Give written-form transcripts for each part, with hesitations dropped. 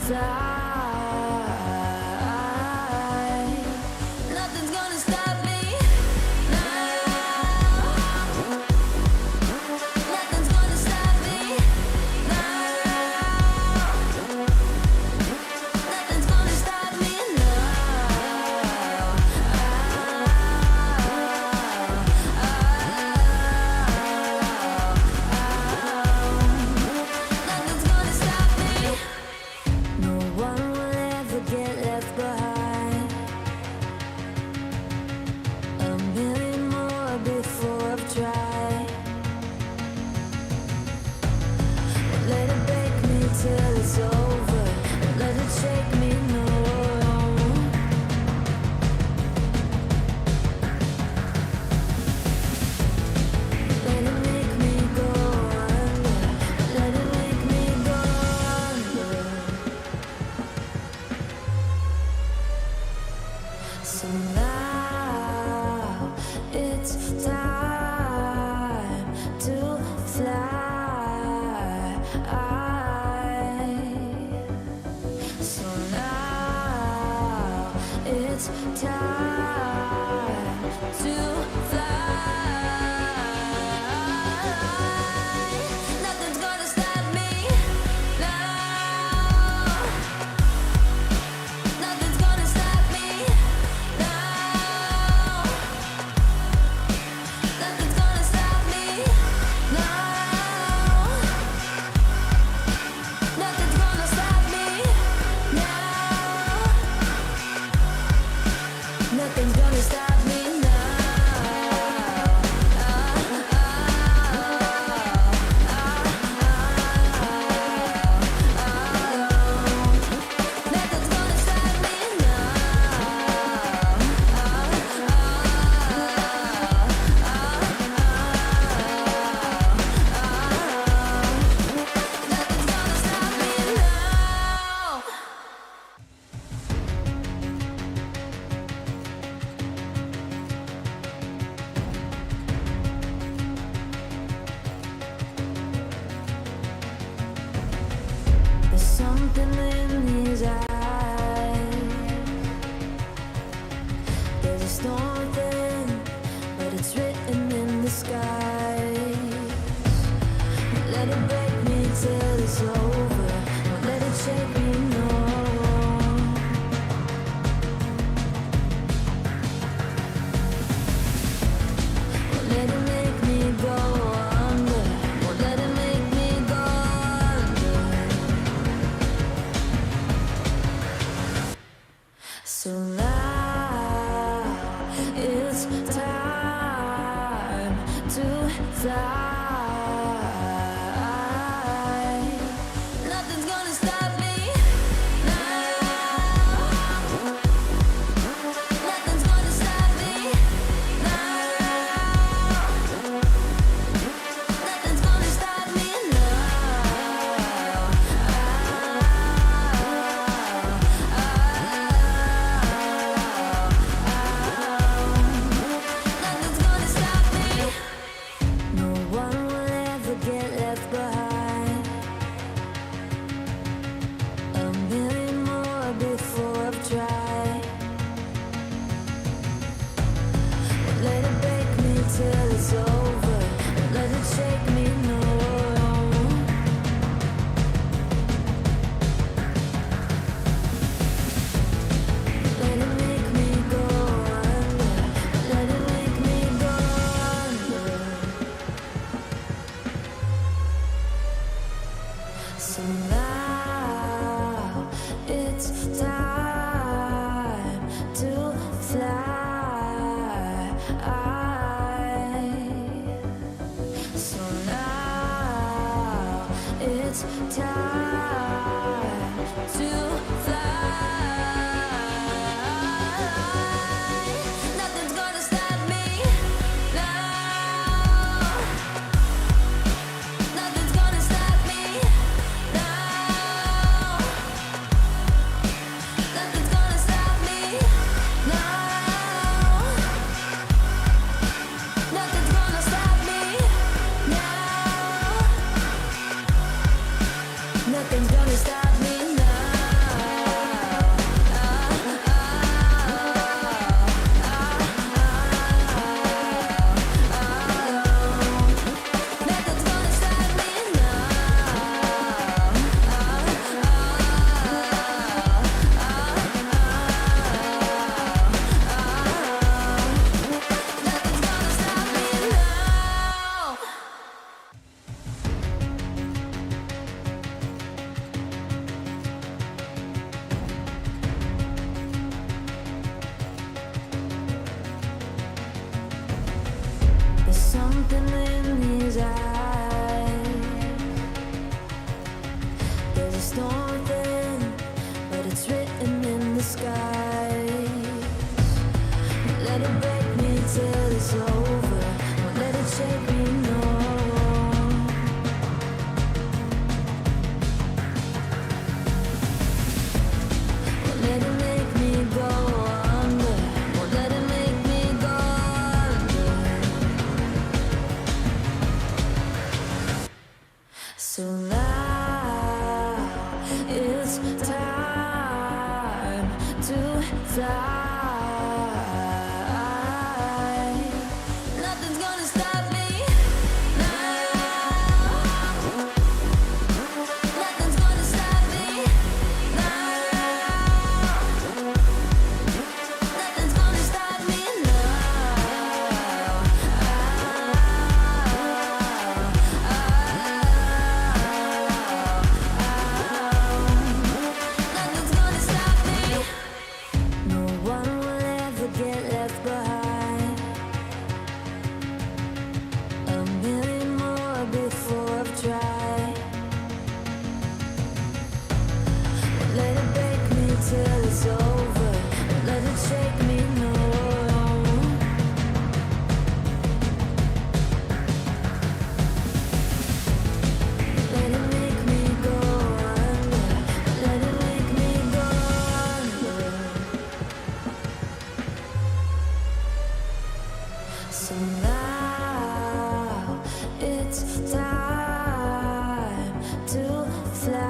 Nothing's gonna stop me now. Nothing's gonna stop me now. Nothing's gonna stop me now. Nothing's gonna stop me. No one will ever get left behind. A million more before I've tried. Won't let it break me till it's over. Won't let it shake me, no. Let it make me go under. Let it make me go under. So now it's time to fly. So now it's time to fly. Nothing's gonna stop me now. Nothing's gonna stop me now. Nothing's gonna stop me now. Nothing's gonna stop me now. Nothing's gonna stop me now. Nothing's gonna stop me Nothing's gonna stop me now. There's something in his eyes. There's a storm within, but it's written in the skies. Let it break me till it's over. Won't let it shake me, no. Won't let it make me go under. Won't let it make me go under. So now it's time to fly. Nothing's gonna stop me now. Nothing's gonna stop me now. Nothing's gonna stop me now. Nothing's gonna stop me. No one will ever get left behind. A million more before I've tried. Won't let it break me till it's over. Won't let it shake me, no. Let it make me go under. Let it make me go under. So now it's time to fly. So now it's time to fly. Nothing's gonna stop me now. Nothing's gonna stop me now. Nothing's gonna stop me now. Nothing's gonna stop me now. Nothing's gonna So now it's time to fly. Nothing's gonna stop me now. Nothing's gonna stop me now. Nothing's gonna stop me now. Nothing's gonna stop me. No one will ever get left behind. A million more before I've tried. Let it break me till it's over. Let it shake me, no. Let it make me go under. Let it make me go under. So now it's time to fly.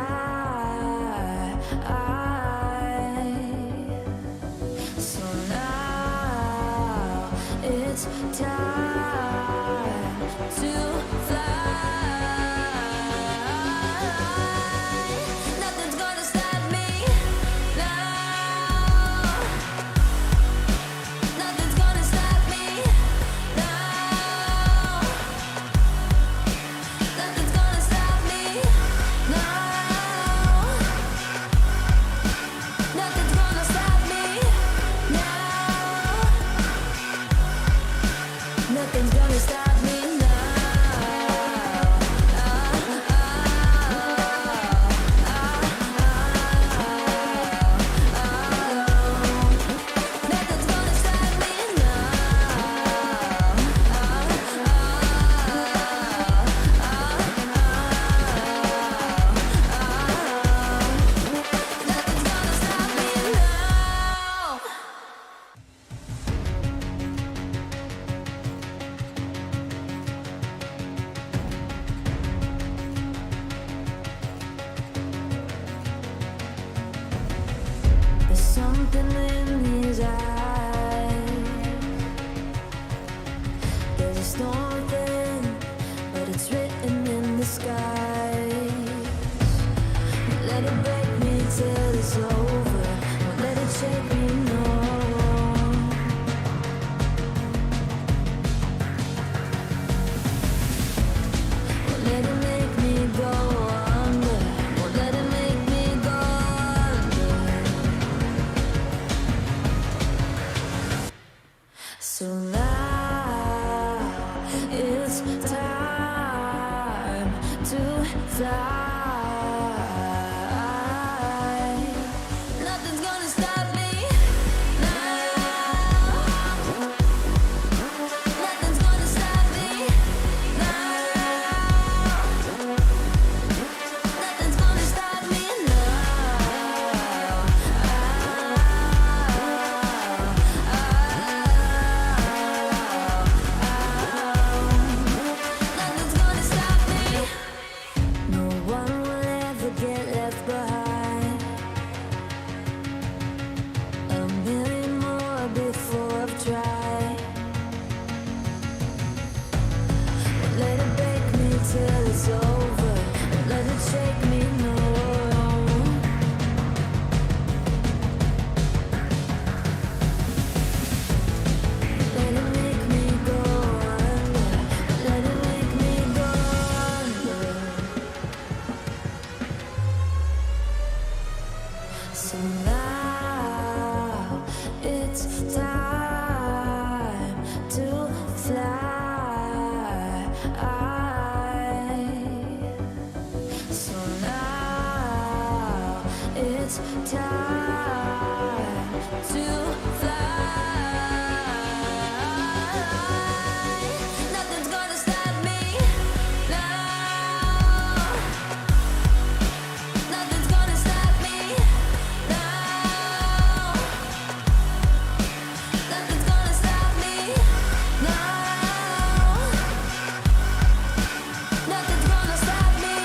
So now it's time to fly. Nothing's gonna stop me now. Nothing's gonna stop me now. Nothing's gonna stop me now. Nothing's gonna stop me now. Nothing's gonna stop me now. Nothing's gonna stop me Nothing's gonna stop me now. There's something in his eyes. There's a storm within, but it's written in the sky. Let it break me till it's over. Won't let it shake me, no. Won't let it make me go under. Won't let it make me go under. So now it's time to fly. Nothing's gonna stop me now. Nothing's gonna stop me now. Nothing's gonna stop me now. Nothing's gonna stop me. No one will ever get left behind. A million more before I've tried. Let it break me till it's over. Let it shake me, no. Let it make me go under. Let it make me go under. So now it's time to fly. So now it's time to fly. Nothing's gonna stop me now. Nothing's gonna stop me now. Nothing's gonna stop me now. Nothing's gonna stop me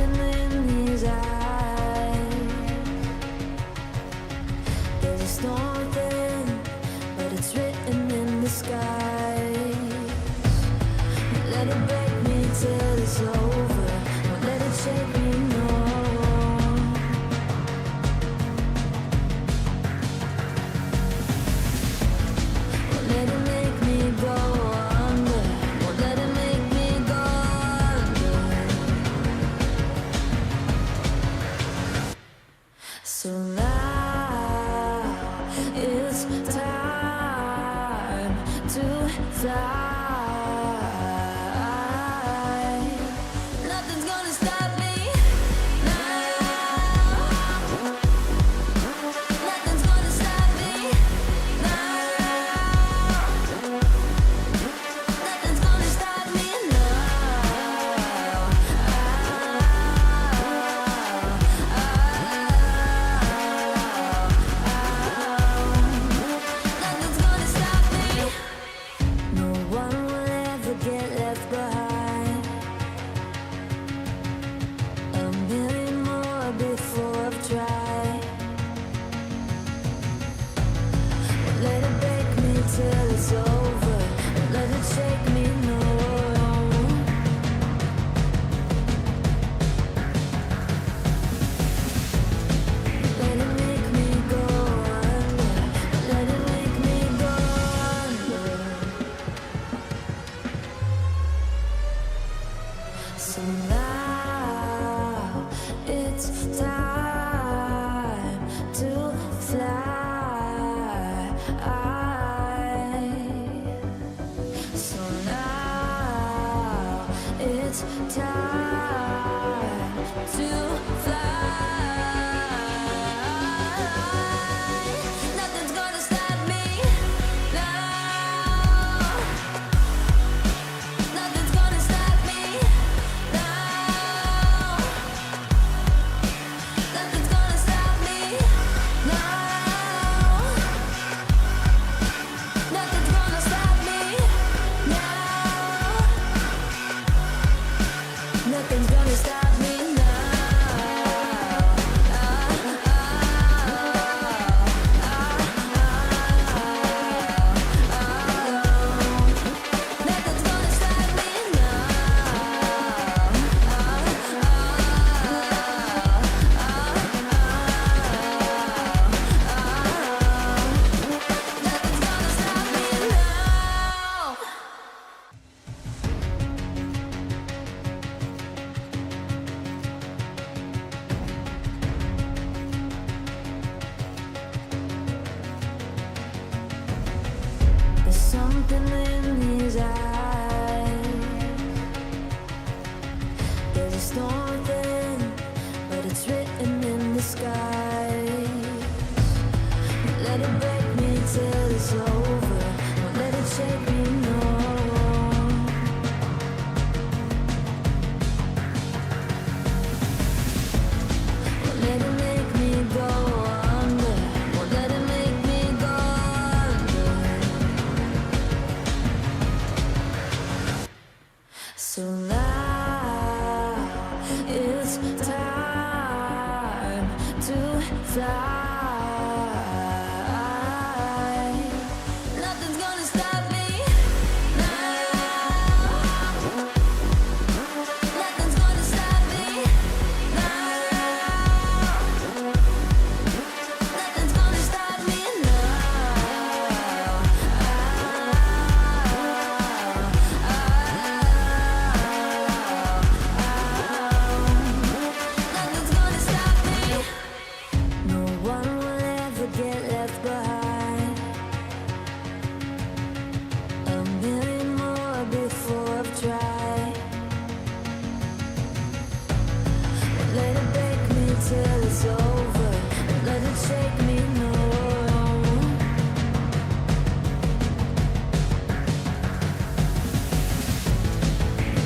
something in these eyes. There's a storm thing, but it's written in the sky. Let it break me till it's over. Don't let it shake me, no. Won't let it make me go under. Won't let it make me go under. So now it's time to fly. Nothing's gonna stop me now. Nothing's gonna stop me now. Nothing's gonna stop me now. Nothing's gonna stop me. No one will ever get left behind. A million more before I've tried. Won't let it break me till it's over. Won't let it shake me, no. Let it make me go under. Let it make me go under. So now it's time to fly. So now it's time to fly. Nothing's gonna stop me now. Nothing's gonna stop me now. Nothing's gonna stop me now. Nothing's gonna stop me now. Nothing's gonna stop me Nothing's gonna stop me Nothing's gonna stop me now. There's something in these eyes. There's a storm thing, but it's written in the sky. Let it break me till it's over. Don't let it shake me, no. Won't let it make me go under. Won't let it make me go under. So now it's time to fly. Nothing's gonna stop me now. Nothing's gonna stop me now. Nothing's gonna stop me now. Nothing's gonna stop me. No one will ever get left behind. A million more before I've tried. Won't let it break me till it's over. Won't let it shake me, no.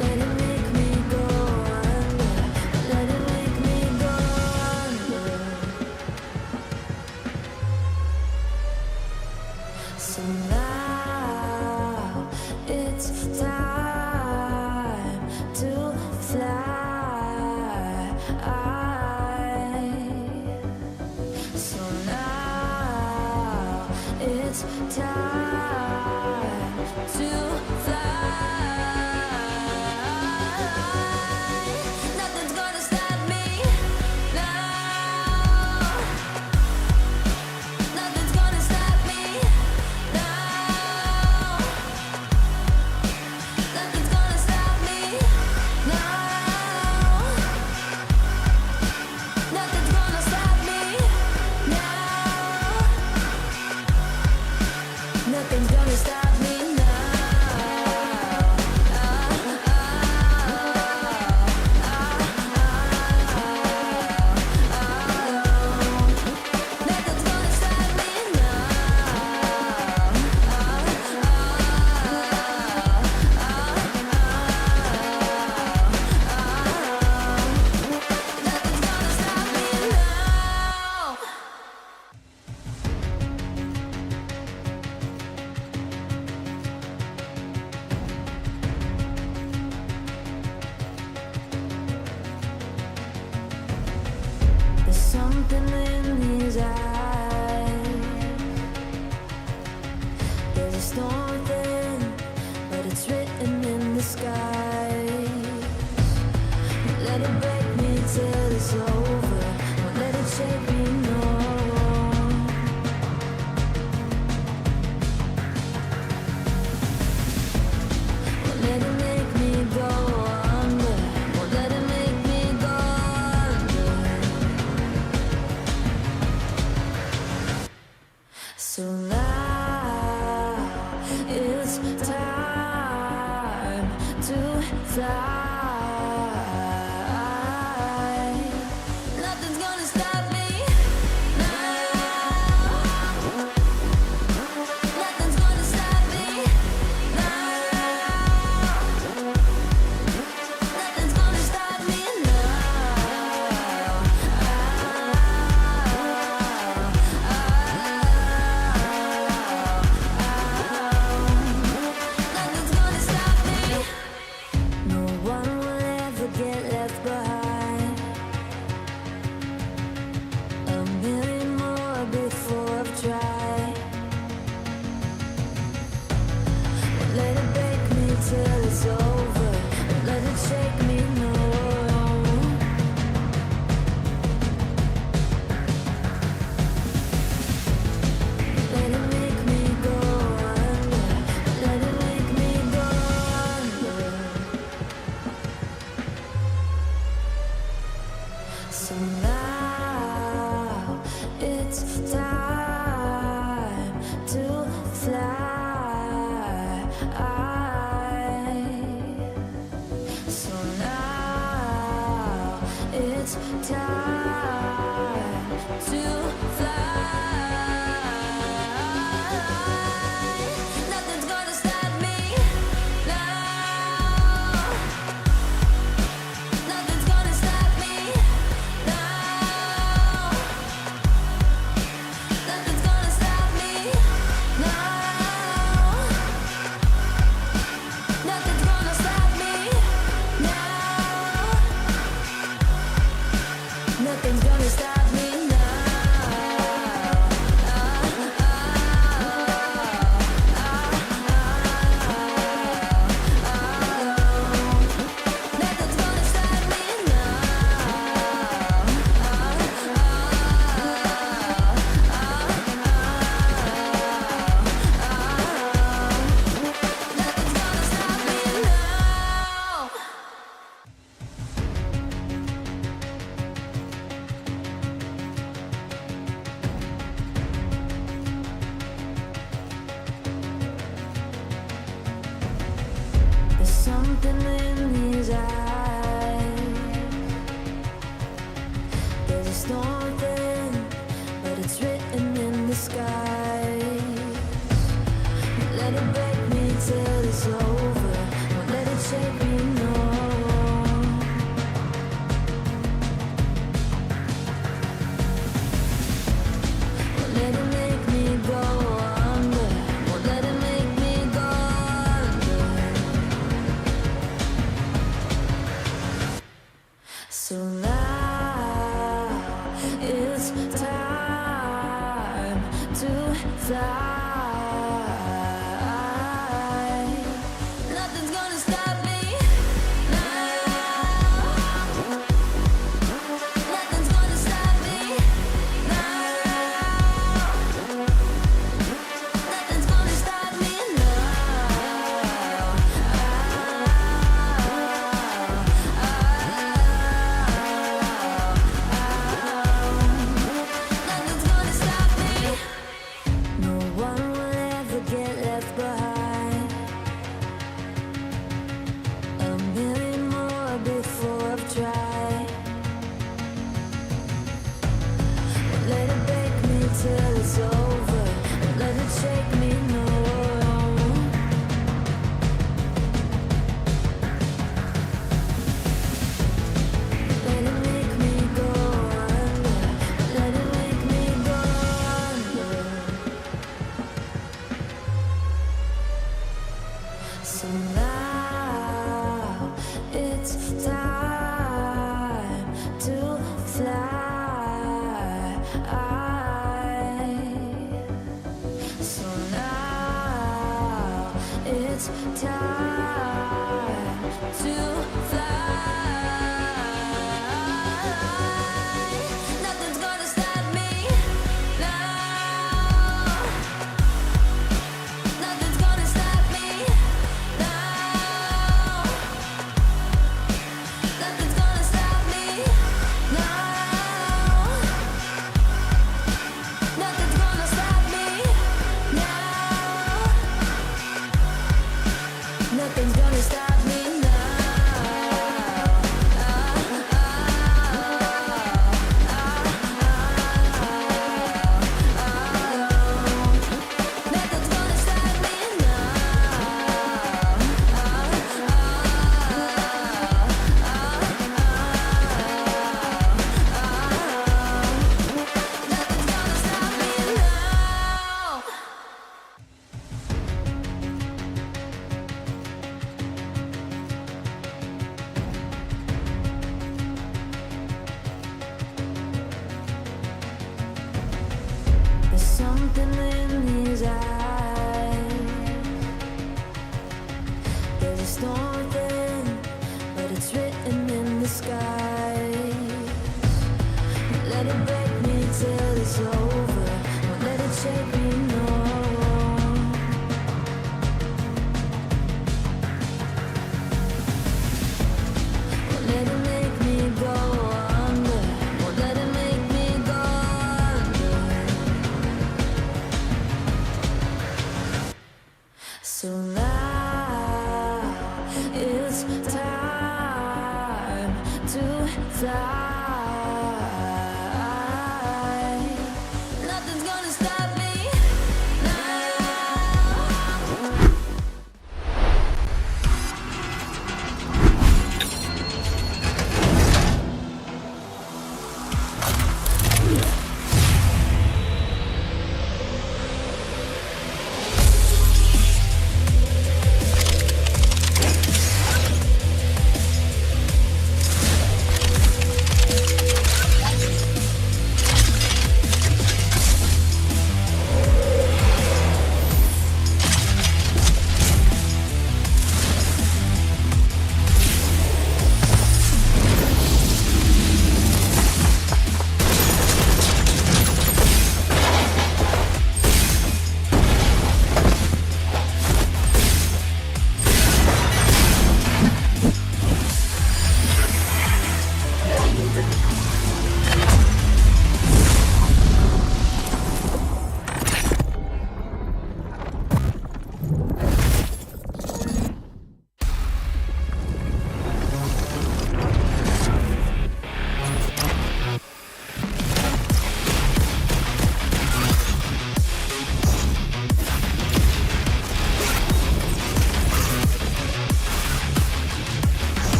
Let it make me go under. Let it make me go under. So now it's time to fly. Something in his eyes. There's a storm within, but it's written in the sky. Let it break me till it's over. Won't let it shake me, no. Won't let it make me go under. Won't let it make me go under. So now it's time to fly. Nothing's gonna stop me now. Nothing's gonna stop me now. Nothing's gonna stop me Nothing's gonna stop me. No one will ever get left behind. A million more before I've tried. Won't let it break me till it's over. Won't let it shake me, no. Let it make me go under. Let it make me go under. So now it's time to fly. So now it's time to fly. Nothing's gonna stop me now. Nothing's gonna stop me now. Nothing's gonna stop me now. Nothing's gonna stop me now. Nothing's gonna stop me now. Nothing's gonna stop me Nothing's gonna stop me now. There's something in his eyes. There's a storm within, but it's written in the sky. Let it break me till it's over. Won't let it shake me, no. Won't let it make me go under. Won't let it make me go under. So now it's time to fly. It's time to fly. Nothing's gonna stop me now. Nothing's gonna stop me now. Nothing's gonna stop me now. Nothing's gonna stop me now. Nothing's gonna stop me There's something in his eyes. There's a storm within, but it's written in the sky. Won't let it break me till it's over. Won't let it shake me, no. Won't let it make me go under. Won't let it make me go under. So now it's time to fly. Nothing's gonna stop me now.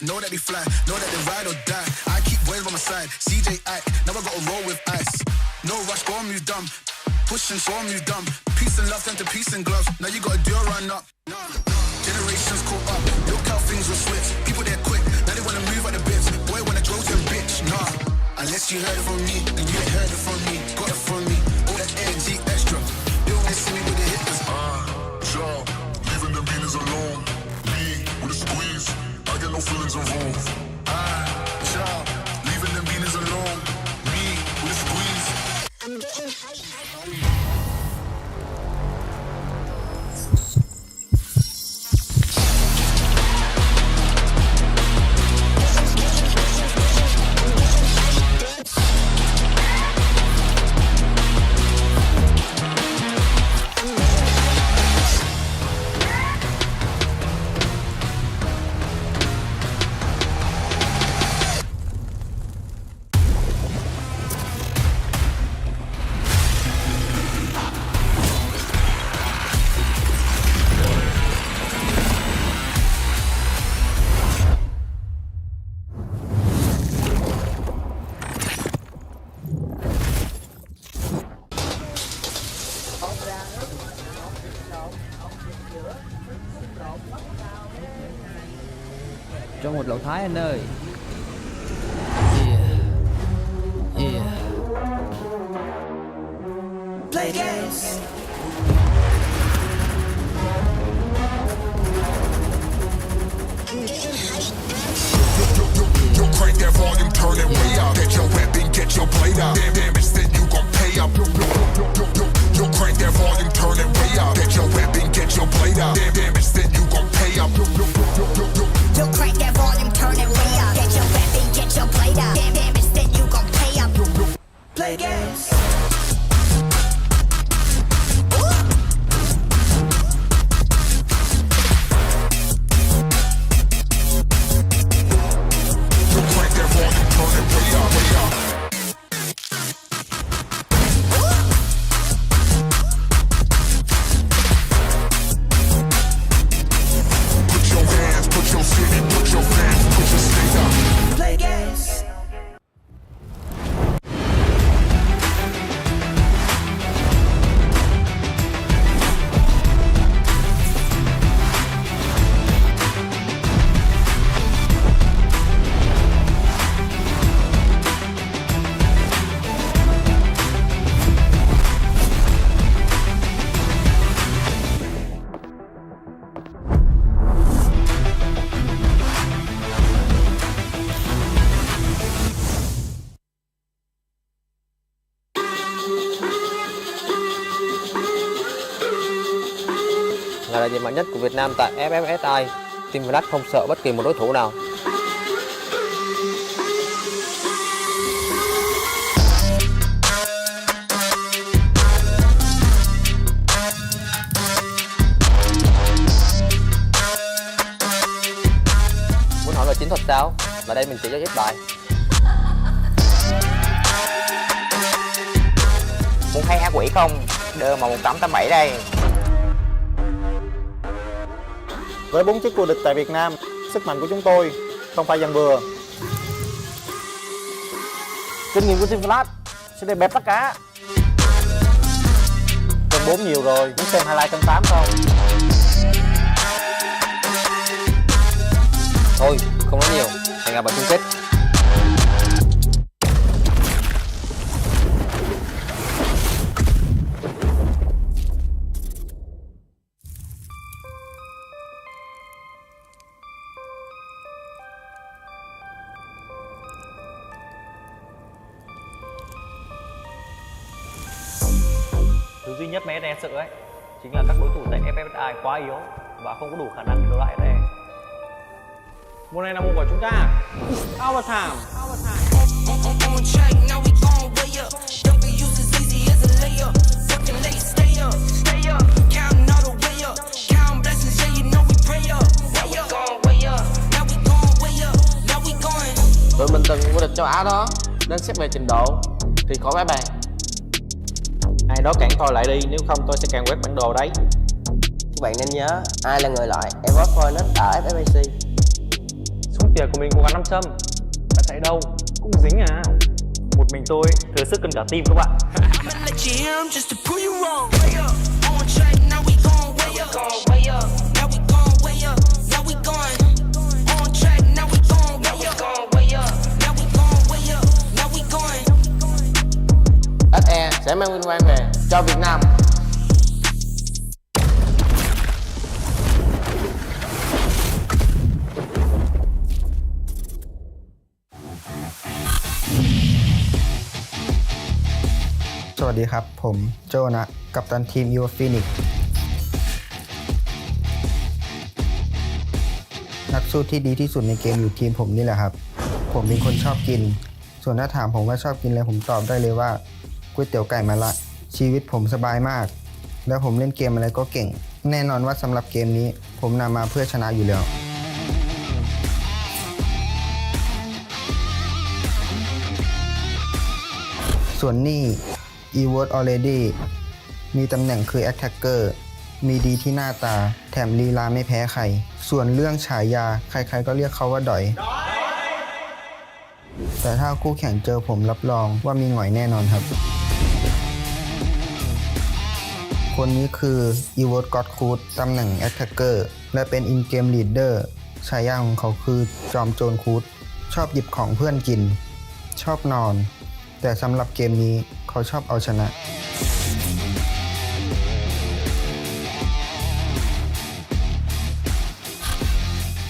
Know that they fly, know that they ride or die. I keep boys by my side, CJ Ike, now I gotta roll with ice. No rush, go on, move dumb. Pushing, so on, move dumb. Peace and love turn to peace and gloves. Now you gotta do a run up. Generations caught up, look how things will switch. People there quick, now they wanna move out the bits. Boy wanna grow to a bitch, nah. Unless you heard it from me, then you ain't heard it from me. Got it from me, all that energy extra. You don't wanna see me with the hitters. Leaving them beanies alone. Me with a squeeze. I get no feelings involved. Leaving them beanies alone. Me with a squeeze. I'm getting high. một lẩu Thái anh ơi. Play games. Yo, crank that volume, turn it way up. Get your weapon, get your blade out. Damage, then you gon' pay up. Yo, crank that volume, turn it way up. Get your weapon, get your blade out. Damage, then you gon' pay up. You crank that volume, turn it way up. Get your weapon, get your blade out. Damage, then you gon' pay up. Play games. Yo, crank that volume, turn it way up, way up. Put your hands, put your city, put your fans, put your state up. Play games. Là đại diện mạnh nhất của Việt Nam tại FFSI, Team Flash không sợ bất kỳ một đối thủ nào. Muốn hỏi về chiến thuật sao? Và đây mình chỉ cho giúp bài. Muốn thấy ác quỷ không? Đưa mà 1887 đây. Với 4 chức vô địch tại Việt Nam, sức mạnh của chúng tôi không phải dần bừa. Kinh nghiệm của Team Flash sẽ để bẹp tất cả. Cân 4 nhiều rồi, muốn xem highlight cân 8 không? Thôi, không nói nhiều, hẹn gặp ở chung kết. Thứ duy nhất mà SE sợ ấy chính là các đối thủ tại FFSI quá yếu và không có đủ khả năng để đấu lại SE. Mùa này là mùa của chúng ta. Overtime. On track, now we gon' way up. Don't be used as easy as a layup. Working late, stay up, counting all the way up. Count blessings, yeah, you know we pray up. Way up, way up. Now we gon' way up. Now we going. Tụi mình từng vô địch châu Á đó, nên xét về trình độ thì khỏi bãi bàn. Ai đó cản tôi lại đi, nếu không tôi sẽ càng quét bản đồ đấy. Các bạn nên nhớ, ai là người loại Ever Fortnite ở FFSI. Súng tỉa của mình cố gắng 5 châm. Bạn chạy đâu cũng dính à. Một mình tôi thừa sức cân cả team các bạn. I'ma let you hear 'em just to prove you wrong. Way up, on track, now we gon' way up. Way up, now we gon' way up. Now we going. On track, now we gon' way up. Way up, now we gon' way up. Now we going. SE sẽ mang vinh quang về cho Việt Nam.สวัสดีครับผมโจนะกัปตันทีมยูฟินิกนักสู้ที่ดีที่สุดในเกมอยู่ทีมผมนี่แหละครับผมเป็นคนชอบกินส่วนถ้าถามผมว่าชอบกินอะไรผมตอบได้เลยว่าก๋วยเตี๋ยวไก่มะระชีวิตผมสบายมากแล้วผมเล่นเกมอะไรก็เก่งแน่นอนว่าสำหรับเกมนี้ผมนำมาเพื่อชนะอยู่แล้วส่วนนี่Eword Already มีตำแหน่งคือ Attacker มีดีที่หน้าตาแถมลีลาไม่แพ้ใครส่วนเรื่องฉายาใครๆก็เรียกเขาว่าดอยแต่ถ้าคู่แข่งเจอผมรับรองว่ามีหงอยแน่นอนครับคนนี้คือ Eword God Code ตำแหน่ง Attacker และเป็น In-Game Leader ฉายาของเขาคือจอมโจรคูดชอบหยิบของเพื่อนกิน ชอบนอน แต่สำหรับเกมนี้เขาชอบเอาชนะ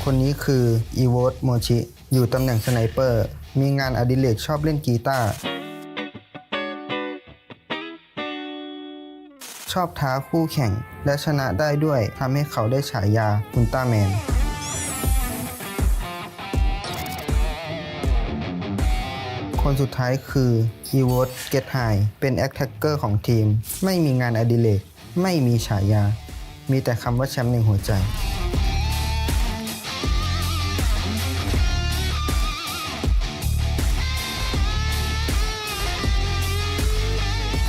คนนี้คืออีโวตโมชิอยู่ตำแหน่งสไนเปอร์มีงานอดิเรกชอบเล่นกีตาร์ชอบท้าคู่แข่งและชนะได้ด้วยทำให้เขาได้ฉายาอุลตร้าแมนคนสุดท้ายคืออีโวตเกตไฮเป็นแอคแท็กเกอร์ของทีมไม่มีงานอดิเรกไม่มีฉายามีแต่คำว่าแชมป์ในหัวใจ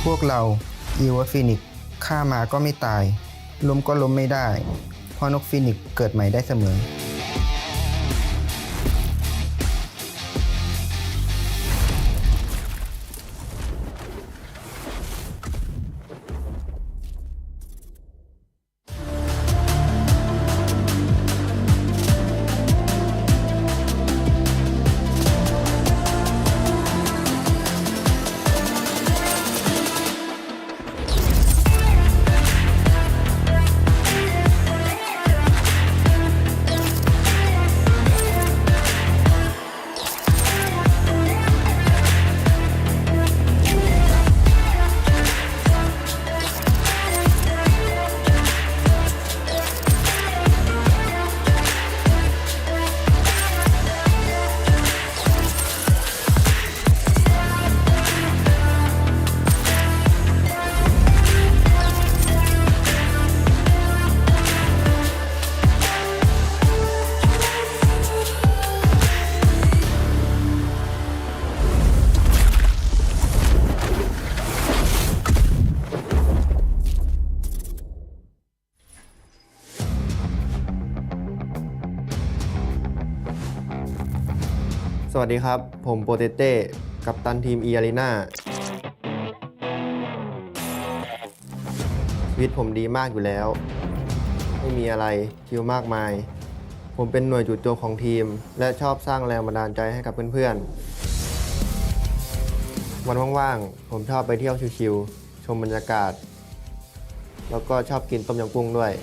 พวกเราอีวอตฟินิกฆ่ามาก็ไม่ตายล้มก็ล้มไม่ได้เพราะนกฟินิกเกิดใหม่ได้เสมอสวัสดีครับผมโปเตเต้กัปตันทีม อารีนาชีวิตผมดีมากอยู่แล้วไม่มีอะไรชิลมากมายผมเป็นหน่วยจู่โจมของทีมและชอบสร้างแรงบันดาลใจให้กับเพื่อนๆวันว่างๆผมชอบไปเที่ยวชิลๆชมบรรยากาศแล้วก็ชอบกินต้มยำกุ้งด้วย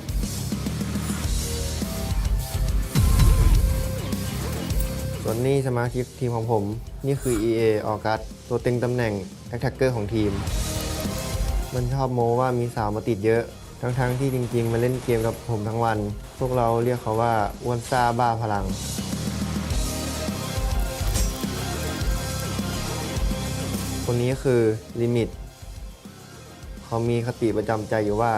ส่วนนี้สมาชิกทีมของผมนี่คือ EA ออกัสตัวเต็งตำแหน่งแอคแท็กเกอร์ของทีมมันชอบโม้ว่ามีสาวมาติดเยอะทั้งที่จริงๆมาเล่นเกมกับผมทั้งวันพวกเราเรียกเขาว่าอ้วนซ่าบ้าพลังคนนี้คือลิมิตเขามีคติประจำใจอยู่ว่า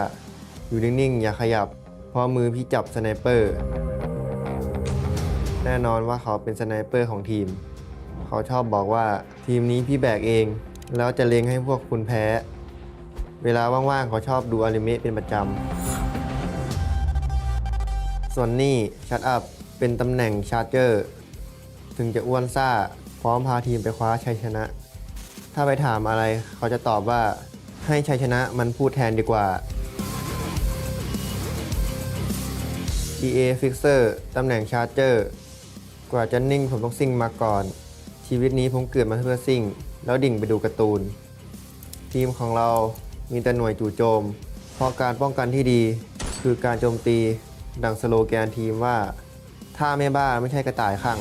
อยู่นิ่งๆอย่าขยับเพราะมือพี่จับสไนเปอร์แน่นอนว่าเขาเป็นสไนเปอร์ของทีมเขาชอบบอกว่าทีมนี้พี่แบกเองแล้วจะเล็งให้พวกคุณแพ้เวลาว่างๆเขาชอบดูอนิเมะเป็นประจำส่วนนี่ชัดอัพเป็นตำแหน่งชาร์เจอร์ถึงจะอ้วนซ่าพร้อมพาทีมไปคว้าชัยชนะถ้าไปถามอะไรเขาจะตอบว่าให้ชัยชนะมันพูดแทนดีกว่า EA Fixer ตำแหน่งชาร์เจอร์กว่าจะนิ่งผมต้องซิ่งมาก่อนชีวิตนี้ผมเกิดมาเพื่อซิ่งแล้วดิ่งไปดูการ์ตูนทีมของเรามีแต่หน่วยจู่โจมเพราะการป้องกันที่ดีคือการโจมตีดังสโลแกนทีมว่าถ้าไม่บ้าไม่ใช่กระต่ายข้าง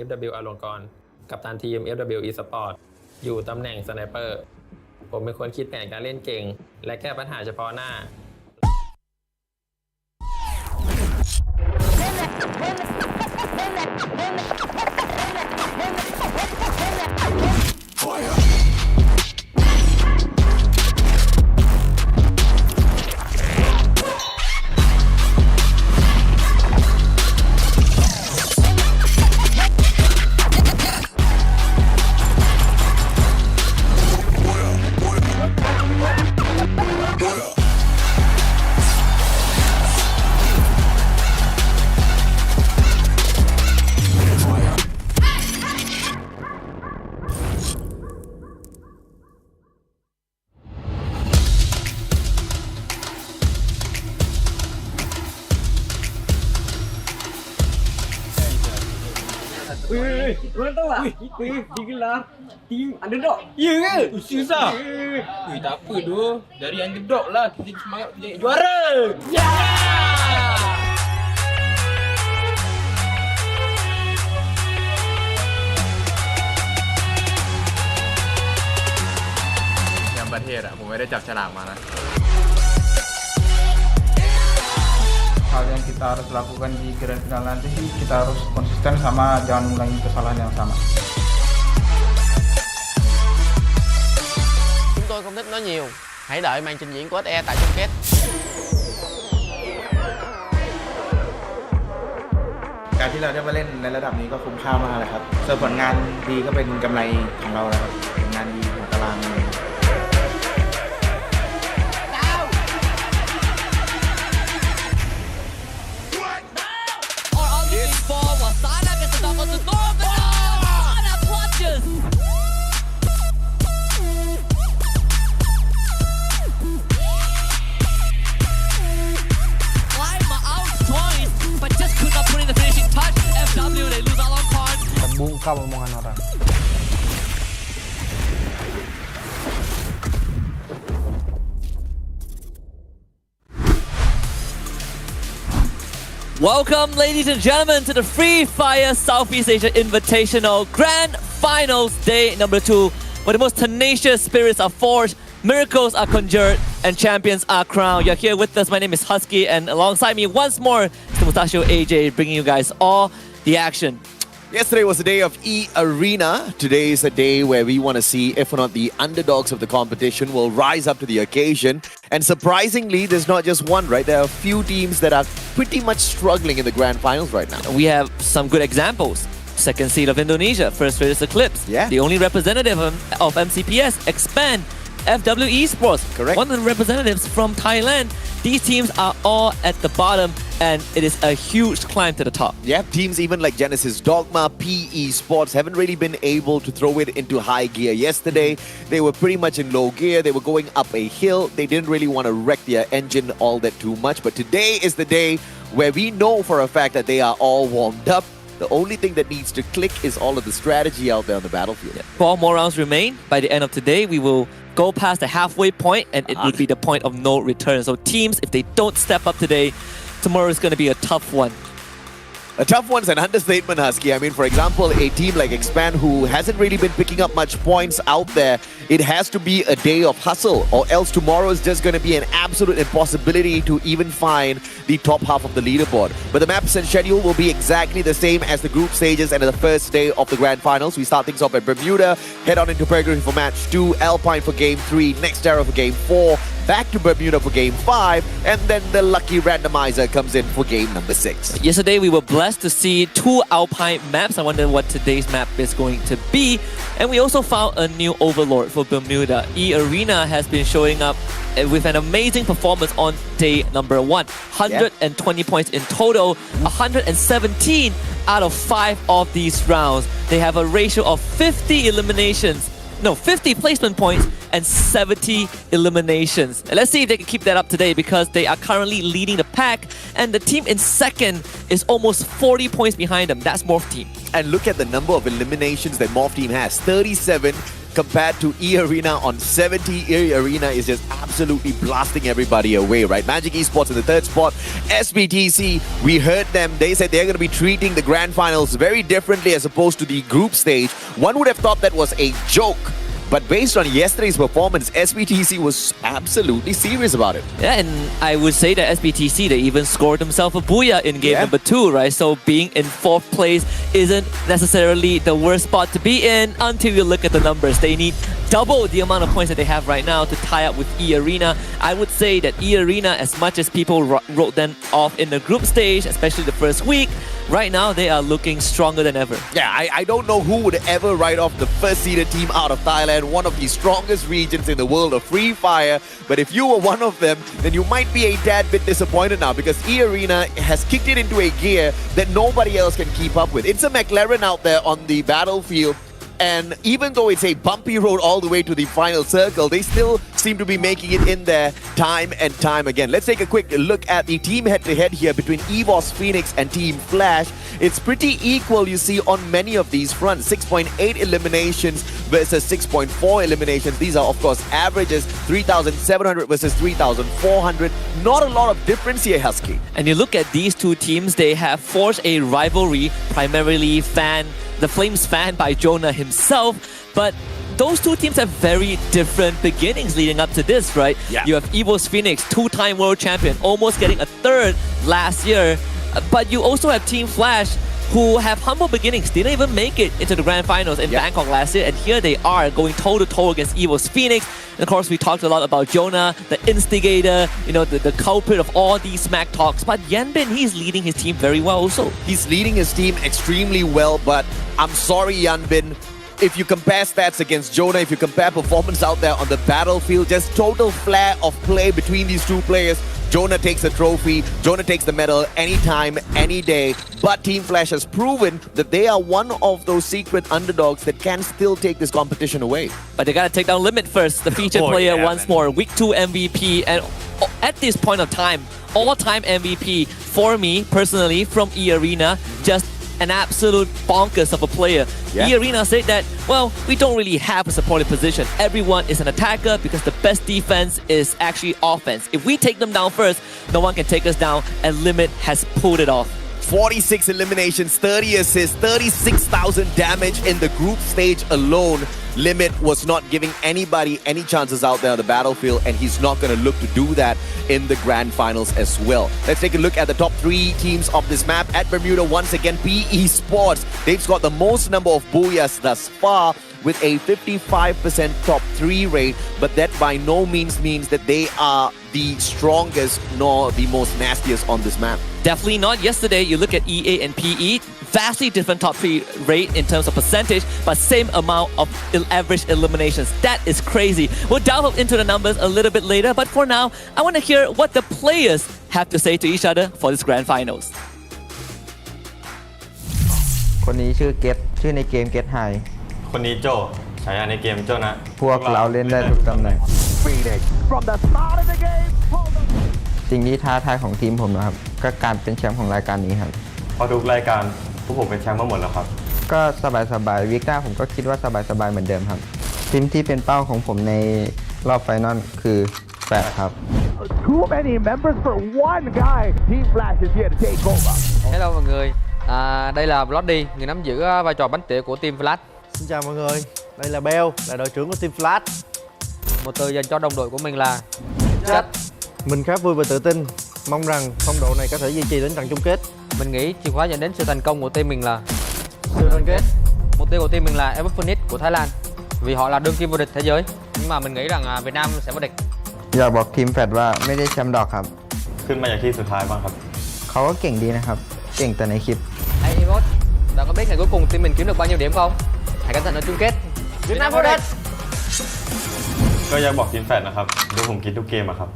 FW อลงกรณ์กัปตันทีม FW Esport อยู่ตำแหน่งสไนเปอร์ผมเป็นคนคิดแผนการเล่นเก่งและแก้ปัญหาเฉพาะหน้า Wih, mantap lah. Wih, gila. Tim underdog. Ya ke? Susah. Wih, tak apa tu. Dari underdog lah kita semangat jadi juara. Ya! Yang ประเทศผมไม่ได้จับฉลากมานะ Hal yang kita harus lakukan di grand final nanti sih kita harus konsisten sama jangan mengulangi kesalahan yang sama. Chúng tôi không thích nói nhiều. Hãy đợi màn trình diễn của FE tại chung kết. การที่เราได้มาเล่นในระดับนี้ก็คุ้มค่ามากเลยครับส่วนผลงานดีก็เป็นกำไรของเราแล้วครับผลงานดีของตารางเลย Bungkam omongan orang. Welcome, ladies and gentlemen, to the Free Fire Southeast Asia Invitational Grand Finals Day number 2, where the most tenacious spirits are forged, miracles are conjured, and champions are crowned. You're here with us. My name is Husky, and alongside me once more is the Mustachio AJ, bringing you guys all the action. Yesterday was the day of E-Arena. Today is a day where we want to see if or not the underdogs of the competition will rise up to the occasion. And surprisingly, there's not just one, right? There are a few teams that are pretty much struggling in the grand finals right now. We have some good examples. Second seed of Indonesia, first Raiders Eclipse. Yeah. The only representative of MCPS, Expand, FW Esports. Correct. One of the representatives from Thailand. These teams are all at the bottom, and it is a huge climb to the top. Yeah, teams even like Genesis Dogma, PE Sports haven't really been able to throw it into high gear. Yesterday, they were pretty much in low gear. They were going up a hill. They didn't really want to wreck their engine all that too much. But today is the day where we know for a fact that they are all warmed up. The only thing that needs to click is all of the strategy out there on the battlefield. Yeah. 4 more rounds remain. By the end of today, we will go past the halfway point, and it would be the point of no return. So teams, if they don't step up today, tomorrow is going to be a tough one. A tough one's an understatement, Husky. I mean, for example, a team like Expand, who hasn't really been picking up much points out there, it has to be a day of hustle, or else tomorrow is just going to be an absolute impossibility to even find the top half of the leaderboard. But the maps and schedule will be exactly the same as the group stages and the first day of the grand finals. We start things off at Bermuda, head on into Purgatory for match 2, Alpine for game 3, Next Era for game 4, back to Bermuda for game 5, and then the lucky randomizer comes in for game number 6. Yesterday, we were blessed to see 2 Alpine maps. I wonder what today's map is going to be. And we also found a new overlord for Bermuda. E-Arena has been showing up with an amazing performance on day number 1. 120 points in total, 117 out of 5 of these rounds. They have a ratio of 50 placement points and 70 eliminations. And let's see if they can keep that up today, because they are currently leading the pack, and the team in second is almost 40 points behind them. That's Morph Team. And look at the number of eliminations that Morph Team has. 37, compared to E Arena on 70. E Arena is just absolutely blasting everybody away, right? Magic Esports in the third spot. SBTC, we heard them. They said they're going to be treating the grand finals very differently as opposed to the group stage. One would have thought that was a joke. But based on yesterday's performance, SBTC was absolutely serious about it. Yeah, and I would say that SBTC, they even scored themselves a booyah in game number 2, right? So being in 4th place isn't necessarily the worst spot to be in until you look at the numbers. They need double the amount of points that they have right now to tie up with E Arena. I would say that E Arena, as much as people wrote them off in the group stage, especially the first week, right now they are looking stronger than ever. Yeah, I don't know who would ever write off the first-seeded team out of Thailand, one of the strongest regions in the world of Free Fire. But if you were one of them, then you might be a tad bit disappointed now because E Arena has kicked it into a gear that nobody else can keep up with. It's a McLaren out there on the battlefield. And even though it's a bumpy road all the way to the final circle, they still seem to be making it in there time and time again. Let's take a quick look at the team head-to-head here between EVOS Phoenix and Team Flash. It's pretty equal, you see, on many of these fronts. 6.8 eliminations versus 6.4 eliminations. These are, of course, averages. 3,700 versus 3,400. Not a lot of difference here, Husky. And you look at these two teams, they have forged a rivalry, primarily the Flames fan by Jonah himself, but those two teams have very different beginnings leading up to this, right? Yeah. You have EVOS Phoenix, 2-time world champion, almost getting a 3rd last year, but you also have Team Flash, who have humble beginnings, didn't even make it into the grand finals in Bangkok last year, and here they are going toe-to-toe against EVOS Phoenix. And of course, we talked a lot about Jonah, the instigator, you know, the culprit of all these smack talks, but Yanbin, he's leading his team very well also. He's leading his team extremely well, but I'm sorry, Yanbin. If you compare stats against Jonah, if you compare performance out there on the battlefield, just total flair of play between these two players, Jonah takes the trophy, Jonah takes the medal anytime, any day. But Team Flash has proven that they are one of those secret underdogs that can still take this competition away. But they gotta take down Limit first, the featured player once more. Week 2 MVP, and at this point of time, all-time MVP for me, personally, from E Arena, just an absolute bonkers of a player. E Arena said that, well, we don't really have a supporting position. Everyone is an attacker because the best defense is actually offense. If we take them down first, no one can take us down, and Limit has pulled it off. 46 eliminations, 30 assists, 36,000 damage in the group stage alone. Limit was not giving anybody any chances out there on the battlefield, and he's not going to look to do that in the grand finals as well. Let's take a look at the top 3 teams of this map. At Bermuda, once again, PE Sports. They've got the most number of booyahs thus far with a 55% top 3 rate, but that by no means means that they are the strongest nor the most nastiest on this map. Definitely not. Yesterday, you look at EA and PE, vastly different top 3 rate in terms of percentage, but same amount of average eliminations. That is crazy. We'll delve into the numbers a little bit later, but for now, I want to hear what the players have to say to each other for this grand finals. คนนี้ชื่อเกตชื่อในเกมเกตไฮ คนนี้โจฉายาในเกมโจนะ พวกเราเล่นได้ทุกตำแหน่ง สิ่งที่ท้าทายของทีมผมนะครับก็การเป็นแชมป์ของรายการนี้ครับ พอทุกรายการพวกผมเป็นแชมป์มาหมดแล้วครับ ก็สบายๆวีคหน้าผมก็คิดว่าสบายๆเหมือนเดิมครับทีมที่เป็นเป้าของผมในรอบไฟนอลคือ8ครับ Too many members for one guy. Team Flash is here to take over. Hello mọi người. Đây là Bloody, người nắm giữ vai trò bánh tỉa của Team Flash. Xin chào mọi người. Đây là Bell, là đội trưởng của Team Flash. Một từ dành cho đồng đội của mình là Chất. Mình khá vui và tự tin. Mong rằng phong độ này có thể duy trì đến trận chung kết. Mình nghĩ chìa khóa dẫn đến sự thành công của team mình là sự đoàn kết. Mục tiêu của team mình là FFSI của Thái Lan, vì họ là đương kim vô địch thế giới. Nhưng mà mình nghĩ rằng Việt Nam sẽ vô địch. อยากบอกทีมแฟดว่าไม่ได้แชมป์ดอกครับ ขึ้นมาจากที่สุดท้ายบ้างครับ เขาก็เก่งดีนะครับ เก่งแต่ในคลิป Hey Evot, bạn có biết ngày cuối cùng team mình kiếm được bao nhiêu điểm không? Hãy cẩn thận ở chung kết. Việt Nam vô địch. ก็อยากบอกทีมแฟดนะครับดูผมคิดทุกเกมอะครับ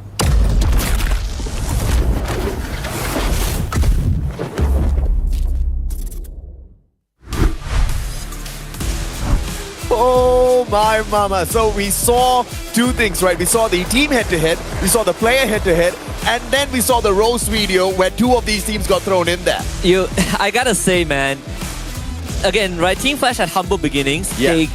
Oh my mama. So we saw two things, right? We saw the team head-to-head, we saw the player head-to-head, and then we saw the roast video where two of these teams got thrown in there. I gotta say, man, again, right, Team Flash had humble beginnings. Yeah. They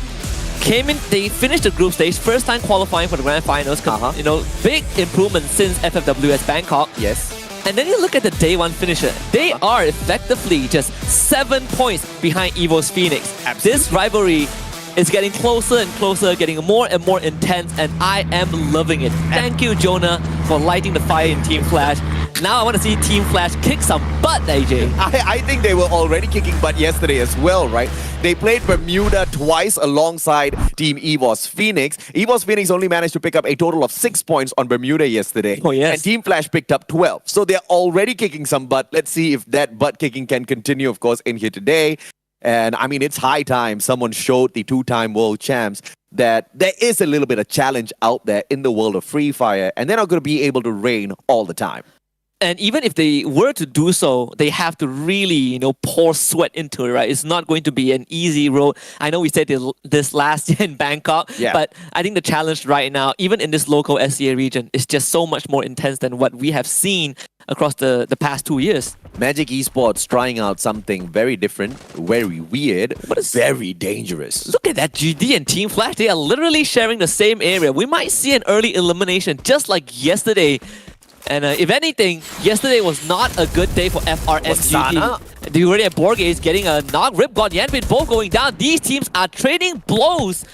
came in, they finished the group stage, first time qualifying for the grand finals. You know, big improvement since FFWS Bangkok. Yes. And then you look at the day one finisher. They are effectively just 7 points behind EVO's Phoenix. Absolutely. This rivalry is getting closer and closer, getting more and more intense, and I am loving it. Thank you, Jonah, for lighting the fire in Team Flash. Now I want to see Team Flash kick some butt, AJ. I think they were already kicking butt yesterday as well, right? They played Bermuda twice alongside Team EVOS Phoenix. EVOS Phoenix only managed to pick up a total of 6 points on Bermuda yesterday. Oh, yes. And Team Flash picked up 12. So they're already kicking some butt. Let's see if that butt kicking can continue, of course, in here today. And I mean, it's high time someone showed the two-time world champs that there is a little bit of challenge out there in the world of Free Fire, and they're not going to be able to reign all the time. And even if they were to do so, they have to really, you know, pour sweat into it, right? It's not going to be an easy road. I know we said this last year in Bangkok, but I think the challenge right now, even in this local SCA region, is just so much more intense than what we have seen across the past 2 years. Magic Esports trying out something very different, very weird, but very dangerous. Look at that, GD and Team Flash. They are literally sharing the same area. We might see an early elimination just like yesterday. And if anything, yesterday was not a good day for FRSGT. They already had Borges getting a knock, Rip got Yanbin, both going down. These teams are trading blows.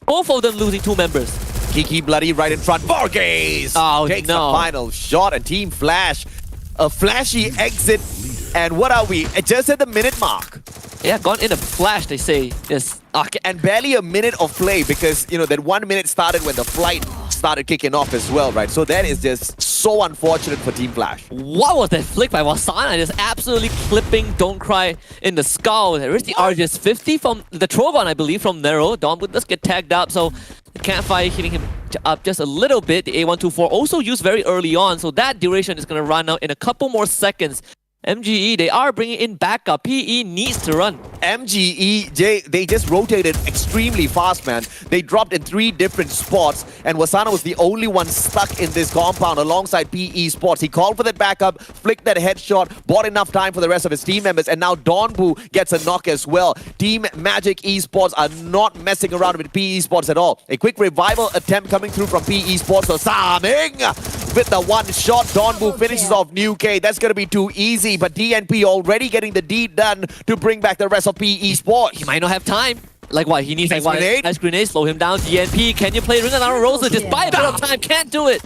Both of them losing 2 members. Kiki bloody right in front. Borges takes the final shot, and Team Flash, a flashy exit. And what are we? Just at the minute mark. Yeah, gone in a flash, they say. Yes. And barely a minute of play because, you know, that 1 minute started when the flight started kicking off as well, right? So that is just so unfortunate for Team Flash. What was that flick by Wasana? Just absolutely clipping Don't Cry in the skull. There's the RGS 50 from the Trogon, I believe, from Nero. Don would just get tagged up, so the campfire hitting him up just a little bit. The A124 also used very early on, so that duration is going to run out in a couple more seconds. MGE, they are bringing in backup. PE needs to run. MGE, they just rotated extremely fast, man. They dropped in 3 different spots, and Wasana was the only one stuck in this compound alongside PE Sports. He called for that backup, flicked that headshot, bought enough time for the rest of his team members, and now Donbu gets a knock as well. Team Magic Esports are not messing around with PE Sports at all. A quick revival attempt coming through from PE Sports. So Saming with the one shot. Donbu finishes off New K. That's going to be too easy. But DNP already getting the deed done to bring back the rest of PE Sports. He might not have time. Like what? He needs Ice like what? grenade? Ice grenade, slow him down. DNP, can you play Ring of Iron Rosa? Just buy a bit of time, can't do it.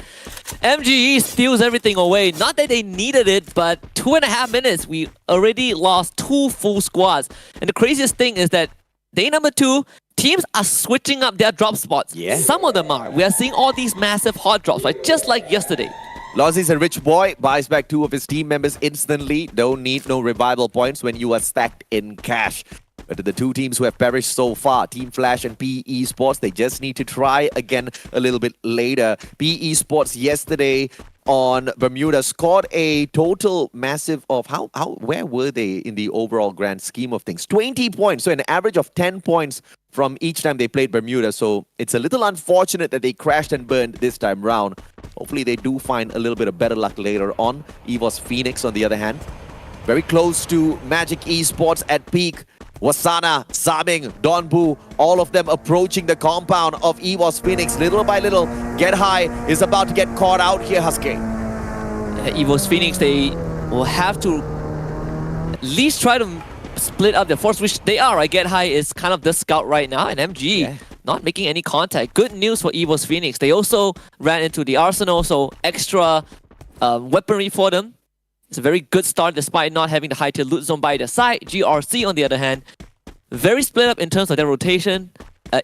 MGE steals everything away. Not that they needed it, but 2.5 minutes, we already lost 2 full squads. And the craziest thing is that day number 2, teams are switching up their drop spots. Yeah. Some of them are. We are seeing all these massive hot drops, right? Just like yesterday. Lozzie's a rich boy, buys back 2 of his team members instantly. Don't need no revival points when you are stacked in cash. But to the 2 teams who have perished so far, Team Flash and PE Sports, they just need to try again a little bit later. PE Sports yesterday on Bermuda scored a total massive of where were they in the overall grand scheme of things? 20 points, so an average of 10 points from each time they played Bermuda. So it's a little unfortunate that they crashed and burned this time round. Hopefully they do find a little bit of better luck later on. EVOS Phoenix, on the other hand, very close to Magic Esports at peak. Wasana, Saming, Donbu, all of them approaching the compound of EVOS Phoenix. Little by little, Get High is about to get caught out here, Husky. EVOS Phoenix, they will have to at least try to split up their force, which they are, right? Get High is kind of the scout right now, and MG not making any contact. Good news for EVOS Phoenix. They also ran into the Arsenal, so extra weaponry for them. It's a very good start despite not having the high tier loot zone by their side. GRC, on the other hand, very split up in terms of their rotation.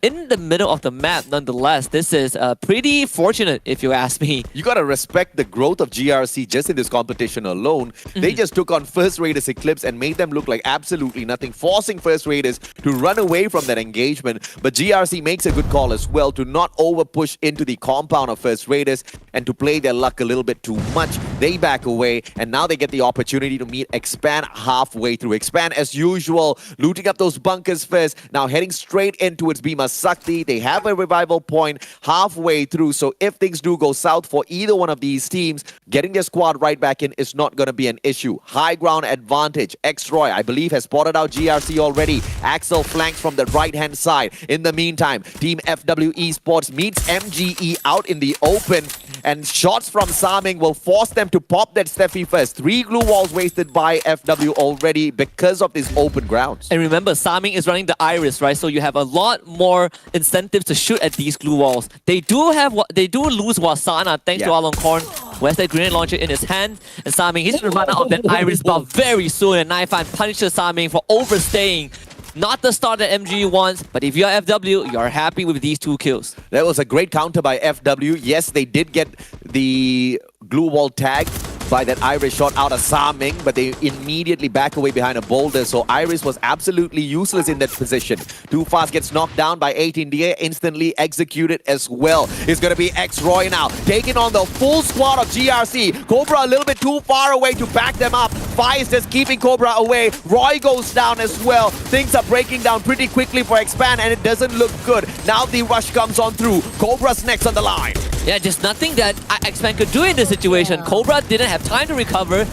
In the middle of the map, nonetheless, this is pretty fortunate, if you ask me. You gotta respect the growth of GRC just in this competition alone. They just took on First Raiders Eclipse and made them look like absolutely nothing, forcing First Raiders to run away from that engagement. But GRC makes a good call as well to not over push into the compound of First Raiders and to play their luck a little bit too much. they back away, and now they get the opportunity to meet Expand halfway through. Expand, as usual, looting up those bunkers first, now heading straight into its Bhima Sakti. They have a revival point halfway through, so if things do go south for either one of these teams, getting their squad right back in is not going to be an issue. High ground advantage. X-Roy, I believe, has spotted out GRC already. Axel flanks from the right-hand side. In the meantime, Team FW Esports meets MGE out in the open, and shots from Saming will force them to pop that Steffi first. 3 glue walls wasted by FW already because of this open ground. And remember, Saming is running the Iris, right? So you have a lot more incentives to shoot at these glue walls. They do lose Wasana thanks to Alonkorn, who has that grenade launcher in his hand. And Saming, he's going to run out of that Iris buff very soon. And Naifan punishes Saming for overstaying. Not the start that MG wants, but if you're FW, you're happy with these 2 kills. That was a great counter by FW. Yes, they did get the glue wall tag by that Iris shot out of Saming, but they immediately back away behind a boulder, so Iris was absolutely useless in that position. Too Fast gets knocked down by 18DA, instantly executed as well. It's going to be X-Roy now, taking on the full squad of GRC. Cobra a little bit too far away to back them up. Fai is just keeping Cobra away. Roy goes down as well. Things are breaking down pretty quickly for Expand, and it doesn't look good. Now the rush comes on through. Cobra's next on the line. Yeah, just nothing that X-Man could do in this situation. Cobra didn't have time to recover.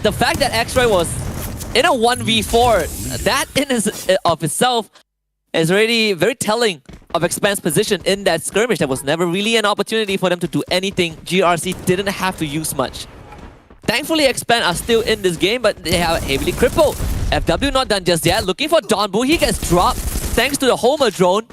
The fact that X-Ray was in a 1v4, that in of itself is already very telling of Expand's position in that skirmish. There was never really an opportunity for them to do anything. GRC didn't have to use much. Thankfully, Expand are still in this game, but they are heavily crippled. FW not done just yet. Looking for Donbu. He gets dropped thanks to the Homer drone.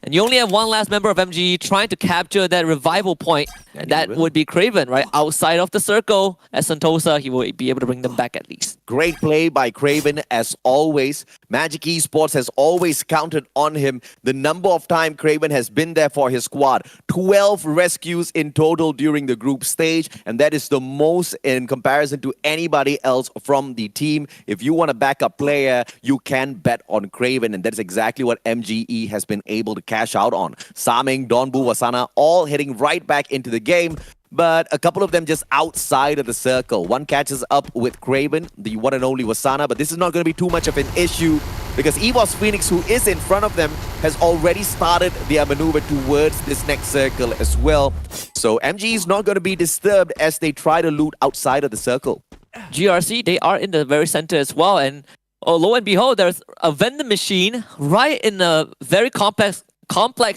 And you only have one last member of MG trying to capture that revival point. And that would be Craven, right? Outside of the circle. As Sentosa, he will be able to bring them back at least. Great play by Craven as always. Magic Esports has always counted on him. The number of time Craven has been there for his squad. 12 rescues in total during the group stage. And that is the most in comparison to anybody else from the team. If you want a backup player, you can bet on Craven. And that's exactly what MGE has been able to cash out on. Saming, Donbu, Wasana, all heading right back into the game. But a couple of them just outside of the circle. One catches up with Craven, the one and only Wasana, but this is not going to be too much of an issue because EVOS Phoenix, who is in front of them, has already started their maneuver towards this next circle as well. So MG is not going to be disturbed as they try to loot outside of the circle. GRC, they are in the very center as well, and lo and behold, there's a vending machine right in a very complex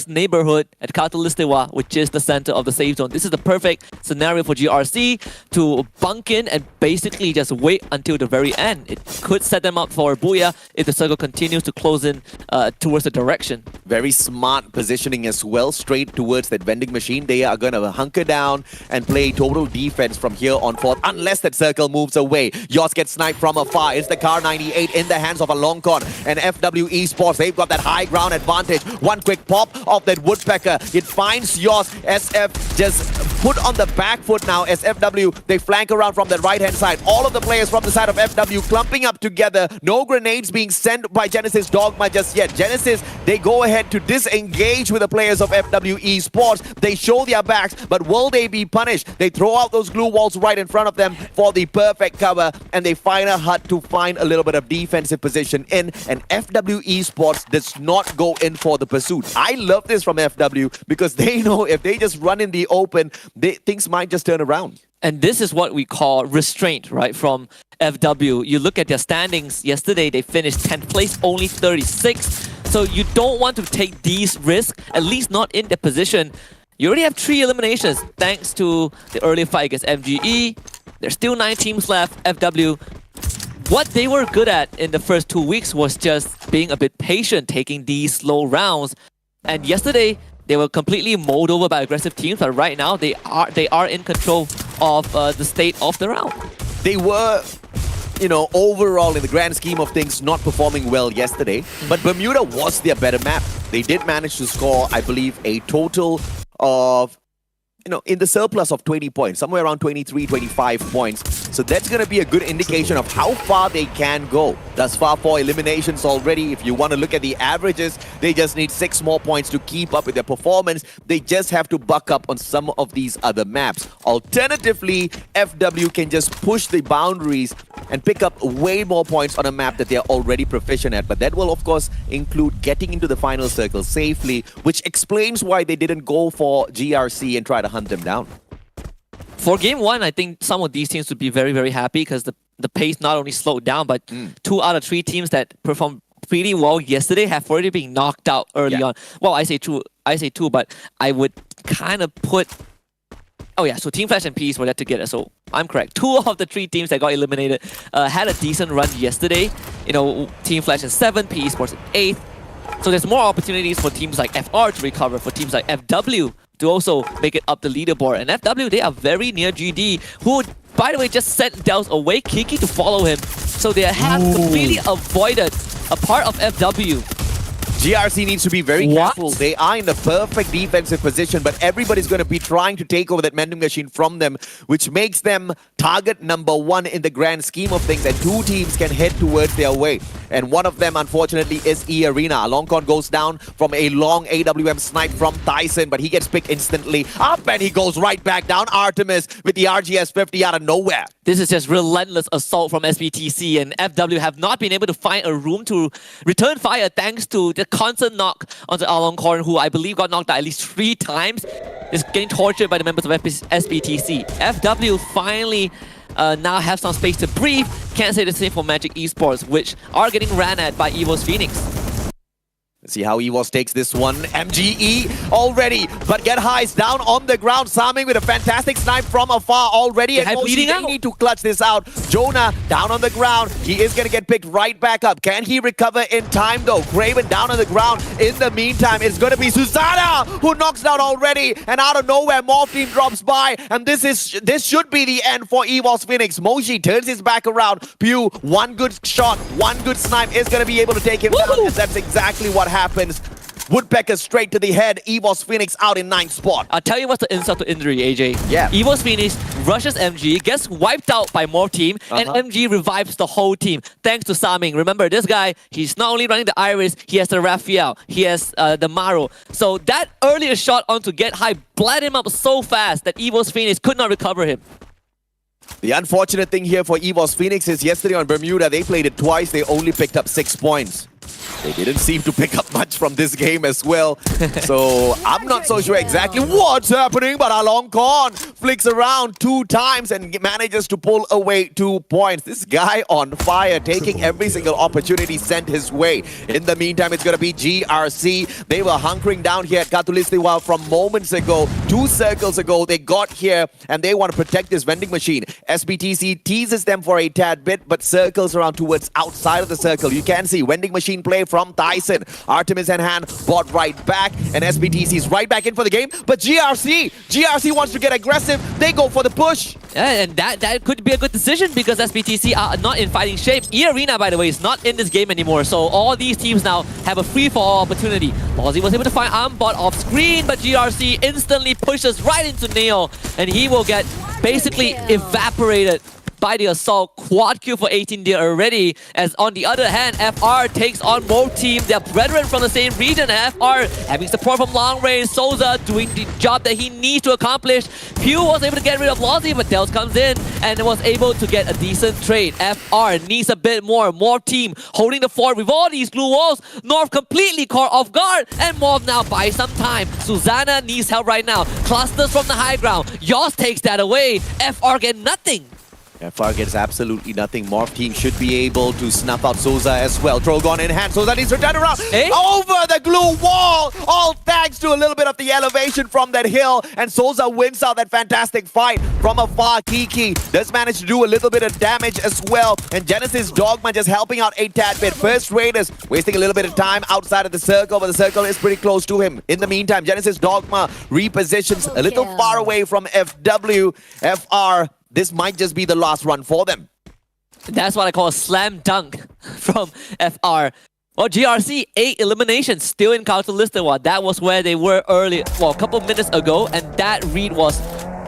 neighborhood at Katalistewa, which is the center of the safe zone. This is the perfect scenario for GRC to bunk in and basically just wait until the very end. It could set them up for a booyah if the circle continues to close in towards the direction. Very smart positioning as well, straight towards that vending machine. They are going to hunker down and play total defense from here on forth, unless that circle moves away. Yoss gets sniped from afar. It's the Car 98 in the hands of a Longcon. And FW Esports, they've got that high ground advantage. One quick pop of that Woodpecker. It finds Yoss. SF just put on the back foot now. As FW, they flank around from the right-hand side. All of the players from the side of FW clumping up together. No grenades being sent by Genesis Dogma just yet. Genesis, they go ahead to disengage with the players of FW Esports. They show their backs, but will they be punished? They throw out those glue walls right in front of them for the perfect cover, and they find a hut to find a little bit of defensive position in, and FW Esports does not go in for the pursuit. I love this from FW because they know if they just run in the open, things might just turn around. And this is what we call restraint, right, from FW. You look at their standings. Yesterday, they finished 10th place, only 36. So you don't want to take these risks, at least not in their position. You already have 3 eliminations thanks to the early fight against MGE. There's still 9 teams left. FW, what they were good at in the first 2 weeks was just being a bit patient, taking these slow rounds. And yesterday, they were completely mowed over by aggressive teams, but right now they are in control of the state of the round. They were, overall in the grand scheme of things, not performing well yesterday, but Bermuda was their better map. They did manage to score, I believe, a total of in the surplus of 20 points, somewhere around 23, 25 points. So that's going to be a good indication of how far they can go. Thus far, 4 eliminations already. If you want to look at the averages, they just need 6 more points to keep up with their performance. They just have to buck up on some of these other maps. Alternatively, FW can just push the boundaries and pick up way more points on a map that they're already proficient at. But that will, of course, include getting into the final circle safely, which explains why they didn't go for GRC and try to hunt them down. For game 1, I think some of these teams would be very, very happy because the pace not only slowed down, but 2 out of 3 teams that performed pretty well yesterday have already been knocked out early on. Well, I say 2, but I would kind of put... Oh yeah, so Team Flash and Peace were there together, so I'm correct. 2 of the 3 teams that got eliminated had a decent run yesterday. Team Flash in 7th, Peace Sports in 8th. So there's more opportunities for teams like FR to recover, for teams like FW to also make it up the leaderboard. And FW, they are very near GD, who, by the way, just sent Dels away, Kiki to follow him. So they have completely avoided a part of FW. GRC needs to be very careful. They are in the perfect defensive position, but everybody's going to be trying to take over that vending machine from them, which makes them target number 1 in the grand scheme of things, and 2 teams can head towards their way. And one of them, unfortunately, is E-Arena. Longcon goes down from a long AWM snipe from Tyson, but he gets picked instantly up, and he goes right back down. Artemis with the RGS 50 out of nowhere. This is just relentless assault from SBTC, and FW have not been able to find a room to return fire thanks to the constant knock onto Aloncorn, who I believe got knocked out at least 3 times, is getting tortured by the members of SBTC. FW finally now have some space to breathe. Can't say the same for Magic Esports, which are getting ran at by EVO's Phoenix. Let's see how EVOS takes this one. MGE already, but Get High's down on the ground. Saming with a fantastic snipe from afar already. And Moshi, they need to clutch this out. Jonah down on the ground. He is going to get picked right back up. Can he recover in time though? Craven down on the ground. In the meantime, it's going to be Susanna who knocks down already. And out of nowhere, Morph Team drops by. And this should be the end for EVOS Phoenix. Moshi turns his back around. Pew, one good shot, one good snipe is going to be able to take him down. And that's exactly what happens. Woodpecker straight to the head. EVOS Phoenix out in 9th spot. I'll tell you what's the insult to injury, AJ. Yeah. EVOS Phoenix rushes MG, gets wiped out by more team, and MG revives the whole team. Thanks to Saming. Remember, this guy, he's not only running the Iris, he has the Raphael, he has the Maro. So that earlier shot onto Get High bled him up so fast that EVOS Phoenix could not recover him. The unfortunate thing here for EVOS Phoenix is yesterday on Bermuda, they played it twice. They only picked up 6 points. They didn't seem to pick up much from this game as well. So I'm not so sure exactly what's happening, but Alongkorn flicks around 2 times and manages to pull away 2 points. This guy on fire, taking every single opportunity sent his way. In the meantime, it's going to be GRC. They were hunkering down here at Katulistiwa from moments ago. 2 circles ago, they got here and they want to protect this vending machine. SBTC teases them for a tad bit, but circles around towards outside of the circle. You can see vending machine play from Tyson. Artemis and Han bought right back, and SBTC is right back in for the game. But GRC wants to get aggressive. They go for the push. Yeah, and that could be a good decision because SBTC are not in fighting shape. E-Arena, by the way, is not in this game anymore. So all these teams now have a free-for-all opportunity. Lozzy was able to find Armbot off screen, but GRC instantly pushes right into Neo, and he will get basically evaporated by the assault. Quad kill for 18 there already, as on the other hand, FR takes on more team, their brethren from the same region. FR having support from long range, Souza doing the job that he needs to accomplish. Pew was able to get rid of Lozzy, but Dels comes in and was able to get a decent trade. FR needs a bit more team holding the fort with all these blue walls. North completely caught off guard, and Morph now buys some time. Susanna needs help right now. Clusters from the high ground. Yoss takes that away. FR get nothing. FR gets absolutely nothing. Morph team should be able to snuff out Souza as well. Trogon in hand. Souza needs to turn around. Over the glue wall. All thanks to a little bit of the elevation from that hill. And Souza wins out that fantastic fight from afar. Kiki does manage to do a little bit of damage as well. And Genesis Dogma just helping out a tad bit. First Raiders wasting a little bit of time outside of the circle, but the circle is pretty close to him. In the meantime, Genesis Dogma repositions a little far away from FW. FR, this might just be the last run for them. That's what I call a slam dunk from FR. Oh, GRC, 8 eliminations, still in Counter Listawa. That was where they were early, well, a couple of minutes ago, and that read was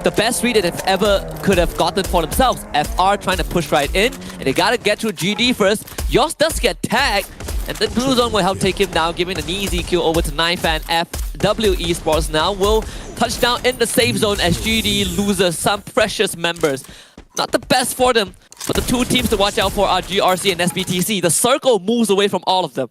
the best read that they've ever could have gotten for themselves. FR trying to push right in, and they gotta get through GD first. Yoss does get tagged, and then Blue Zone will help take him down, giving an easy kill over to Knifan. FW Esports now will touch down in the safe zone as GD loses some precious members. Not the best for them, but the two teams to watch out for are GRC and SBTC. The circle moves away from all of them.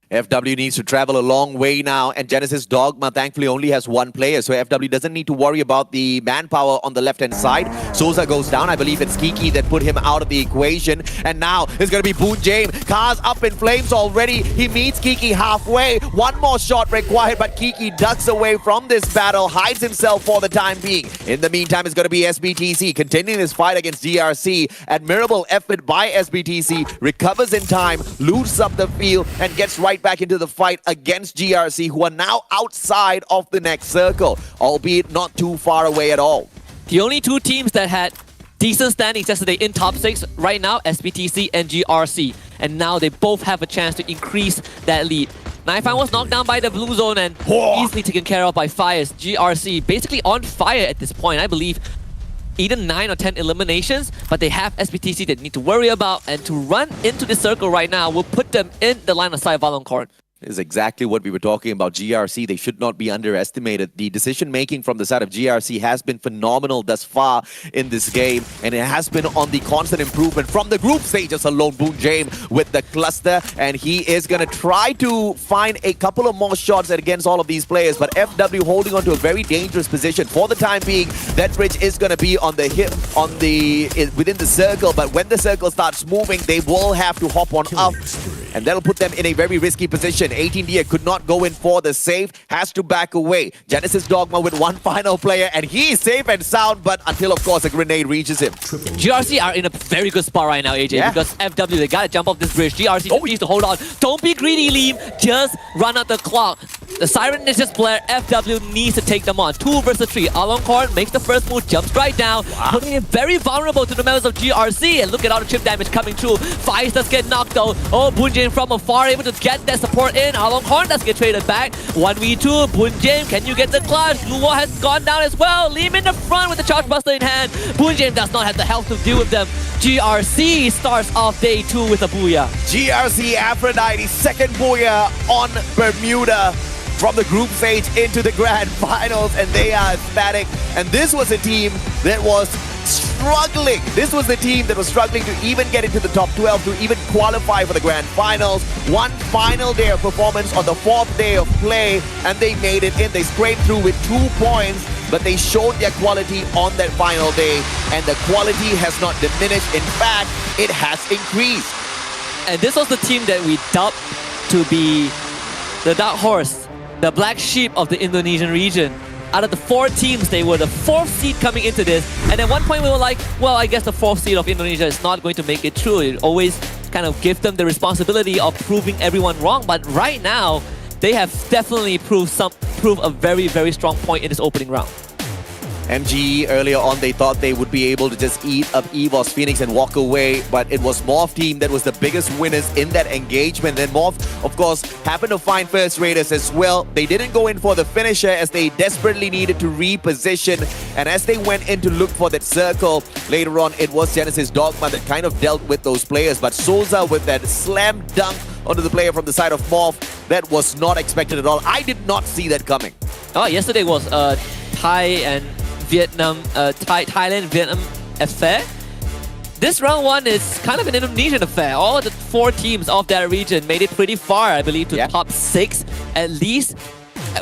FW needs to travel a long way now, and Genesis Dogma thankfully only has one player, so FW doesn't need to worry about the manpower on the left-hand side. Souza goes down. I believe it's Kiki that put him out of the equation, and now it's going to be Boon James. Car's up in flames already. He meets Kiki halfway. One more shot required, but Kiki ducks away from this battle, hides himself for the time being. In the meantime, it's going to be SBTC continuing his fight against GRC. Admirable effort by SBTC, recovers in time, loots up the field, and gets right back into the fight against GRC, who are now outside of the next circle, albeit not too far away at all. The only two teams that had decent standings yesterday in top 6 right now, SBTC and GRC. And now they both have a chance to increase that lead. Knifan was knocked down by the Blue Zone and easily taken care of by Fires. GRC basically on fire at this point. I believe either 9 or 10 eliminations, but they have SBTC that need to worry about, and to run into the circle right now will put them in the line of sight of Valoncorn. Is exactly what we were talking about. GRC, they should not be underestimated. The decision-making from the side of GRC has been phenomenal thus far in this game, and it has been on the constant improvement from the group stages alone. Boon James with the cluster, and he is going to try to find a couple of more shots against all of these players, but FW holding on to a very dangerous position. For the time being, that bridge is going to be on the hip, within the circle, but when the circle starts moving, they will have to hop on up, and that'll put them in a very risky position. 18D could not go in for the save, has to back away. Genesis Dogma with one final player, and he's safe and sound, but until, of course, a grenade reaches him. GRC are in a very good spot right now, AJ, because FW, they gotta jump off this bridge. GRC needs to hold on. Don't be greedy, Liam. Just run out the clock. The siren is just blared. FW needs to take them on. 2 versus 3. Aloncorn makes the first move, jumps right down, putting him very vulnerable to the members of GRC. And look at all the chip damage coming through. Fives does get knocked out. Oh, Boon James from afar able to get that support in. Aloncorn does get traded back. 1v2. Boon James, can you get the clutch? Luo has gone down as well. Liam in the front with the charge buster in hand. Boon James does not have the health to deal with them. GRC starts off day 2 with a booyah. GRC Aphrodite, second booyah on Bermuda. From the group stage into the grand finals, and they are ecstatic. And this was a team that was struggling. This was the team that was struggling to even get into the top 12, to even qualify for the grand finals. One final day of performance on the 4th day of play, and they made it in. They scraped through with 2 points, but they showed their quality on that final day, and the quality has not diminished. In fact, it has increased. And this was the team that we dubbed to be the dark horse, the black sheep of the Indonesian region. Out of the 4 teams, they were the 4th seed coming into this. And at one point we were like, well, I guess the 4th seed of Indonesia is not going to make it through. It always kind of give them the responsibility of proving everyone wrong. But right now, they have definitely proved a very, very strong point in this opening round. MGE earlier on, they thought they would be able to just eat up EVOS Phoenix and walk away, but it was Morph team that was the biggest winners in that engagement. Then Morph, of course, happened to find First Raiders as well. They didn't go in for the finisher as they desperately needed to reposition, and as they went in to look for that circle, later on it was Genesis Dogma that kind of dealt with those players, but Souza with that slam dunk onto the player from the side of Morph, that was not expected at all. I did not see that coming. Oh, yesterday was Thai and Vietnam, Thailand-Vietnam affair. This round 1 is kind of an Indonesian affair. All the 4 teams of that region made it pretty far, I believe, to top 6 at least,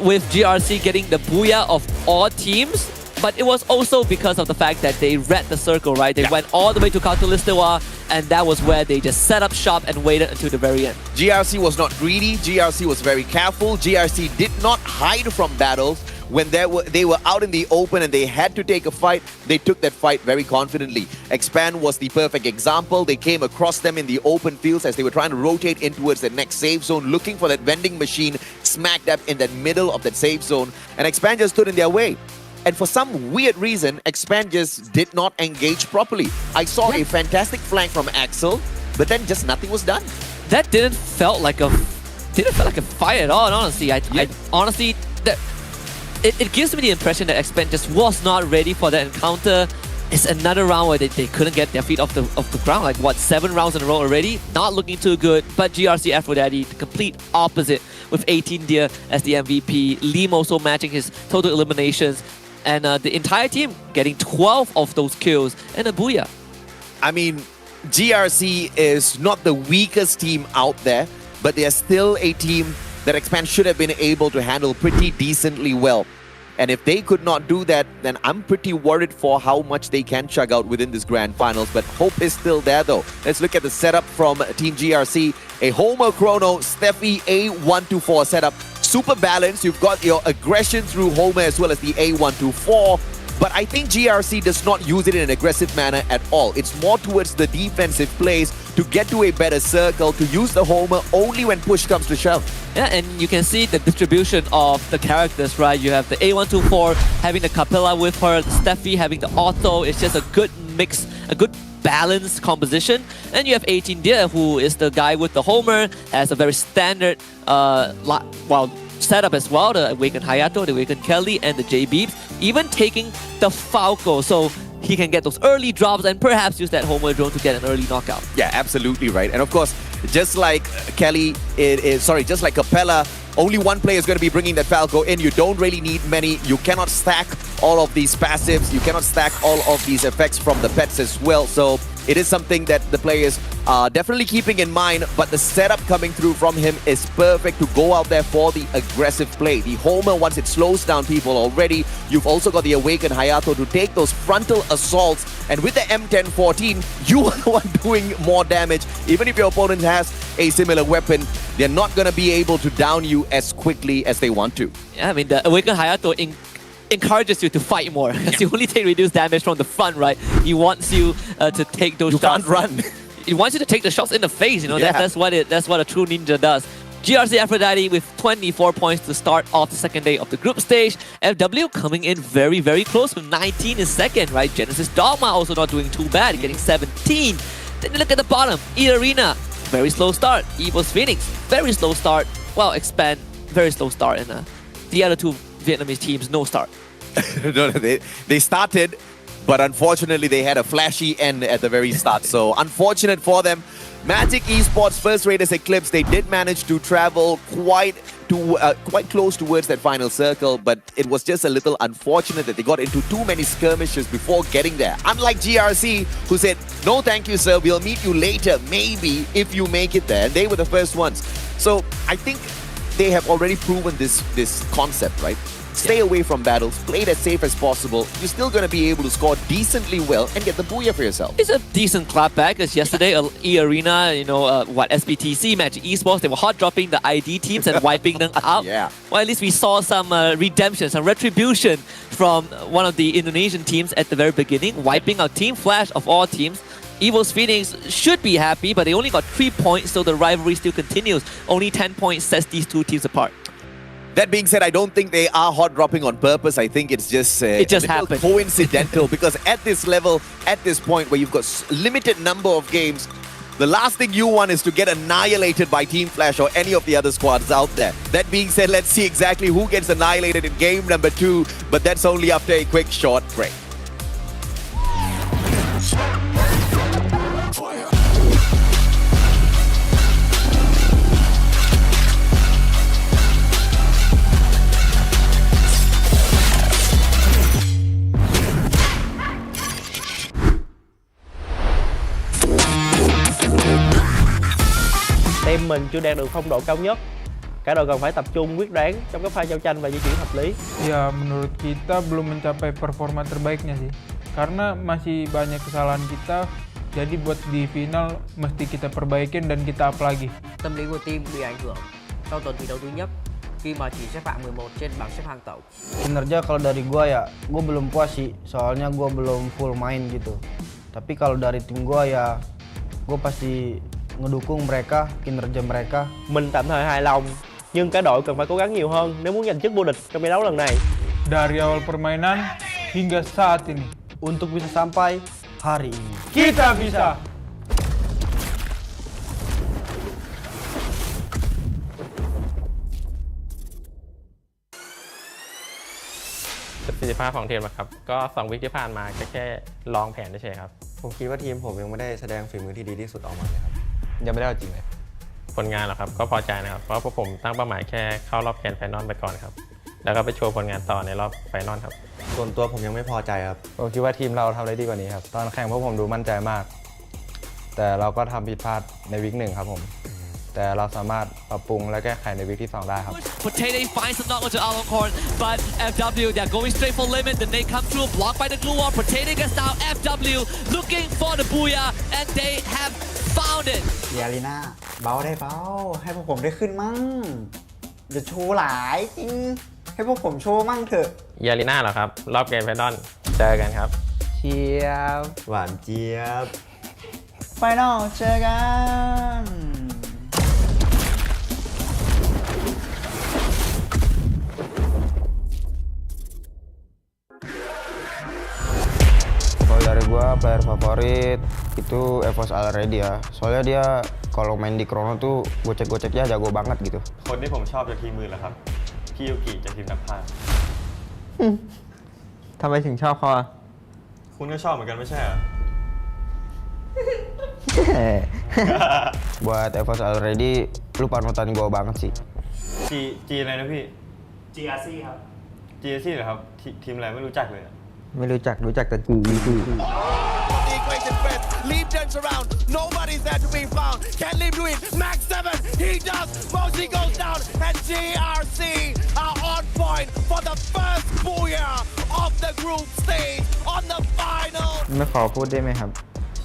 with GRC getting the booyah of all teams. But it was also because of the fact that they read the circle, right? They went all the way to Counter Listawa, and that was where they just set up shop and waited until the very end. GRC was not greedy. GRC was very careful. GRC did not hide from battles. When they were out in the open and they had to take a fight, they took that fight very confidently. Expand was the perfect example. They came across them in the open fields as they were trying to rotate in towards the next safe zone, looking for that vending machine smack dab in that middle of that safe zone. And Expand just stood in their way. And for some weird reason, Expand just did not engage properly. I saw a fantastic flank from Axel, but then just nothing was done. That didn't felt like a didn't feel like a fight at all, honestly. I honestly, it gives me the impression that Xpend just was not ready for that encounter. It's another round where they couldn't get their feet off the ground. Like, what, 7 rounds in a row already? Not looking too good. But GRC Aphrodite, the complete opposite, with 18 Deer as the MVP. Lim also matching his total eliminations. And the entire team getting 12 of those kills and a booyah. I mean, GRC is not the weakest team out there, but they are still a team that Xpend should have been able to handle pretty decently well. And if they could not do that, then I'm pretty worried for how much they can chug out within this grand finals. But hope is still there, though. Let's look at the setup from Team GRC. A Homer Chrono, Steffi A124 setup. Super balanced. You've got your aggression through Homer as well as the A124. But I think GRC does not use it in an aggressive manner at all. It's more towards the defensive plays to get to a better circle, to use the Homer only when push comes to shove. Yeah, and you can see the distribution of the characters, right? You have the A124 having the Capella with her, Steffi having the auto. It's just a good mix, a good balanced composition. And you have 18 Deer, who is the guy with the Homer, has a very standard setup as well, the Awaken Hayato, the Awaken Kelly, and the J-Beeps, even taking the Falco, so he can get those early drops and perhaps use that Homer drone to get an early knockout. Yeah, absolutely right. And of course, just like Kelly, just like Capella, only one player is going to be bringing that Falco in. You don't really need many. You cannot stack all of these passives. You cannot stack all of these effects from the pets as well. So it is something that the players are definitely keeping in mind, but the setup coming through from him is perfect to go out there for the aggressive play. The Homer, once it slows down people already, you've also got the Awakened Hayato to take those frontal assaults, and with the M1014, you are the one doing more damage. Even if your opponent has a similar weapon, they're not going to be able to down you as quickly as they want to. Yeah, I mean, the Awakened Hayato encourages you to fight more. Because you only take reduced damage from the front, right? He wants you to take those shots. You can't run. He wants you to take the shots in the face, you know. Yeah. That's what a true ninja does. GRC Aphrodite with 24 points to start off the second day of the group stage. FW coming in very, very close with 19 in second, right? Genesis Dogma also not doing too bad, getting 17. Then you look at the bottom, E-Arena, very slow start. Evil's Phoenix, very slow start. Well, Xpend, very slow start. And the other two Vietnamese teams, no start. No, they started, but unfortunately they had a flashy end at the very start. So unfortunate for them. Magic Esports First Raiders Eclipse, they did manage to travel quite close towards that final circle, but it was just a little unfortunate that they got into too many skirmishes before getting there. Unlike GRC, who said, "No thank you sir, we'll meet you later, maybe, if you make it there." And they were the first ones. So I think they have already proven this concept, right? Stay away from battles, play it as safe as possible. You're still going to be able to score decently well and get the booyah for yourself. It's a decent clapback, because yesterday, E-Arena, SBTC, Magic Esports, they were hot dropping the ID teams and wiping them out. Yeah. Well, at least we saw some redemption, some retribution from one of the Indonesian teams at the very beginning, wiping out Team Flash of all teams. Evil's Phoenix should be happy, but they only got 3 points, so the rivalry still continues. Only 10 points sets these two teams apart. That being said, I don't think they are hot dropping on purpose. I think it's just happened. Coincidental because at this level, at this point where you've got limited number of games, the last thing you want is to get annihilated by Team Flash or any of the other squads out there. That being said, let's see exactly who gets annihilated in game number 2, but that's only after a quick short break. Team mình chưa đạt được phong độ cao nhất. Cả đội cần phải tập trung quyết đoán trong các pha giao tranh và di chuyển hợp lý. Ya, menurut kita belum mencapai performa terbaiknya sih. Karena masih banyak kesalahan kita. Jadi buat di final mesti kita perbaikin dan kita up lagi. Tâm lý của team bị ảnh hưởng sau tuần thi đấu thứ nhất khi mà chỉ xếp hạng 11 trên bảng xếp hạng tổng. Kinerja kalau dari gua ya, gua belum puas sih. Soalnya gua belum full main gitu. Tapi kalau dari tim gua ya, gua pasti ngedukung mereka, kinerja mereka. Mình tạm thời hài lòng, nhưng cả đội cần phải cố gắng nhiều hơn nếu muốn giành chức vô địch trong giải đấu lần này. Dari awal permainan hingga saat ini, untuk bisa sampai hari ini, kita bisa. สิทธิภาพของทีมนะครับก็2 วีคที่ผ่านมาแค่ลองแผนเฉยๆครับผมคิดว่าทีมผมยังไม่ได้แสดงฝีมือที่ดีที่สุดออกมาเลยครับ ยังไม่ได้เอาจริงเลย ผลงานเหรอครับก็พอใจนะครับเพราะพวกผมตั้งเป้าหมายแค่เข้ารอบแกรนด์ไฟนอลไปก่อนครับแล้วก็ไปโชว์ผลงานต่อในรอบไฟนอลครับส่วนตัวผมยังไม่พอใจครับผมคิดว่าทีมเราทำได้ดีกว่านี้ครับตอนแข่งพวกผมดูมั่นใจมาก แต่เราก็ทำผิดพลาดในวีค 1ครับผมแต่เราสามารถปรับปรุงและแก้ไขในวีคที่ 2 ได้ครับ Potato finds the knock onto Aloncorn, but FW, they're going straight for limit. Then they come through, blocked by the glue wall. Potato gets down. FW looking for the booyah, and they have found it. เยลีน่าเบาได้เบาให้พวกผมได้ขึ้นมั่งอย่าโชว์หลายจริงให้พวกผมโชว์มั่งเถอะ ยาลีน่าเหรอครับรอบแกรนด์ไฟนอลเจอกันครับเชียบหวานเจี๊ยบไฟนอลเจอกันKalau dari gua player favorit itu FFSI already ya. Soalnya dia kalau main di Chrono tuh gocek-goceknya jago banget gitu. คนที่ผมชอบจากทีมมือเหรอครับพี่ยูกิจากทีมนักพากย์ ทำไมถึงชอบเขาอ่ะ คุณก็ชอบเหมือนกันไม่ใช่เหรอ Buat FFSI already lu panutan gua banget sih. G อะไรนะพี่ GRC ครับ GRC เหรอครับทีมอะไรไม่รู้จักเลย ไม่รู้จักแต่จีพี่ Leap turns around, nobody's there to be found. Can Leap do it? Max 7, he does. Mosley goes down, and GRC are on point for the first booyah of the group stage on the final. ไม่ขอพูดได้ไหมครับ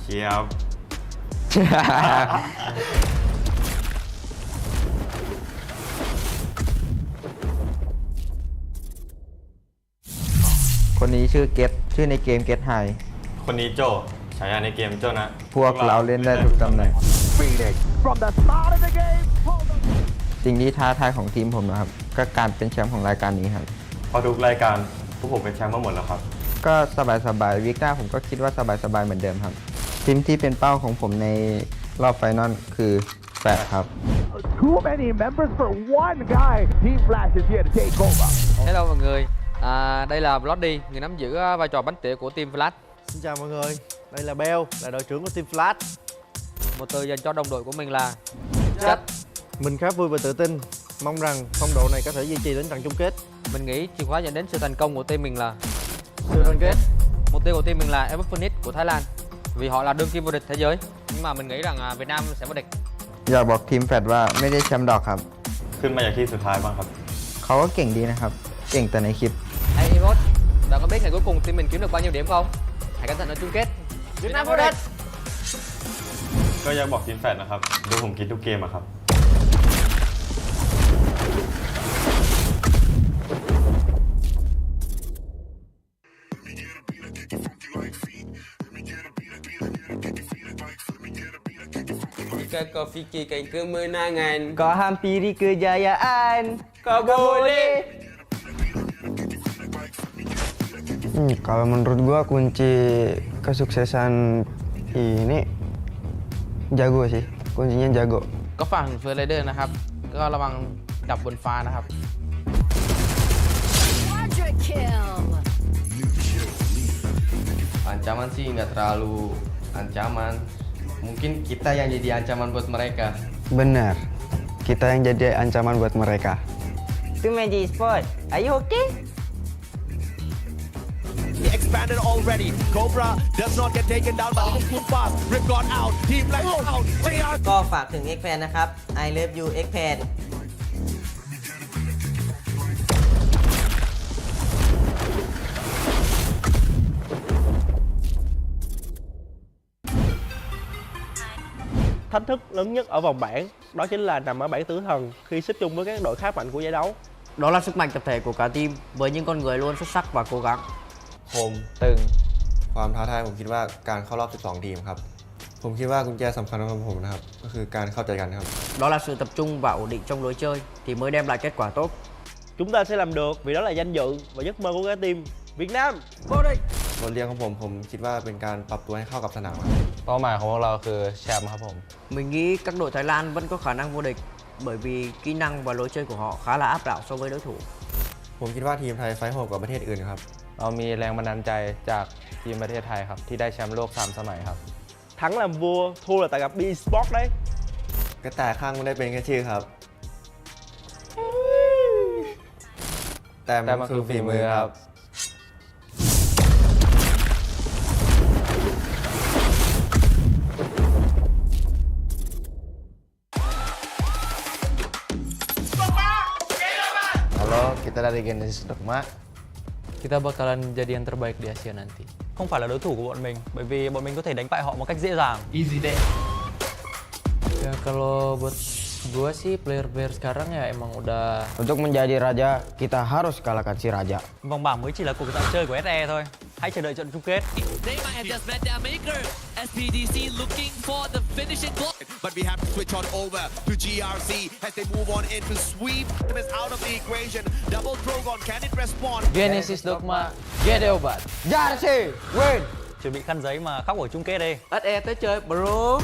เชียบ คนนี้ชื่อเกตชื่อในเกมเกตไฮ คนนี้โจฉายาในเกมโจนะ พวกเราเล่นได้ทุกตำแหน่ง สิ่งที่ท้าทายของทีมผมนะครับก็การเป็นแชมป์ของรายการนี้ครับ พอทุกรายการพวกผมเป็นแชมป์มาหมดแล้วครับ ก็สบายๆวีคหน้าผมก็คิดว่าสบายๆเหมือนเดิมครับทีมที่เป็นเป้าของผมในรอบไฟนอลคือ8ครับ Too many members for one guy. Team Flash is here to take over. Hello mọi người, đây là Bloody, người nắm giữ vai trò bánh tỉa của team Flash. Xin chào mọi người, đây là Bell, là đội trưởng của team Flash. Một từ dành cho đồng đội của mình là chất. Mình khá vui và tự tin, mong rằng phong độ này có thể duy trì đến trận chung kết. Mình nghĩ chìa khóa dẫn đến sự thành công của team mình là sự đoàn kết. Mục tiêu của team mình là FFSI của Thái Lan, vì họ là đương kim vô địch thế giới. Nhưng mà mình nghĩ rằng Việt Nam sẽ vô địch. อยากบอกทีมแฟดว่าไม่ได้แชมป์ดอกครับ ขึ้นมาจากที่สุดท้ายบ้างครับ เขาก็เก่งดีนะครับเก่งแต่ในคลิป Hey Evot, bạn có biết ngày cuối cùng team mình kiếm được bao nhiêu điểm không? Hãy cẩn thận ở chung kết. Việt Nam vô địch. ก็อยากบอกทีมแฟดนะครับดูผมคิดทุกเกมอะครับ Jika kau fikirkan kemenangan, Kau hampiri kejayaan. kau boleh. Kalau menurut gua kunci kesuksesan ini jago sih kuncinya jago ก็ฝั่งเฟอร์ไรเดอร์นะครับ ก็ระวังดับบนฟ้านะครับ Quadra kill. Ancaman sih nggak terlalu ancaman. Mungkin kita yang jadi ancaman buat mereka. benar kita yang jadi ancaman buat mereka Itu Magic Sport. Are you okay? He expanded already. Cobra does not get taken down by the too fast. Rip got out. Team Black out. JR ก็ฝากถึง X-Fan นะครับ I love you X-Fan Thách thức lớn nhất ở vòng bảng đó chính là nằm ở bảng tử thần khi xếp chung với các đội khá mạnh của giải đấu. Đó là sức mạnh tập thể của cả team với những con người luôn xuất sắc và cố gắng. ผมตึงความท้าทายผมคิดว่าการเข้ารอบ12ทีมครับผมคิดว่ากุญแจสำคัญของผมนะครับก็คือการเข้าใจกันครับ Đó là sự tập trung và ổn định trong lối chơi thì mới đem lại kết quả tốt. Chúng ta sẽ làm được vì đó là danh dự và giấc mơ của cả team Việt Nam vô địch บทเรียนของผมคิดว่าเป็นการปรับตัวให้เข้ากับสนาม เป้าหมายของพวกเราคือแชมป์ครับผม Mình nghĩ các đội Thái Lan vẫn có khả năng vô địch bởi vì kỹ năng và lối chơi của họ khá là áp đảo so với đối thủ. ผมคิดว่าทีมไทยไฟท์โหดกว่าประเทศอื่นครับ เรามีแรงบันดาลใจจากทีมประเทศไทยครับที่ได้แชมป์โลก3 สมัยครับ Thắng làm vua, thua là tại gặp B Sport đấy. กระต่ายข้างไม่ได้เป็นแค่ชื่อครับ แต่มันคือฝีมือครับ Halo, kita dari Genesis Dogma. Kita bakalan jadi yang terbaik di Asia nanti. Không phải là đối thủ của bọn mình, bởi vì bọn mình có thể đánh bại họ một cách dễ dàng. Easy deh. Ya kalau buat gua sih player-player sekarang ya emang udah. Untuk menjadi raja, kita harus kalahkan si raja. Vòng bảng mới chỉ là cuộc dạo chơi của SE thôi. Hãy chờ đợi trận chung kết. They might have just met their maker. SPDC looking for the finishing block. But we have to switch on over to GRC as they move on in to sweep them out of the equation. Double Drogon, can it respond? Genesis Dogma, Gedeobat. GRC, win! Chuẩn bị khăn giấy mà khóc ở chung kết đi. SE tới chơi bro.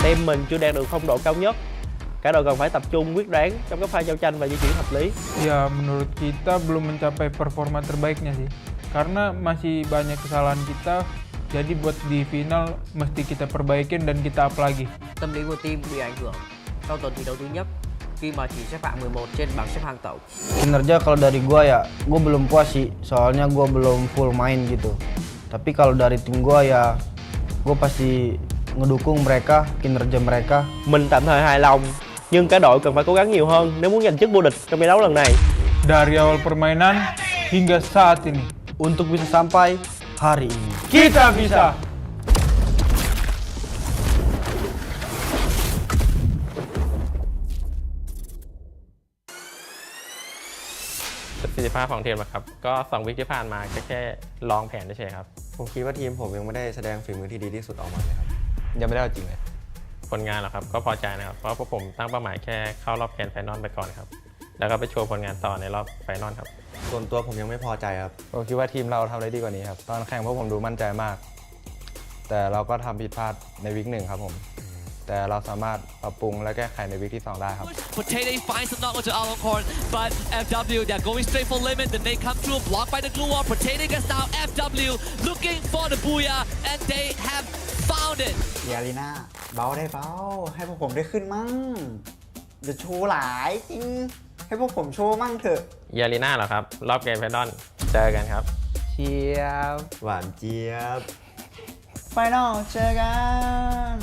Team mình chưa đạt được phong độ cao nhất. Cả đội cần phải tập trung quyết đoán trong các pha giao tranh và di chuyển hợp lý. Ya, menurut kita belum mencapai performa terbaiknya sih. Karena masih banyak kesalahan kita. Jadi buat di final mesti kita perbaikin dan kita up lagi. Tâm lý của team bị ảnh hưởng sau tuần thi đấu thứ nhất khi mà chỉ xếp hạng 11 trên bảng xếp hạng tổng. Kinerja kalau dari gua ya, gua belum puas sih. Soalnya gua belum full main gitu. Tapi kalau dari tim gua ya, gua pasti ngedukung mereka, kinerja mereka. Mình tạm thời hài lòng, nhưng cả đội cần phải cố gắng nhiều hơn nếu muốn giành chức vô địch trong giải đấu lần này. Dari awal permainan hingga saat ini. Untuk bisa sampai hari ini. Kita bisa!ประสิทธิภาพของทีมนะครับก็2 วีคที่ผ่านมาแค่ลองแผนเฉยๆครับ ผมคิดว่าทีมผมยังไม่ได้แสดงฝีมือที่ดีที่สุดออกมาเลยครับ ยังไม่ได้เอาจริงเลย ผลงานหรอครับก็พอใจนะครับเพราะพวกผมตั้งเป้าหมายแค่เข้ารอบแกรนด์ไฟนอลไปก่อนครับแล้วก็ไปโชว์ผลงานต่อในรอบไฟนอลครับ ส่วนตัวผมยังไม่พอใจครับ ผมคิดว่าทีมเราทำได้ดีกว่านี้ครับตอนแข่งพวกผมดูมั่นใจมาก แต่เราก็ทำผิดพลาดในวีค1ครับผมแต่เราสามารถปรับปรุงและแก้ไขในวีคที่2ได้ครับ Potato finds the knock onto Alcorn, but FW they're going straight for limit. Then they come through, blocked by the glue wall. Potato gets down. FW looking for the booyah, and they have found it. เยาลีน่าเบาได้เบาให้พวกผมได้ขึ้นมั่งจะโชว์หลายจริงให้พวกผมโชว์มั่งเถอะ เยาลีน่าเหรอครับรอบแกรนด์ไฟนอลเจอกันครับ เชียบ หวานเจี๊ยบ ไฟนอลเจอกัน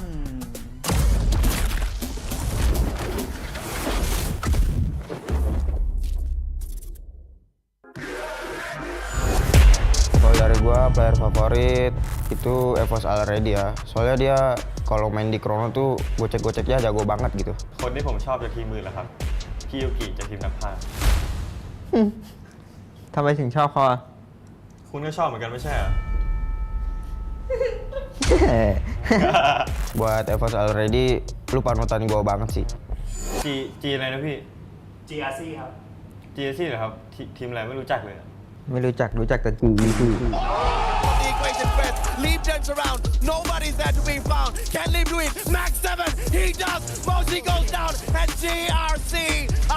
Kalau dari gua player favorit itu FFSI already ya. Soalnya dia kalau main di Chrono tuh gocek-goceknya jago banget gitu. คนที่ผมชอบจากทีมมือเหรอครับพี่ยูกิจากทีมนักพากย์ ทำไมถึงชอบเขาอ่ะ คุณก็ชอบเหมือนกันไม่ใช่เหรอ Buat FFSI already lu panutan gua banget sih. G อะไรนะพี่ GRC ครับ GRC เหรอครับทีมอะไรไม่รู้จักเลย ไม่รู้จักแต่กู The equation first, Leap turns around, nobody's there to be found. Can Leap do it? Max 7, he does. Moshi goes down, and GRC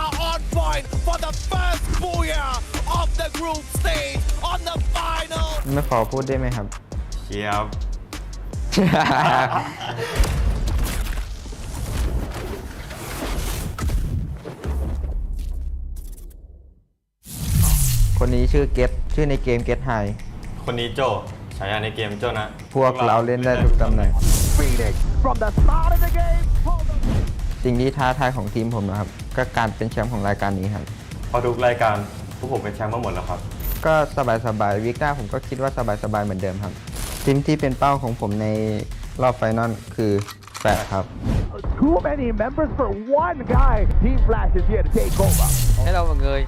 are on point for the first booyah of the group stage on the final. ไม่ขอพูดได้ไหมครับ เชียบ คนนี้ชื่อเกตชื่อในเกมเกตไฮ คนนี้โจฉายาในเกมโจนะ พวกเราเล่นได้ทุกตำแหน่ง From the start of the game. สิ่งที่ท้าทายของทีมผมนะครับ ก็การเป็นแชมป์ของรายการนี้ครับ พอทุกรายการพวกผมเป็นแชมป์มาหมดแล้วครับ ก็สบายๆวีคหน้าผมก็คิดว่าสบายๆเหมือนเดิมครับ ทีมที่เป็นเป้าของผมในรอบไฟนอลคือ8ครับ Too many members for one guy. Team Flash is here to take over. Hello mọi người,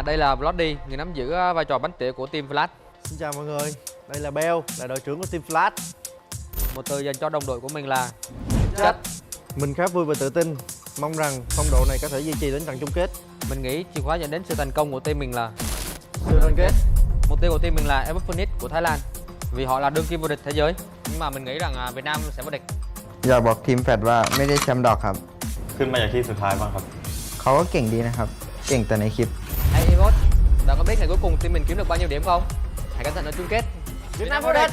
đây là Bloody, người nắm giữ vai trò bánh tỉa của team Flash. Xin chào mọi người, đây là Bell, là đội trưởng của team Flash. Một từ dành cho đồng đội của mình là Chất. Mình khá vui và tự tin, mong rằng phong độ này có thể duy trì đến trận chung kết. Mình nghĩ chìa khóa dẫn đến sự thành công của team mình là Sự đoàn kết. Mục tiêu của team mình là FFSI của Thái Lan. vì họ là đương kim vô địch thế giới. Nhưng mà mình nghĩ rằng Việt Nam sẽ vô địch. อยากบอกทีมแฟดว่าไม่ได้แชมป์ดอกครับ ขึ้นมาอย่างที่สุดท้ายบ้างครับ เขาก็เก่งดีนะครับ เก่งแต่ในคลิป Hey Imot, bạn có biết ngày cuối cùng team mình kiếm được bao nhiêu điểm không? Hãy cẩn thận ở chung kết. Việt Nam vô địch.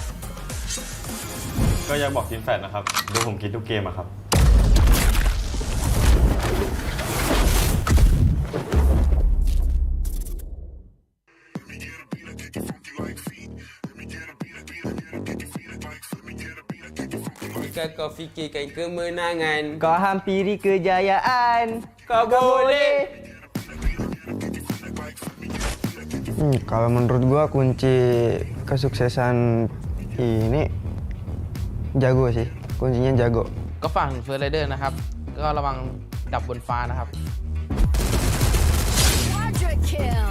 ก็ยังบอกทีมแฟดนะครับ ดูผมคิดทุกเกมอะครับ Jika kau fikirkan kemenangan, Kau hampiri kejayaan. Kau boleh. Kalau menurut gua kunci kesuksesan ini jago sih, kuncinya jago. ก็ฝั่งเฟอร์ไรเดอร์นะครับ ก็ระวังดับบนฟ้านะครับ Quadra kill.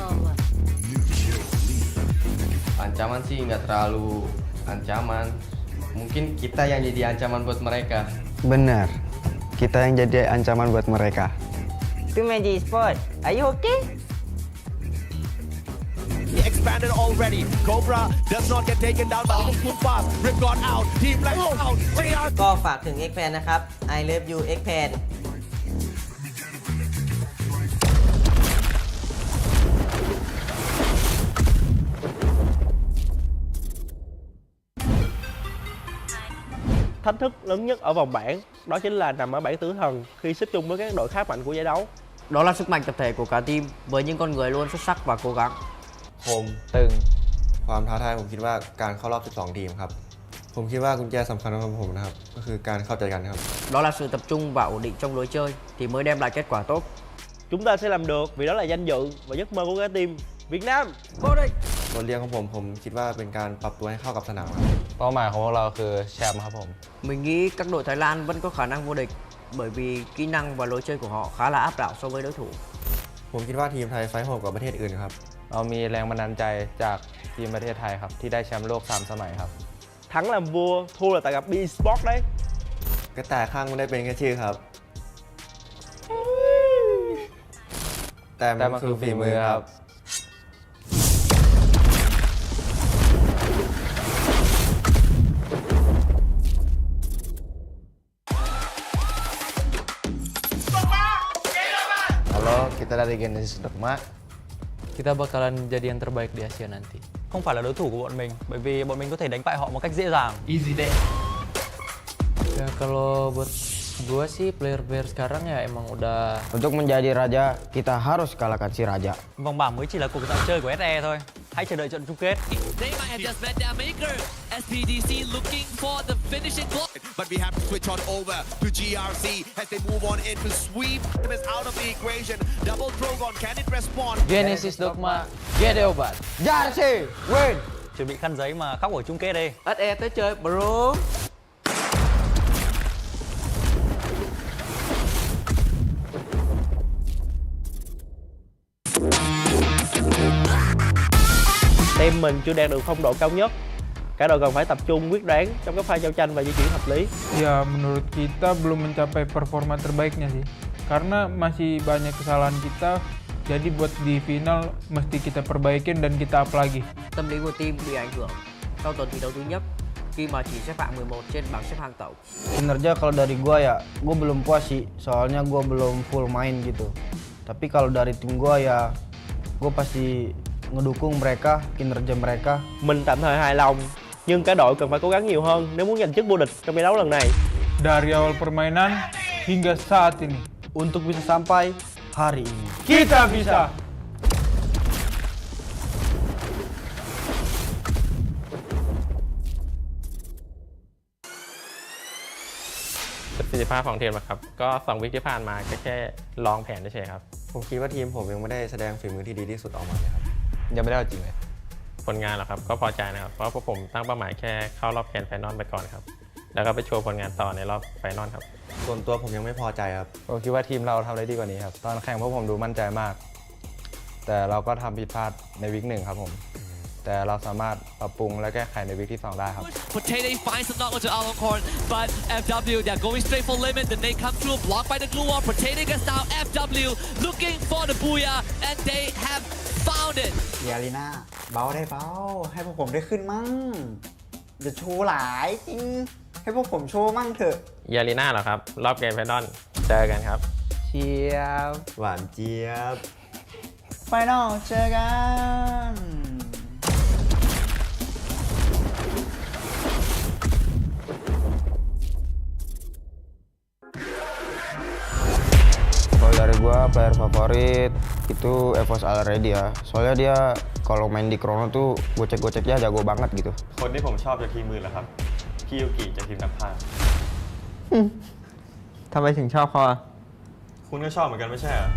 Ancaman sih nggak terlalu ancaman. Mungkin kita yang jadi ancaman buat mereka. Benar, kita yang jadi ancaman buat mereka. Itu Magic Sport. Are you okay? He expanded already. Cobra does not get taken down by Kung Fast. Rip gone out. Team Black out. ก็ฝากถึง X Fan นะครับ I love you X Fan Thách thức lớn nhất ở vòng bảng đó chính là nằm ở bảng tử thần khi xếp chung với các đội khá mạnh của giải đấu. Đó là sức mạnh tập thể của cả team với những con người luôn xuất sắc và cố gắng. คมตึงความท้าทายผมคิดว่าการเข้ารอบ 12 ทีมครับ ผมคิดว่ากุญแจสำคัญของผมนะครับ ก็คือการเข้าใจกันครับ Đó là sự tập trung và ổn định trong lối chơi thì mới đem lại kết quả tốt. Chúng ta sẽ làm được vì đó là danh dự và giấc mơ của cả team Việt Nam vô địch. บทเรียนของผมคิดว่าเป็นการปรับตัวให้เข้ากับสนามครับ เป้าหมายของพวกเราคือแชมป์ครับผม Mình nghĩ các đội Thái Lan vẫn có khả năng vô địch bởi vì kỹ năng và lối chơi của họ khá là áp đảo so với đối thủ. ผมคิดว่าทีมไทยไฟท์โหดกว่าประเทศอื่นครับ เรามีแรงบันดาลใจจากทีมประเทศไทยครับที่ได้แชมป์โลก 3 สมัยครับ Thắng làm vua, thua là tại gặp B-Sport đấy. ก็แต่ข้างไม่ได้เป็นแค่ชื่อครับ แต่มันคือฝีมือครับ Halo, kita dari Genesis Dogma. Kita bakalan jadi yang terbaik di Asia nanti. Không phải là đối thủ của bọn mình bởi vì bọn mình có thể đánh bại họ một cách dễ dàng. Easy deh. Ya kalau buat gua sih player-player sekarang ya emang udah. Untuk menjadi raja, kita harus kalahkan si raja. Vòng bảng mới chỉ là cuộc dạo chơi của SE thôi. Hãy chờ đợi trận chung kết. They might have just met their maker. SPDC looking for the finishing goal. But we have to switch on over to GRC as they move on in to sweep them is out of the equation. Double Drogon, can it respond? Genesis Dogma, GD obat. Jersey, win. Chuẩn bị khăn giấy mà khóc ở chung kết đi. SE tới chơi bro. Team mình chưa đạt được phong độ cao nhất. Cả đội cần phải tập trung quyết đoán trong các pha giao tranh và di chuyển hợp lý. Ya, menurut kita belum mencapai performa terbaiknya sih. Karena masih banyak kesalahan kita. Jadi buat di final mesti kita perbaikin dan kita up lagi. Tâm lý của team bị ảnh hưởng sau tuần thi đấu thứ nhất khi mà chỉ xếp hạng 11 trên bảng xếp hạng tổng. Kinerja kalau dari gua ya, gua belum puas sih. Soalnya gua belum full main gitu. Tapi kalau dari tim gua ya, gua pasti ngedukung mereka, kinerja mereka. Mình tạm thời hài lòng, nhưng cả đội cần phải cố gắng nhiều hơn nếu muốn giành chức vô địch trong giải đấu lần này. Dari awal permainan hingga saat ini. Untuk bisa sampai hari ini. Kita bisa!ประสิทธิภาพของทีมนะครับ ก็2 วิคที่ผ่านมาก็แค่ลองแผนเฉยๆครับ ผมคิดว่าทีมผมยังไม่ได้แสดงฝีมือที่ดีที่สุดออกมาเลยครับ ยังไม่ได้เอาจริงเลย ผลงานเหรอครับ ก็พอใจนะครับ เพราะพวกผมตั้งเป้าหมายแค่เข้ารอบแกรนด์ไฟนอลไปก่อนครับ แล้วก็ไปโชว์ผลงานต่อในรอบไฟนอลครับ ส่วนตัวผมยังไม่พอใจครับ ผมคิดว่าทีมเราทำได้ดีกว่านี้ครับ ตอนแข่งพวกผมดูมั่นใจมาก แต่เราก็ทำผิดพลาดในวิก 1 ครับผม แต่เราสามารถปรับปรุงและแก้ไขในวิกที่ 2 ได้ครับ Potato finds the knock onto our corn, but FW they're going straight for limit. Then they come through, blocked by the glue wall. Potato gets down. FW looking for the booyah, and they have found it. เดี๋ยวลีน่าเบาได้เบาให้พวกผมได้ขึ้นมั่ง อย่าโชว์หลายจริงให้พวกผมโชว์มั่งเถอะ เยอารีนาเหรอครับ รอบเกมไฟนอลเจอกันครับ เชียบ หวานเจี๊ยบ ไฟนอลเจอกัน Kalau dari gua player favorit itu FFSI already ya. Soalnya dia kalau main di Chrono tuh gocek-goceknya jago banget gitu. คนที่ผมชอบจากทีมมือเหรอครับพี่ยูกิจากทีมนักพากย์ ทำไมถึงชอบเขาอ่ะ คุณก็ชอบเหมือนกันไม่ใช่เหรอ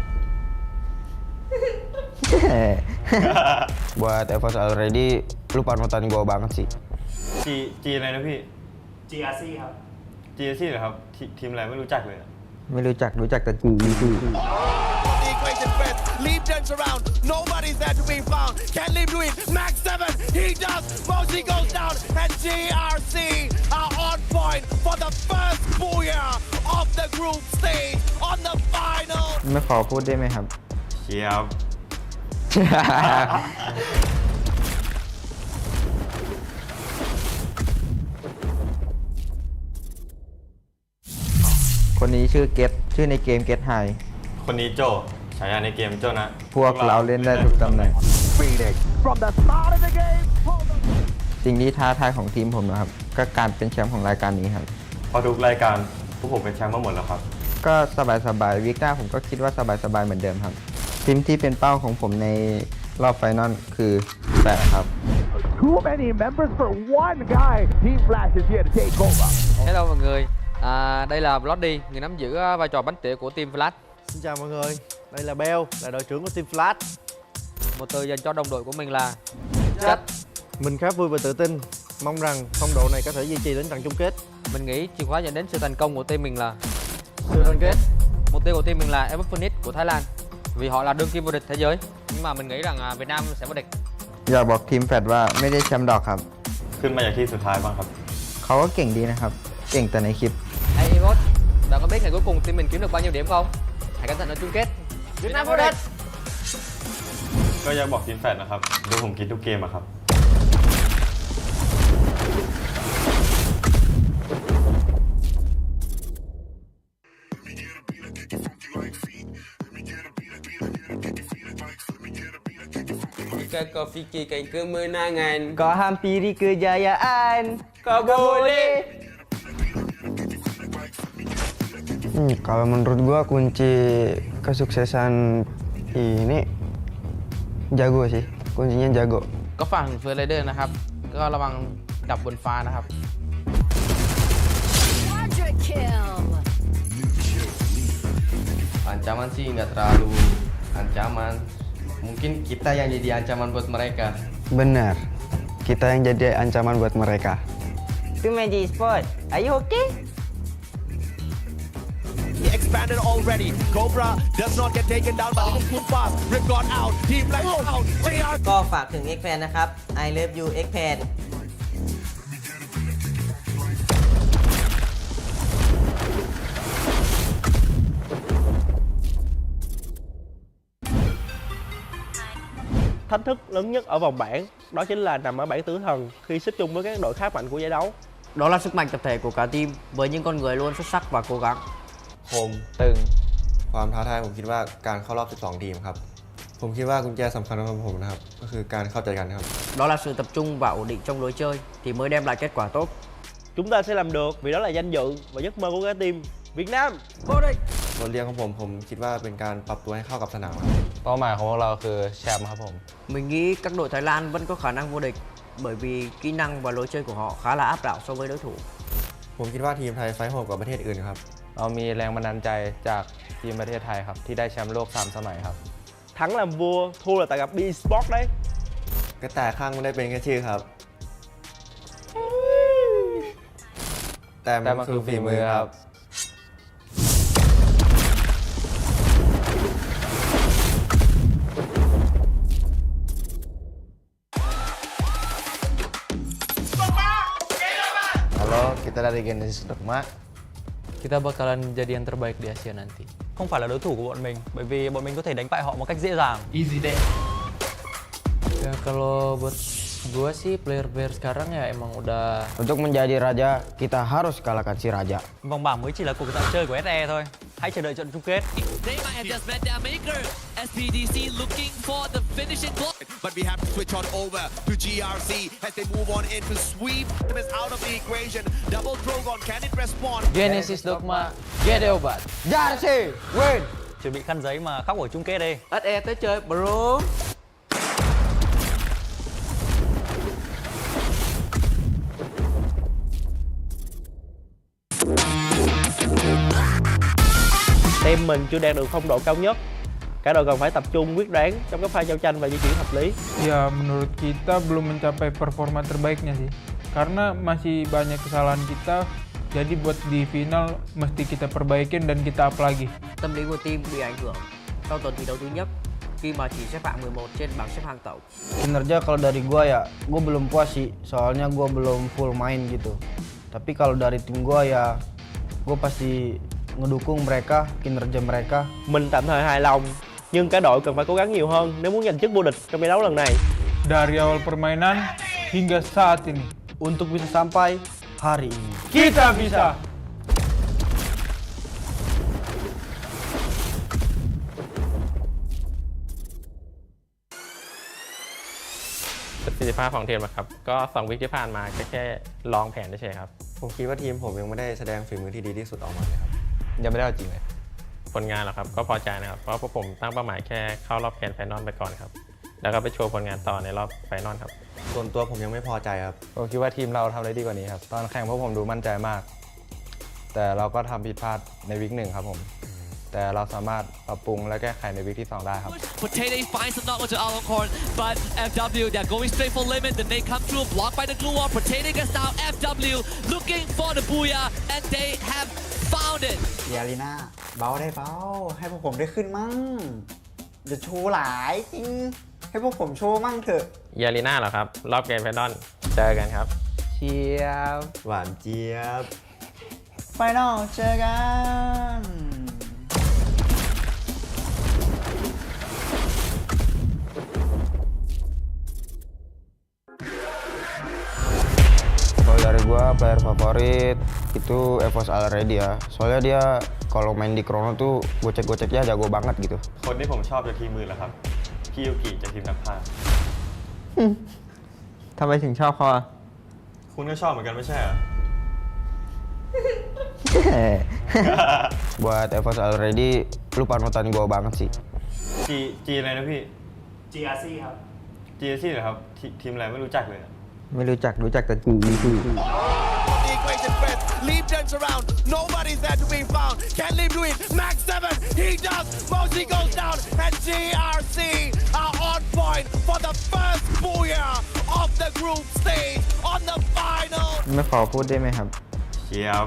Buat FFSI already lu panutan gua banget sih. G อะไรนะพี่ GRC ครับ GRC เหรอครับทีมอะไรไม่รู้จักเลยอะ ไม่รู้จักแต่กู The equation first. Leave turns around. Nobody's there to be found. Can Leave do it? Max 7. He does. Moshi goes down. And GRC are on point for the first booyah of the group stage on the final. ไม่ขอพูดได้ไหมครับ เชียบ คนนี้ชื่อเกตชื่อในเกมเกตไฮ คนนี้โจฉายาในเกมโจนะ พวกเราเล่นได้ทุกตำแหน่ง From the start of the game. สิ่งที่ท้าทายของทีมผมนะครับ ก็การเป็นแชมป์ของรายการนี้ครับ พอทุกรายการพวกผมเป็นแชมป์มาหมดแล้วครับ ก็สบายๆวิกหน้าผมก็คิดว่าสบายๆเหมือนเดิมครับทีมที่เป็นเป้าของผมในรอบไฟนอลคือ8ครับ Too many members for one guy. Team Flash is here to take over. Hello mọi người, đây là Bloody, người nắm giữ vai trò bánh tỉa của team Flash. Xin chào mọi người, đây là Bell, là đội trưởng của team Flash. Một từ dành cho đồng đội của mình là Chất. Mình khá vui và tự tin, mong rằng phong độ này có thể duy trì đến trận chung kết. Mình nghĩ chìa khóa dẫn đến sự thành công của team mình là Sự đoàn kết. mục tiêu của team mình là FFSI của Thái Lan, vì họ là đương kim vô địch thế giới. Nhưng mà mình nghĩ rằng Việt Nam sẽ vô địch. อยากบอกทีมแฟดว่าไม่ได้แชมป์ดอกครับ ขึ้นมาจากที่สุดท้ายบ้างครับ เขาก็เก่งดีนะครับ เก่งแต่ในคลิป Hey Imot, bạn có biết ngày cuối cùng team mình kiếm được bao nhiêu điểm không? Hãy cẩn thận ở chung kết. Việt Nam vô địch. ก็อยากบอกทีมแฟดนะครับดูผมคิดทุกเกมอะครับ Jika kau fikirkan kemenangan, Kau hampiri kejayaan. kau boleh. Kalau menurut gua kunci kesuksesan ini jago sih, kuncinya jago. ก็ฝั่งเฟอร์ไรเดอร์นะครับ ก็ระวังดับบนฟ้านะครับ Quadra kill. Ancaman sih nggak terlalu ancaman. Mungkin kita yang jadi ancaman buat mereka. Benar, kita yang jadi ancaman buat mereka. Itu Magic Sport. Are you okay? He expanded already. Cobra does not get taken down by Liverpool fast. Rip got out. Team Flash out. JR ก็ฝากถึง X-Fan นะครับ I love you X-Fan Thách thức lớn nhất ở vòng bảng đó chính là nằm ở bảng tử thần khi xếp chung với các đội khác mạnh của giải đấu. Đó là sức mạnh tập thể của cả team với những con người luôn xuất sắc và cố gắng. คม ตึง ความท้าทายผมคิดว่าการเข้ารอบ 12 ทีมครับ ผมคิดว่ากุญแจสำคัญของผมนะครับ ก็คือการเข้าใจกันครับ Đó là sự tập trung và ổn định trong lối chơi thì mới đem lại kết quả tốt. Chúng ta sẽ làm được vì đó là danh dự và giấc mơ của cả team Việt Nam. Vô địch. บทเรียนของผมคิดว่าเป็นการปรับตัวให้เข้ากับสนามครับ เป้าหมายของพวกเราคือแชมป์ครับผม Mình nghĩ các đội Thái Lan vẫn có khả năng vô địch bởi vì kỹ năng và lối chơi của họ khá là áp đảo so với đối thủ. ผมคิดว่าทีมไทยไฟท์โหดกว่าประเทศอื่นครับ เรามีแรงบันดาลใจจากทีมประเทศไทยครับที่ได้แชมป์โลก3 สมัยครับ Thắng làm vua, thua là tại gặp B-Sport đấy. กระต่ายข้างไม่ได้เป็นแค่ชื่อครับ แต่มันคือฝีมือครับ Halo, kita dari Genesis Dogma. Kita bakalan jadi yang terbaik di Asia nanti. Không phải là đối thủ của bọn mình, bởi vì bọn mình có thể đánh bại họ một cách dễ dàng. Easy day. Ya kalau buat Gue sih player sekarang ya emang udah. Untuk menjadi raja, kita harus kalahkan si raja. Vòng bảng mới chỉ là cuộc dạo chơi của SE thôi. Hãy chờ đợi trận chung kết. They might have just met their maker. SPDC looking for the finishing blow. But we have to switch on over to GRC as they move on in to sweep them out of the equation. Double Drogon, can it respond? Genesis Dogma, Gedeobat. Jersey, win. Chuẩn bị khăn giấy mà khóc ở chung kết đi. SE tới chơi bro. Team mình chưa đạt được phong độ cao nhất. Cả đội cần phải tập trung quyết đoán trong các pha giao tranh và di chuyển hợp lý. Ya, menurut kita belum mencapai performa terbaiknya sih. Karena masih banyak kesalahan kita. Jadi buat di final mesti kita perbaikin dan kita up lagi. Tâm lý của team bị ảnh hưởng sau tuần thi đấu thứ nhất khi mà chỉ xếp hạng 11 trên bảng xếp hạng tổng. Kinerja kalau dari gua ya, gua belum puas sih. Soalnya gua belum full main gitu. Tapi kalau dari tim gua ya, gua pasti ngedukung mereka, kinerja mereka. Mình tạm thời hài lòng, nhưng cả đội cần phải cố gắng nhiều hơn nếu muốn giành chức vô địch trong giải đấu lần này. Dari awal permainan hingga saat ini. Untuk bisa sampai hari ini. Kita bisa!ประสิทธิภาพของทีมนะครับก็2 วิคที่ผ่านมาแค่ลองแผนเฉยๆครับ ผมคิดว่าทีมผมยังไม่ได้แสดงฝีมือที่ดีที่สุดออกมาเลยครับยังไม่ได้เอาจริงเลย ผลงานเหรอครับก็พอใจนะครับเพราะพวกผมตั้งเป้าหมายแค่เข้ารอบแกรนด์ไฟนอลไปก่อนครับแล้วก็ไปโชว์ผลงานต่อในรอบไฟนอลครับ ส่วนตัวผมยังไม่พอใจครับผมคิดว่าทีมเราทำได้ดีกว่านี้ครับตอนแข่งพวกผมดูมั่นใจมาก แต่เราก็ทำผิดพลาดในวิก1ครับผมแต่เราสามารถปรับปรุงและแก้ไขในวิกที่2ได้ครับ Potato finds the knock onto Alcorn, but FW they're going straight for limit. Then they come through, blocked by the glue wall. Potato gets down. FW looking for the booyah, and they have found it. เยลีน่าเบาได้เบาให้พวกผมได้ขึ้นมั่งจะโชว์หลายจริงให้พวกผมโชว์มั่งเถอะ เยลีน่าเหรอครับรอบแกรนด์ไฟนอลเจอกันครับ เชียบ หวานเจี๊ยบ ไฟนอลเจอกัน Kalau dari gua player favorit itu FFSI already ya. Soalnya dia kalau main di Chrono tuh gocek-goceknya jago banget gitu. คนที่ผมชอบจากทีมมือแหละครับพี่ยูกิจากทีมนักพากย์ ทำไมถึงชอบเขาอ่ะ คุณก็ชอบเหมือนกันไม่ใช่เหรอ Buat FFSI already lu panutan gua banget sih. G อะไรนะพี่ GRC ครับ GRC เหรอครับทีมอะไรไม่รู้จักเลย ไม่รู้จักแต่จีพี่ The equation press, Leap turns around, nobody's there to be found. Can Leap do it? Max 7, he does. Moshi goes down, and GRC are on point for the first booyah of the group stage on the final. ไม่ขอพูดได้ไหมครับ เชียบ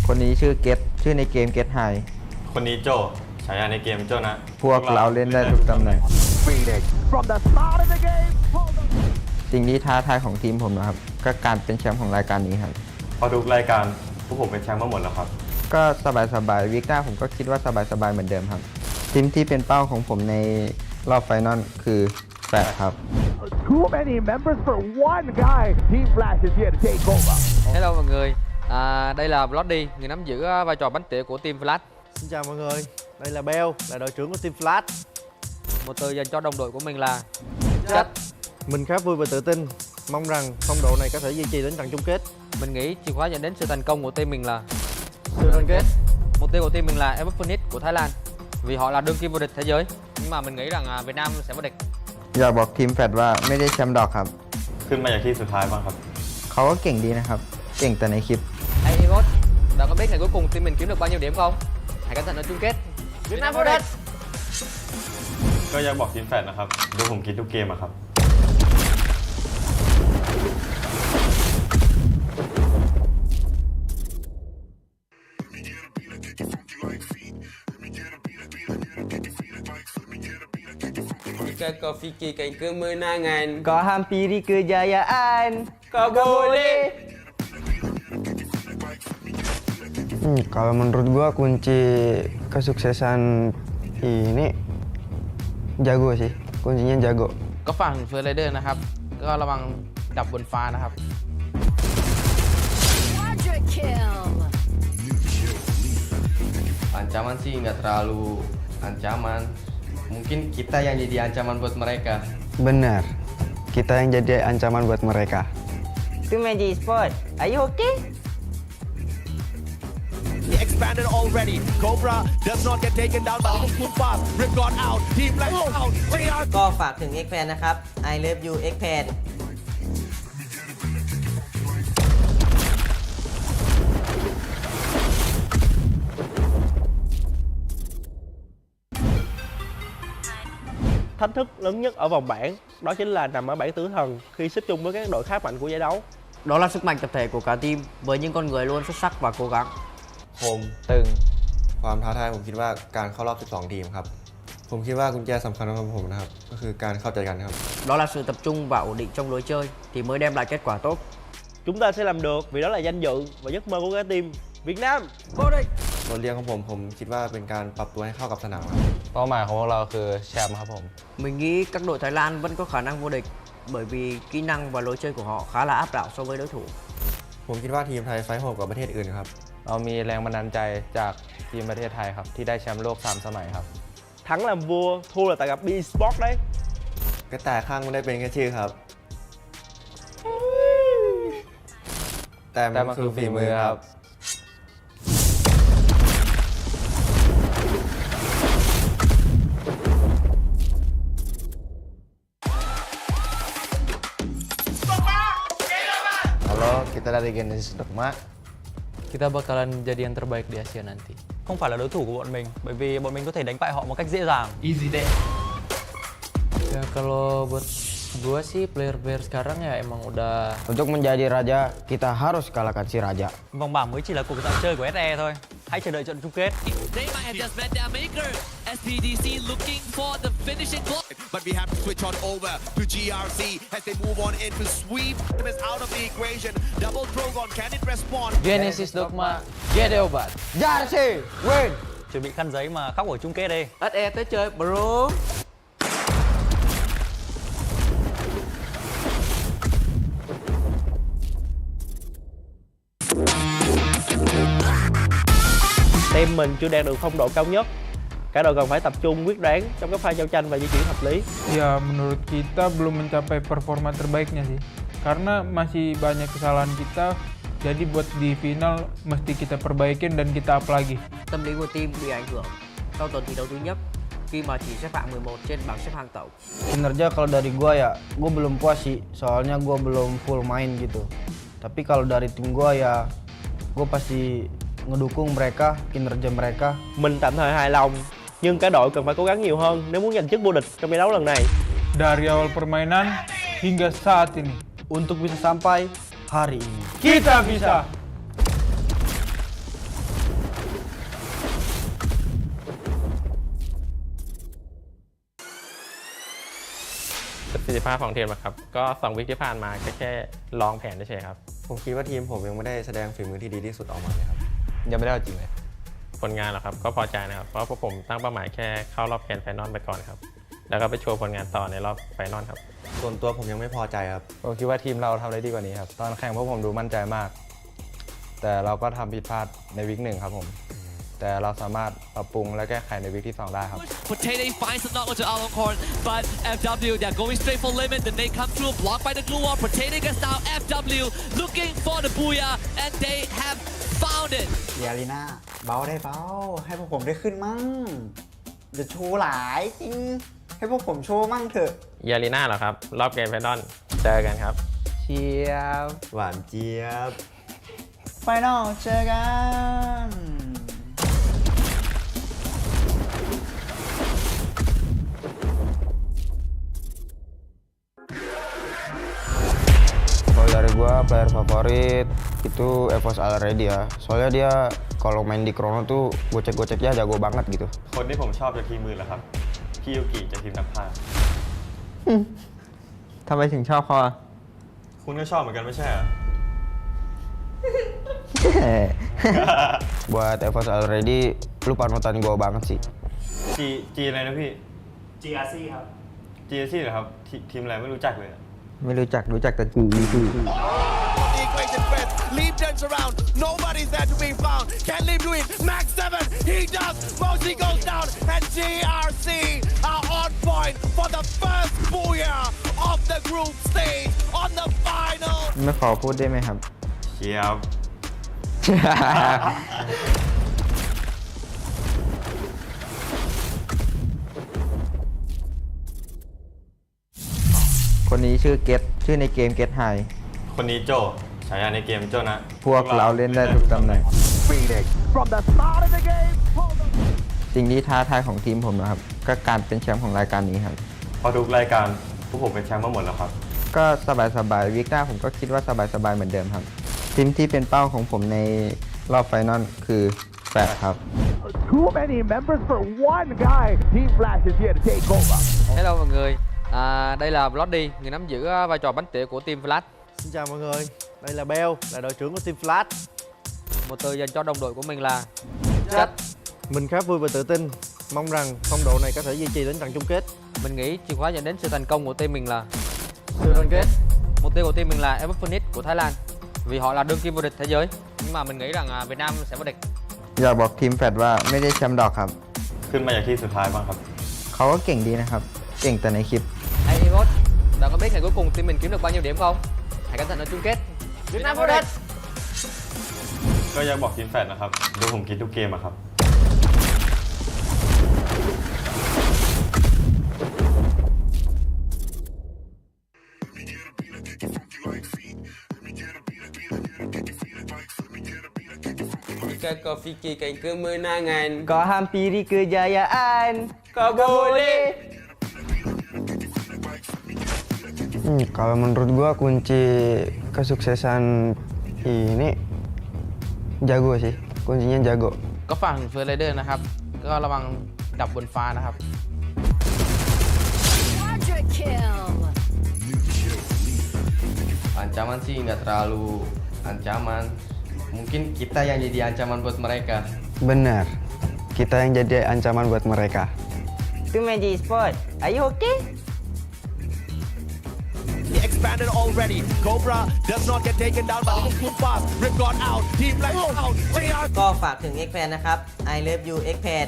คนนี้ชื่อเกตชื่อในเกมเกตไฮ คนนี้โจฉายาในเกมโจนะ พวกเราเล่นได้ทุกตำแหน่ง From the start of the game. สิ่งที่ท้าทายของทีมผมนะครับ ก็การเป็นแชมป์ของรายการนี้ครับ พอทุกรายการพวกผมเป็นแชมป์มาหมดแล้วครับ ก็สบายๆวิกหน้าผมก็คิดว่าสบายๆเหมือนเดิมครับ ทีมที่เป็นเป้าของผมในรอบไฟนอลคือ8ครับ Too many members for one guy. Team Flash is here to take over. Hello mọi người, đây là Bloody, người nắm giữ vai trò bánh tỉa của team Flash. Xin chào mọi người, đây là Bell, là đội trưởng của team Flash. Một từ dành cho đồng đội của mình là Chất. Mình khá vui và tự tin, mong rằng phong độ này có thể duy trì đến trận chung kết. Mình nghĩ chìa khóa dẫn đến sự thành công của team mình là Sự đoàn kết. Mục tiêu của team mình là FFSI của Thái Lan, vì họ là đương kim vô địch thế giới. Nhưng mà mình nghĩ rằng Việt Nam sẽ vô địch. อยากบอกทีมแฟดว่าไม่ได้แชมป์ดอกครับ ขึ้นมาจากที่สุดท้ายบ้างครับ เขาก็เก่งดีนะครับ เก่งแต่ในคลิป Hey Egot, bạn có biết ngày cuối cùng team mình kiếm được bao nhiêu điểm không? Hãy cẩn thận ở chung kết. Việt Nam vô địch. ก็อยากบอกทีมแฟดนะครับดูผมคิดทุกเกมอะครับ Jika kau fikirkan kemenangan, kau hampiri kejayaan, kau boleh Kalau menurut gua kunci kesuksesan ini jago sih, kuncinya jago. ก็ฝั่งเฟอร์ไรเดอร์นะครับก็ระวังดับบนฟ้านะครับ Quadra kill. Ancaman sih nggak terlalu ancaman. Mungkin kita yang jadi ancaman buat mereka. Benar, kita yang jadi ancaman buat mereka. Itu Magic Sport, are you okay? He expanded already. Cobra does not get taken down by the too fast. Rip got out. Team Black out. ก็ฝากถึง X-Fan นะครับ I love you X-Fan Thách thức lớn nhất ở vòng bảng đó chính là nằm ở bảng tử thần khi xếp chung với các đội khá mạnh của giải đấu. Đó là sức mạnh tập thể của cả team với những con người luôn xuất sắc và cố gắng. ผมตึงความท้าทายผมคิดว่าการเข้ารอบ 12 ทีมครับ ผมคิดว่ากุญแจสำคัญสำหรับผมนะครับก็คือการเข้าใจกันครับ Đó là sự tập trung và ổn định trong lối chơi thì mới đem lại kết quả tốt. Chúng ta sẽ làm được vì đó là danh dự và giấc mơ của cả team Việt Nam. Vô địch! บทเรียนของผมคิดว่าเป็นการปรับตัวให้เข้ากับสนามครับ เป้าหมายของพวกเราคือแชมป์ครับผม Mình nghĩ các đội Thái Lan vẫn có khả năng vô địch bởi vì kỹ năng và lối chơi của họ khá là áp đảo so với đối thủ. ผมคิดว่าทีมไทยไฟท์โหดกว่าประเทศอื่นครับ เรามีแรงบันดาลใจจากทีมประเทศไทยครับที่ได้แชมป์โลก3 สมัยครับ Thắng làm vua, thua là tại gặp B-Sport đấy. กระต่ายข้างมันได้เป็นแค่ชื่อครับ แต่มันคือฝีมือครับ Halo, kita dari Genesis Dogma. Kita bakalan jadi yang terbaik di Asia nanti. Không phải là đối thủ của bọn mình bởi vì bọn mình có thể đánh bại họ một cách dễ dàng. Easy day. Ya kalau buat gua sih player-player sekarang ya emang udah Untuk menjadi raja, kita harus kalahkan si raja. Vòng bảng mới chỉ là cuộc dạo chơi của SE thôi. Hãy chờ đợi trận chung kết. They might have just met their maker. SPDC looking for the finishing blow. But we have to switch on over to GRC as they move on in to sweep them out of the equation. Double Drogon, can it respond? Genesis Dogma, get obat. Jersey, win. Chuẩn bị khăn giấy mà khóc ở chung kết đi. SE tới chơi bro. Team mình chưa đạt được phong độ cao nhất. Cả đội cần phải tập trung quyết đoán trong các pha giao tranh và di chuyển hợp lý. Ya, menurut kita belum mencapai performa terbaiknya sih. Karena masih banyak kesalahan kita. Jadi buat di final mesti kita perbaikin dan kita up lagi. Tâm lý của team bị ảnh hưởng sau tuần thi đấu thứ nhất khi mà chỉ xếp hạng 11 trên bảng xếp hạng tổng. Kinerja kalau dari gua ya, gua belum puas sih. Soalnya gua belum full main gitu. Tapi kalau dari tim gua ya, gua pasti ngedukung mereka, kinerja mereka. Mình tạm thời hài lòng, nhưng cả đội cần phải cố gắng nhiều hơn nếu muốn giành chức vô địch trong giải đấu lần này. Dari awal permainan hingga saat ini. Untuk bisa sampai hari ini. Kita bisa!ประสิทธิภาพของทีมนะครับก็2 วีคที่ผ่านมาแค่ลองแผนเฉยๆครับ ผมคิดว่าทีมผมยังไม่ได้แสดงฝีมือที่ดีที่สุดออกมาเลยครับ ยังไม่ได้เอาจริงเลย ผลงานเหรอครับก็พอใจนะครับเพราะพวกผมตั้งเป้าหมายแค่เข้ารอบแกรนด์ไฟนอลไปก่อนครับแล้วก็ไปโชว์ผลงานต่อในรอบไฟนอลครับ ส่วนตัวผมยังไม่พอใจครับ ผมคิดว่าทีมเราทำได้ดีกว่านี้ครับตอนแข่งพวกผมดูมั่นใจมาก แต่เราก็ทำผิดพลาดในวีค1ครับผม แต่เราสามารถปรับปรุงและแก้ไขในวีคที่2ได้ครับ Potato finds the knock onto Aloncorn, but FW they're going straight for limit. The nade comes through, blocked by the glue wall. Potato gets down. FW looking for the booyah, and they have found it. ยาลีน่าเบาได้เบาให้พวกผมได้ขึ้นมั่งจะโชว์หลายจริงให้พวกผมโชว์มั่งเถอะ ยาลีน่าเหรอครับรอบแกรนด์ไฟนอลเจอกันครับ เชียบ หวานเจี๊ยบ ไฟนอลเจอกัน Kalau dari gua player favorit itu FFSI already ya. Soalnya dia kalau main di Chrono tuh gocek-goceknya jago banget gitu. คนที่ผมชอบจากทีมมือเหรอครับพี่ยูกิจากทีมนักพากย์ ทำไมถึงชอบเขาอะ คุณก็ชอบเหมือนกันไม่ใช่เหรอ แก Buat FFSI already, lu panutan gue banget sih. G อะไรนะพี่ GRC ครับ GRC เหรอครับทีมอะไรไม่รู้จักเลยอะ ไม่รู้จักแต่จี Equation Fest, leave turns around, nobody's there to be found. Can Leave do it? Max 7, he does. Mosley goes down, and GRC are on point for the first booyah of the group stage on the final. ไม่ขอพูดได้ไหมครับ เชียบ คนนี้ชื่อเกตชื่อในเกมเกตไฮ คนนี้โจฉายาในเกมโจนะ พวกเราเล่นได้ทุกตำแหน่ง From the start of the game. สิ่งที่ท้าทายของทีมผมนะครับ ก็การเป็นแชมป์ของรายการนี้ครับ พอทุกรายการพวกผมเป็นแชมป์มาหมดแล้วครับ ก็สบายๆวิกหน้าผมก็คิดว่าสบายๆเหมือนเดิมครับ ทีมที่เป็นเป้าของผมในรอบไฟนอลคือ8ครับ Too many members for one guy. Team Flash is here to take over. Hello mọi người, đây là Bloody, người nắm giữ vai trò bánh tỉa của team Flash. Xin chào mọi người, đây là Bell, là đội trưởng của team Flash. Một từ dành cho đồng đội của mình là Chất. Mình khá vui và tự tin, mong rằng phong độ này có thể duy trì đến trận chung kết. Mình nghĩ chìa khóa dẫn đến sự thành công của team mình là Sự đoàn kết. mục tiêu của team mình là FFSI của Thái Lan, vì họ là đương kim vô địch thế giới. Nhưng mà mình nghĩ rằng Việt Nam sẽ vô địch. อยากบอกทีมแฟดว่าไม่ได้แชมป์ดอกครับ ขึ้นมาจากที่สุดท้ายบ้างครับ เขาก็เก่งดีนะครับ เก่งแต่ในคลิป Hey Imot, bạn có biết ngày cuối cùng team mình kiếm được bao nhiêu điểm không? Hãy cẩn thận ở chung kết. Việt Nam vô địch. ก็อยากบอกทีมแฟดนะครับดูผมคิดทุกเกมอะครับ Jika kau fikirkan kemenangan, Kau hampiri kejayaan. kau boleh. Kalau menurut gua kunci kesuksesan ini jago sih, kuncinya jago. ก็ฝั่งเฟอร์ไรเดอร์นะครับ ก็ระวังดับบนฟ้านะครับ Quadra kill. Ancaman sih nggak terlalu ancaman. Mungkin kita yang jadi ancaman buat mereka. Benar, kita yang jadi ancaman buat mereka. Itu Magic Sport. Are you okay? He expanded already. Cobra does not get taken down by the Kumpas. Rip gone out. Team Flash out. GRC ก็ฝากถึง X-Fan นะครับ I love you X-Fan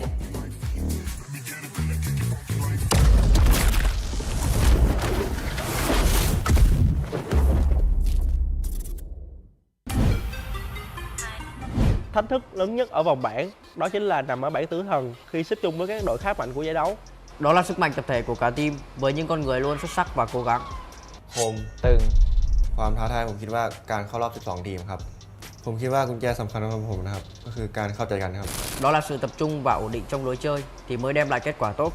Thách thức lớn nhất ở vòng bảng đó chính là nằm ở bảng tử thần khi xếp chung với các đội khá mạnh của giải đấu. Đó là sức mạnh tập thể của cả team với những con người luôn xuất sắc và cố gắng. คมตึงความท้าทายผมคิดว่าการเข้ารอบ 12 ทีมครับ ผมคิดว่ากุญแจสำคัญของผมนะครับ ก็คือการเข้าใจกันครับ Đó là sự tập trung và ổn định trong lối chơi thì mới đem lại kết quả tốt.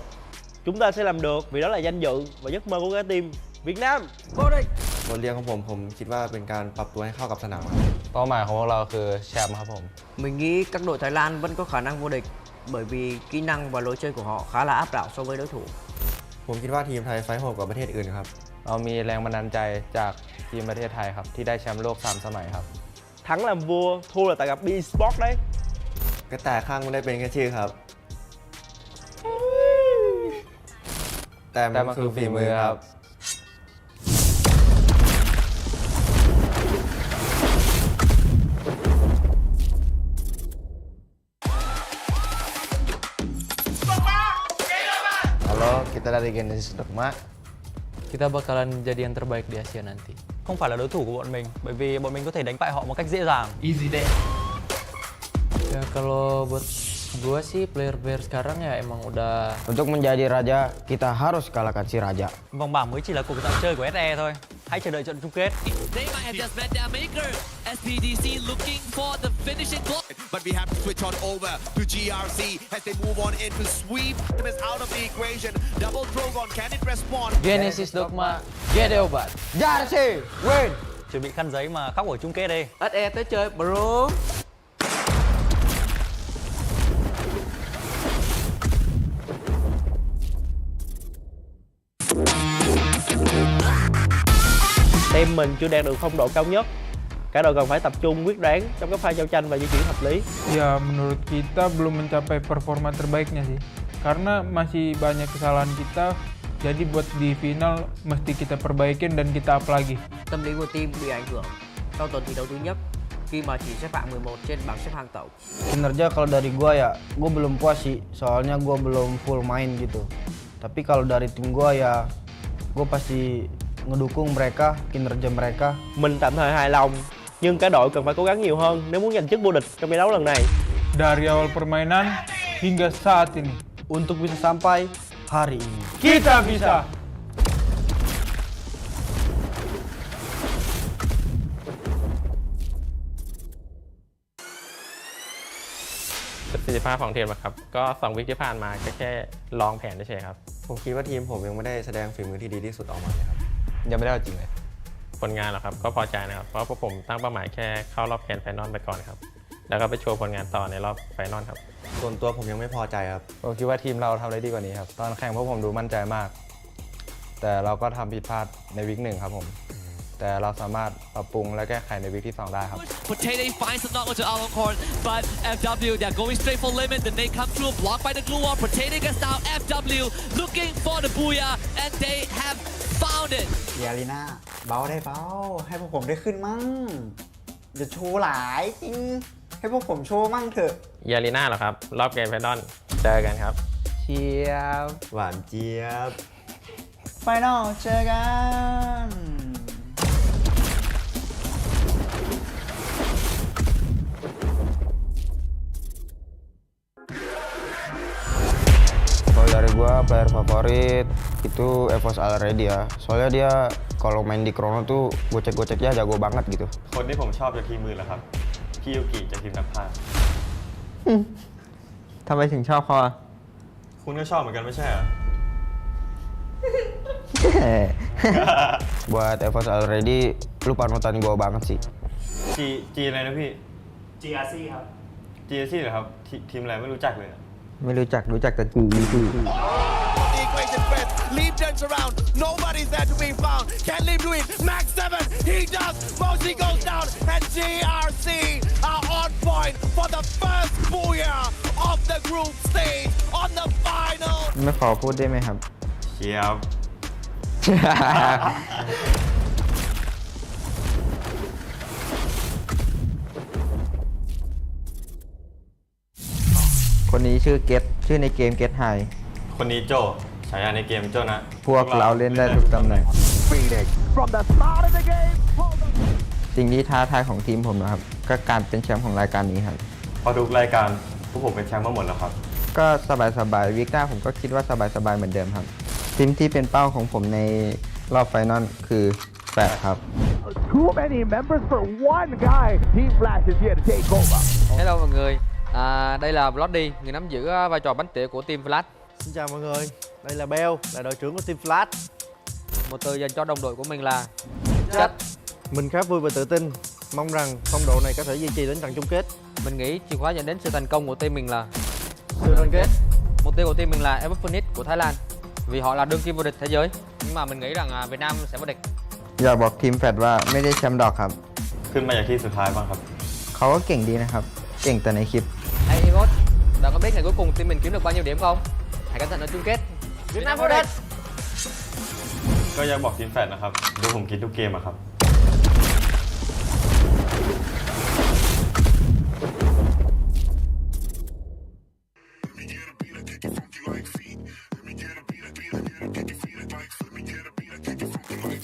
Chúng ta sẽ làm được vì đó là danh dự và giấc mơ của cả team Việt Nam. Vô địch. บทเรียนของผมคิดว่าเป็นการปรับตัวให้เข้ากับสนามครับ เป้าหมายของพวกเราคือแชมป์ครับผม Mình nghĩ các đội Thái Lan vẫn có khả năng vô địch bởi vì kỹ năng và lối chơi của họ khá là áp đảo so với đối thủ. ผมคิดว่าทีมไทยไฟท์โหดกว่าประเทศอื่นครับ เรามีแรงบันดาลใจจากทีมประเทศไทยครับที่ได้แชมป์โลก3 สมัยครับ Thắng làm vua, thua là tại gặp B-Sport đấy. กระแต่ข้างไม่ได้เป็นแค่ชื่อครับ แต่มันคือฝีมือครับ Halo, kita dari Genesis Dogma. Kita bakalan jadi yang terbaik di Asia nanti. Không phải là đối thủ của bọn mình, bởi vì bọn mình có thể đánh bại họ một cách dễ dàng. Easy day. Ya kalau buat gua sih player-player sekarang ya emang udah Untuk menjadi raja, kita harus kalahkan si raja. Vòng bảng mới chỉ là cuộc dạo chơi của SE thôi. Hãy chờ đợi trận chung kết. They might have just met their maker. SPDC looking for the finishing goal. But we have to switch on over to GRC as they move on in to sweep them is out of the equation. Double Drogon, can it respond? Genesis Dogma, get obat. Jersey, win! Chuẩn bị khăn giấy mà khóc ở chung kết đi. SE tới chơi bro. Team mình chưa đạt được phong độ cao nhất. Cả đội cần phải tập trung quyết đoán trong các pha giao tranh và di chuyển hợp lý. Ya menurut kita belum mencapai performa terbaiknya sih. Karena masih banyak kesalahan kita. Jadi buat di final mesti kita perbaikin dan kita up lagi. Tâm lý của team bị ảnh hưởng sau tuần thi đấu thứ nhất khi mà chỉ xếp hạng 11 trên bảng xếp hạng tổng. Kinerja kalau dari gua ya, gua belum puas sih. Soalnya gua belum full main gitu. Tapi kalau dari tim gua ya, gua pasti ngedukung mereka, kinerja mereka. Mình tạm thời hài lòng, nhưng cả đội cần phải cố gắng nhiều hơn nếu muốn giành chức vô địch trong giải đấu lần này. Dari awal permainan hingga saat ini. Untuk bisa sampai hari ini. Kita bisa!ประสิทธิภาพของทีมนะครับก็2 วีคที่ผ่านมาแค่ลองแผนเฉยๆครับ ผมคิดว่าทีมผมยังไม่ได้แสดงฝีมือที่ดีที่สุดออกมาเลยครับ ยังไม่ได้เอาจริงเลย ผลงานเหรอครับก็พอใจนะครับเพราะพวกผมตั้งเป้าหมายแค่เข้ารอบแกรนด์ไฟนอลไปก่อนครับแล้วก็ไปโชว์ผลงานต่อในรอบไฟนอลครับ ส่วนตัวผมยังไม่พอใจครับ ผมคิดว่าทีมเราทำได้ดีกว่านี้ครับตอนแข่งพวกผมดูมั่นใจมาก แต่เราก็ทำผิดพลาดในวิก1ครับผมแต่เราสามารถปรับปรุงและแก้ไขในวิกที่2ได้ครับ Potato finds the knock onto our court, but FW they're going straight for limit. Then they come through, blocked by the glue wall. Potato gets down. FW looking for the booyah, and they have found it. ยาลีน่าเบาได้เบาให้พวกผมได้ขึ้นมั่งจะโชว์หลายจริงให้พวกผมโชว์มั่งเถอะ ยาลีน่าเหรอครับรอบแกรนด์ไฟนอลเจอกันครับ เชียบ หวานเจี๊ยบ ไฟนอลเจอกัน Kalau dari gua player favorit itu FFSI already ya. Soalnya dia kalau main di Chrono tuh gocek-goceknya jago banget gitu. คนที่ผมชอบจากทีมมือเหรอครับพี่ยูกิจากทีมนักพากย์ ทำไมถึงชอบเขาอ่ะ คุณก็ชอบเหมือนกันไม่ใช่เหรอ Buat FFSI already lu panutan gua banget sih. G อะไรนะพี่ GRC ครับ GRC เหรอครับทีมอะไรไม่รู้จักเลย ไม่รู้จักแต่กู Leap turns around, nobody's there to be found. Can Leap do it? Max 7, he does. Mosley goes down, and GRC are on point for the first booyah of the group stage on the final. ไม่ขอพูดได้ไหมครับ เชียบ คนนี้ชื่อเกตชื่อในเกมเกตไฮ คนนี้โจฉายาในเกมโจนะ พวกเราเล่นได้ทุกตำแหน่ง From the start of the game. สิ่งที่ท้าทายของทีมผมนะครับก็การเป็นแชมป์ของรายการนี้ครับ พอทุกรายการพวกผมเป็นแชมป์มาหมดแล้วครับ ก็สบายๆวิกหน้าผมก็คิดว่าสบายๆเหมือนเดิมครับทีมที่เป็นเป้าของผมในรอบไฟนอลคือ8ครับ Too many members for one guy. Team Flash is here to take over. Hello mọi người, đây là Bloody, người nắm giữ vai trò bánh tỉa của team Flash. Xin chào mọi người, đây là Bell, là đội trưởng của team Flash. Một từ dành cho đồng đội của mình là Chất. Mình khá vui và tự tin, mong rằng phong độ này có thể duy trì đến trận chung kết. Mình nghĩ chìa khóa dẫn đến sự thành công của team mình là sự đoàn kết. Mục tiêu của team mình là FFSI của Thái Lan, vì họ là đương kim vô địch thế giới. Nhưng mà mình nghĩ rằng Việt Nam sẽ vô địch. อยากบอกทีมแฟดว่าไม่ได้แชมป์ดอกครับ ขึ้นมาจากที่สุดท้ายบ้างครับ เขาก็เก่งดีนะครับเก่งแต่ในคลิป Hey Imot, bạn có biết ngày cuối cùng team mình kiếm được bao nhiêu điểm không? Hãy cẩn thận ở chung kết. Việt Nam vô địch. ก็ยังบอกทีมแฟดนะครับดูผมคิดทุกเกมอะครับ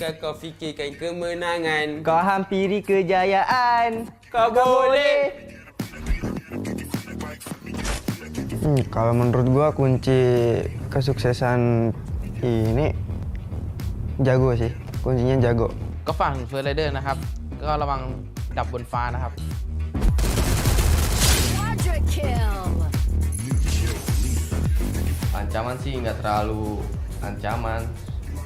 Jika kau fikirkan kemenangan, kau hampiri kejayaan, kau boleh. Kalau menurut gua kunci kesuksesan ini jago sih, kuncinya jago. ก็ฝั่งเฟอร์ไรเดอร์นะครับก็ระวังดับบนฟ้านะครับ Quadra kill. Ancaman sih nggak terlalu ancaman.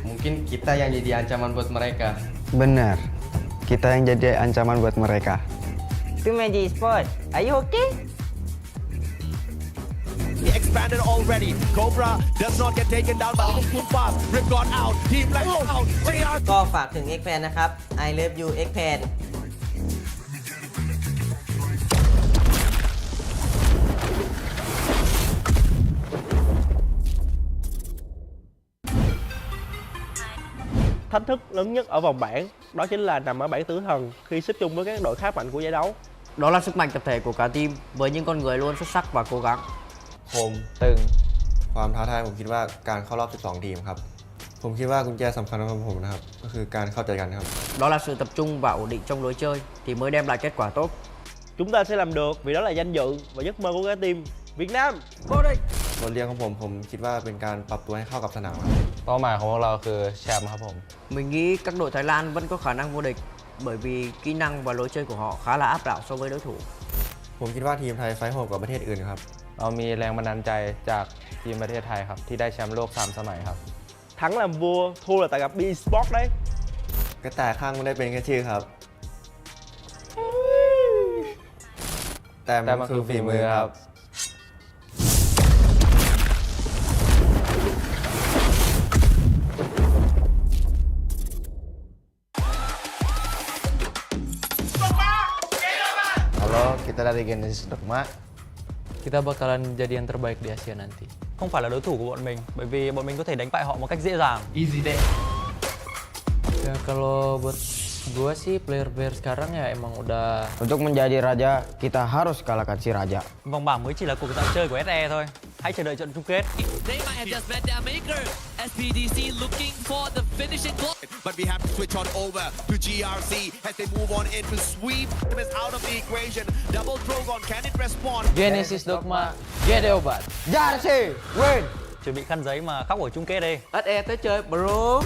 Mungkin kita yang jadi ancaman buat mereka. Benar, kita yang jadi ancaman buat mereka. Itu Magic Sport, are you okay? He expanded already. Cobra does not get taken down by Liverpool fast. Rip got out. Team Flash out. ก็ฝากถึง X-Fan นะครับ I love you X-Fan thách thức lớn nhất ở vòng bảng đó chính là nằm ở bảng tử thần khi xếp chung với các đội khác mạnh của giải đấu. Đó là sức mạnh tập thể của cả team với những con người luôn xuất sắc và cố gắng. ผมตึงความท้าทายผมคิดว่าการเข้ารอบ 12 ทีมครับผมคิดว่ากุญแจสำคัญของผมนะครับก็คือการเข้าใจกันครับ Đó là sự tập trung và ổn định trong lối chơi thì mới đem lại kết quả tốt. Chúng ta sẽ làm được vì đó là danh dự và giấc mơ của cả team Việt Nam. Vô địch! บทเรียนของผมคิดว่าเป็นการปรับตัวให้เข้ากับสนามครับ เป้าหมายของพวกเราคือแชมป์ครับผม Mình nghĩ các đội Thái Lan vẫn có khả năng vô địch bởi vì kỹ năng và lối chơi của họ khá là áp đảo so với đối thủ. ผมคิดว่าทีมไทยไฟท์โหดกว่าประเทศอื่นครับ เรามีแรงบันดาลใจจากทีมประเทศไทยครับที่ได้แชมป์โลก 3 สมัยครับ Thắng làm vua, thua là tại gặp B-Sport đấy. กระต่ายข้างไม่ได้เป็นแค่ชื่อครับ แต่มันคือฝีมือครับ Halo, kita dari Genesis Dogma. Kita bakalan jadi yang terbaik di Asia nanti. Không phải là đối thủ của bọn mình, bởi vì bọn mình có thể đánh bại họ một cách dễ dàng. Easy deh. Ya kalau buat gue sih player-player sekarang ya emang udah. Untuk menjadi raja, kita harus kalahkan si raja. Vòng bảng mới chỉ là cuộc dạo chơi của SE thôi. Hãy chờ đợi trận chung kết. They might have just met their maker. SPDC looking for the finishing goal. But we have to switch on over to GRC as they move on in to sweep them out of the equation. Double Drogon, can it respond? Genesis Dogma, GD obat. Jersey, win! Chuẩn bị khăn giấy mà khóc ở chung kết đi. SE tới chơi bro.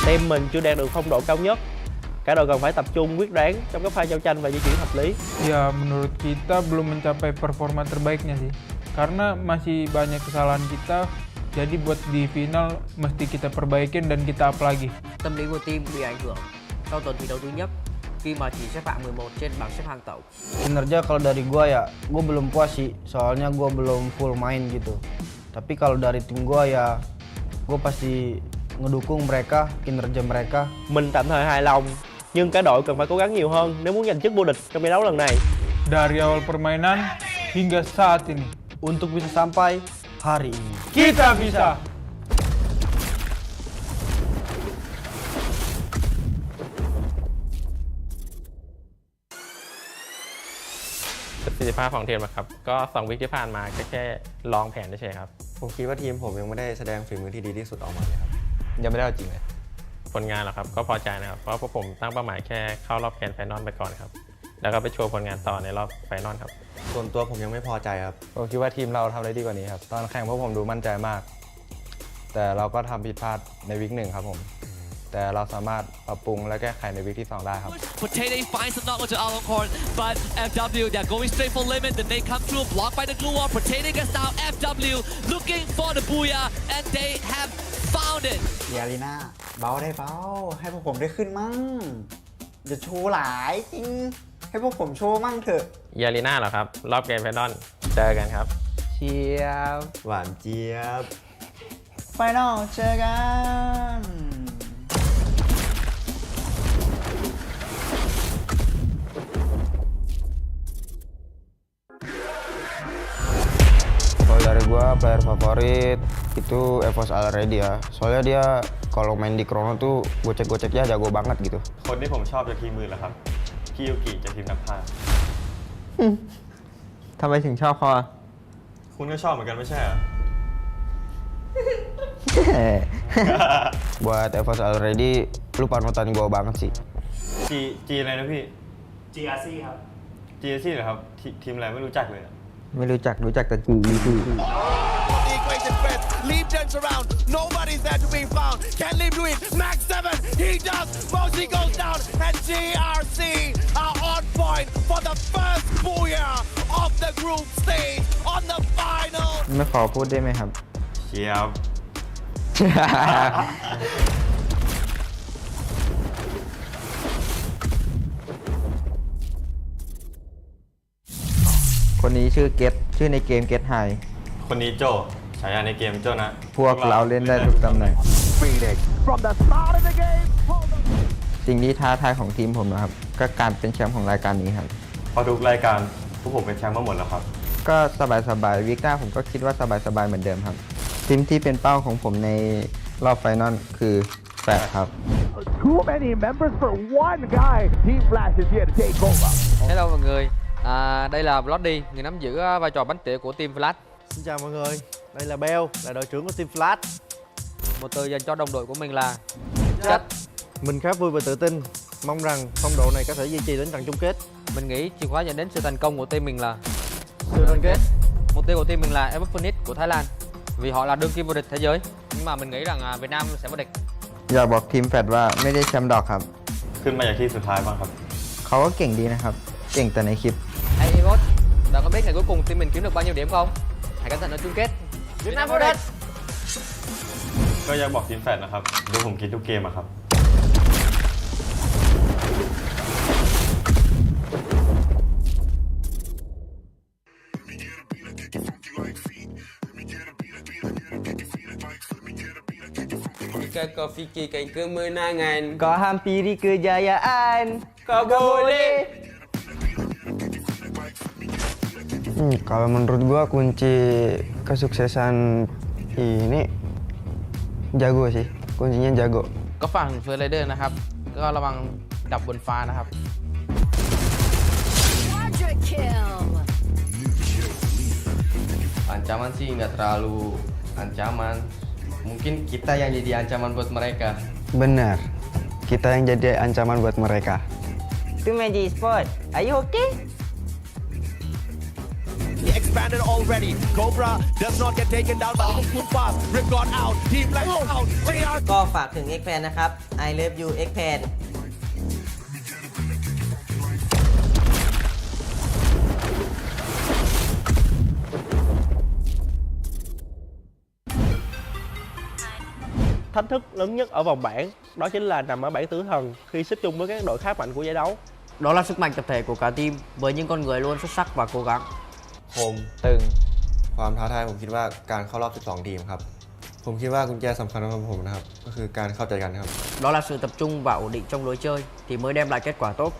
Team mình chưa đạt được phong độ cao nhất. Cả đội cần phải tập trung quyết đoán trong các pha giao tranh và di chuyển hợp lý. Ya, menurut kita belum mencapai performa terbaiknya sih. Karena masih banyak kesalahan kita. Jadi buat di final mesti kita perbaikin dan kita up lagi. Tâm lý của team bị ảnh hưởng sau tuần thi đấu thứ nhất khi mà chỉ xếp hạng 11 trên bảng xếp hạng tổng. Kinerja kalau dari gua ya, gua belum puas sih. Soalnya gua belum full main gitu. Tapi kalau dari tim gua ya, gua pasti ngedukung mereka, kinerja mereka. Mình tạm thời hài lòng, nhưng cả đội cần phải cố gắng nhiều hơn nếu muốn giành chức vô địch trong giải đấu lần này. Dari awal permainan hingga saat ini. Untuk bisa sampai hari ini. Kita bisa!ประสิทธิภาพของทีมนะครับก็2 วิคที่ผ่านมาแค่ลองแผนเฉยๆครับ ผมคิดว่าทีมผมยังไม่ได้แสดงฝีมือที่ดีที่สุดออกมาเลยครับ ยังไม่ได้เอาจริงเลย ผลงานเหรอครับก็พอใจนะครับเพราะพวกผมตั้งเป้าหมายแค่เข้ารอบแกรนด์ไฟนอลไปก่อนครับแล้วก็ไปโชว์ผลงานต่อในรอบไฟนอลครับ ส่วนตัวผมยังไม่พอใจครับ ผมคิดว่าทีมเราทำได้ดีกว่านี้ครับตอนแข่งพวกผมดูมั่นใจมาก แต่เราก็ทำผิดพลาดในวิก 1ครับผมแต่เราสามารถปรับปรุงและแก้ไขในวิกที่ 2 ได้ครับ Potato finds the knock onto Aloncorn, but FW they're going straight for limit. Then they come through, blocked by the glue wall. Potato gets down. FW looking for the booyah, and they have found it. เยลีน่าเบาได้เบาให้พวกผมได้ขึ้นมั่งอย่าโชว์หลายจริงให้พวกผมโชว์มั่งเถอะ เยลีน่าเหรอครับรอบแกรนด์ไฟนอลเจอกันครับ เชียบ หวานเจี๊ยบ ไฟนอลเจอกัน Kalau dari gua player favorit itu FFSI already ya. Soalnya dia kalau main di Chrono tuh gocek-goceknya jago banget gitu. คนที่ผมชอบจากทีมมือเหรอครับพี่ยูกิจากทีมนักพากย์ ทำไมถึงชอบเขาอะ คุณก็ชอบเหมือนกันไม่ใช่เหรอ Buat FFSI already lu panutan gua banget sih. G อะไรนะพี่ GRC ครับ GRC เหรอครับทีมอะไรไม่รู้จักเลย ไม่รู้จักแต่จีพี่ Equation first, Leap turns around, nobody's there to be found. Can Leap do it? Max 7, he does. Moshi goes down, and GRC are on point for the first booyah of the group stage on the final. ไม่ขอพูดได้ไหมครับ เชียบ คนนี้ชื่อเกตชื่อในเกมเกตไฮ คนนี้โจฉายาในเกมโจนะ พวกเราเล่นได้ทุกตำแหน่ง From the start of the game. สิ่งที่ท้าทายของทีมผมนะครับก็การเป็นแชมป์ของรายการนี้ครับ เพราะทุกรายการพวกผมเป็นแชมป์มาหมดแล้วครับ ก็สบายๆวิกหน้าผมก็คิดว่าสบายๆเหมือนเดิมครับทีมที่เป็นเป้าของผมในรอบไฟนอลคือ8ครับ Too many members for one guy. Team Flash is here to take over. Hello mọi người, đây là Bloody, người nắm giữ vai trò bánh tỉa của team Flash. Xin chào mọi người, đây là Bell, là đội trưởng của team Flash. Một từ dành cho đồng đội của mình là chất. Mình khá vui và tự tin, mong rằng phong độ này có thể duy trì đến trận chung kết. Mình nghĩ chìa khóa dẫn đến sự thành công của team mình là Sự đoàn kết. mục tiêu của team mình là FFSI của Thái Lan, vì họ là đương kim vô địch thế giới. Nhưng mà mình nghĩ rằng Việt Nam sẽ vô địch. อยากบอกทีมแฟดว่าไม่ได้แชมป์ดอกครับ ขึ้นมาอย่างที่สุดท้ายบ้างครับ เขาก็เก่งดีนะครับ เก่งแต่ในคลิป Hey Evot, bạn có biết ngày cuối cùng team mình kiếm được bao nhiêu điểm không? Hãy cẩn thận ở chung kết. Việt Nam vô địch. ก็อยากบอกทีมแฟดนะครับดูผมคิดทุกเกมอะครับ Jika kau fikirkan kemenangan, Kau hampiri kejayaan. kau boleh. Kalau menurut gua kunci kesuksesan ini jago sih, kuncinya jago. ก็ฝั่งเฟอร์ไรเดอร์นะครับ ก็ระวังดับบนฟ้านะครับ Quadra kill. Ancaman sih nggak terlalu ancaman. Mungkin kita yang jadi ancaman buat mereka. Benar, kita yang jadi ancaman buat mereka. Itu Magic Sport. Are you okay? He expanded already. Cobra does not get taken down by the too fast. Rip got out. Team Flash out. JR ก็ฝากถึง X-Fan นะครับ I love you X-Fan Thách thức lớn nhất ở vòng bảng đó chính là nằm ở bảng tử thần khi xếp chung với các đội khá mạnh của giải đấu. Đó là sức mạnh tập thể của cả team với những con người luôn xuất sắc và cố gắng. ผมตึงความท้าทายผมคิดว่าการเข้ารอบ 12 ทีมครับ ผมคิดว่ากุญแจสำคัญของผมนะครับ ก็คือการเข้าใจกันครับ Đó là sự tập trung và ổn định trong lối chơi thì mới đem lại kết quả tốt.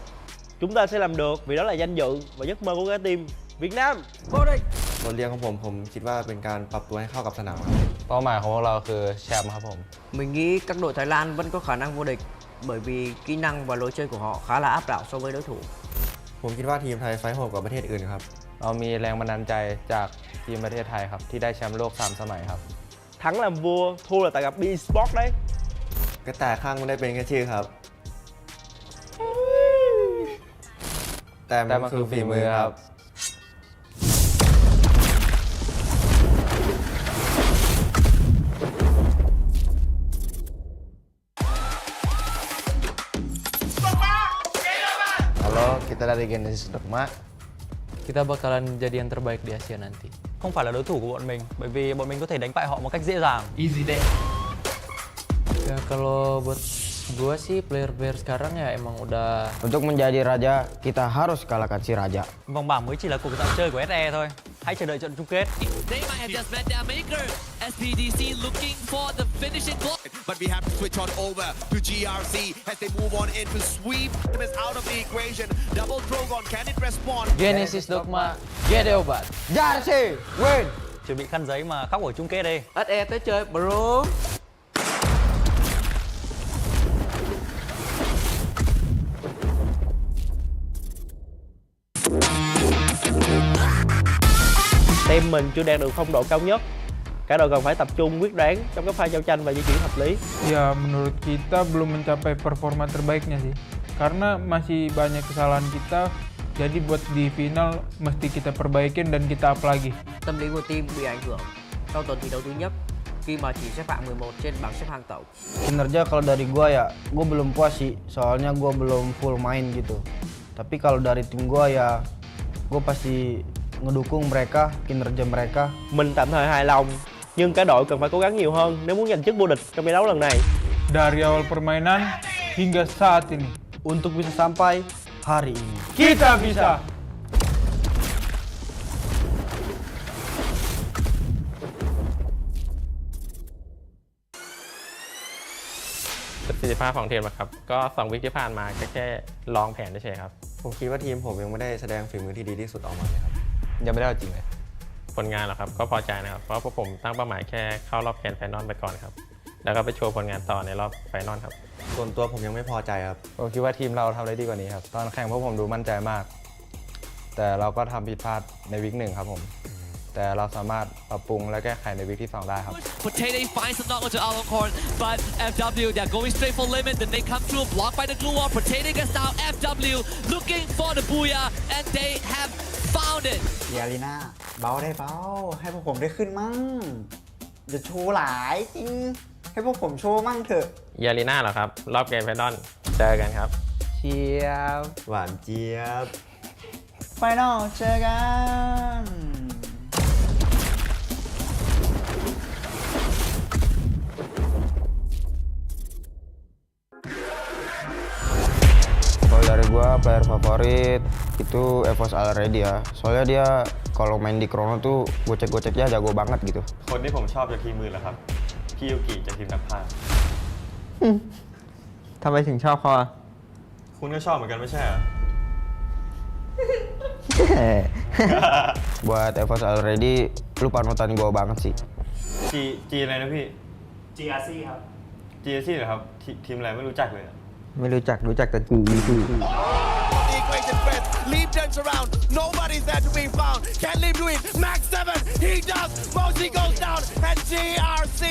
Chúng ta sẽ làm được vì đó là danh dự và giấc mơ của cả team Việt Nam vô địch. บทเรียนของผมคิดว่าเป็นการปรับตัวให้เข้ากับสนามครับ เป้าหมายของพวกเราคือแชมป์ครับผม Mình nghĩ các đội Thái Lan vẫn có khả năng vô địch bởi vì kỹ năng và lối chơi của họ khá là áp đảo so với đối thủ. ผมคิดว่าทีมไทยไฟท์โหดกว่าประเทศอื่นครับ เรามีแรงบันดาลใจจากทีมประเทศไทยครับที่ได้แชมป์โลก3 สมัยครับ Thắng làm vua, thua là tại gặp B-Sport đấy. กระต่ายข้างไม่ได้เป็นแค่ชื่อครับ แต่มันคือฝีมือครับ Halo, kita dari Genesis Dogma. Kita bakalan jadi yang terbaik di Asia nanti. Không phải là đối thủ của bọn mình, bởi vì bọn mình có thể đánh bại họ một cách dễ dàng. Easy day. Ya kalau buat gua sih player-player sekarang ya emang udah Untuk menjadi raja, kita harus kalahkan si raja. Vòng bảng mới chỉ là cuộc dạo chơi của SE thôi. Hãy chờ đợi trận chung kết. They might have just met their maker. SPDC looking for the finishing goal. But we have to switch on over to GRC as they move on in to sweep them out of the equation. Double Drogon, can it respond? Genesis Dogma, get over. Jersey, win! Chuẩn bị khăn giấy mà khóc ở chung kết đi. SE tới chơi bro. Team mình chưa đạt được phong độ cao nhất. Cả đội cần phải tập trung quyết đoán trong các pha giao tranh và di chuyển hợp lý. Ya, menurut kita belum mencapai performa terbaiknya sih. Karena masih banyak kesalahan kita. Jadi buat di final mesti kita perbaikin dan kita up lagi. Tâm lý của team bị ảnh hưởng sau tuần thi đấu thứ nhất khi mà chỉ xếp hạng 11 trên bảng xếp hạng tổng. Kinerja kalau dari gua ya, gua belum puas sih. Soalnya gua belum full main gitu. Tapi kalau dari tim gua ya, gua pasti ngedukung mereka, kinerja mereka. Mình tạm thời hài lòng, nhưng cả đội cần phải cố gắng nhiều hơn nếu muốn giành chức vô địch trong giải đấu lần này. Dari awal permainan hingga saat ini. Untuk bisa sampai hari ini. Kita bisa!ประสิทธิภาพของทีมนะครับก็2 วีคที่ผ่านมาก็แค่ลองแผนเฉยๆครับ ผมคิดว่าทีมผมยังไม่ได้แสดงฝีมือที่ดีที่สุดออกมาเลยครับ ยังไม่ได้เอาจริงเลย ผลงานเหรอครับก็พอใจนะครับเพราะพวกผมตั้งเป้าหมายแค่เข้ารอบแกรนด์ไฟนอลไปก่อนครับแล้วก็ไปโชว์ผลงานต่อในรอบไฟนอลครับ ส่วนตัวผมยังไม่พอใจครับ ผมคิดว่าทีมเราทำได้ดีกว่านี้ครับ ตอนแข่งพวกผมดูมั่นใจมาก แต่เราก็ทำผิดพลาดในวิกหนึ่งครับผม แต่เราสามารถปรับปรุงและแก้ไขในวิกที่ 2 ได้ครับ Potato finds the knock onto Alcorn, but FW, they're going straight for limit. Then they come through, blocked by the glue wall. Potato gets down. FW looking for the booyah, and they have found it. เยลีน่าเบาได้เบาให้พวกผมได้ขึ้นมั่งอย่าโชว์หลายจริงให้พวกผมโชว์มั่งเถอะ เยลีน่าเหรอครับรอบแกรนด์ไฟนอลเจอกันครับ เชียบ หวานเจี๊ยบ ไฟนอลเจอกัน Kalau dari gua player favorit itu FFSI already ya. Soalnya dia kalau main di Chrono tuh gocek-goceknya jago banget gitu. คนที่ผมชอบจากทีมมือเหรอครับ พี่ยูกิจากทีมนักพากย์ ทำไมถึงชอบเขาอะ คุณก็ชอบเหมือนกันไม่ใช่เหรอ Buat FFSI already lu panutan gua banget sih. G อะไรนะพี่ GRC ครับ GRC เหรอครับทีมอะไรไม่รู้จักเลยอะ ไม่รู้จักแต่จี The equation press, leap turns around, nobody's there to be found. Can Leap do it? Max 7, he does. Mozi goes down, and GRC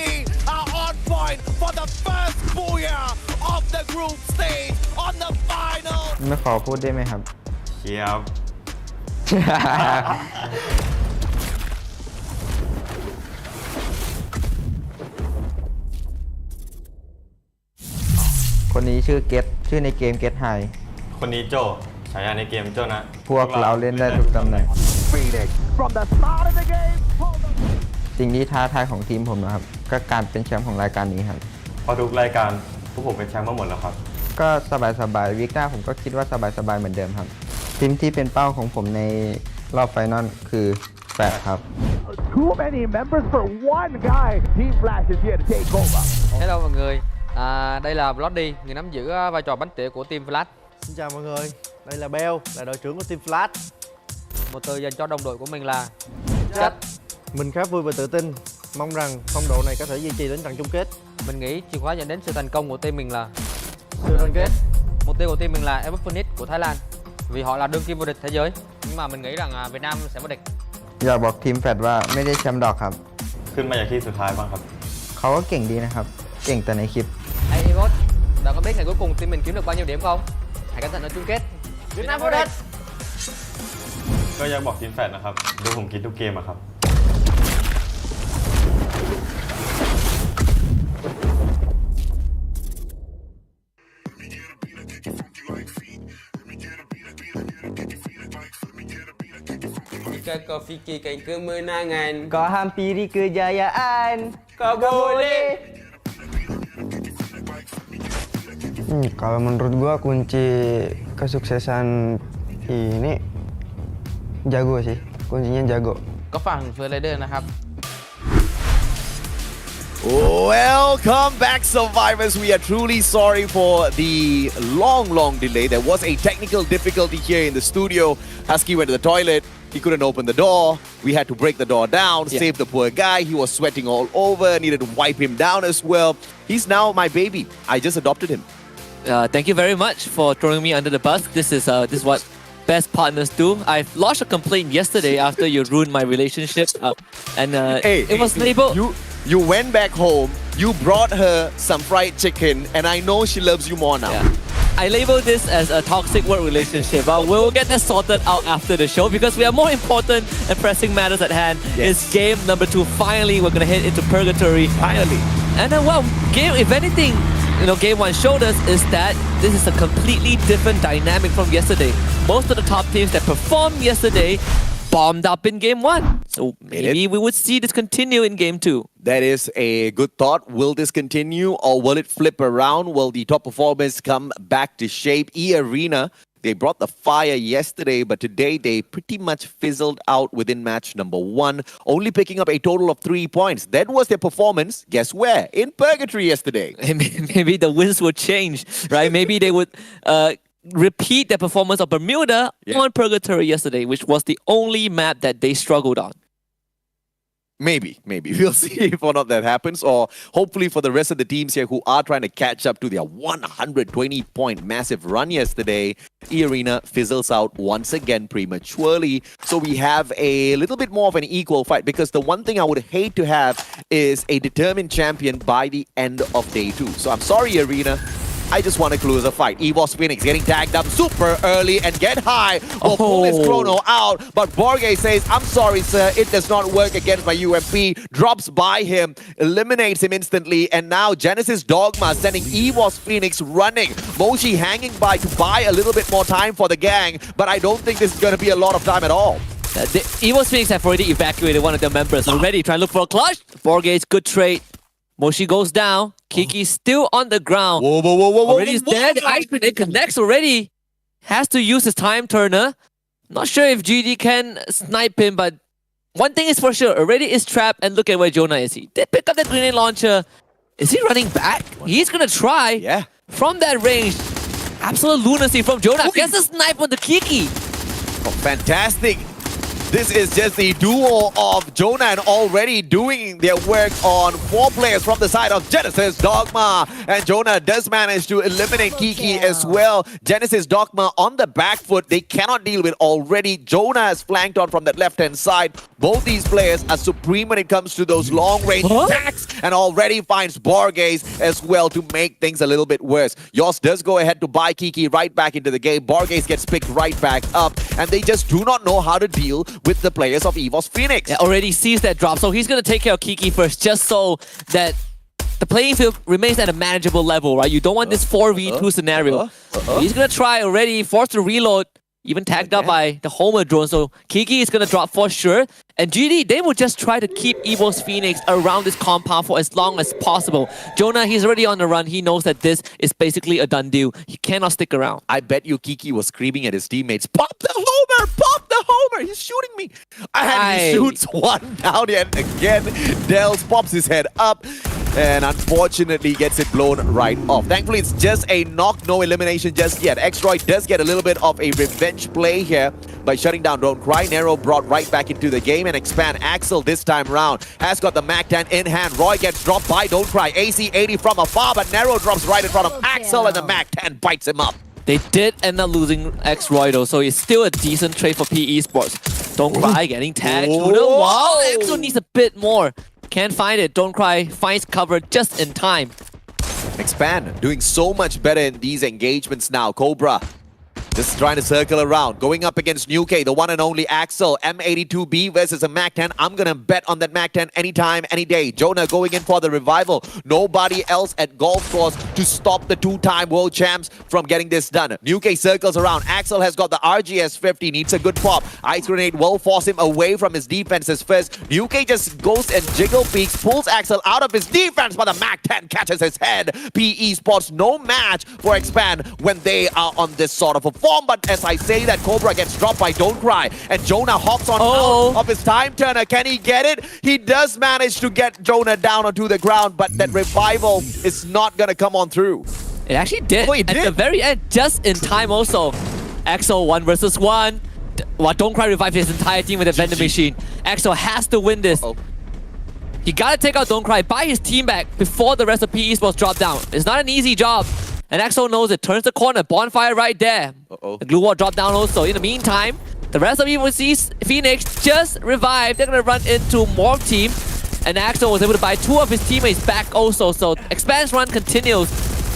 are on point for the first booyah of the group stage on the final. ไม่ขอพูดได้ไหมครับ เชียบ คนนี้ชื่อเกตชื่อในเกมเกตไฮ คนนี้โจฉายาในเกมโจนะ พวกเราเล่นได้ทุกตำแหน่ง Phoenix from the start of the game. สิ่งที่ท้าทายของทีมผมนะครับ ก็การเป็นแชมป์ของรายการนี้ครับ พอทุกรายการพวกผมเป็นแชมป์มาหมดแล้วครับ ก็สบายๆวิกหน้าผมก็คิดว่าสบายๆเหมือนเดิมครับ ทีมที่เป็นเป้าของผมในรอบไฟนอลคือ8ครับ Too many members for one guy. Team Flash is here to take over. Hello mọi người, đây là Bloody, người nắm giữ vai trò bánh tỉa của team Flash. Xin chào mọi người, đây là Bell, là đội trưởng của team Flash. Một từ dành cho đồng đội của mình là Chất. Mình khá vui và tự tin, mong rằng phong độ này có thể duy trì đến trận chung kết. Mình nghĩ chìa khóa dẫn đến sự thành công của team mình là Sự đoàn kết. mục tiêu của team mình là FFSI của Thái Lan, vì họ là đương kim vô địch thế giới. Nhưng mà mình nghĩ rằng Việt Nam sẽ vô địch. อยากบอกทีมแฟดว่าไม่ได้แชมป์ดอกครับ ขึ้นมาจากที่สุดท้ายบ้างครับ เขาก็เก่งดีนะครับ เก่งแต่ในคลิป Hey Evot, bạn có biết ngày cuối cùng team mình kiếm được bao nhiêu điểm không? Hãy cẩn thận ở chung kết. Việt Nam vô địch. ก็อยากบอกทีมแฟดนะครับดูผมคิดทุกเกมอะครับ Jika kau fikirkan kemenangan, Kau hampiri kejayaan. kau boleh. Kalau menurut gua kunci kesuksesan ini jago sih. Kuncinya jago. ก็ฝั่งเฟอร์ไรเดอร์นะครับ Welcome back, survivors. We are truly sorry for the long delay. There was a technical difficulty here in the studio. Husky went to the toilet. He couldn't open the door. We had to break the door down, save the poor guy. He was sweating all over. Needed to wipe him down as well. He's now my baby. I just adopted him. Thank you very much for throwing me under the bus. This is what best partners do. I lodged a complaint yesterday after you ruined my relationship, and it was labeled. You went back home. You brought her some fried chicken, and I know she loves you more now. I labeled this as a toxic work relationship, but we'll get that sorted out after the show because we have more important and pressing matters at hand. It's game number 2. Finally, we're gonna head into purgatory. Finally. And then, well, if anything, game 1 showed us is that this is a completely different dynamic from yesterday. Most of the top teams that performed yesterday bombed up in game 1. So maybe we would see this continue in game 2. That is a good thought. Will this continue or will it flip around? Will the top performers come back to shape? E-Arena, they brought the fire yesterday, but today they pretty much fizzled out within match number 1, only picking up a total of 3 points. That was their performance. Guess where? In Purgatory yesterday. Maybe the winds would change, right? Maybe they would repeat their performance of Bermuda on Purgatory yesterday, which was the only map that they struggled on. Maybe. We'll see if or not that happens, or hopefully for the rest of the teams here who are trying to catch up to their 120-point massive run yesterday, E-Arena fizzles out once again prematurely. So we have a little bit more of an equal fight, because the one thing I would hate to have is a determined champion by the end of day 2. So I'm sorry, E-Arena. I just want a closer fight. EVOS Phoenix getting tagged up super early and get high. Will pull his chrono out, but Borge says, I'm sorry, sir, it does not work against my UMP. Drops by him, eliminates him instantly, and now Genesis Dogma sending EVOS Phoenix running. Moshi hanging by to buy a little bit more time for the gang, but I don't think this is going to be a lot of time at all. The EVOS Phoenix have already evacuated one of their members already, trying to look for a clutch. Borge, good trade. Moshi goes down. Kiki still on the ground. Whoa, already is dead. Ice Grenade connects already. Has to use his time turner. Not sure if GD can snipe him, but one thing is for sure, already is trapped, and look at where Jonah is. He did pick up that grenade launcher. Is he running back? He's gonna try. Yeah. From that range. Absolute lunacy from Jonah. Gets a snipe on the Kiki. Oh, fantastic. This is just the duo of Jonah and already doing their work on 4 players from the side of Genesis Dogma. And Jonah does manage to eliminate Kiki as well. Genesis Dogma on the back foot. They cannot deal with already. Jonah is flanked on from that left-hand side. Both these players are supreme when it comes to those long-range attacks, and already finds Borges as well to make things a little bit worse. Yos does go ahead to buy Kiki right back into the game. Borges gets picked right back up, and they just do not know how to deal with the players of EVOS Phoenix. Yeah, already sees that drop, so he's going to take care of Kiki first, just so that the playing field remains at a manageable level, right? You don't want this 4v2 scenario. He's going to try already, forced to reload, even tagged up by the Homer drone, so Kiki is going to drop for sure. And GD, they will just try to keep EVOS Phoenix around this compound for as long as possible. Jonah, he's already on the run. He knows that this is basically a done deal. He cannot stick around. I bet you Kiki was screaming at his teammates, pop the Homer! Pop the Homer! He's shooting me! And he shoots one down yet again. Dels pops his head up and unfortunately gets it blown right off. Thankfully, it's just a knock, no elimination just yet. Xroy does get a little bit of a revenge play here by shutting down Don't Cry. Nero brought right back into the game, and Expand Axel this time round has got the MAC-10 in hand. Roy gets dropped by Don't Cry. AC-80 from afar, but Nero drops right in front of Axel, and the MAC-10 bites him up. They did end up losing X-Roy though, so it's still a decent trade for PE Sports. Don't Cry getting tagged to the wall. Axel needs a bit more. Can't find it. Don't Cry finds cover just in time. Expand doing so much better in these engagements now. Cobra just trying to circle around, going up against New K, the one and only Axel. M82B versus a MAC-10. I'm gonna bet on that MAC-10 anytime, any day. Jonah going in for the revival. Nobody else at golf course to stop the 2-time world champs from getting this done. New K circles around. Axel has got the RGS-50, needs a good pop. Ice Grenade will force him away from his defenses first. New K just goes and jiggle peeks, pulls Axel out of his defense, but the MAC-10 catches his head. PE Sports no match for Expand when they are on this sort of a form, but as I say that, Cobra gets dropped by Don't Cry, and Jonah hops on out of his time turner. Can he get it? He does manage to get Jonah down onto the ground, but that revival is not gonna come on through. It actually did. At the very end, just in time also. Axel 1 versus 1. Well, Don't Cry revived his entire team with a vending machine. Axel has to win this. He gotta take out Don't Cry, buy his team back before the rest of PE Sports drop down. It's not an easy job. And Axel knows it. Turns the corner. Bonfire right there. The glue wall dropped down also. In the meantime, the rest of EVOS Phoenix just revived. They're going to run into more team. And Axel was able to buy 2 of his teammates back also. So Expand's run continues.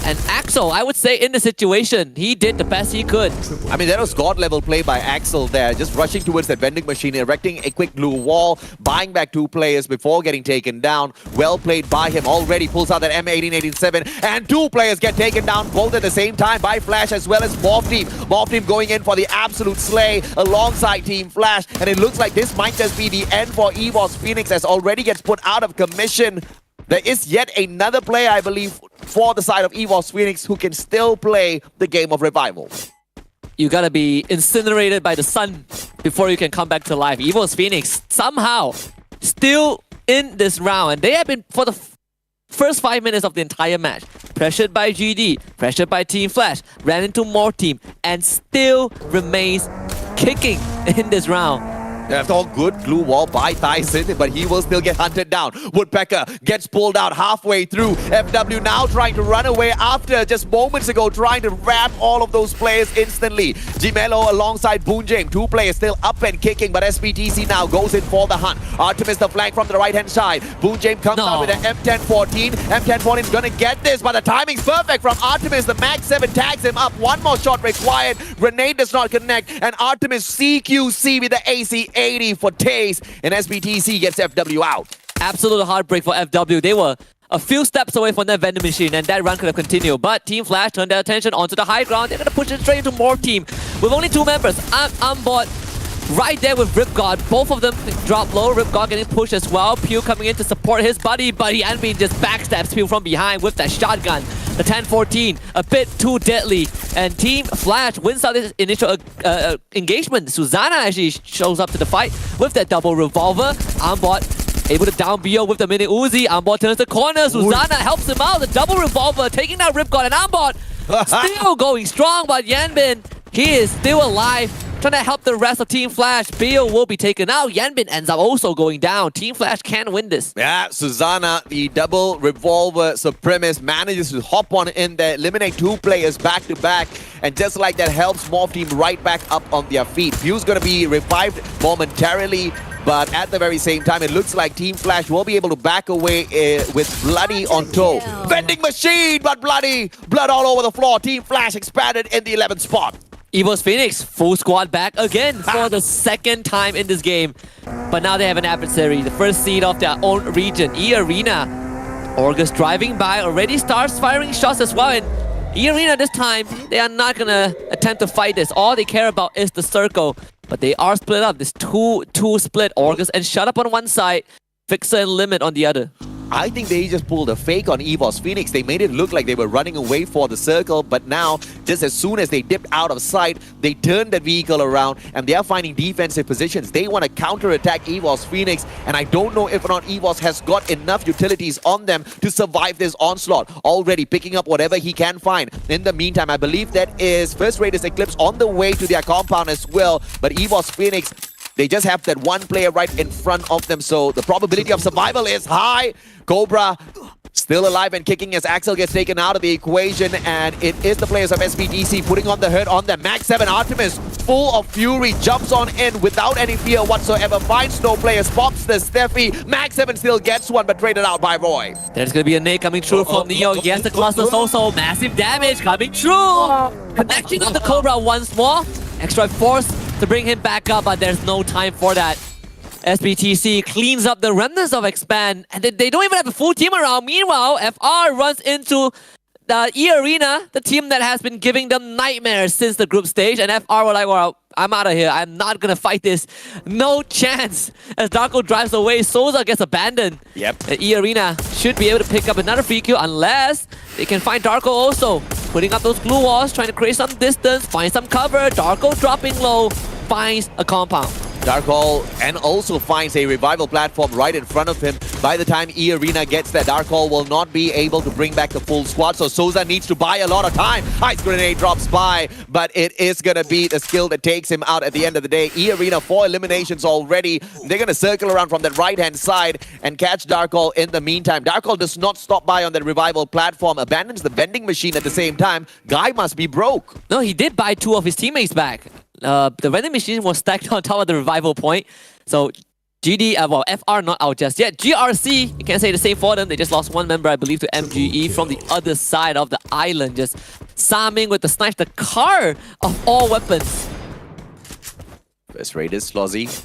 And Axel, I would say in the situation, he did the best he could. I mean, that was God-level play by Axel there. Just rushing towards that vending machine, erecting a quick blue wall, buying back 2 players before getting taken down. Well played by him. Already pulls out that M1887. And 2 players get taken down both at the same time by Flash as well as Morph Team. Morph Team going in for the absolute slay alongside Team Flash. And it looks like this might just be the end for EVOS Phoenix as already gets put out of commission. There is yet another player, I believe, for the side of EVOS Phoenix who can still play the game of Revival. You gotta be incinerated by the sun before you can come back to life. EVOS Phoenix somehow still in this round, and they have been for first 5 minutes of the entire match. Pressured by GD, pressured by Team Flash, ran into more team, and still remains kicking in this round. That's all good glue wall by Tyson, but he will still get hunted down. Woodpecker gets pulled out halfway through. FW now trying to run away after just moments ago trying to wrap all of those players instantly. Gimelo alongside Boonjame, 2 players still up and kicking, but SBTC now goes in for the hunt. Artemis the flank from the right hand side. Boonjame comes out with an M1014. M1014 is gonna get this, but the timing's perfect from Artemis. The Mag 7 tags him up. One more shot required. Grenade does not connect, and Artemis CQC with the AC-80 for Taze, and SBTC gets FW out. Absolute heartbreak for FW. They were a few steps away from that vending machine, and that run could have continued. But Team Flash turned their attention onto the high ground. They're going to push it straight into more team. With only 2 members, I'm bought right there with Ripgod. Both of them drop low. Ripgod getting pushed as well. Pew coming in to support his buddy. Yanbin just backstabs Pew from behind with that shotgun. The 10-14, a bit too deadly. And Team Flash wins out this initial engagement. Susanna actually shows up to the fight with that double revolver. Ambot able to down BO with the mini Uzi. Ambot turns the corner. Susanna helps him out. The double revolver taking down Ripgod, and Ambot still going strong, but Yanbin, he is still alive, trying to help the rest of Team Flash. Bill will be taken out. Yanbin ends up also going down. Team Flash can win this. Yeah, Susanna, the double revolver supremacist, manages to hop on in there, eliminate 2 players back to back, and just like that helps Morph Team right back up on their feet. Pew's going to be revived momentarily, but at the very same time, it looks like Team Flash will be able to back away with Bloody on toe. Vending machine, but Bloody! Blood all over the floor. Team Flash expanded in the 11th spot. EVOS Phoenix, full squad back again for the second time in this game. But now they have an adversary, the first seed of their own region, E-Arena. Orgus driving by, already starts firing shots as well. And E-Arena this time, they are not going to attempt to fight this. All they care about is the circle. But they are split up. This 2-2 split. Orgus and Shut Up on one side, Fixer and Limit on the other. I think they just pulled a fake on EVOS Phoenix. They made it look like they were running away for the circle, but now, just as soon as they dipped out of sight, they turned that vehicle around and they are finding defensive positions. They want to counter-attack EVOS Phoenix, and I don't know if or not EVOS has got enough utilities on them to survive this onslaught. Already picking up whatever he can find. In the meantime, I believe that is First Raiders Eclipse on the way to their compound as well, but EVOS Phoenix, they just have that one player right in front of them, so the probability of survival is high. Cobra still alive and kicking as Axel gets taken out of the equation, and it is the players of SBTC putting on the hurt on them. Mag 7 Artemis, full of fury, jumps on in without any fear whatsoever, finds no players, pops the Steffi. Mag 7 still gets one, but traded out by Roy. There's going to be a nade coming through from Neo. Yes, the cluster's also massive damage coming through. Connecting on the Cobra once more. Extra force to bring him back up, but there's no time for that. SBTC cleans up the remnants of Expand, and they don't even have a full team around. Meanwhile, FR runs into the E-Arena, the team that has been giving them nightmares since the group stage, and FR were like, well, I'm out of here. I'm not gonna fight this. No chance. As Darko drives away, Souza gets abandoned. Yep. The E-Arena should be able to pick up another free kill unless they can find Darko also. Putting up those glue walls, trying to create some distance, find some cover. Darko dropping low, finds a compound. Darkhall and also finds a revival platform right in front of him. By the time E-Arena gets there, Darkhall will not be able to bring back the full squad, so Souza needs to buy a lot of time. Ice Grenade drops by, but it is going to be the skill that takes him out at the end of the day. E-Arena 4 eliminations already. They're going to circle around from that right-hand side and catch Darkhall in the meantime. Darkhall does not stop by on that revival platform, abandons the vending machine at the same time. Guy must be broke. No, he did buy 2 of his teammates back. The vending machine was stacked on top of the revival point. So GD, well, FR not out just yet. GRC, you can't say the same for them. They just lost 1 member, I believe, to MGE from the other side of the island. Just Saming with the snipe, the car of all weapons. First Raiders, Slozzy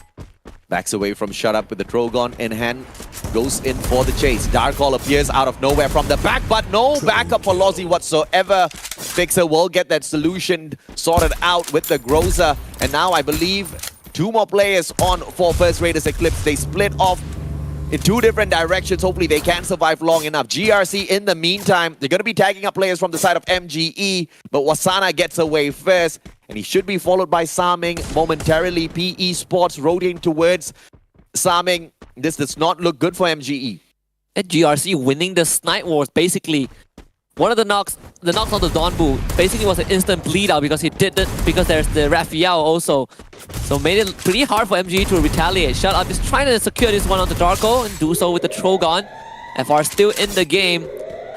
backs away from Shut Up with the Drogon in hand. Goes in for the chase. Darkhall appears out of nowhere from the back, but no backup for Lozzy whatsoever. Fixer will get that solution sorted out with the Groza. And now I believe 2 more players on for First Raiders Eclipse. They split off in 2 different directions. Hopefully they can survive long enough. GRC in the meantime, they're going to be tagging up players from the side of MGE, but Wasana gets away first, and he should be followed by Saming momentarily. PE Sports rotating towards Saming. This does not look good for MGE. And GRC winning the Snipe Wars basically. One of the knocks on the Donbu basically was an instant bleed out because he did it because there's the Raphael also. So made it pretty hard for MGE to retaliate. Shut Up is trying to secure this one on the Darko and do so with the Trogon. FR still in the game.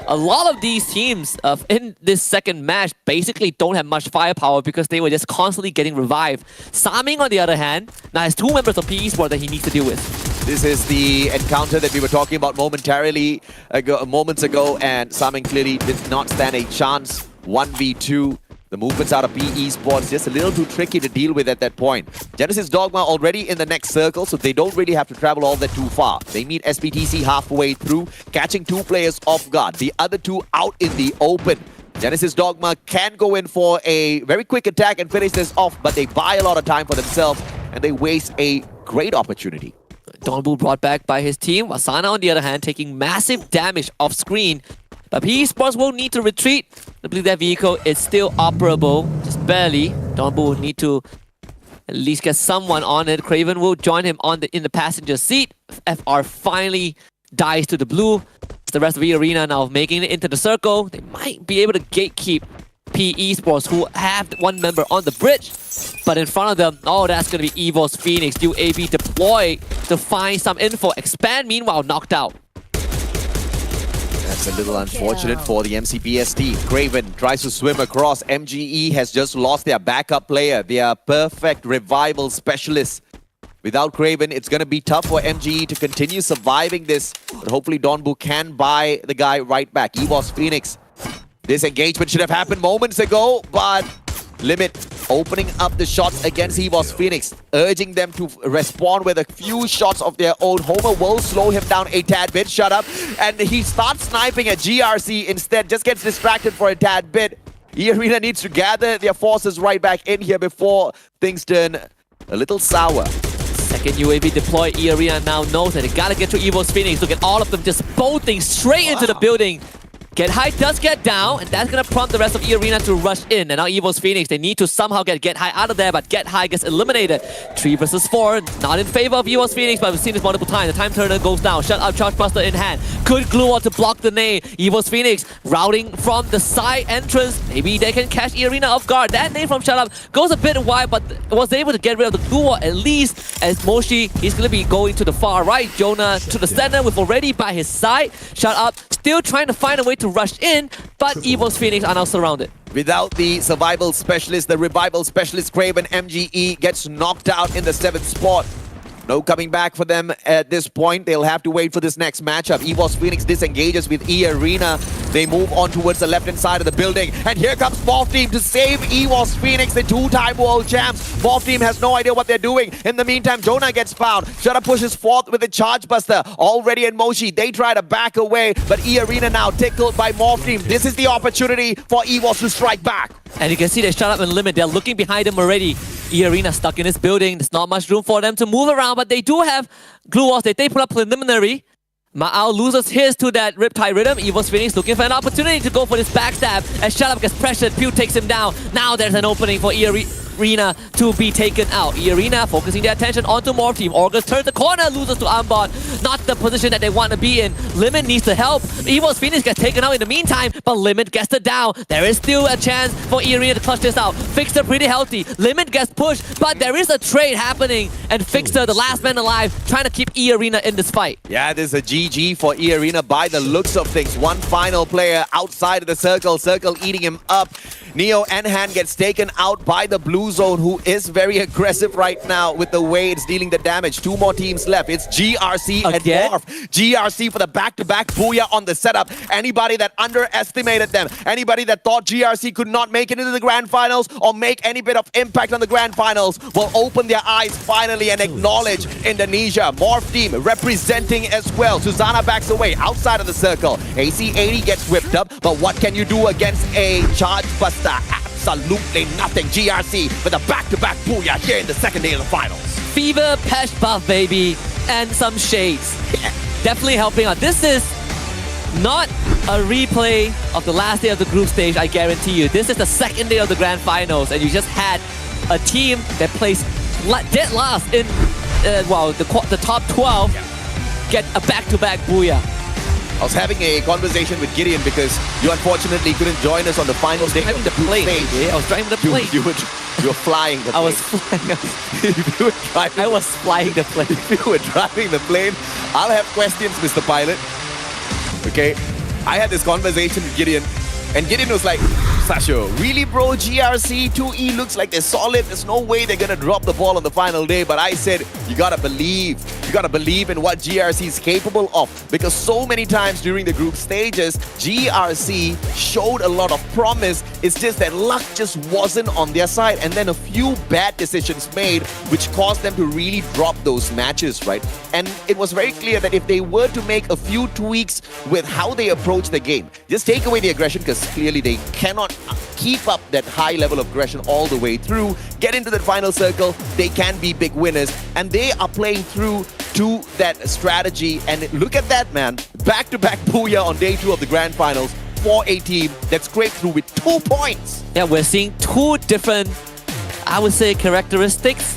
A lot of these teams in this second match basically don't have much firepower because they were just constantly getting revived. Saming, on the other hand, now has 2 members of PE Sport that he needs to deal with. This is the encounter that we were talking about moments ago, and Saming clearly did not stand a chance. 1v2. The movements out of PE Sports just a little too tricky to deal with at that point. Genesis Dogma already in the next circle, so they don't really have to travel all that too far. They meet SPTC halfway through, catching 2 players off guard. The other 2 out in the open. Genesis Dogma can go in for a very quick attack and finish this off, but they buy a lot of time for themselves and they waste a great opportunity. Donbu brought back by his team. Wasana, on the other hand, taking massive damage off screen. But PE Sports will need to retreat. I believe that vehicle is still operable, just barely. Donbu will need to at least get someone on it. Craven will join him in the passenger seat. FR finally dies to the blue. The rest of the arena now making it into the circle. They might be able to gatekeep PE Sports, who have 1 member on the bridge. But in front of them, oh, that's going to be Evo's Phoenix. UAV deploy to find some info. Expand, meanwhile, knocked out. That's a little unfortunate for the MCPS team. Craven tries to swim across. MGE has just lost their backup player, their perfect revival specialist. Without Craven, it's going to be tough for MGE to continue surviving this. But hopefully Donbu can buy the guy right back. Evo's Phoenix. This engagement should have happened moments ago, but Limit opening up the shots against Evo's Phoenix, urging them to respond with a few shots of their own. Homer will slow him down a tad bit. Shut up. And he starts sniping at GRC instead, just gets distracted for a tad bit. E-Arena needs to gather their forces right back in here before things turn a little sour. Second UAV deployed. E-Arena now knows that they gotta get to Evo's Phoenix. Look at all of them just bolting straight into the building. Get High does get down, and that's gonna prompt the rest of E-Arena to rush in. And now Evo's Phoenix, they need to somehow get High out of there, but Get High gets eliminated. 3 versus 4, not in favor of Evo's Phoenix, but we've seen this multiple times. The time turner goes down. Shut Up, Charge Buster in hand. Good glue wall to block the nade. Evo's Phoenix routing from the side entrance. Maybe they can catch E-Arena off guard. That nade from Shut Up goes a bit wide, but was able to get rid of the glue wall at least, as Moshi, he's gonna be going to the far right. Jonah to the center with already by his side. Shut Up, still trying to find a way to rush in, but Evo's Phoenix are now surrounded. Without the survival specialist, the revival specialist, Craven, MGE gets knocked out in the 7th spot. No coming back for them at this point. They'll have to wait for this next matchup. Evo's Phoenix disengages with E-Arena. They move on towards the left-hand side of the building. And here comes Morph Team to save Evo's Phoenix, the 2-time world champs. Morph Team has no idea what they're doing. In the meantime, Jonah gets found. Shut Up pushes forth with a Charge Buster. Already in Moshi. They try to back away, but E-Arena now tickled by Morph Team. This is the opportunity for Evos to strike back. And you can see they Shut Up and Limit. They're looking behind them already. E-Arena stuck in this building. There's not much room for them to move around, but they do have glue walls that they put up preliminary. Ma'ao loses his to that Riptide Rhythm. Evo's Phoenix looking for an opportunity to go for this backstab. As Shut Up gets pressured, Pew takes him down. Now there's an opening for E-Arena to be taken out. E-Arena focusing their attention onto Morph Team. August turns the corner, loses to Ambot. Not the position that they want to be in. Limit needs to help. Evo's Phoenix gets taken out in the meantime, but Limit gets the down. There is still a chance for E-Arena to clutch this out. Fixer pretty healthy. Limit gets pushed, but there is a trade happening. And Fixer, the last man alive, trying to keep E-Arena in this fight. Yeah, there's a GG for E-Arena by the looks of things. One final player outside of the circle. Circle eating him up. Neo Enhan gets taken out by the blue zone, who is very aggressive right now with the way it's dealing the damage. 2 more teams left. It's GRC and Morph. GRC for the back-to-back booyah on the setup. Anybody that underestimated them, anybody that thought GRC could not make it into the grand finals or make any bit of impact on the grand finals will open their eyes finally and acknowledge Indonesia. Morph Team representing as well. Susanna backs away outside of the circle. AC-80 gets whipped up, but what can you do against a Charge Buster? Absolutely nothing. GRC with a back-to-back booyah here in the second day of the finals. Fever, Pesh Buff, baby, and some shades. Definitely helping out. This is not a replay of the last day of the group stage, I guarantee you. This is the second day of the grand finals, and you just had a team that placed dead last in, the top 12 get a back-to-back booyah. I was having a conversation with Gideon because you unfortunately couldn't join us on the final day of the plane. stage. I was driving the plane. You were flying the plane. I was flying. If you were driving, I was flying the plane. If you were driving the plane, I'll have questions, Mr. Pilot. Okay, I had this conversation with Gideon, and Gideon was like, Sasho, really bro, GRC 2E looks like they're solid. There's no way they're gonna drop the ball on the final day. But I said, you gotta believe. You gotta believe in what GRC is capable of. Because so many times during the group stages, GRC showed a lot of promise. It's just that luck just wasn't on their side. And then a few bad decisions made, which caused them to really drop those matches, right? And it was very clear that if they were to make a few tweaks with how they approach the game, just take away the aggression, because clearly they cannot keep up that high level of aggression all the way through, get into that final circle, they can be big winners. And they are playing through to that strategy. And look at that, man. Back-to-back booyah on day 2 of the grand finals for a team that scraped through with 2 points. Yeah, we're seeing 2 different, I would say, characteristics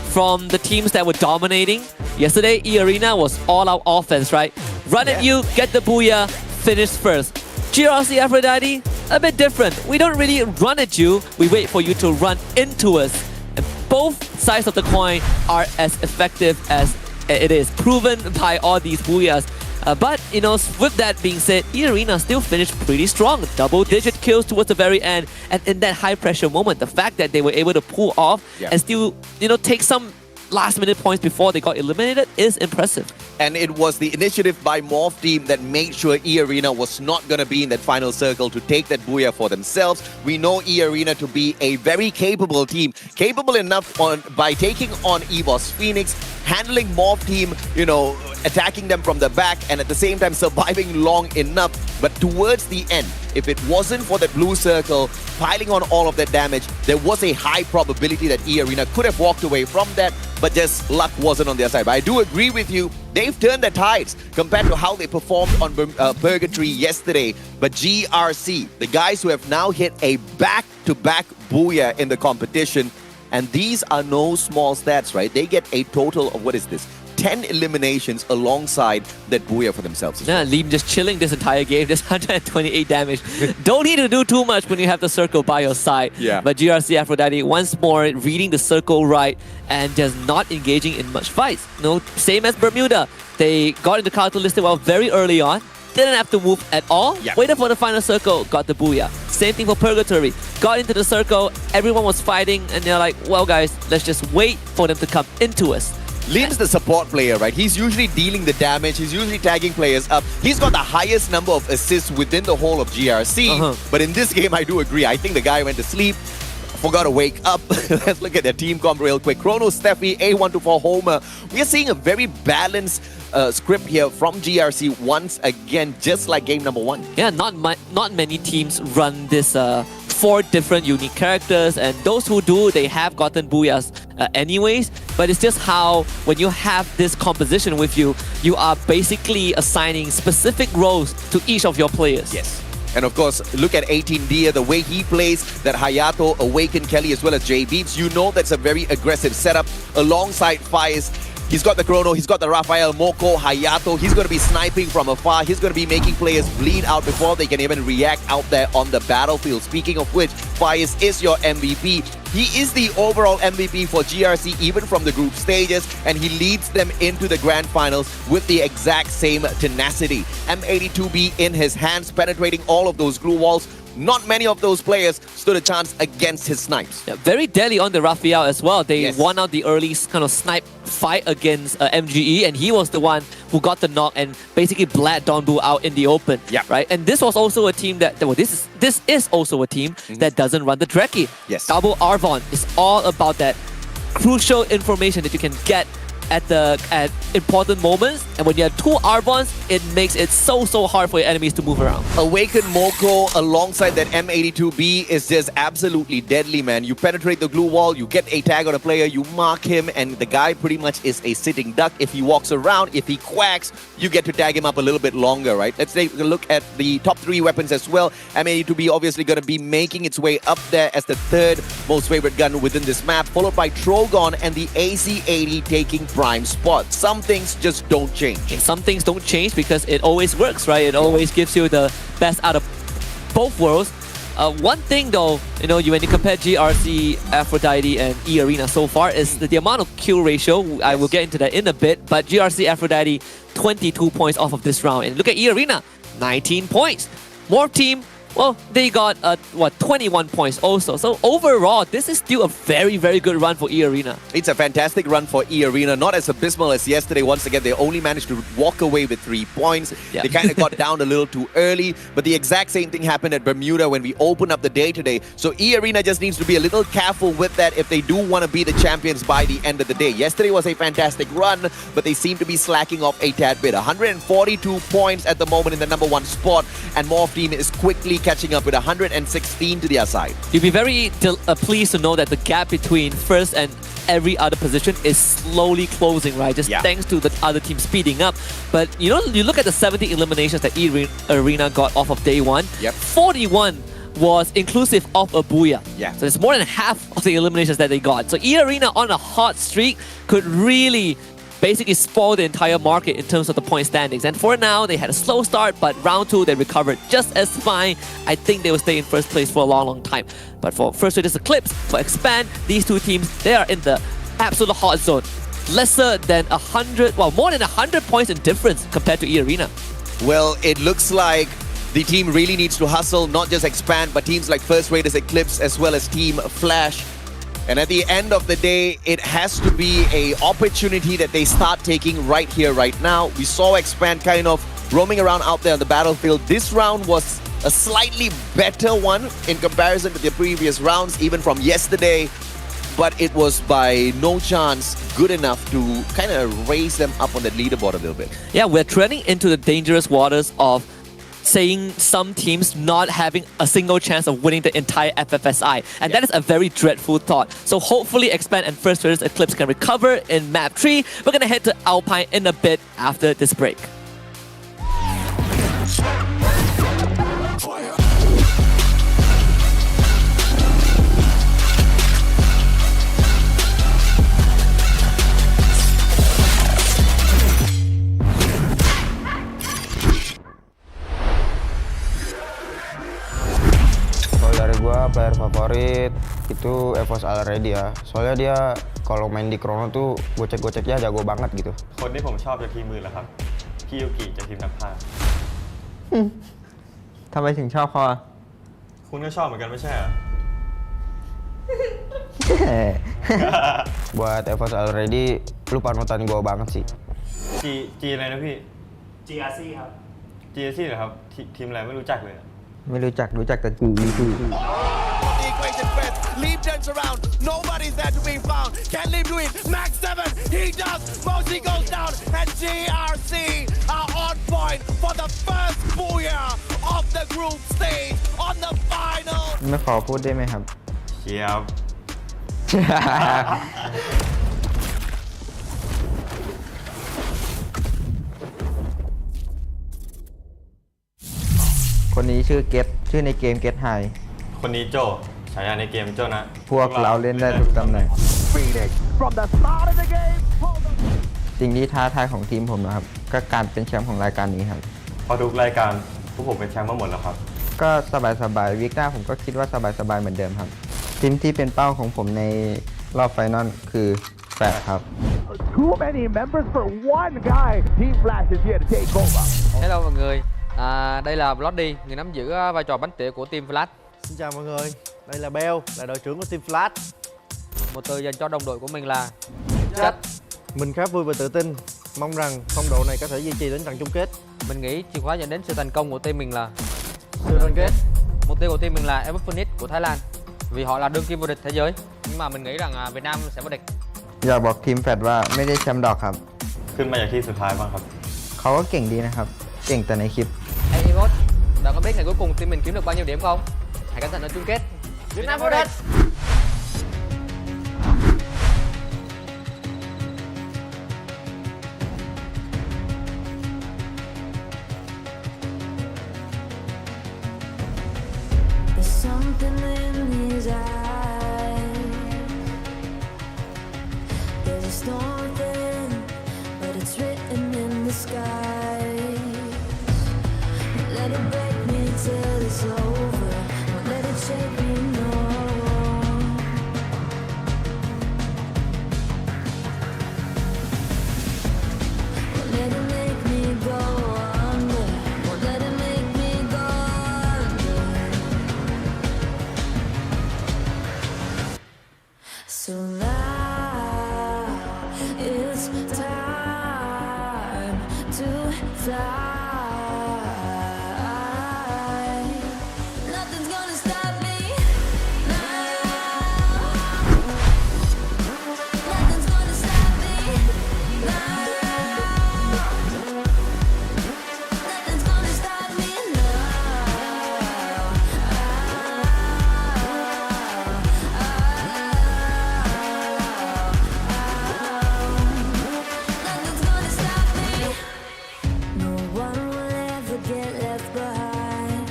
from the teams that were dominating. Yesterday, E-Arena was all-out offense, right? Run at you, get the booyah, finish first. GRC Aphrodite, a bit different. We don't really run at you, we wait for you to run into us. And both sides of the coin are as effective as it is, proven by all these booyahs. But, you know, with that being said, E-Arena still finished pretty strong. Double-digit kills towards the very end. And in that high-pressure moment, the fact that they were able to pull off and still, you know, take some last-minute points before they got eliminated is impressive. And it was the initiative by Morph team that made sure E-Arena was not going to be in that final circle to take that booyah for themselves. We know E-Arena to be a very capable team, capable enough by taking on EVOS Phoenix, handling Morph team, you know, attacking them from the back, and at the same time surviving long enough. But towards the end, if it wasn't for that blue circle piling on all of that damage, there was a high probability that E-Arena could have walked away from that, but just luck wasn't on their side. But I do agree with you, they've turned the tides compared to how they performed on Purgatory yesterday. But GRC, the guys who have now hit a back-to-back booyah in the competition, and these are no small stats, right? They get a total of, what is this? 10 eliminations alongside that booyah for themselves. Yeah, Liam just chilling this entire game, just 128 damage. Don't need to do too much when you have the circle by your side. Yeah. But GRC Aphrodite, once more, reading the circle right and just not engaging in much fights. You know, same as Bermuda. They got into counter listed well very early on. Didn't have to move at all. Yep. Waited for the final circle, got the booyah. Same thing for Purgatory. Got into the circle, everyone was fighting, and they're like, well guys, let's just wait for them to come into us. Liam's the support player, right? He's usually dealing the damage. He's usually tagging players up. He's got the highest number of assists within the whole of GRC. But in this game, I do agree. I think the guy went to sleep, forgot to wake up. Let's look at their team comp real quick. Chrono, Steffi, A124, Homer. We are seeing a very balanced script here from GRC once again, just like game number 1. Yeah, not many teams run this 4 different unique characters, and those who do, they have gotten booyahs anyways. But it's just how, when you have this composition with you, you are basically assigning specific roles to each of your players. Yes. And of course, look at 18D, the way he plays that Hayato, Awaken, Kelly, as well as J Beats. You know that's a very aggressive setup alongside Fires. He's got the Chrono, he's got the Raphael, Moko, Hayato. He's going to be sniping from afar. He's going to be making players bleed out before they can even react out there on the battlefield. Speaking of which, Fires is your MVP. He is the overall MVP for GRC, even from the group stages, and he leads them into the grand finals with the exact same tenacity. M82B in his hands, penetrating all of those glue walls. Not many of those players stood a chance against his snipes. Yeah, very deadly on the Raphael as well. They won out the early kind of snipe fight against MGE, and he was the one who got the knock and basically bled Donbu out in the open. Yeah. Right? And this was also a team that, well, this is also a team that doesn't run the Dreki. Yes. Double Arvon is all about that crucial information that you can get at important moments, and when you have 2 Arvons, it makes it so hard for your enemies to move around. Awaken Moko alongside that M82B is just absolutely deadly, man. You penetrate the glue wall, you get a tag on a player, you mark him, and the guy pretty much is a sitting duck. If he walks around, if he quacks, you get to tag him up a little bit longer, right? Let's take a look at the top 3 weapons as well. M82B obviously going to be making its way up there as the 3rd most favorite gun within this map, followed by Trogon and the AC-80 taking prime spot. Some things just don't change. And some things don't change because it always works, right? It always gives you the best out of both worlds. One thing though, when you compare GRC, Aphrodite, and E Arena so far is the amount of kill ratio. I will get into that in a bit, but GRC, Aphrodite, 22 points off of this round. And look at E Arena, 19 points. Morph team, well, they got 21 points also. So overall, this is still a very, very good run for E Arena. It's a fantastic run for E Arena, not as abysmal as yesterday. Once again, they only managed to walk away with 3 points. Yeah. They kind of got down a little too early, but the exact same thing happened at Bermuda when we opened up the day today. So E Arena just needs to be a little careful with that if they do want to be the champions by the end of the day. Yesterday was a fantastic run, but they seem to be slacking off a tad bit. 142 points at the moment in the #1 spot, and Morph team is quickly catching up with 116 to their side. You'll be very pleased to know that the gap between first and every other position is slowly closing, right? Just thanks to the other team speeding up. But you look at the 70 eliminations that E Arena got off of day one. 41 was inclusive of a Booyah. So it's more than half of the eliminations that they got. So E Arena on a hot streak could really basically spoil the entire market in terms of the point standings. And for now, they had a slow start, but round 2, they recovered just as fine. I think they will stay in first place for a long, long time. But for First Raiders Eclipse, for Expand, these two teams, they are in the absolute hot zone. Lesser than 100, well, more than 100 points in difference compared to E Arena. Well, it looks like the team really needs to hustle, not just Expand, but teams like First Raiders Eclipse as well as Team Flash. And at the end of the day, it has to be an opportunity that they start taking right here, right now. We saw Expand kind of roaming around out there on the battlefield. This round was a slightly better one in comparison to the previous rounds, even from yesterday. But it was by no chance good enough to kind of raise them up on the leaderboard a little bit. Yeah, we're treading into the dangerous waters of saying some teams not having a single chance of winning the entire FFSI. And that is a very dreadful thought. So hopefully Expand and First Raiders Eclipse can recover in map 3. We're going to head to Alpine in a bit after this break. Player favorit itu FFSI already ya. Soalnya dia kalau main di Chrono tuh gocek-goceknya jago banget gitu. คนที่ผมชอบจากทีมมือเหรอครับพี่ยูกิจากทีมนักพากย์ ทำไมถึงชอบเขาอ่ะ คุณก็ชอบเหมือนกันไม่ใช่เหรอ Buat FFSI already lu panutan gue banget sih. G อะไรนะพี่ GRC ครับ GRC เหรอครับทีมอะไรไม่รู้จักเลย ไม่รู้จักแต่กู Leap turns around, nobody's there to be found. Can Leap do it? Max 7, he does. Mosi goes down, and GRC are on point for the first booyah of the group stage on the final. ไม่ขอพูดได้ไหมครับ เชียบ คนนี้ชื่อเกตชื่อในเกมเกตไฮ คนนี้โจฉายาในเกมโจนะ พวกเราเล่นได้ทุกตำแหน่ง สิ่งที่ท้าทายของทีมผมนะครับก็การเป็นแชมป์ของรายการนี้ครับ พอทุกรายการพวกผมเป็นแชมป์มาหมดแล้วครับ ก็สบายๆวิกหน้าผมก็คิดว่าสบายๆเหมือนเดิมครับทีมที่เป็นเป้าของผมในรอบไฟนอลคือแฟร์ครับ Too many members for one guy. Team Flash is here to take over. Hello mọi người, đây là Bloody, người nắm giữ vai trò bánh tỉa của Team Flash. Xin chào mọi người, đây là Bell, là đội trưởng của Team Flash. Một từ dành cho đồng đội của mình là Chất. Mình khá vui và tự tin, mong rằng phong độ này có thể duy trì đến trận chung kết. Mình nghĩ chìa khóa dẫn đến sự thành công của team mình là sự đoàn kết. Mục tiêu của team mình là FFSI của Thái Lan, vì họ là đương kim vô địch thế giới. Nhưng mà mình nghĩ rằng Việt Nam sẽ vô địch. อยากบอกทีมแฟดว่าไม่ได้แชมป์ดอกครับ ขึ้นมาจากที่สุดท้ายบ้างครับ เขาก็เก่งดีนะครับเก่งแต่ในคลิป Hey Imot, bạn có biết ngày cuối cùng team mình kiếm được bao nhiêu điểm không? Hãy cẩn thận ở chung kết. Việt Nam vô địch. There's something in his eyes. There's a storm within inside. Nothing's gonna stop me now. Nothing's gonna stop me now. Nothing's gonna stop me Nothing's gonna stop me. No one will ever get left behind.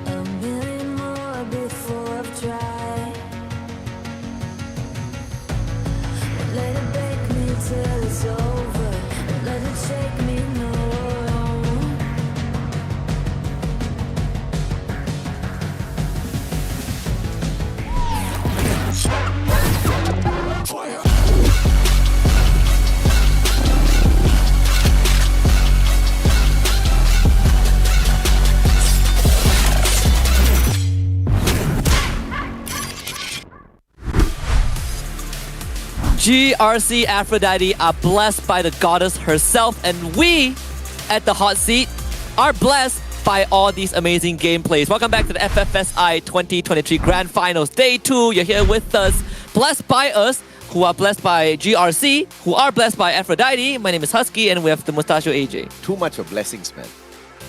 A million more before I've tried. Won't let it break me till it's over. Won't let it shake me, no. GRC Aphrodite are blessed by the goddess herself, and we at the hot seat are blessed by all these amazing gameplays. Welcome back to the FFSI 2023 Grand Finals Day 2. You're here with us, blessed by us, who are blessed by GRC, who are blessed by Aphrodite. My name is Husky, and we have the Mustachio AJ. Too much of blessings, man.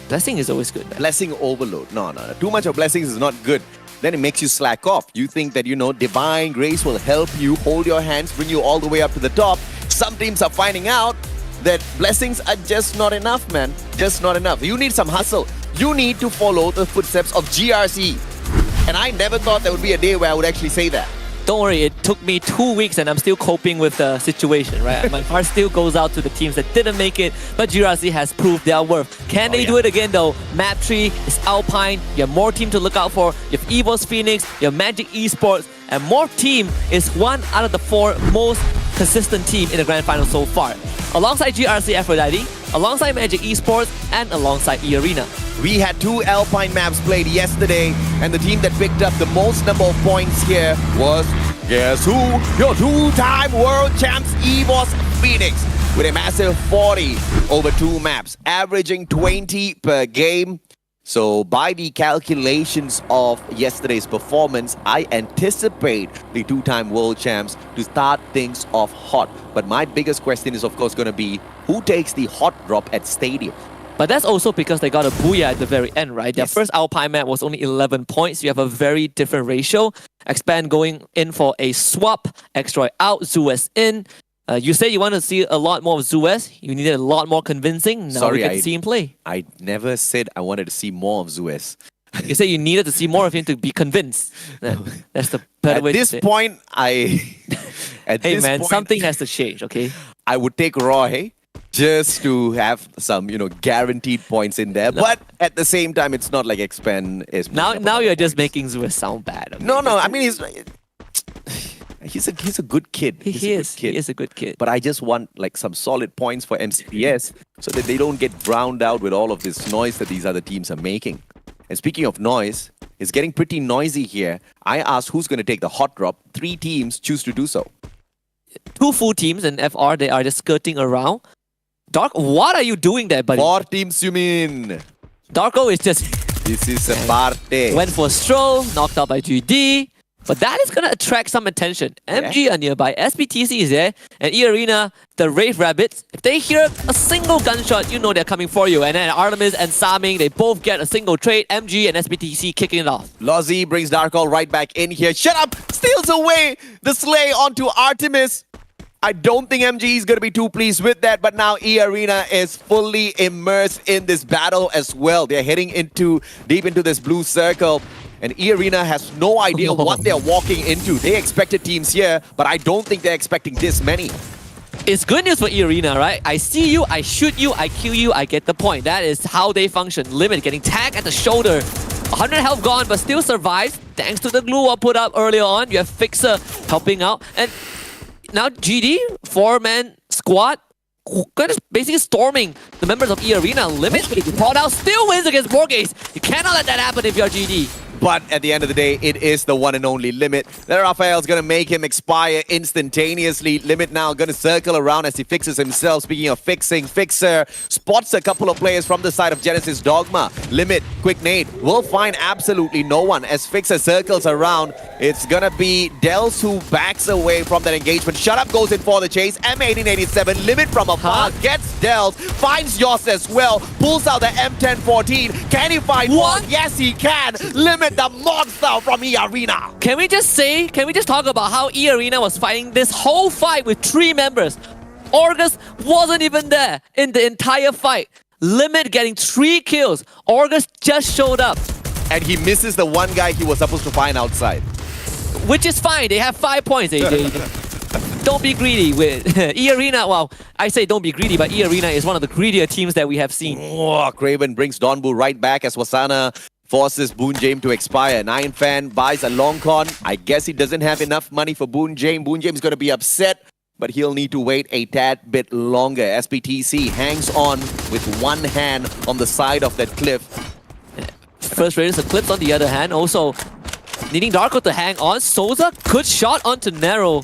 Blessing is always good, man. Blessing overload. No. Too much of blessings is not good. Then it makes you slack off. You think that, divine grace will help you, hold your hands, bring you all the way up to the top. Some teams are finding out that blessings are just not enough, man. Just not enough. You need some hustle. You need to follow the footsteps of GRC. And I never thought there would be a day where I would actually say that. Don't worry, it took me 2 weeks and I'm still coping with the situation, right? My heart still goes out to the teams that didn't make it, but GRC has proved their worth. Can they do it again though? Map 3 is Alpine, you have more team to look out for, you have EVOS Phoenix, you have Magic Esports, and Morph Team is one out of the 4 most consistent team in the Grand Final so far. Alongside GRC Aphrodite, alongside Magic Esports, and alongside E-Arena. We had 2 Alpine maps played yesterday, and the team that picked up the most number of points here was, guess who? Your 2-time world champs EVOS Phoenix, with a massive 40 over 2 maps, averaging 20 per game. So by the calculations of yesterday's performance, I anticipate the 2-time world champs to start things off hot. But my biggest question is, of course, going to be, who takes the hot drop at Stadium? But that's also because they got a booyah at the very end, right? Their first Alpine map was only 11 points. You have a very different ratio. Expand going in for a swap. Xtroy out, Zues in. You say you want to see a lot more of Zues. You needed a lot more convincing. Now we get to see him play. I never said I wanted to see more of Zues. You said you needed to see more of him to be convinced. That's the better way to say it. At this point, hey man, something has to change, okay? I would take Roy just to have some, guaranteed points in there. No. But at the same time, it's not like Expand is... Now you're just making Zues sound bad. Okay? No, I mean, he's a good kid. He is a good kid. But I just want some solid points for MCPS so that they don't get drowned out with all of this noise that these other teams are making. And speaking of noise, it's getting pretty noisy here. I asked who's going to take the hot drop. 3 teams choose to do so. 2 full teams in FR, they are just skirting around. Dark, what are you doing there, buddy? 4 teams, you mean? Darko is just... This is a party. Went for a stroll, knocked out by GD. But that is going to attract some attention. MG are nearby, SBTC is there, and E-Arena, the Wraith Rabbits. If they hear a single gunshot, you know they're coming for you. And then Artemis and Saming, they both get a single trade. MG and SBTC kicking it off. Lozzie brings Darkall right back in here. Shut up! Steals away the Slay onto Artemis. I don't think MG is going to be too pleased with that, but now E-Arena is fully immersed in this battle as well. They're heading deep into this blue circle, and E-Arena has no idea what they're walking into. They expected teams here, but I don't think they're expecting this many. It's good news for E-Arena, right? I see you, I shoot you, I kill you, I get the point. That is how they function. Limit getting tagged at the shoulder. 100 health gone, but still survives thanks to the glue wall put up earlier on. You have Fixer helping out, and now GD, 4-man squad, basically storming the members of E-Arena. Limit, Paul now still wins against Borges. You cannot let that happen if you're GD. But at the end of the day, it is the one and only Limit. Then Raphael's going to make him expire instantaneously. Limit now going to circle around as he fixes himself. Speaking of fixing, Fixer spots a couple of players from the side of Genesis Dogma. Limit, quick nade, will find absolutely no one as Fixer circles around. It's going to be Dels who backs away from that engagement. Shut Up goes in for the chase. M1887, Limit from afar, gets Dels, finds Yoss as well, pulls out the M1014. Can he find one? Yes, he can. Limit the monster from E-Arena. Can we just talk about how E-Arena was fighting this whole fight with 3 members? Orgus wasn't even there in the entire fight. Limit getting 3 kills. Orgus just showed up. And he misses the one guy he was supposed to find outside. Which is fine, they have 5 points, AJ. Don't be greedy with E-Arena. Well, I say don't be greedy, but E-Arena is one of the greedier teams that we have seen. Oh, Craven brings Donbu right back as Wasana forces Boon James to expire. 9fan buys a long con. I guess he doesn't have enough money for Boon James. Boon James is going to be upset, but he'll need to wait a tad bit longer. SPTC hangs on with one hand on the side of that cliff. First Raiders Eclipse on the other hand, also needing Darko to hang on. Souza, good shot onto Narrow.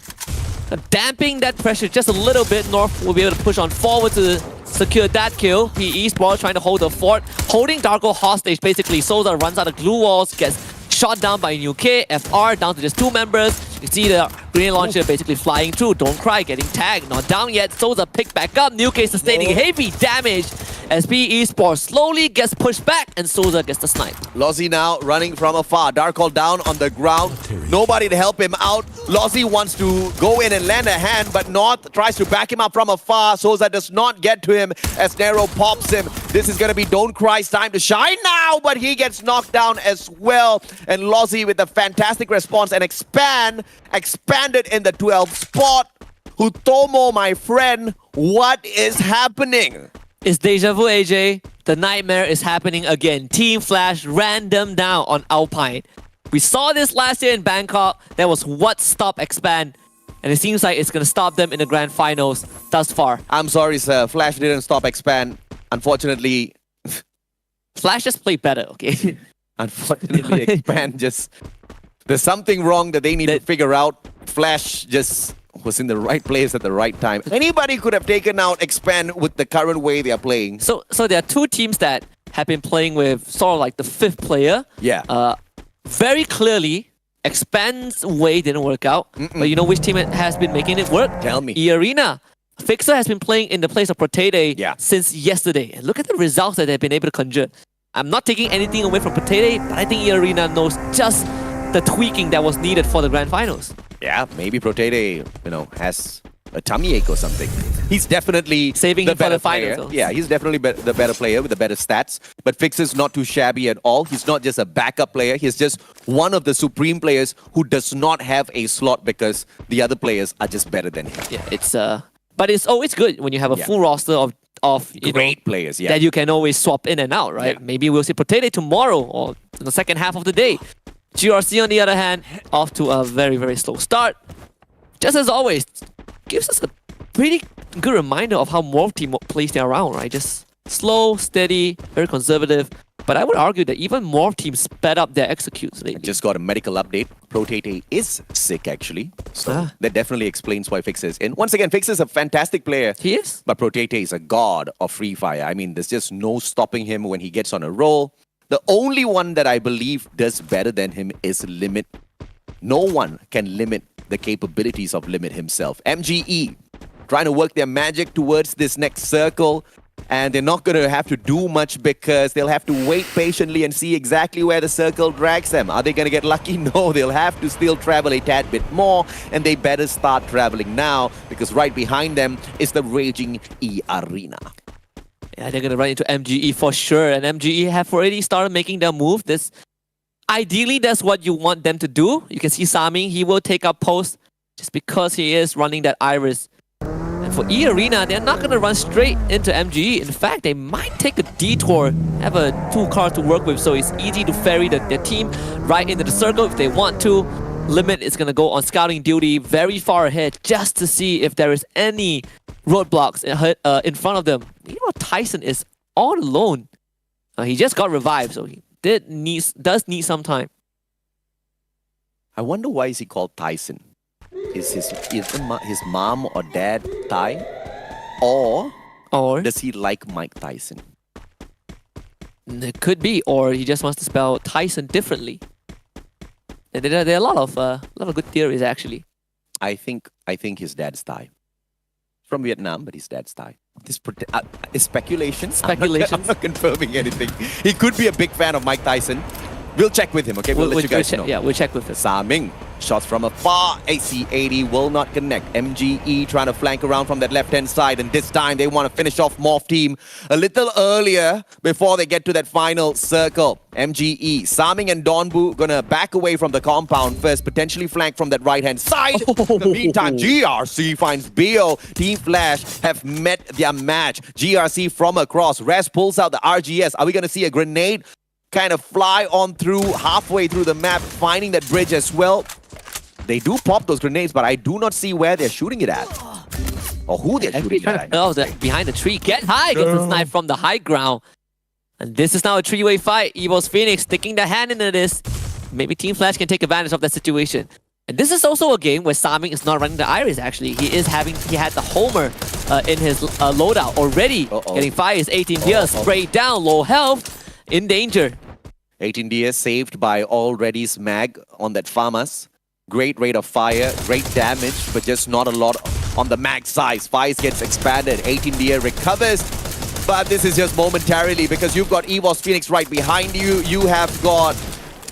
Damping that pressure just a little bit. North will be able to push on forward to secure that kill. PE Sport trying to hold the fort, holding Darko hostage basically. Souza runs out of glue walls, gets shot down by New K. FR down to just 2 members. You see the grenade launcher basically flying through. Don't Cry getting tagged, not down yet. Souza picked back up. New K sustaining heavy damage as PE Sport slowly gets pushed back and Souza gets the snipe. Lozzie now running from afar. Darkhold down on the ground. Nobody to help him out. Lozzie wants to go in and lend a hand, but North tries to back him up from afar. Souza does not get to him as Nero pops him. This is going to be Don't Cry's time to shine now, but he gets knocked down as well. And Lozzie with a fantastic response and expanded in the 12th spot. Hutomo, my friend, what is happening? It's deja vu, AJ. The nightmare is happening again. Team Flash ran them down on Alpine. We saw this last year in Bangkok. That was what stopped Expand. And it seems like it's going to stop them in the grand finals thus far. I'm sorry, sir. Flash didn't stop Expand. Unfortunately... Flash just played better, okay? Unfortunately, Expand just... There's something wrong that they need to figure out. Flash just was in the right place at the right time. Anybody could have taken out Expand with the current way they are playing. So there are 2 teams that have been playing with sort of like the 5th player. Yeah. Very clearly, Expand's way didn't work out. But you know which team has been making it work? Tell me. E-Arena. Fixer has been playing in the place of Protete since yesterday. And look at the results that they've been able to conjure. I'm not taking anything away from Protete, but I think E-Arena knows just the tweaking that was needed for the grand finals. Yeah, maybe Protete, has a tummy ache or something. He's definitely saving the him for better the finals. player. Yeah, he's definitely the better player with the better stats. But Fixer's not too shabby at all. He's not just a backup player. He's just one of the supreme players who does not have a slot because the other players are just better than him. Yeah, it's but it's always good when you have a full roster of great players, that you can always swap in and out, right? Maybe we'll see Protete tomorrow or in the second half of the day. GRC, on the other hand, off to a very, very slow start. Just as always, gives us a pretty good reminder of how Morph team plays their round, right? Just slow, steady, very conservative. But I would argue that even Morph teams sped up their executes lately. Just got a medical update. Protete is sick, actually. So that definitely explains why Fixer is in. Once again, Fixer is a fantastic player. He is. But Protete is a god of Free Fire. I mean, there's just no stopping him when he gets on a roll. The only one that I believe does better than him is Limit. No one can limit the capabilities of Limit himself. MGE trying to work their magic towards this next circle. And they're not going to have to do much because they'll have to wait patiently and see exactly where the circle drags them. Are they going to get lucky? No, they'll have to still travel a tad bit more. And they better start traveling now because right behind them is the raging E-Arena. Yeah, they're going to run into MGE for sure. And MGE have already started making their move. Ideally, that's what you want them to do. You can see Sami, he will take up post just because he is running that Iris. And for E-Arena, they're not going to run straight into MGE. In fact, they might take a detour, have a 2 cars to work with, so it's easy to ferry their team right into the circle if they want to. Limit is going to go on scouting duty very far ahead just to see if there is any roadblocks in front of them. You know, Tyson is all alone. He just got revived, so he does need some time. I wonder why is he called Tyson? Is his mom or dad Thai? Or does he like Mike Tyson? It could be, or he just wants to spell Tyson differently. And there are a lot of good theories actually. I think his dad's Thai. From Vietnam, but his dad's Thai. This is speculation. Speculation. I'm not confirming anything. He could be a big fan of Mike Tyson. We'll check with him, okay? We'll let you guys know. Yeah, we'll check with him. Sa Ming, shots from afar. AC80 will not connect. MGE trying to flank around from that left-hand side, and this time they want to finish off Morph Team a little earlier before they get to that final circle. MGE, Sa Ming and Donbu gonna back away from the compound first, potentially flank from that right-hand side. In the meantime, GRC finds Bio. Team Flash have met their match. GRC from across. Res pulls out the RGS. Are we gonna see a grenade kind of fly on through halfway through the map, finding that bridge as well? They do pop those grenades, but I do not see where they're shooting it at. Or who they're shooting it at. Oh, behind the tree. Get high gets a snipe from the high ground. And this is now a three-way fight. Evo's Phoenix sticking their hand into this. Maybe Team Flash can take advantage of that situation. And this is also a game where Sa Ming is not running the Iris actually. He had the Homer in his loadout already. Getting fires, 18 years, sprayed down, low health. In danger. 18 DS saved by already's mag on that Farmers. Great rate of fire, great damage, but just not a lot on the mag size. Fires gets expanded. 18 DS recovers, but this is just momentarily because you've got EVOS Phoenix right behind you. You have got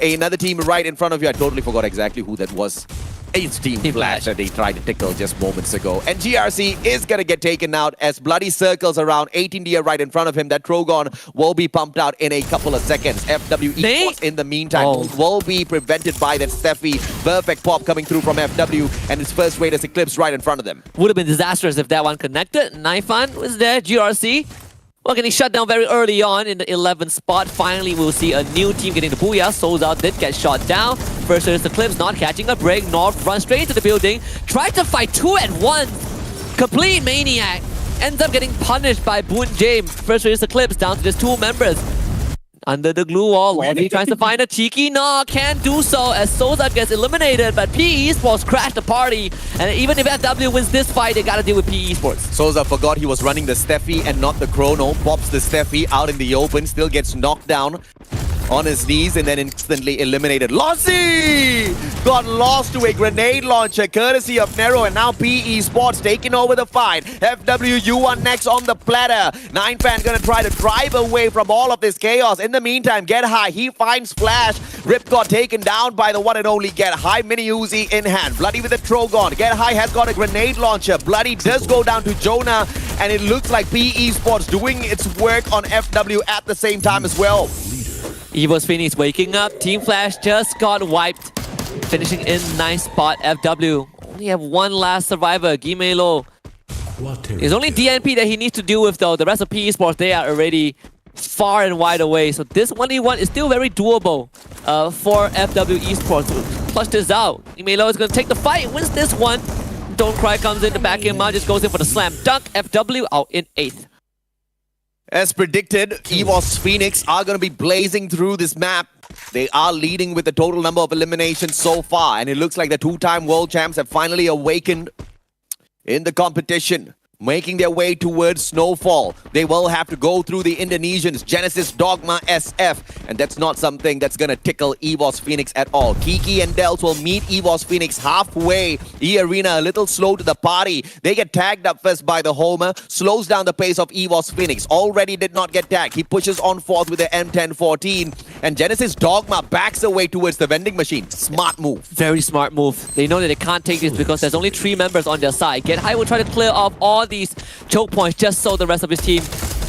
another team right in front of you. I totally forgot exactly who that was. It's Team Flash that they tried to tickle just moments ago. And GRC is going to get taken out as bloody circles around 18 Dia right in front of him. That Trogon will be pumped out in a couple of seconds. FWE in the meantime will be prevented by that Steffi. Perfect pop coming through from FW and his first Raiders Eclipse right in front of them. Would have been disastrous if that one connected. Naifan was there, GRC. Well, getting shut down very early on in the 11th spot. Finally, we'll see a new team getting the booyah. Souza did get shot down. First is the Clips not catching a break. North runs straight into the building. Tried to fight two at once. Complete maniac. Ends up getting punished by Boon James. First is the Clips down to just two members. Under the glue wall, Lobby tries to find a cheeky knock. Can't do so as Souza gets eliminated, but PE Esports crashed the party. And even if FW wins this fight, they gotta deal with PE Esports. Souza forgot he was running the Steffi and not the Chrono. Pops the Steffi out in the open, still gets knocked down on his knees and then instantly eliminated. Lossy got lost to a grenade launcher courtesy of Nero, and now PE Esports taking over the fight. FWU1 next on the platter. 9fan gonna try to drive away from all of this chaos. In the meantime, Get High, he finds Flash. Rip got taken down by the one and only Get High. Mini Uzi in hand. Bloody with a Trogon. Get High has got a grenade launcher. Bloody does go down to Jonah, and it looks like PE Esports doing its work on FW at the same time as well. EVOS Phoenix waking up. Team Flash just got wiped. Finishing in ninth spot. FW only have one last survivor, Gimelo. It's only DNP that he needs to deal with though. The rest of PE Sports, they are already far and wide away. So this 1v1 is still very doable for FW Esports to flush this out. Gimelo is going to take the fight, wins this one. Don't Cry comes in, the back end, just goes in for the slam dunk. FW out in 8th. As predicted, EVOS Phoenix are going to be blazing through this map. They are leading with the total number of eliminations so far, and it looks like the two-time world champs have finally awakened in the competition, making their way towards Snowfall. They will have to go through the Indonesians, Genesis, Dogma, SF, and that's not something that's going to tickle EVOS Phoenix at all. Kiki and Dels will meet EVOS Phoenix halfway. E-Arena a little slow to the party. They get tagged up first by the Homer, slows down the pace of EVOS Phoenix. Already did not get tagged. He pushes on fourth with the M1014, and Genesis Dogma backs away towards the vending machine. Smart move. Very smart move. They know that they can't take this because there's only 3 members on their side. Get High will try to clear off all these choke points just so the rest of his team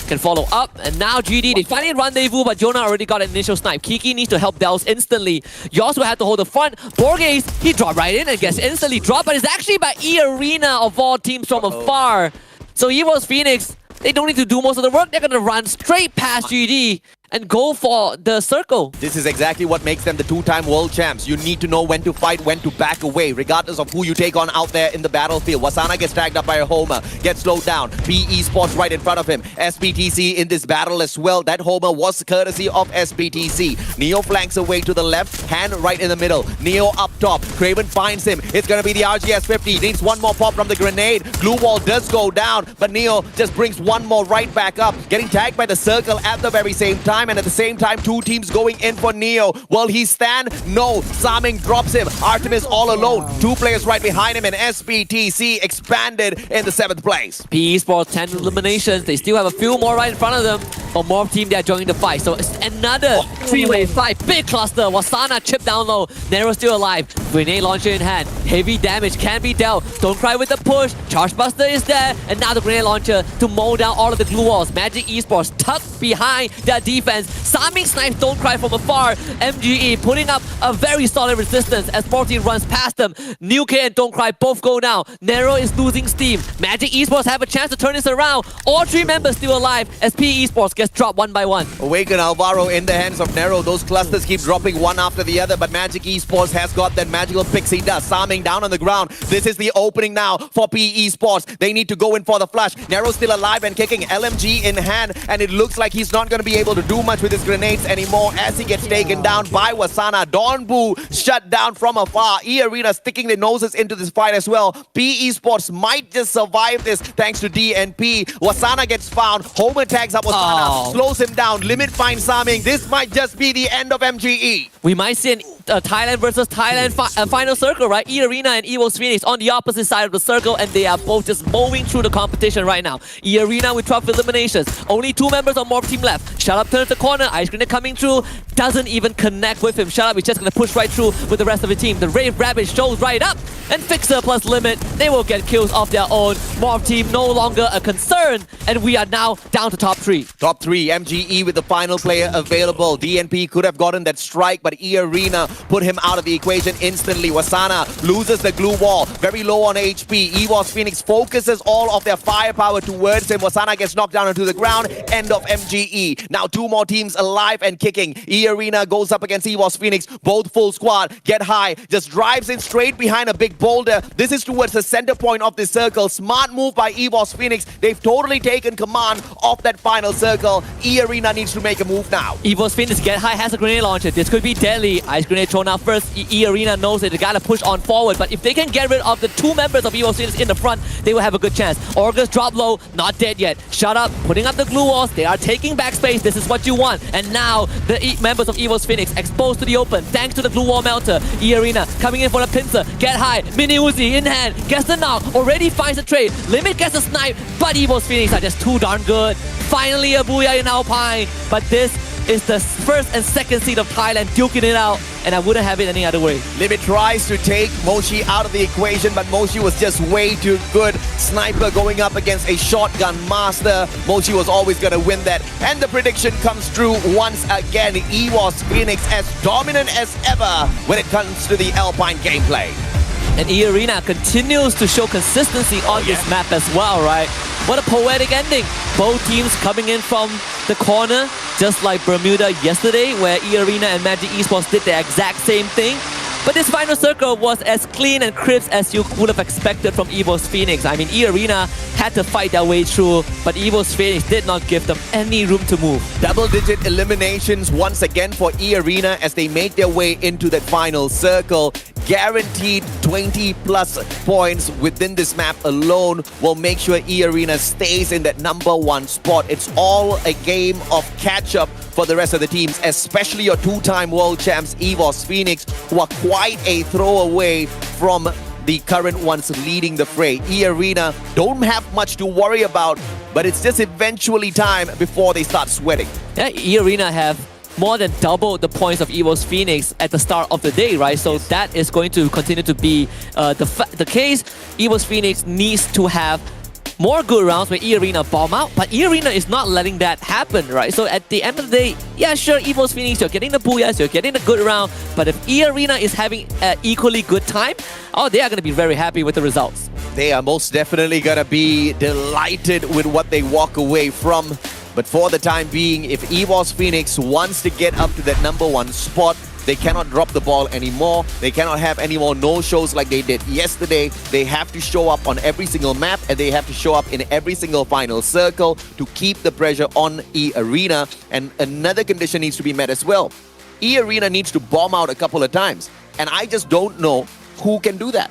can follow up. And now GD, they finally rendezvous, but Jonah already got an initial snipe. Kiki needs to help Dels instantly. Yoss will have to hold the front. Borges, he dropped right in and gets instantly dropped, but it's actually by E-Arena of all teams from afar. So EVOS Phoenix, they don't need to do most of the work. They're going to run straight past GD. and go for the circle. This is exactly what makes them the two-time world champs. You need to know when to fight, when to back away, regardless of who you take on out there in the battlefield. Wasana gets tagged up by a Homer, gets slowed down. PE Sports right in front of him. SBTC in this battle as well. That Homer was courtesy of SBTC. Neo flanks away to the left, hand right in the middle. Neo up top. Craven finds him. It's going to be the RGS 50. Needs one more pop from the grenade. Glue wall does go down, but Neo just brings one more right back up. Getting tagged by the circle at the very same time, and at the same time, two teams going in for Neo. Will he stand? No. Saming drops him. Artemis all alone. Two players right behind him, and SBTC expanded in the 7th place. PE Sports 10 eliminations. They still have a few more right in front of them. For more team, they are joining the fight. So it's another three-way fight. Big cluster. Wasana chip down low. Nero still alive. Grenade launcher in hand. Heavy damage can be dealt. Stonecry with the push. Charge Buster is there. And now the grenade launcher to mow down all of the glue walls. Magic Esports tucked behind their defense. Saming snipes Stonecry from afar. MGE putting up a very solid resistance as 14 runs past them. New K and Stonecry both go down. Nero is losing steam. Magic Esports have a chance to turn this around. All 3 members still alive as PE Esports gets dropped one by one. Awaken Alvaro in the hands of Nero. Those clusters keep dropping one after the other, but Magic Esports has got that magical pixie dust. Saming down on the ground. This is the opening now for PE Sports. They need to go in for the flush. Nero's still alive and kicking, LMG in hand, and it looks like he's not going to be able to do much with his grenades anymore as he gets taken down by Wasana. Donbu shut down from afar. E-Arena sticking their noses into this fight as well. PE Sports might just survive this thanks to DNP. Wasana gets found. Homer tags up Wasana, slows him down. Limit finds Saming. This might just be the end of MGE. We might see a Thailand versus Thailand final circle, right? E-Arena and EVOS Phoenix on the opposite side of the circle, and they are both just mowing through the competition right now. E-Arena with 12 eliminations. Only 2 members on Morph team left. Shut Up turns the corner. Ice Grenade coming through. Doesn't even connect with him. Shut Up is just going to push right through with the rest of the team. The Rave Rabbit shows right up. And Fixer plus Limit, they will get kills off their own. Morph team no longer a concern. And we are now down to top 3. Top 3, MGE with the final player available. DNP could have gotten that strike, but E-Arena put him out of the equation instantly. Wasana loses the glue wall, very low on HP. EVOS Phoenix focuses all of their firepower towards him. Wasana gets knocked down into the ground. End of MGE. Now 2 more teams alive and kicking. E-Arena goes up against EVOS Phoenix. Both full squad. Get high. Just drives in straight behind a big boulder. This is towards the center point of the circle. Smart move by EVOS Phoenix. They've totally taken command of that final circle. E-Arena needs to make a move now. EVOS Phoenix Get High has a grenade launcher. This could be deadly. Ice Grenade thrown out first. E-Arena knows that they gotta push on forward, but if they can get rid of the 2 members of EVOS Phoenix in the front, they will have a good chance. Orgus drop low, not dead yet. Shut Up, putting up the glue walls. They are taking backspace. This is what you want. And now the members of EVOS Phoenix exposed to the open thanks to the glue wall melter. E-Arena coming in for the pincer. Get High, Mini Uzi in hand, gets the knock, already finds the trade. Limit gets a snipe, but EVOS Phoenix are just too darn good. Finally a booyah in Alpine, but this is the first and second seed of Thailand duking it out, and I wouldn't have it any other way. Limit tries to take Moshi out of the equation, but Moshi was just way too good. Sniper going up against a shotgun master. Moshi was always going to win that, and the prediction comes true once again. EVOS Phoenix as dominant as ever when it comes to the Alpine gameplay. And E-Arena continues to show consistency on this map as well, right? What a poetic ending. Both teams coming in from the corner, just like Bermuda yesterday, where E-Arena and Magic Esports did the exact same thing. But this final circle was as clean and crisp as you would have expected from EVOS Phoenix. I mean, E-Arena had to fight their way through, but EVOS Phoenix did not give them any room to move. Double-digit eliminations once again for E-Arena as they made their way into that final circle. Guaranteed 20+ points within this map alone will make sure E-Arena stays in that #1 spot. It's all a game of catch-up for the rest of the teams, especially your 2-time world champs EVOS Phoenix, who are quite a throwaway from the current ones leading the fray. E-Arena don't have much to worry about, but it's just eventually time before they start sweating. Yeah, E-Arena have more than double the points of EVOS Phoenix at the start of the day, right? So that is going to continue to be the case. EVOS Phoenix needs to have more good rounds where E-Arena bomb out, but E-Arena is not letting that happen, right? So at the end of the day, yeah, sure, EVOS Phoenix, you're getting the booyahs, you're getting the good round, but if E-Arena is having an equally good time, oh, they are going to be very happy with the results. They are most definitely going to be delighted with what they walk away from. But for the time being, if EVOS Phoenix wants to get up to that #1 spot, they cannot drop the ball anymore. They cannot have any more no-shows like they did yesterday. They have to show up on every single map, and they have to show up in every single final circle to keep the pressure on E-Arena. And another condition needs to be met as well. E-Arena needs to bomb out a couple of times. And I just don't know who can do that.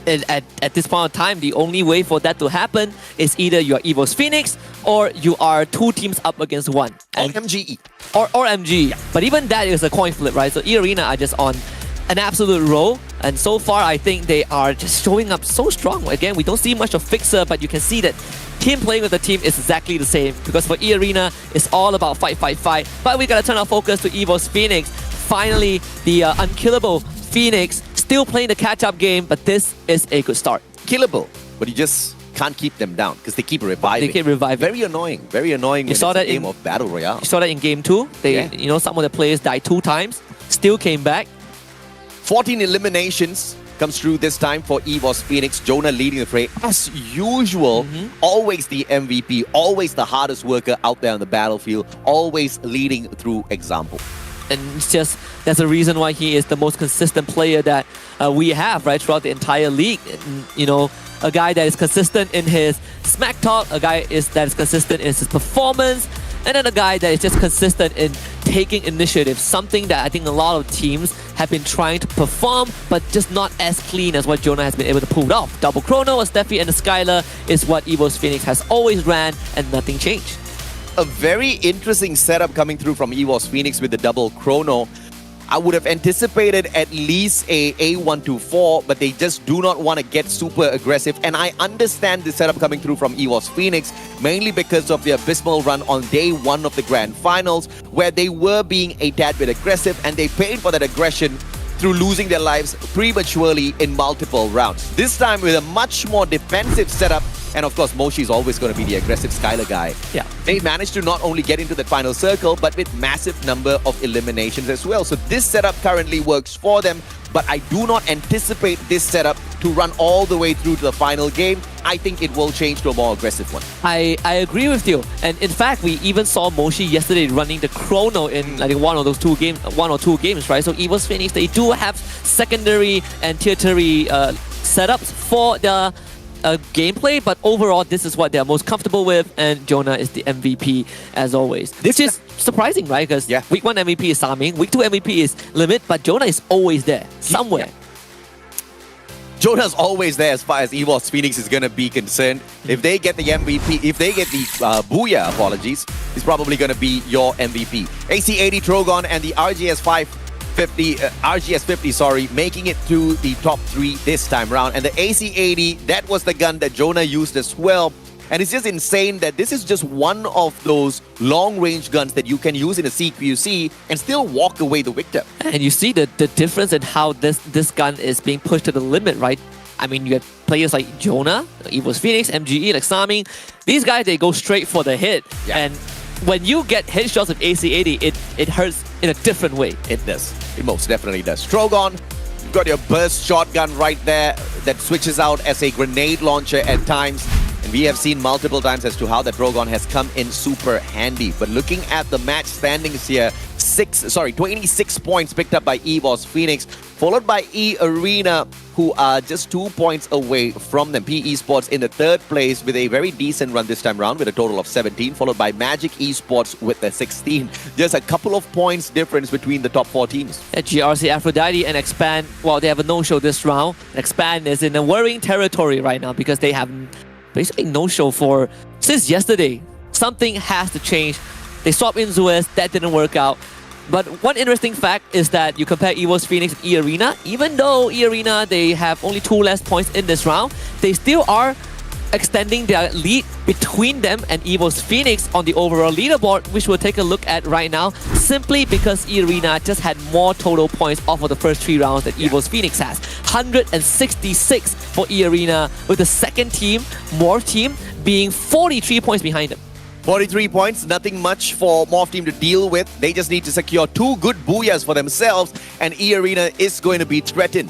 And at this point in time, the only way for that to happen is either you're EVOS Phoenix or you are two teams up against one. Or MGE. Or MGE. Yeah. But even that is a coin flip, right? So E-Arena are just on an absolute roll. And so far, I think they are just showing up so strong. Again, we don't see much of Fixer, but you can see that team playing with the team is exactly the same. Because for E-Arena, it's all about fight, fight, fight. But we gotta turn our focus to EVOS Phoenix. Finally, the unkillable Phoenix still playing the catch-up game, but this is a good start. Killable, but you just can't keep them down because they keep reviving. They keep reviving. Very annoying. Very annoying. You saw that in a game of Battle Royale. You saw that in Game 2. You know, some of the players died 2 times, still came back. 14 eliminations comes through this time for EVOS Phoenix. Jonah leading the fray as usual. Always the MVP, always the hardest worker out there on the battlefield, always leading through example. And it's just, that's the reason why he is the most consistent player that we have, right, throughout the entire league. And, you know, a guy that is consistent in his smack talk, a guy that is consistent in his performance, and then a guy that is just consistent in taking initiative, something that I think a lot of teams have been trying to perform, but just not as clean as what Jonah has been able to pull off. Double Chrono, a Steffi and a Skylar is what EVOS Phoenix has always ran, and nothing changed. A very interesting setup coming through from EVOS Phoenix with the double chrono. I would have anticipated at least a A124, but they just do not want to get super aggressive. And I understand the setup coming through from EVOS Phoenix, mainly because of the abysmal run on day 1 of the Grand Finals, where they were being a tad bit aggressive, and they paid for that aggression through losing their lives prematurely in multiple rounds. This time with a much more defensive setup, and of course Moshi is always going to be the aggressive Skylar guy. Yeah. They managed to not only get into the final circle, but with massive number of eliminations as well. So this setup currently works for them, but I do not anticipate this setup to run all the way through to the final game. I think it will change to a more aggressive one. I agree with you. And in fact, we even saw Moshi yesterday running the chrono in I think one or two games, right? So EVOS Phoenix, they do have secondary and tertiary setups for the gameplay, but overall this is what they're most comfortable with, and Jonah is the MVP as always. This is surprising, right? Because week 1 MVP is Saming, week 2 MVP is Limit, but Jonah is always there, somewhere. Jonah's always there as far as EVOS Phoenix is going to be concerned. If they get the MVP, if they get the Booyah, apologies, he's probably going to be your MVP. AC80 Trogon and the RGS50, making it to the top 3 this time round. And the AC80, that was the gun that Jonah used as well. And it's just insane that this is just one of those long-range guns that you can use in a CQC and still walk away the victor. And you see the difference in how this gun is being pushed to the limit, right? I mean, you have players like Jonah, EVOS Phoenix, MGE, like Saming. These guys, they go straight for the hit. Yeah. And when you get headshots of AC80, it hurts in a different way. It does. It most definitely does. Trogon, you've got your burst shotgun right there that switches out as a grenade launcher at times. And we have seen multiple times as to how that Drogon has come in super handy. But looking at the match standings here, 26 points picked up by EVOS Phoenix, followed by E-Arena, who are just 2 points away from them. PE Sports in the 3rd place with a very decent run this time around with a total of 17, followed by Magic Esports with the 16. Just a couple of points difference between the top 4 teams. GRC Aphrodite and Expand, well, they have a no-show this round. Expand is in a worrying territory right now because they have basically no-show since yesterday. Something has to change. They swapped in Zuez, that didn't work out. But one interesting fact is that you compare EVOS Phoenix and E-Arena, even though E-Arena, they have only 2 less points in this round, they still are extending their lead between them and EVOS Phoenix on the overall leaderboard, which we'll take a look at right now, simply because E-Arena just had more total points off of the first 3 rounds that EVOS Phoenix has. 166 for E-Arena, with the second team, Morph Team, being 43 points behind them. 43 points, nothing much for Morph Team to deal with. They just need to secure 2 good Booyahs for themselves, and E-Arena is going to be threatened.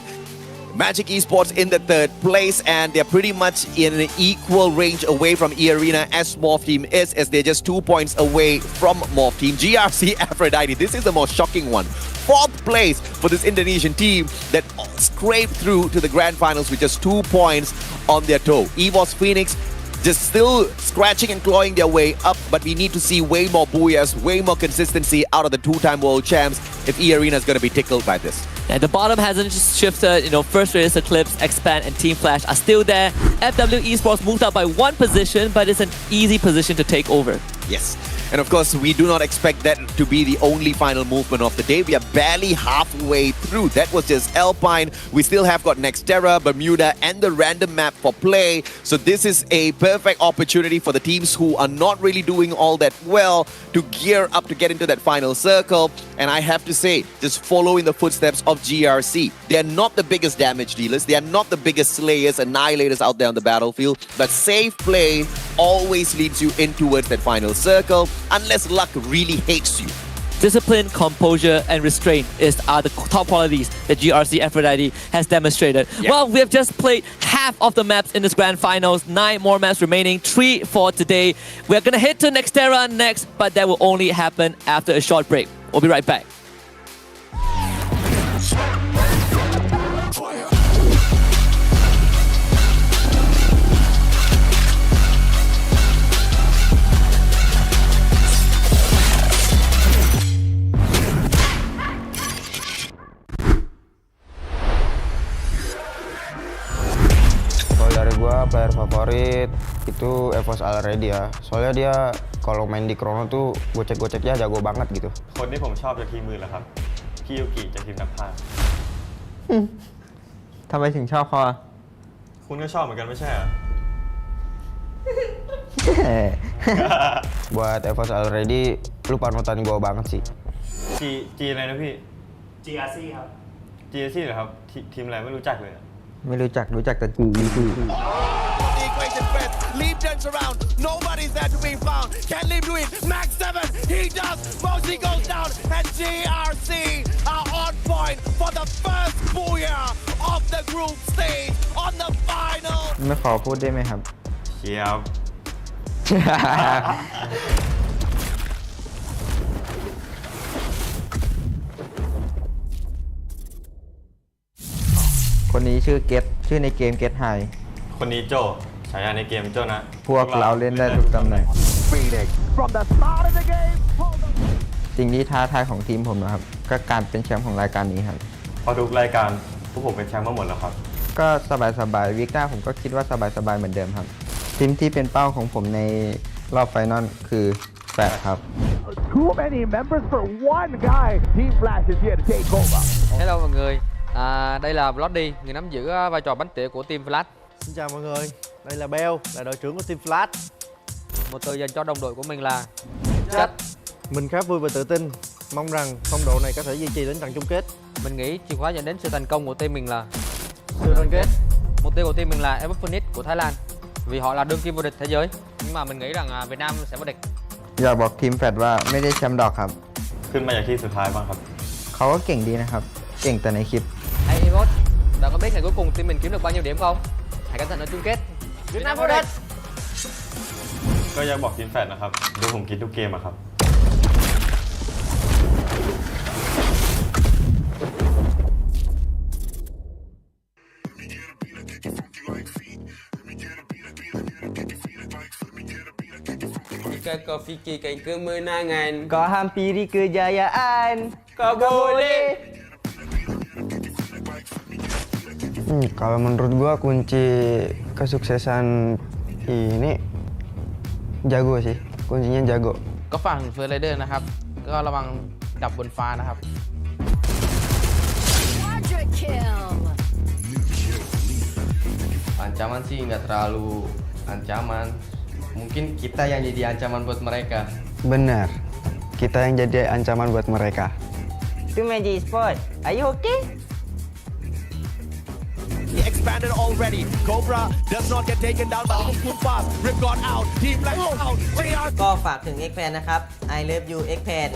Magic Esports in the 3rd place, and they're pretty much in an equal range away from E-Arena as Morph Team is, as they're just 2 points away from Morph Team. GRC Aphrodite, this is the most shocking one. 4th place for this Indonesian team that scraped through to the grand finals with just 2 points on their toe. EVOS Phoenix just still scratching and clawing their way up, but we need to see way more booyahs, way more consistency out of the 2-time world champs if E-Arena is going to be tickled by this. And the bottom hasn't just shifted, First Raiders Eclipse, Expand, and Team Flash are still there. FW Esports moved up by 1 position, but it's an easy position to take over. Yes. And of course, we do not expect that to be the only final movement of the day. We are barely halfway through. That was just Alpine. We still have got Nextera, Bermuda, and the random map for play. So this is a perfect opportunity for the teams who are not really doing all that well to gear up to get into that final circle. And I have to say, just follow in the footsteps of GRC. They are not the biggest damage dealers. They are not the biggest slayers, annihilators out there on the battlefield. But safe play always leads you in towards that final circle, unless luck really hates you. Discipline, composure, and restraint are the top qualities that GRC Aphrodite has demonstrated. Yeah. Well, we have just played half of the maps in this grand finals. 9 more maps remaining, 3 for today. We're gonna head to Nextera next, but that will only happen after a short break. We'll be right back. Dari gua player favorit itu FFSI already ya. Soalnya dia kalau main di Chrono tuh gocek-goceknya jago banget gitu. คนที่ผมชอบจากทีมมือแหละครับพี่ยูกิจากทีมนักพากย์ ทำไมถึงชอบเขาอ่ะ คุณก็ชอบเหมือนกันไม่ใช่เหรอ Buat FFSI already lu panutan gua banget sih. G อะไรนะพี่ GRC ครับ GRC เหรอครับทีมอะไรไม่รู้จักเลย ไม่รู้จักแต่กู Leap turns around, nobody's there to be found. Can Leap do it? Max 7, he does. Mosley goes down, and GRC are on point for the first booyah of the group stage on the final. ไม่ขอพูดได้ไหมครับ เชียบ คนนี้ชื่อเกตชื่อในเกมเกตไฮ คนนี้โจฉายาในเกมโจนะ พวกเราเล่นได้ทุกตำแหน่ง สิ่งที่ท้าทายของทีมผมนะครับก็การเป็นแชมป์ของรายการนี้ครับ พอทุกรายการพวกผมเป็นแชมป์มาหมดแล้วครับ ก็สบายๆวิกหน้าผมก็คิดว่าสบายๆเหมือนเดิมครับทีมที่เป็นเป้าของผมในรอบไฟนอลคือแฟร์ครับ Too many members for one guy. Team Flash is here to take over. Hello mọi người, đây là Bloody, người nắm giữ vai trò bánh tỉa của Team Flash. Xin chào mọi người, đây là Bell, là đội trưởng của Team Flash. Một từ dành cho đồng đội của mình là chất. Mình khá vui và tự tin, mong rằng phong độ này có thể duy trì đến trận chung kết. Mình nghĩ chìa khóa dẫn đến sự thành công của team mình là sự đoàn kết. Mục tiêu của team mình là FFSI của Thái Lan, vì họ là đương kim vô địch thế giới. Nhưng mà mình nghĩ rằng Việt Nam sẽ vô địch. อยากบอกทีมแฟดว่าไม่ได้แชมป์ดอกครับ ขึ้นมาจากที่สุดท้ายบ้างครับ เขาก็เก่งดีนะครับเก่งแต่ในคลิป Hey Evot, bạn có biết ngày cuối cùng team mình kiếm được bao nhiêu điểm không? Hãy cẩn thận ở chung kết. Việt Nam vô địch. ก็อยากบอกทีมแฟดนะครับดูผมคิดทุกเกมอะครับ Jika kau fikirkan kemenangan, kau hampiri kejayaan, kau boleh. Kalau menurut gua kunci kesuksesan ini jago sih, kuncinya jago. ก็ฝั่งเฟอร์ไรเดอร์นะครับก็ระวังดับบนฟ้านะครับ Ancaman sih nggak terlalu ancaman. Mungkin kita yang jadi ancaman buat mereka. Benar, kita yang jadi ancaman buat mereka. Itu Magic Sport, are you okay? He expanded already. Cobra does not get taken down by Hong Kong fast. Rip got out. Team Black out. ก็ฝากถึง X-Pan นะครับ I love you X-Pan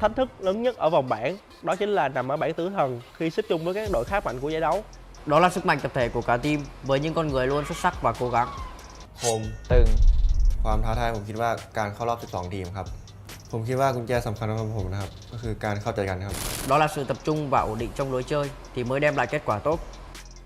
thách thức lớn nhất ở vòng bảng, đó chính là nằm ở bảng tử thần khi xếp chung với các đội khá mạnh của giải đấu. Đó là sức mạnh tập thể của cả team với những con người luôn xuất sắc và cố gắng. ผมตึง ความท้าทายผมคิดว่าการเข้ารอบ 12 ทีมครับ ผมคิดว่ากุญแจสำคัญของผมนะครับก็คือการเข้าใจกันครับ Đó là sự tập trung và ổn định trong lối chơi thì mới đem lại kết quả tốt.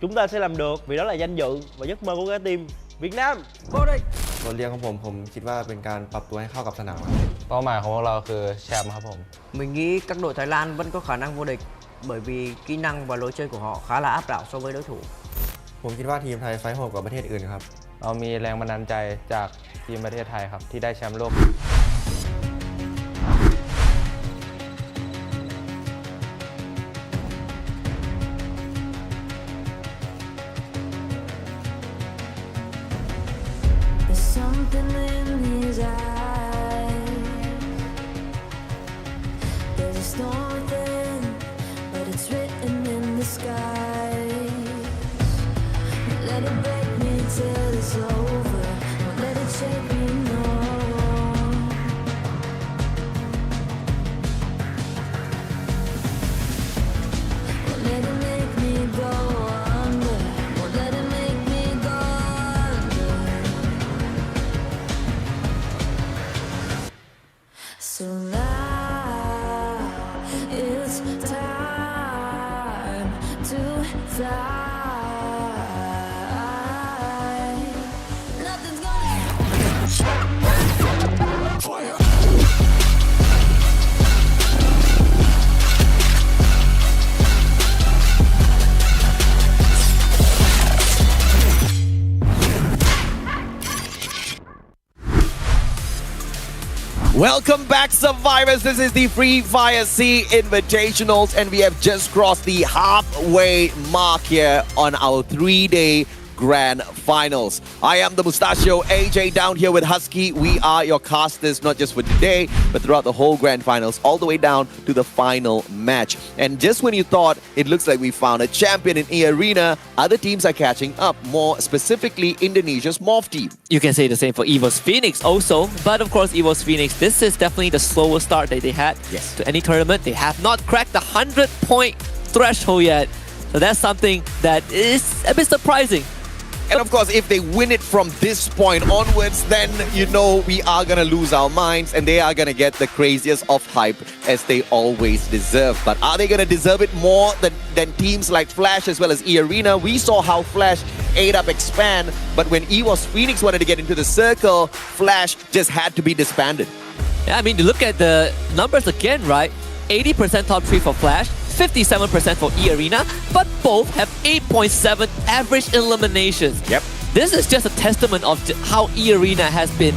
Chúng ta sẽ làm được vì đó là danh dự và giấc mơ của cả team Việt Nam. Vô địch! บทเรียนของผมคิดว่าเป็นการปรับตัวให้เข้ากับสนามครับ เป้าหมายของพวกเราคือแชมป์ครับผม Mình nghĩ các đội Thái Lan vẫn có khả năng vô địch bởi vì kỹ năng và lối chơi của họ khá là áp đảo so với đối thủ. ผมคิดว่าทีมไทยไฟท์โหดกว่าประเทศอื่นครับ เรามีแรงบันดาลใจจากทีมประเทศไทยครับที่ได้แชมป์โลก There's something in his eyes. There's a storm within, but it's written in the sky. Let it break me till it's over. Won't let it shake me, no. Won't let it make me go under. Won't let it make me go under. So now it's time to fly. Nothing's Welcome back, survivors. This is the Free Fire C Invitationals, and we have just crossed the halfway mark here on our 3-day Grand Finals. I am the Mustachio AJ down here with Husky. We are your casters, not just for today, but throughout the whole Grand Finals, all the way down to the final match. And just when you thought it looks like we found a champion in E-Arena, other teams are catching up, more specifically Indonesia's MORPH team. You can say the same for EVOS Phoenix also, but of course EVOS Phoenix, this is definitely the slowest start that they had to any tournament. They have not cracked the 100-point threshold yet, so that's something that is a bit surprising. And of course, if they win it from this point onwards, then you know we are going to lose our minds and they are going to get the craziest of hype as they always deserve. But are they going to deserve it more than teams like Flash as well as E-Arena? We saw how Flash ate up Expand, but when EVOS Phoenix wanted to get into the circle, Flash just had to be disbanded. Yeah, I mean, to look at the numbers again, right? 80% top 3 for Flash, 57% for E-Arena, but both have 8.7 average eliminations. Yep. This is just a testament of how E-Arena has been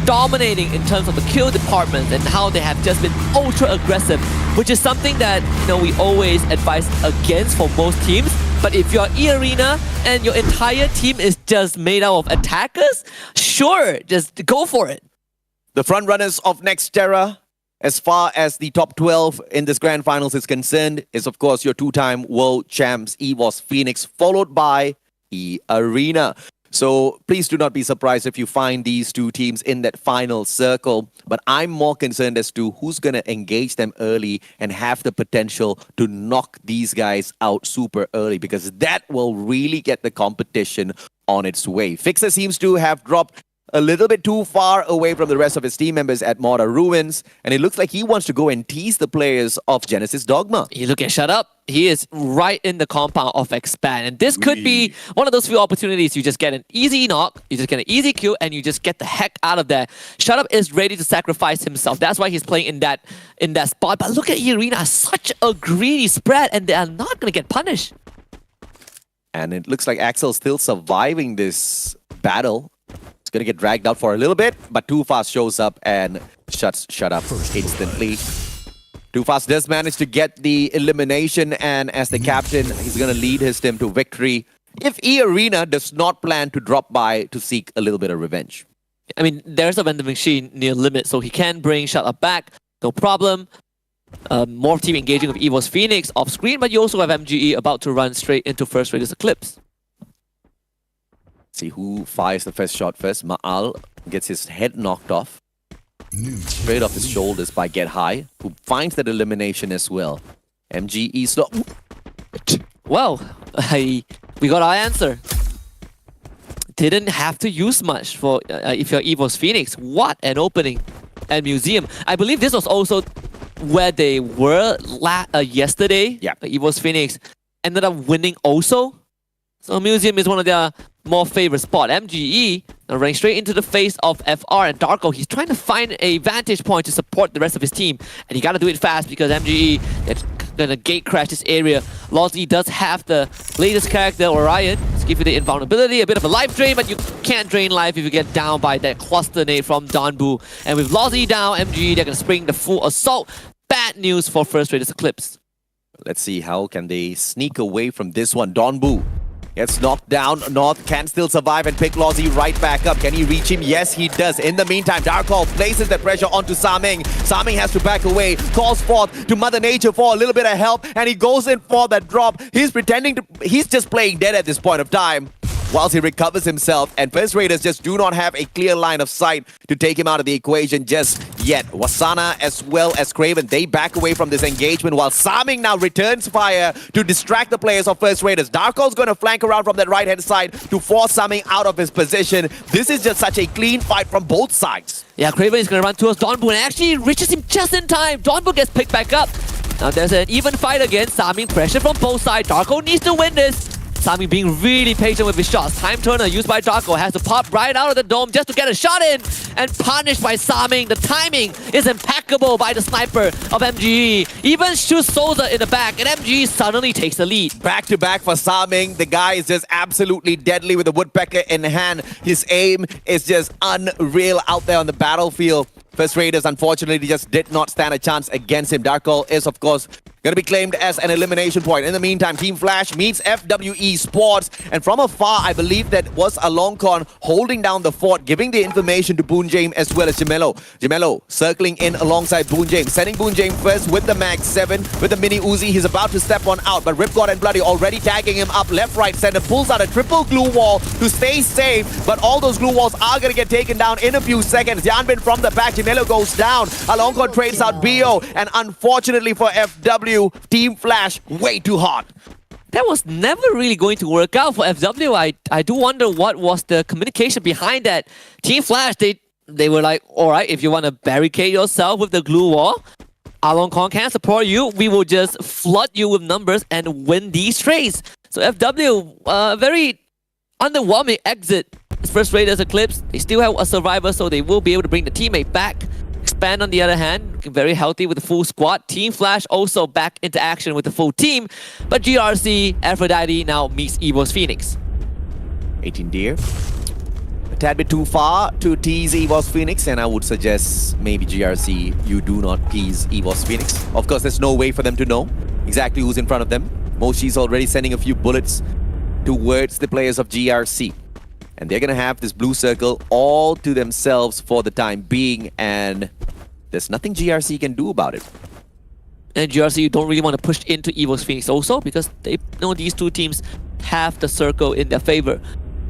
dominating in terms of the kill department and how they have just been ultra aggressive, which is something that we always advise against for most teams. But if you're E-Arena and your entire team is just made out of attackers, sure, just go for it. The front runners of Nextera, as far as the top 12 in this Grand Finals is concerned, is of course your two-time world champs EVOS Phoenix, followed by E-Arena. So please do not be surprised if you find these two teams in that final circle. But I'm more concerned as to who's going to engage them early and have the potential to knock these guys out super early, because that will really get the competition on its way. Fixer seems to have dropped a little bit too far away from the rest of his team members at Mortar Ruins, and it looks like he wants to go and tease the players of Genesis Dogma. You look at Shut Up, he is right in the compound of Expand, and this could be one of those few opportunities. You just get an easy knock, you just get an easy kill, and you just get the heck out of there. Shut Up is ready to sacrifice himself. That's why he's playing in that spot. But look at E-Arena, such a greedy spread, and they are not going to get punished. And it looks like Axel still surviving this battle. Going to get dragged out for a little bit, but Too Fast shows up and shuts Shut Up instantly. Too Fast does manage to get the elimination, and as the captain, he's going to lead his team to victory if E-Arena does not plan to drop by to seek a little bit of revenge. I mean, there's a vending machine near limit, so he can bring Shut Up back, no problem. More team engaging with EVOS Phoenix off screen, but you also have MGE about to run straight into First Raiders Eclipse. See who fires the first shot first. Ma'al gets his head knocked off. straight off his shoulders by Get High, who finds that elimination as well. MGE stop. Well, we got our answer. Didn't have to use much for if you're EVOS Phoenix. What an opening at Museum. I believe this was also where they were yesterday. Yeah. EVOS Phoenix ended up winning also. So Museum is one of their more favorite spot. MGE running straight into the face of FR and Darko. He's trying to find a vantage point to support the rest of his team. And you gotta do it fast because MGE, they're gonna gate crash this area. Lozzy does have the latest character, Orion. Let's give you the invulnerability, a bit of a life drain, but you can't drain life if you get down by that cluster nade from Donbu. And with Lozzy down, MGE, they're gonna spring the full assault. Bad news for First Raiders Eclipse. Let's see how can they sneak away from this one. Donbu gets knocked down. North can still survive and pick Lozzy right back up. Can he reach him? Yes, he does. In the meantime, Darko places the pressure onto Saming. Saming has to back away, calls forth to Mother Nature for a little bit of help, and he goes in for that drop. He's just playing dead at this point of time. Whilst he recovers himself, and First Raiders just do not have a clear line of sight to take him out of the equation just yet. Wasana as well as Craven, they back away from this engagement while Saming now returns fire to distract the players of First Raiders. Darko's going to flank around from that right-hand side to force Saming out of his position. This is just such a clean fight from both sides. Yeah, Craven is going to run towards Donbu and actually reaches him just in time. Donbu gets picked back up. Now there's an even fight again. Saming pressure from both sides. Darko needs to win this. Saming being really patient with his shots. Time turner used by Darko has to pop right out of the dome just to get a shot in and punished by Saming. The timing is impeccable by the sniper of MGE. Even shoots Souza in the back and MGE suddenly takes the lead. Back to back for Saming. The guy is just absolutely deadly with the woodpecker in hand. His aim is just unreal out there on the battlefield. First Raiders unfortunately just did not stand a chance against him. Darko is of course going to be claimed as an elimination point. In the meantime, Team Flash meets FWE Sports. And from afar, I believe that was Alongkon holding down the fort, giving the information to Boon James as well as Jamelo. Jamelo circling in alongside Boon James, sending Boon James first with the Mag 7, with the Mini Uzi. He's about to step one out, but Ripgod and Bloody already tagging him up left, right, center. Pulls out a triple glue wall to stay safe, but all those glue walls are going to get taken down in a few seconds. Yanbin from the back, Jamelo goes down. Alongkon trades out BO, and unfortunately for FW, Team Flash way too hot. That was never really going to work out for FW. I do wonder what was the communication behind that. Team Flash, they were like, alright, if you want to barricade yourself with the glue wall, Alongkon can support you. We will just flood you with numbers and win these trades. So FW, very underwhelming exit. First Raiders Eclipse, they still have a survivor, so they will be able to bring the teammate back. Expand on the other hand, very healthy with the full squad. Team Flash also back into action with the full team. But GRC, Aphrodite now meets EVOS Phoenix. 18 Deer. A tad bit too far to tease EVOS Phoenix, and I would suggest maybe GRC, you do not tease EVOS Phoenix. Of course, there's no way for them to know exactly who's in front of them. Moshi's already sending a few bullets towards the players of GRC. And they're going to have this blue circle all to themselves for the time being, and there's nothing GRC can do about it. And GRC, you don't really want to push into EVOS Phoenix also because they know these two teams have the circle in their favor.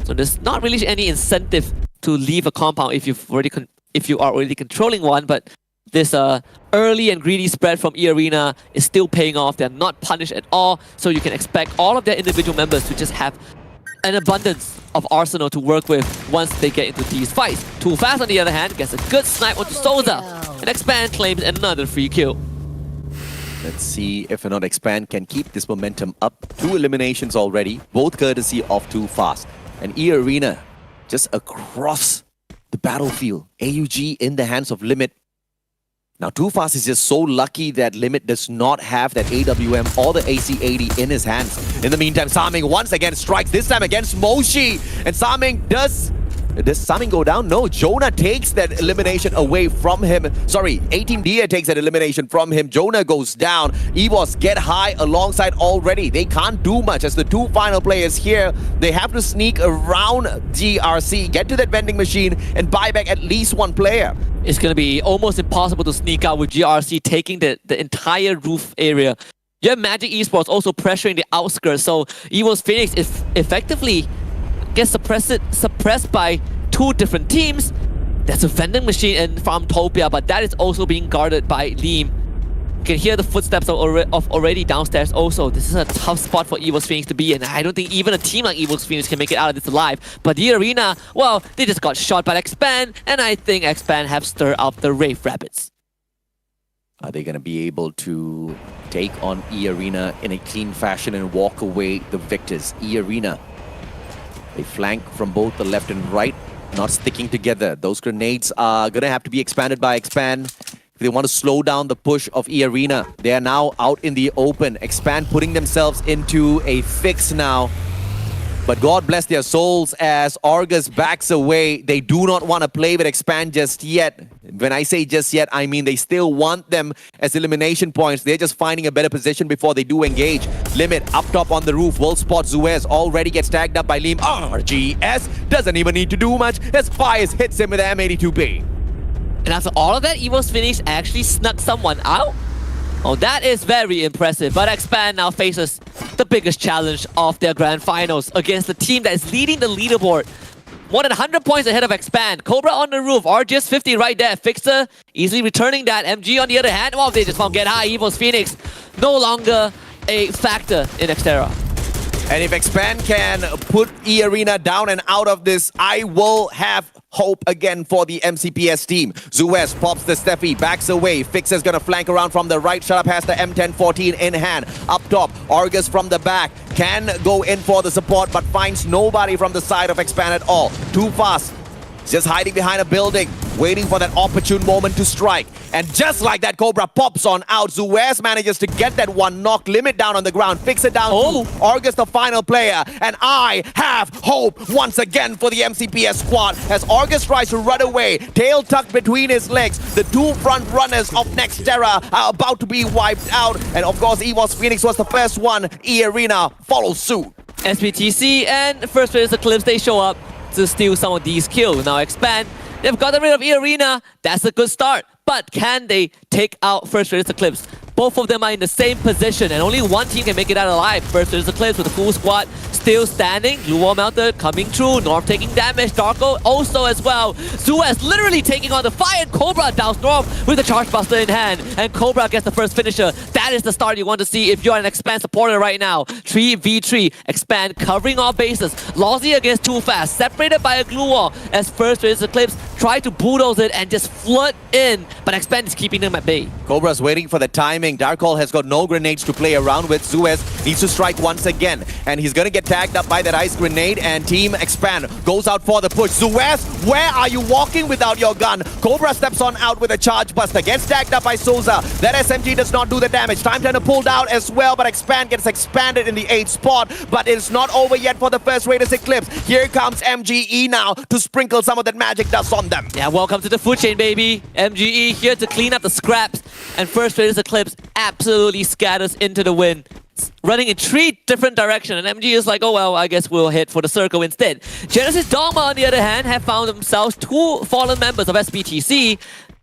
So there's not really any incentive to leave a compound if you are already controlling one, but this early and greedy spread from E-Arena is still paying off. They're not punished at all, so you can expect all of their individual members to just have an abundance of arsenal to work with once they get into these fights. Too Fast, on the other hand, gets a good snipe onto Souza, and Expand claims another free kill. Let's see if or not Expand can keep this momentum up. 2 eliminations already, both courtesy of Too Fast. And E-Arena just across the battlefield. AUG in the hands of Limit. Now, Too Fast is just so lucky that Limit does not have that AWM or the AC-80 in his hands. In the meantime, Saming once again strikes, this time against Moshi. And Saming does Saming go down? No, Jonah takes that elimination away from him. Sorry, 18 Dia takes that elimination from him. Jonah goes down. EVOS get high alongside already. They can't do much as the 2 final players here. They have to sneak around GRC, get to that vending machine, and buy back at least 1 player. It's going to be almost impossible to sneak out with GRC taking the entire roof area. You have Magic Esports also pressuring the outskirts, so EVOS Phoenix is effectively gets suppressed by 2 different teams. There's a vending machine in Farmtopia, but that is also being guarded by Liam. You can hear the footsteps of already downstairs also. This is a tough spot for Evil's Phoenix to be in. I don't think even a team like Evil's Phoenix can make it out of this alive. But the arena, well, they just got shot by Expand, and I think Expand have stirred up the Wraith Rabbits. Are they going to be able to take on E-Arena in a clean fashion and walk away the victors? E-Arena, they flank from both the left and right, not sticking together. Those grenades are going to have to be expanded by Expand. If they want to slow down the push of E-Arena, they are now out in the open. Expand putting themselves into a fix now. But God bless their souls as Argus backs away. They do not want to play with Expand just yet. When I say just yet, I mean they still want them as elimination points. They're just finding a better position before they do engage. Limit up top on the roof. Will spot Zuez. Already gets tagged up by Liam. RGS doesn't even need to do much as Fires hits him with the M82B. And after all of that, Evil's Phoenix actually snuck someone out. Oh, that is very impressive. But Expand now faces the biggest challenge of their grand finals against the team that is leading the leaderboard. More than 100 points ahead of Expand. Cobra on the roof. RGS 50 right there. Fixer easily returning that. MG on the other hand. Well, they just found Get High. Evil's Phoenix no longer a factor in Xterra. And if Expand can put E-Arena down and out of this, I will have hope again for the MCPS team. Zuez pops the Steffi, backs away. Fixer's gonna flank around from the right. Shut Up has the M1014 in hand. Up top, Argus from the back. Can go in for the support, but finds nobody from the side of Expand at all. Too fast. Just hiding behind a building, waiting for that opportune moment to strike. And just like that, Cobra pops on out. Zuez manages to get that one knock. Limit down on the ground. Fix it down to Argus, the final player. And I have hope once again for the MCPS squad as Argus tries to run away. Tail tucked between his legs. The two front runners of Nexterra are about to be wiped out. And of course, EVOS Phoenix was the first one. E-Arena follows suit. SPTC and First Raiders Eclipse, they show up to steal some of these kills. Now Expand, they've gotten rid of E-Arena. That's a good start. But can they take out First Raiders Eclipse? Both of them are in the same position, and only one team can make it out alive. First Raiders Eclipse with the full squad still standing. Glue Wall Melted coming through. North taking damage. Darko also as well. Zuez literally taking on the fire. Cobra down North with the Charge Buster in hand. And Cobra gets the first finisher. That is the start you want to see if you're an Expand supporter right now. 3v3. Expand covering all bases. Lozy against Too Fast. Separated by a glue wall as First Raiders Eclipse try to bulldoze it and just flood in. But Expand is keeping them at bay. Cobra's waiting for the timing. Darkhold has got no grenades to play around with. Zuez needs to strike once again. And he's going to get tagged up by that ice grenade. And Team Expand goes out for the push. Zuez, where are you walking without your gun? Cobra steps on out with a charge buster. Gets tagged up by Souza. That SMG does not do the damage. Time turner pulled out as well. But Expand gets expanded in the 8th spot. But it's not over yet for the First Raiders Eclipse. Here comes MGE now to sprinkle some of that magic dust on them. Yeah, welcome to the food chain, baby. MGE here to clean up the scraps. And First Raiders Eclipse absolutely scatters into the wind. Running in 3 different directions, and MG is like, oh well, I guess we'll head for the circle instead. Genesis Dogma, on the other hand, have found themselves 2 fallen members of SBTC,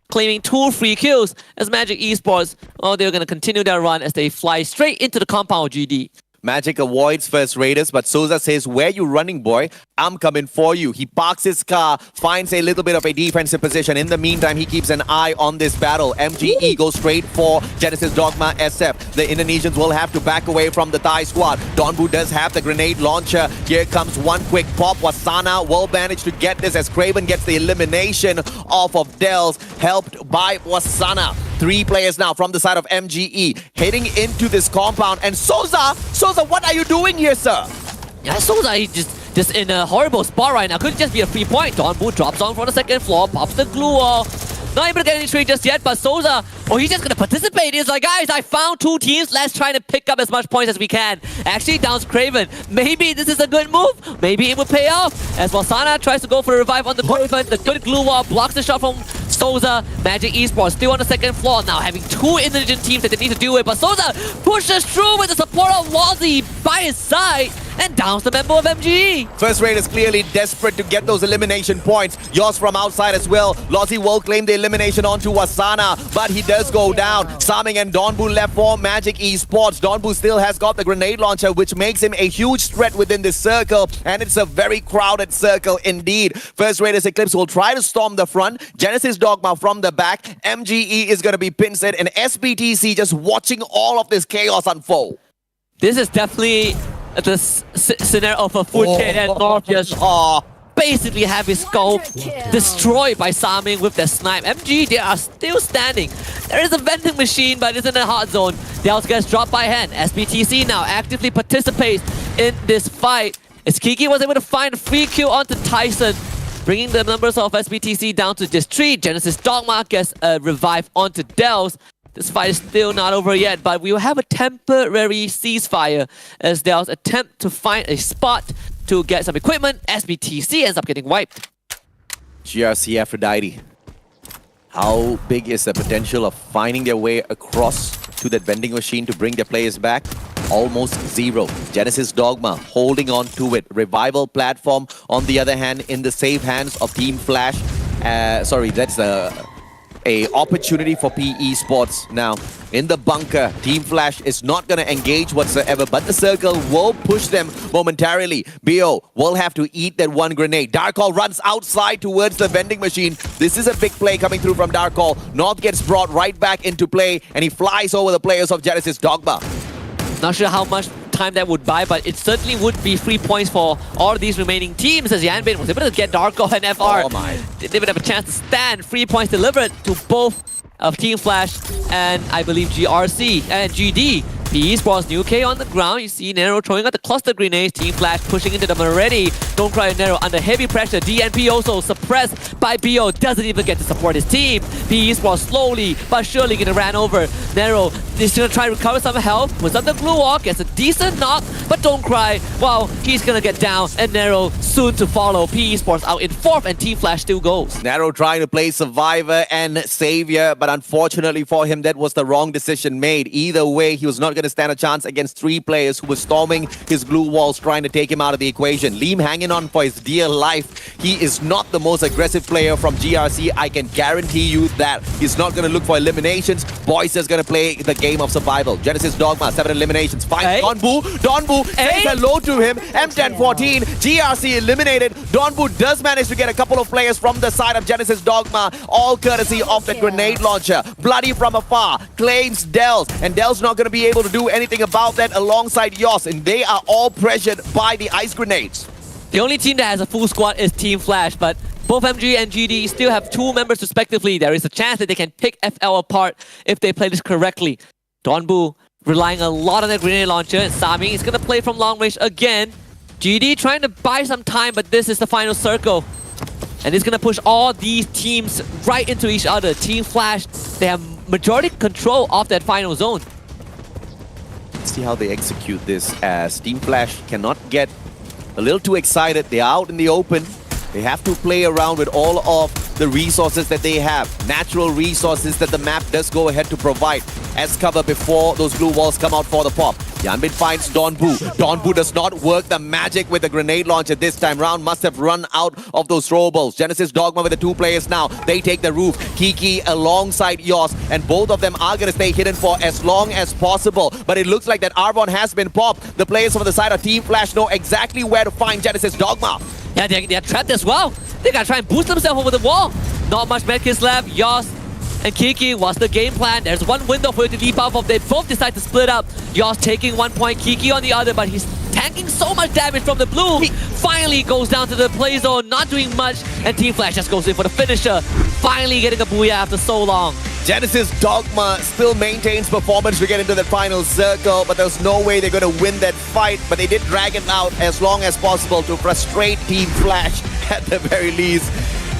claiming 2 free kills as Magic Esports, oh, they're going to continue their run as they fly straight into the compound of GD. Magic avoids First Raiders, but Souza says, where you running, boy? I'm coming for you. He parks his car, finds a little bit of a defensive position. In the meantime, he keeps an eye on this battle. MGE goes straight for Genesis Dogma SF. The Indonesians will have to back away from the Thai squad. Donbu does have the grenade launcher. Here comes one quick pop. Wasana will manage to get this as Craven gets the elimination off of Dells, helped by Wasana. 3 players now from the side of MGE heading into this compound. And Souza, what are you doing here, sir? Yeah, Souza, he's just in a horrible spot right now. Could just be a free point. Donbu drops on from the 2nd floor, pops the glue wall. Not able to get any trade just yet, but Souza, oh, he's just going to participate. He's like, guys, I found 2 teams. Let's try to pick up as much points as we can. Actually downs Craven. Maybe this is a good move. Maybe it will pay off. As Wasana tries to go for a revive on the Craven. The good glue wall blocks the shot from Souza. Magic Esports still on the 2nd floor. Now having 2 Indonesian teams that they need to deal with. But Souza pushes through with the support of Lozy by his side. and downs the member of MGE. First Raiders clearly desperate to get those elimination points. Yoss from outside as well. Lozzie will claim the elimination onto Asana, but he does go down. Saming and Donbu left for Magic Esports. Donbu still has got the grenade launcher, which makes him a huge threat within this circle, and it's a very crowded circle indeed. First Raiders Eclipse will try to storm the front. Genesis Dogma from the back. MGE is going to be pin set, and SBTC just watching all of this chaos unfold. This is definitely the scenario of a food chain, and Morpheus basically have his skull destroyed by Saming with their snipe. MG, they are still standing. There is a vending machine, but it's in a hot zone. Dells gets dropped by hand. SBTC now actively participates in this fight. As Kiki was able to find a free kill onto Tyson, bringing the numbers of SBTC down to just 3. Genesis Dogma gets a revive onto Dells. This fight is still not over yet, but we will have a temporary ceasefire as Dells attempt to find a spot to get some equipment. SBTC ends up getting wiped. GRC Aphrodite. How big is the potential of finding their way across to that vending machine to bring their players back? Almost zero. Genesis Dogma holding on to it. Revival platform, on the other hand, in the safe hands of Team Flash. Sorry, that's a opportunity for PE Sports now. In the bunker, Team Flash is not going to engage whatsoever, but the circle will push them momentarily. BO will have to eat that one grenade. Darkall runs outside towards the vending machine. This is a big play coming through from Darkall. North gets brought right back into play, and he flies over the players of Genesis Dogma. Not sure how much time that would buy, but it certainly would be 3 points for all of these remaining teams, as Yanbin was able to get Darko and FR. Oh my. Didn't even have a chance to stand. 3 points delivered to both of Team Flash and I believe GRC and GD. PE Sports new K on the ground. You see Nero throwing out the cluster grenades. Team Flash pushing into them already. Don't cry Nero under heavy pressure. DNP also suppressed by BO. Doesn't even get to support his team. PE Sports slowly but surely getting ran over. Nero is gonna try to recover some health. Puts up the glue wall. Gets a decent knock. But don't cry. Well, he's gonna get down. And Nero soon to follow. PE Sports out in 4th and Team Flash still goes. Nero trying to play survivor and savior, but unfortunately for him, that was the wrong decision made. Either way, he was not going to stand a chance against 3 players who were storming his glue walls, trying to take him out of the equation. Liam hanging on for his dear life. He is not the most aggressive player from GRC. I can guarantee you that. He's not going to look for eliminations. Boyce is going to play the game of survival. Genesis Dogma, 7 eliminations. Finds Donbu. Donbu says hello to him. M10-14. GRC eliminated. Donbu does manage to get a couple of players from the side of Genesis Dogma, all courtesy of the grenade launcher. Bloody from afar, claims Dells, and Dells not going to be able to do anything about that alongside Yoss, and they are all pressured by the ice grenades. The only team that has a full squad is Team Flash, but both MG and GD still have 2 members respectively. There is a chance that they can pick FL apart if they play this correctly. Donbu relying a lot on that grenade launcher, and Sami is going to play from long range again. GD trying to buy some time, but this is the final circle. And it's going to push all these teams right into each other. Team Flash, they have majority control of that final zone. See how they execute this, as Team Flash cannot get a little too excited. They're out in the open. They have to play around with all of the resources that they have. Natural resources that the map does go ahead to provide as cover before those blue walls come out for the pop. Yanbin finds Donbu. Donbu does not work the magic with the grenade launcher this time round. Must have run out of those throwables. Genesis Dogma with the 2 players now. They take the roof. Kiki alongside Yoss, and both of them are going to stay hidden for as long as possible. But it looks like that Arvon has been popped. The players from the side of Team Flash know exactly where to find Genesis Dogma. Yeah, they're trapped as well. They gotta try and boost themselves over the wall. Not much medkits left. Yoss and Kiki, what's the game plan? There's one window for you to leap out of. They both decide to split up. Yoss taking 1 point, Kiki on the other, but he's tanking so much damage from the blue. He finally goes down to the play zone, not doing much, and Team Flash just goes in for the finisher. Finally getting a booyah after so long. Genesis Dogma still maintains performance to get into the final circle, but there's no way they're going to win that fight. But they did drag it out as long as possible to frustrate Team Flash at the very least.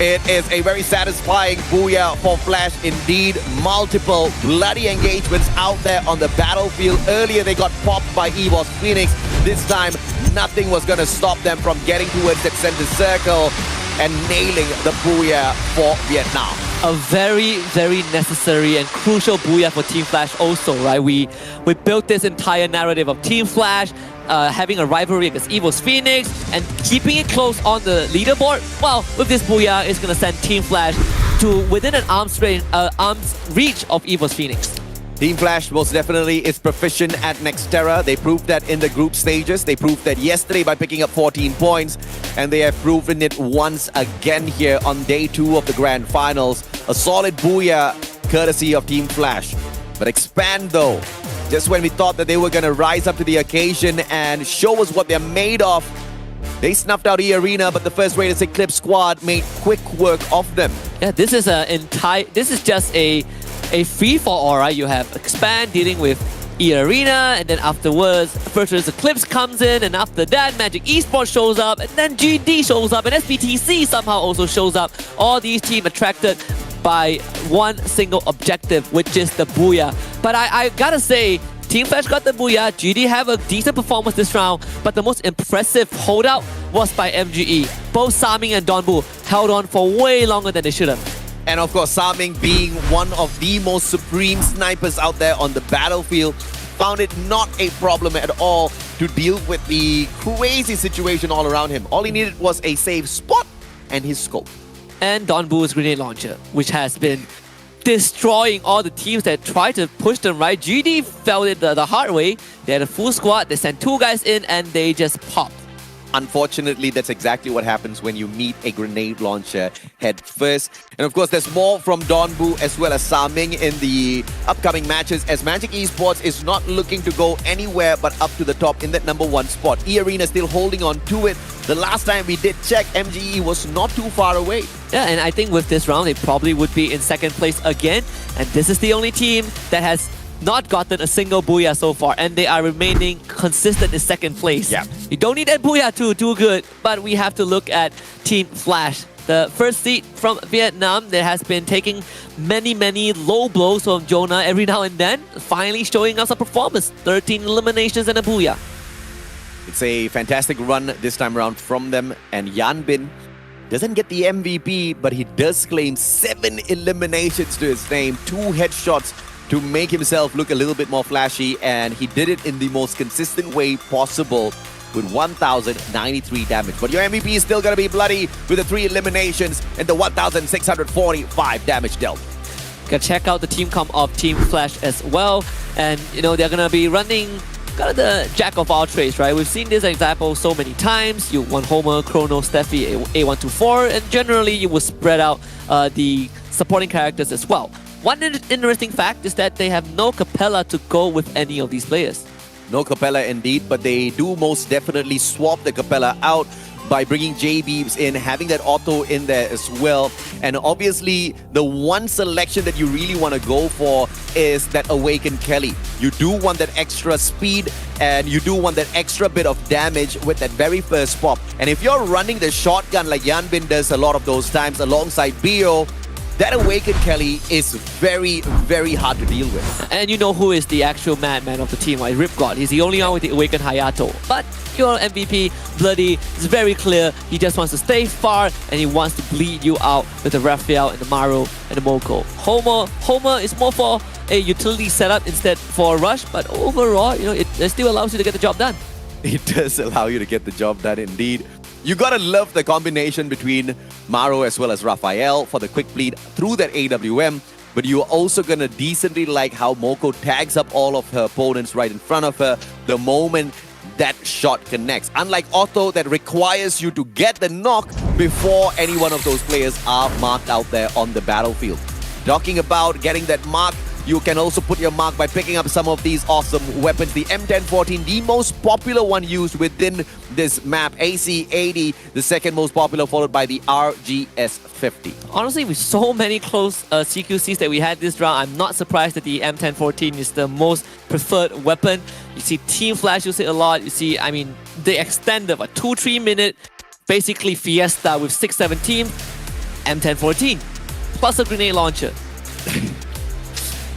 It is a very satisfying booyah for Flash indeed. Multiple bloody engagements out there on the battlefield. Earlier they got popped by EVOS Phoenix. This time nothing was going to stop them from getting towards that center circle and nailing the booyah for Vietnam. A very, very necessary and crucial booyah for Team Flash also, right? We built this entire narrative of Team Flash having a rivalry against Evo's Phoenix and keeping it close on the leaderboard. Well, with this Booyah, it's going to send Team Flash to within an arm's reach of Evo's Phoenix. Team Flash most definitely is proficient at Nextera. They proved that in the group stages. They proved that yesterday by picking up 14 points. And they have proven it once again here on day 2 of the Grand Finals. A solid Booyah courtesy of Team Flash. But Expand though, just when we thought that they were going to rise up to the occasion and show us what they're made of, they snuffed out E-Arena, but the first Raiders Eclipse squad made quick work of them. Yeah, this is just a free-for-all, right? You have Expand dealing with E-Arena, and then afterwards, First Raiders Eclipse comes in, and after that, Magic Esports shows up, and then GD shows up, and SBTC somehow also shows up. All these teams attracted by one single objective, which is the Booyah. But I gotta say, Team Flash got the Booyah, GD have a decent performance this round, but the most impressive holdout was by MGE. Both Saming and Donbu held on for way longer than they should have. And of course, Saming being one of the most supreme snipers out there on the battlefield, found it not a problem at all to deal with the crazy situation all around him. All he needed was a safe spot and his scope. And Donbu's grenade launcher, which has been destroying all the teams that try to push them, right? GD felt it the hard way. They had a full squad, they sent 2 guys in, and they just popped. Unfortunately, that's exactly what happens when you meet a grenade launcher head first. And of course, there's more from Donbu as well as Saming in the upcoming matches, as Magic Esports is not looking to go anywhere but up to the top in that #1 spot. E-Arena still holding on to it. The last time we did check, MGE was not too far away. Yeah, and I think with this round, they probably would be in second place again. And this is the only team that has not gotten a single Booyah so far, and they are remaining consistent in second place. Yeah. You don't need that Booyah to do good, but we have to look at Team Flash. The first seed from Vietnam that has been taking many low blows from Jonah every now and then, finally showing us a performance. 13 eliminations and a Booyah. It's a fantastic run this time around from them, and Yanbin doesn't get the MVP, but he does claim 7 eliminations to his name, 2 headshots to make himself look a little bit more flashy, and he did it in the most consistent way possible with 1,093 damage. But your MVP is still going to be bloody with the 3 eliminations and the 1,645 damage dealt. Gotta check out the team comp of Team Flash as well, and you know they're gonna be running kind of the jack of all trades, right? We've seen this example so many times. You want Homer, Chrono, Steffi, A124, and generally you will spread out the supporting characters as well. One interesting fact is that they have no Capella to go with any of these players. No Capella indeed, but they do most definitely swap the Capella out by bringing J-Beams in, having that auto in there as well. And obviously, the one selection that you really want to go for is that Awakened Kelly. You do want that extra speed, and you do want that extra bit of damage with that very first pop. And if you're running the shotgun like Yanbin does a lot of those times alongside Bio, that Awakened Kelly is very hard to deal with. And you know who is the actual madman of the team, right? Ripgod. He's the only one with the Awakened Hayato. But your MVP, Bloody, is very clear. He just wants to stay far, and he wants to bleed you out with the Raphael and the Maru and the Moko. Homer is more for a utility setup instead for a rush, but overall, you know, it still allows you to get the job done. It does allow you to get the job done indeed. You gotta love the combination between Maro as well as Raphael for the quick bleed through that AWM, but you're also gonna decently like how Moko tags up all of her opponents right in front of her the moment that shot connects. Unlike Otto, that requires you to get the knock before any one of those players are marked out there on the battlefield. Talking about getting that mark, you can also put your mark by picking up some of these awesome weapons. The M1014, the most popular one used within this map. AC80, the second most popular, followed by the RGS50. Honestly, with so many close CQCs that we had this round, I'm not surprised that the M1014 is the most preferred weapon. You see Team Flash use it a lot. You see, I mean, they extended a 2-3 minute, basically fiesta with 6-7 teams. M1014, plus a grenade launcher.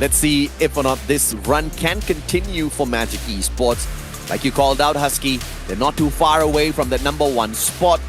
Let's see if or not this run can continue for Magic Esports. Like you called out, Husky, they're not too far away from the #1 spot.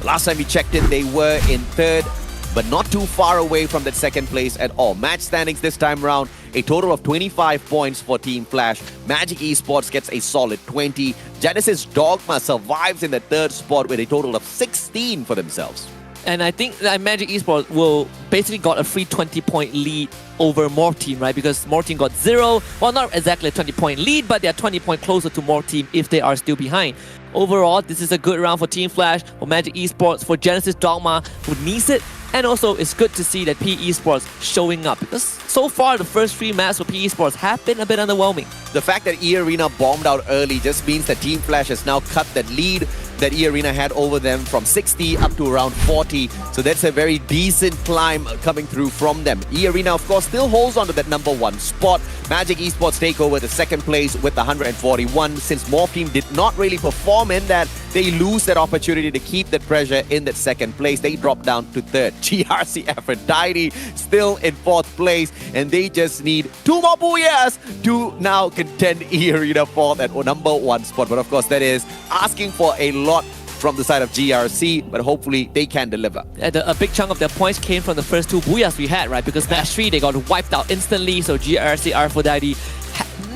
Last time we checked it, they were in 3rd, but not too far away from that 2nd place at all. Match standings this time around, a total of 25 points for Team Flash. Magic Esports gets a solid 20. Genesis Dogma survives in the third spot with a total of 16 for themselves. And I think that Magic Esports will basically got a free 20-point lead over Morph Team, right? Because Morph Team got 0. Well, not exactly a 20-point lead, but they're 20 points closer to Morph Team if they are still behind. Overall, this is a good round for Team Flash, for Magic Esports, for Genesis Dogma, who needs it. And also, it's good to see that PE Esports showing up, because so far the first 3 maps for PE Esports have been a bit underwhelming. The fact that E-Arena bombed out early just means that Team Flash has now cut that lead that E-Arena had over them from 60 up to around 40. So that's a very decent climb coming through from them. E-Arena, of course, still holds on to that #1 spot. Magic Esports take over the second place with 141. Since Morph Team did not really perform in that, they lose that opportunity to keep that pressure in that second place. They drop down to third. GRC Aphrodite still in fourth place, and they just need 2 more booyahs to now contend E-Arena for that #1 spot. But of course, that is asking for a lot from the side of GRC, but hopefully they can deliver. A big chunk of their points came from the first 2 booyahs we had, right? Because match 3, they got wiped out instantly, so GRC, Aphrodite,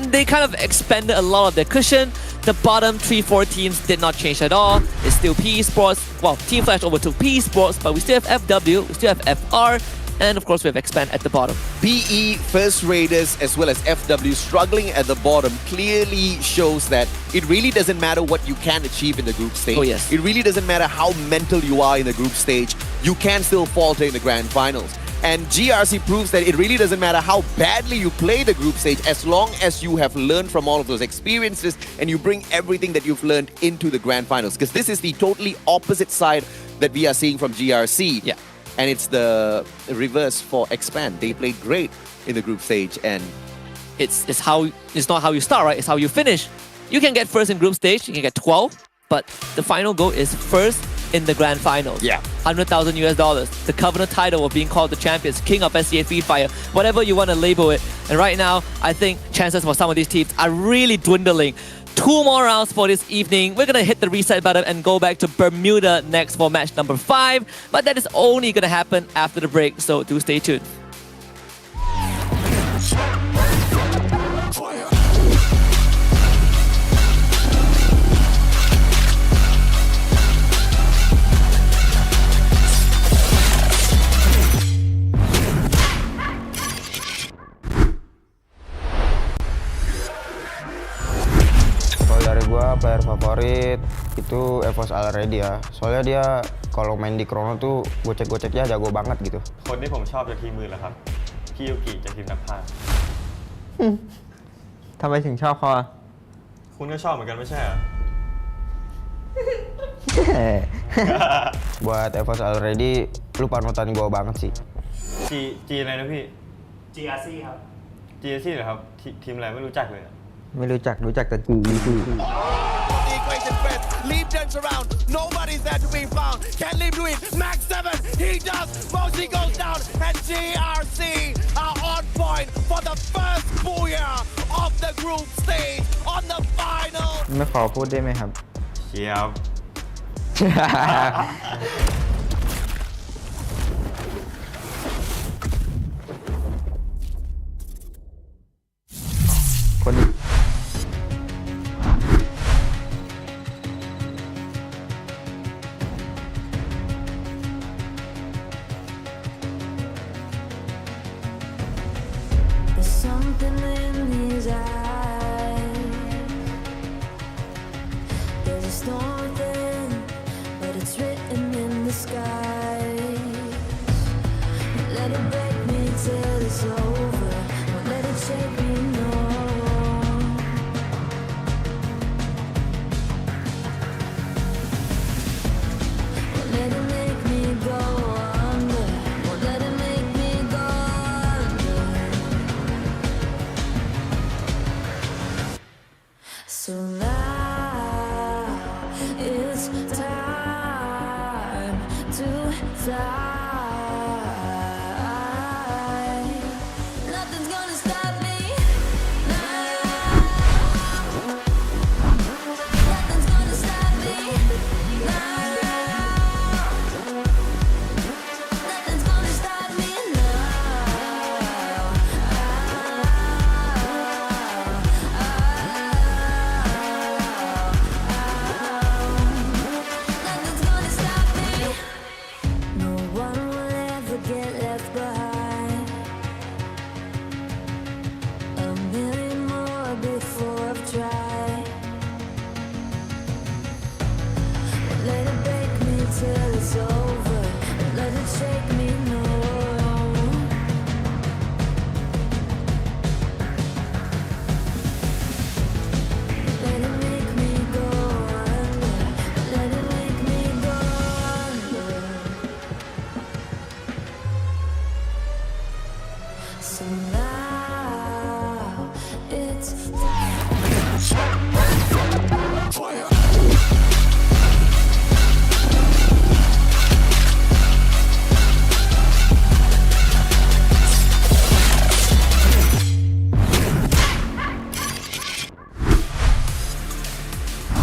they kind of expended a lot of their cushion. The bottom 3-4 teams did not change at all. It's still PE Sports. Well, Team Flash overtook PE Sports, but we still have FW, we still have FR, and of course we have Expand at the bottom. PE, First Raiders, as well as FW struggling at the bottom clearly shows that it really doesn't matter what you can achieve in the group stage. Oh, yes. It really doesn't matter how mental you are in the group stage. You can still falter in the grand finals. And GRC proves that it really doesn't matter how badly you play the group stage, as long as you have learned from all of those experiences and you bring everything that you've learned into the grand finals. Because this is the totally opposite side that we are seeing from GRC. Yeah. And it's the reverse for Expand. They played great in the group stage, and it's not how you start, right? It's how you finish. You can get first in group stage, you can get 12, but the final goal is first in the grand finals. Yeah. $100,000. The Covenant title of being called the champions, King of SCA Free Fire, whatever you want to label it. And right now, I think chances for some of these teams are really dwindling. 2 more rounds for this evening. We're going to hit the reset button and go back to Bermuda next for match number 5. But that is only going to happen after the break, so do stay tuned. Gua player favorit itu FFSI already ya. Soalnya dia kalau main di Chrono tuh gocek-goceknya jago banget gitu. คนที่ผมชอบจากทีมมือเหรอครับพี่ยูกิจากทีมนักพากย์ ทำไมถึงชอบเขาอ่ะ คุณก็ชอบเหมือนกันไม่ใช่เหรอ Buat FFSI already lu panutan gua banget sih. G อะไรนะพี่ GRC ครับ GRC เหรอครับทีมอะไรไม่รู้จักเลย ไม่รู้จักแต่กู Leap turns around, nobody's there to be found. Can Leap do it? Max 7, he does. Mosley goes down, and GRC are on point for the first booyah of the group stage on the final. ไม่ขอพูดได้ไหมครับ เชียบ คนนี้ There's something in his eyes. There's a storm within, but it's written in the sky. Let it break me till it's over. Won't let it shake me, no.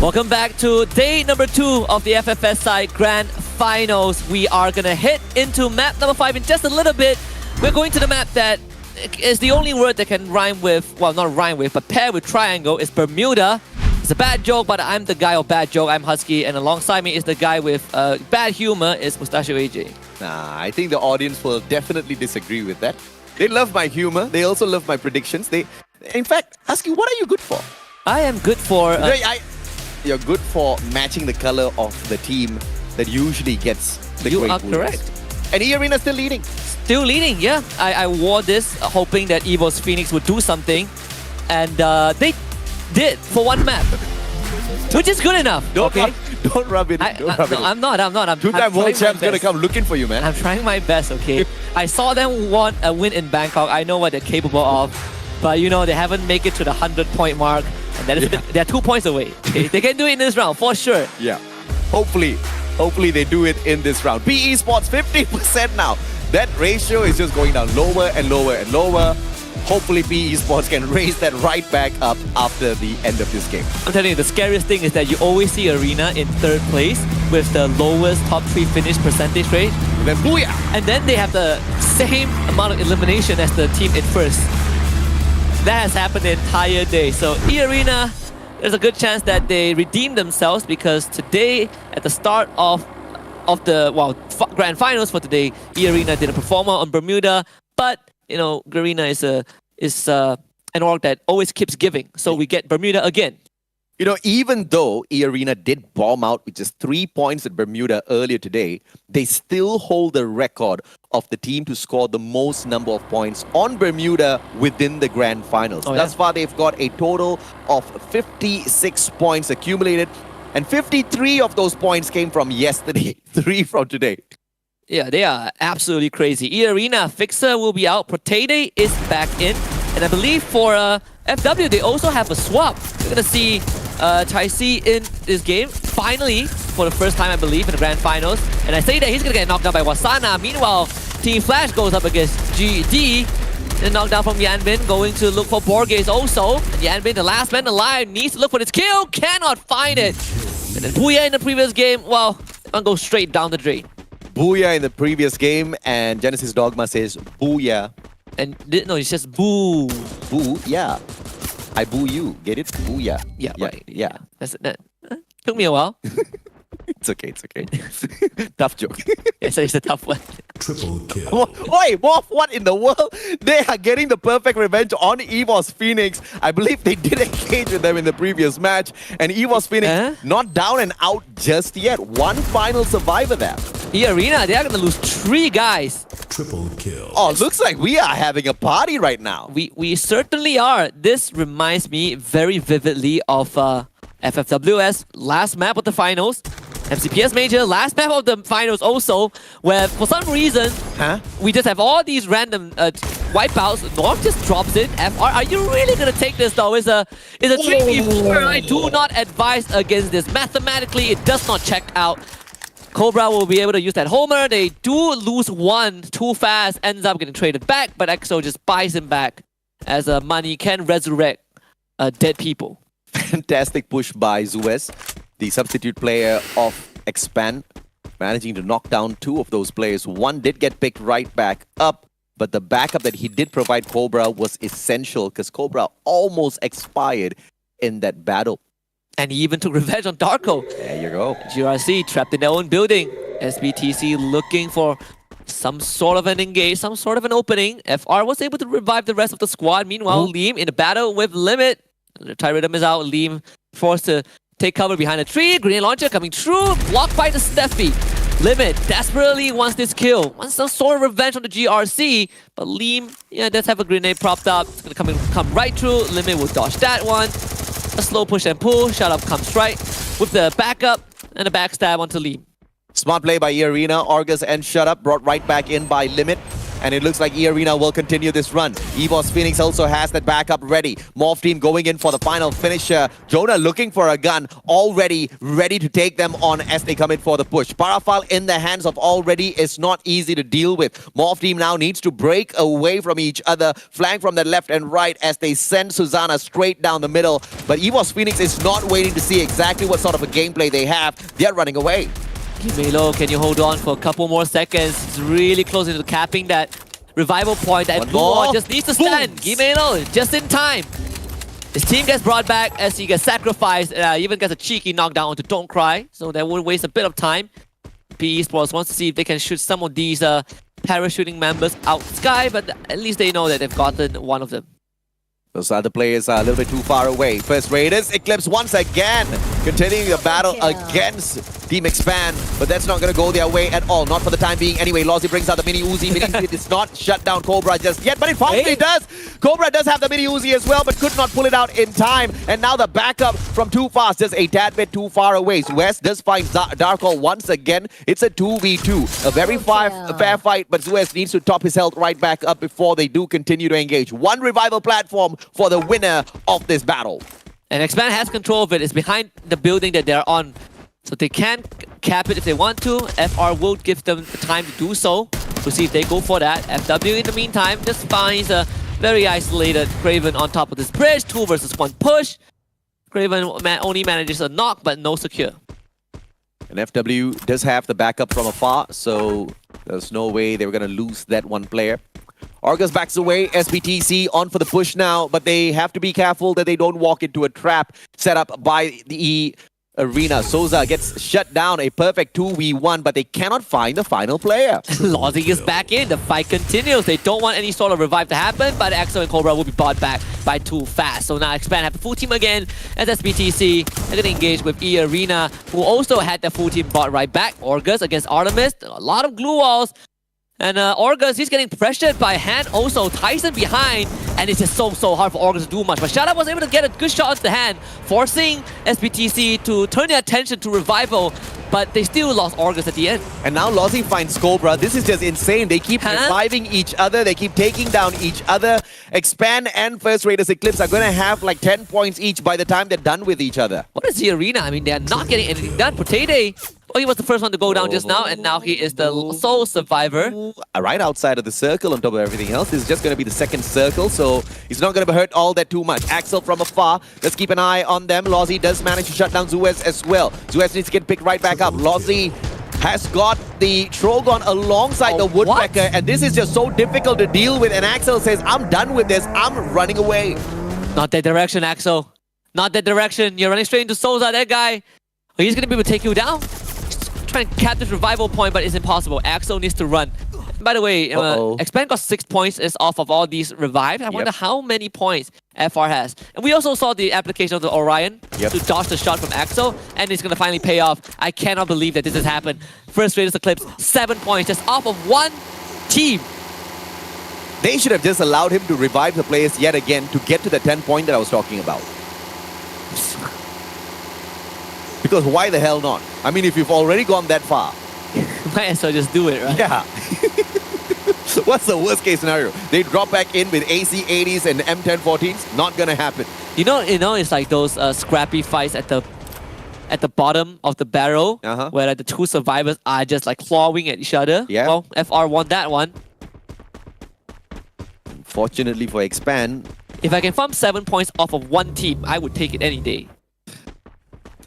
Welcome back to day number 2 of the FFSI Grand Finals. We are gonna hit into map number 5 in just a little bit. We're going to the map that is the only word that can rhyme with, well, not rhyme with, but pair with triangle. Is Bermuda. It's a bad joke, but I'm the guy of bad joke. I'm Husky, and alongside me is the guy with bad humor. Is Mustachio AJ. Nah, I think the audience will definitely disagree with that. They love my humor. They also love my predictions. In fact, Husky, what are you good for? I am good for. You're good for matching the color of the team that usually gets the You great are wins. correct. And E-Arena still leading. Still leading, yeah. I wore this hoping that EVO's Phoenix would do something, and they did for one map, which is good enough. Don't rub it in. I'm not. I'm Two-time world trying champ's my gonna best. come looking for you, man. I'm trying my best, okay? I saw them win in Bangkok. I know what they're capable of, but you know, they haven't made it to the 100-point mark, and that is they're 2 points away. Okay? They can do it in this round, for sure. Yeah. Hopefully they do it in this round. PE Sports 50% now. That ratio is just going down lower and lower and lower. Hopefully PE Sports can raise that right back up after the end of this game. I'm telling you, the scariest thing is that you always see Arena in 3rd place with the lowest top 3 finish percentage rate. And then booyah! And then they have the same amount of elimination as the team in 1st. That has happened the entire day. So E-Arena, there's a good chance that they redeem themselves, because today, at the start of the grand finals for today, E-Arena did a performer on Bermuda, but you know, Garena is an org that always keeps giving. So we get Bermuda again. You know, even though E-Arena did bomb out with just 3 points at Bermuda earlier today, they still hold the record of the team to score the most number of points on Bermuda within the grand finals. Thus far, they've got a total of 56 points accumulated, and 53 of those points came from yesterday, 3 from today. Yeah, they are absolutely crazy. E-Arena Fixer will be out. Protede is back in. And I believe for FW, they also have a swap. We're going to see Chai C in this game, finally, for the first time, I believe, in the grand finals. And I say that he's going to get knocked down by Wasana. Meanwhile, Team Flash goes up against GD. And knocked down from Yanbin, going to look for Borges also. And Yanbin, the last man alive, needs to look for this kill, cannot find it. And then Booyah in the previous game, well, one goes straight down the drain. Booyah in the previous game, and Genesis Dogma says booyah. And no, it's just boo. Boo, yeah. I boo you. Get it? Booyah. Yeah, right. Yeah. That took me a while. It's okay. Tough joke. Yes, it's a tough one. Triple kill. Oi, Morph, what in the world? They are getting the perfect revenge on EVOS Phoenix. I believe they did engage with them in the previous match. And EVOS Phoenix not down and out just yet. One final survivor there. E-Arena, they are going to lose 3 guys. Triple kill. Oh, looks like we are having a party right now. We certainly are. This reminds me very vividly of FFWS last map of the finals. MCPS Major, last map of the finals also, where for some reason, we just have all these random wipeouts. Norm just drops it. FR, are you really going to take this though? It's a 3v4. I do not advise against this. Mathematically, it does not check out. Cobra will be able to use that Homer. They do lose 1 too fast, ends up getting traded back, but EXO just buys him back as money can resurrect dead people. Fantastic push by Zuez, the substitute player of Expand, managing to knock down 2 of those players. 1 did get picked right back up, but the backup that he did provide Cobra was essential, because Cobra almost expired in that battle. And he even took revenge on Darko. There you go. GRC trapped in their own building. SBTC looking for some sort of an engage, some sort of an opening. FR was able to revive the rest of the squad. Meanwhile, Liam in a battle with Limit. The Tyridum is out. Liam forced to take cover behind a tree. Grenade launcher coming through. Blocked by the Steffi. Limit desperately wants this kill. Wants some sort of revenge on the GRC. But Liam, does have a grenade propped up. It's going to come right through. Limit will dodge that one. A slow push and pull. Shut up comes right with the backup and a backstab onto Liam. Smart play by E-Arena. Argus and Shut Up brought right back in by Limit. and it looks like E-Arena will continue this run. EVOS Phoenix also has that backup ready. Morph team going in for the final finisher. Jonah looking for a gun, already ready to take them on as they come in for the push. Parafal in the hands of already is not easy to deal with. Morph team now needs to break away from each other, flank from the left and right as they send Susanna straight down the middle. But EVOS Phoenix is not waiting to see exactly what sort of a gameplay they have. They're running away. Melo, can you hold on for a couple more seconds? It's really close into capping that revival point. That Blue Wall just needs to stand. Melo, just in time. His team gets brought back as he gets sacrificed. Even gets a cheeky knockdown onto Don't Cry. So that would waste a bit of time. PE Sports wants to see if they can shoot some of these parachuting members out sky, but at least they know that they've gotten one of them. Those other players are a little bit too far away. First Raiders, Eclipse once again, continuing the battle against Team Expand, but that's not going to go their way at all. Not for the time being anyway. Lozzy brings out the Mini Uzi. Mini Uzi does not shut down Cobra just yet, but it finally does. Cobra does have the Mini Uzi as well, but could not pull it out in time. And now the backup from Too Fast, just a tad bit too far away. West does find Darkol once again. It's a 2v2. A very fair fight, but Zuez needs to top his health right back up before they do continue to engage. One revival platform for the winner of this battle. And Expand has control of it. It's behind the building that they're on. So they can cap it if they want to. FR will give them the time to do so. We'll see if they go for that. FW in the meantime just finds a very isolated Craven on top of this bridge. 2 versus 1 push. Craven only manages a knock but no secure. And FW does have the backup from afar, so there's no way they were going to lose that one player. Argus backs away, SBTC on for the push now, but they have to be careful that they don't walk into a trap set up by the Arena. Souza gets shut down, a perfect 2v1, but they cannot find the final player. Lozzy is back in, the fight continues. They don't want any sort of revive to happen, but Axel and Cobra will be bought back by Too Fast. So now Expand have the full team again as SBTC. They're going to engage with E-Arena, who also had their full team bought right back. Orgus against Artemis, a lot of glue walls. And Orgus, he's getting pressured by Han also. Tyson behind, and it's just so hard for Orgus to do much. But Shada was able to get a good shot onto the hand, forcing SBTC to turn their attention to Revival, but they still lost Orgus at the end. And now Lozzy finds Cobra. This is just insane. They keep reviving each other. They keep taking down each other. Expand and First Raiders Eclipse are going to have like 10 points each by the time they're done with each other. What is the Arena? I mean, they're not getting anything done. Potato, oh, he was the first one to go down just now, and now he is the sole survivor. Right outside of the circle on top of everything else. This is just going to be the second circle, so he's not going to hurt all that too much. Axel from afar. Let's keep an eye on them. Lozzy does manage to shut down Zuez as well. Zuez needs to get picked right back up. Lozzy has got the Trogon alongside the Woodpecker, and this is just so difficult to deal with, and Axel says, I'm done with this. I'm running away. Not that direction, Axel. Not that direction. You're running straight into Souza, that guy. He's going to be able to take you down. Trying to cap this revival point, but it's impossible. Axel needs to run. By the way, Expand got 6 points is off of all these revives. I wonder how many points FR has. And we also saw the application of the Orion to dodge the shot from Axel, and it's going to finally pay off. I cannot believe that this has happened. First Raiders Eclipse, 7 points just off of one team. They should have just allowed him to revive the players yet again to get to the 10 point that I was talking about. Because why the hell not? I mean, if you've already gone that far. Might as well just do it, right? Yeah. What's the worst case scenario? They drop back in with AC-80s and M1014s? Not gonna happen. You know, it's like those scrappy fights at the bottom of the barrel, where like, the two survivors are just like clawing at each other. Yeah. Well, FR won that one. Fortunately for Expand, if I can farm 7 points off of one team, I would take it any day.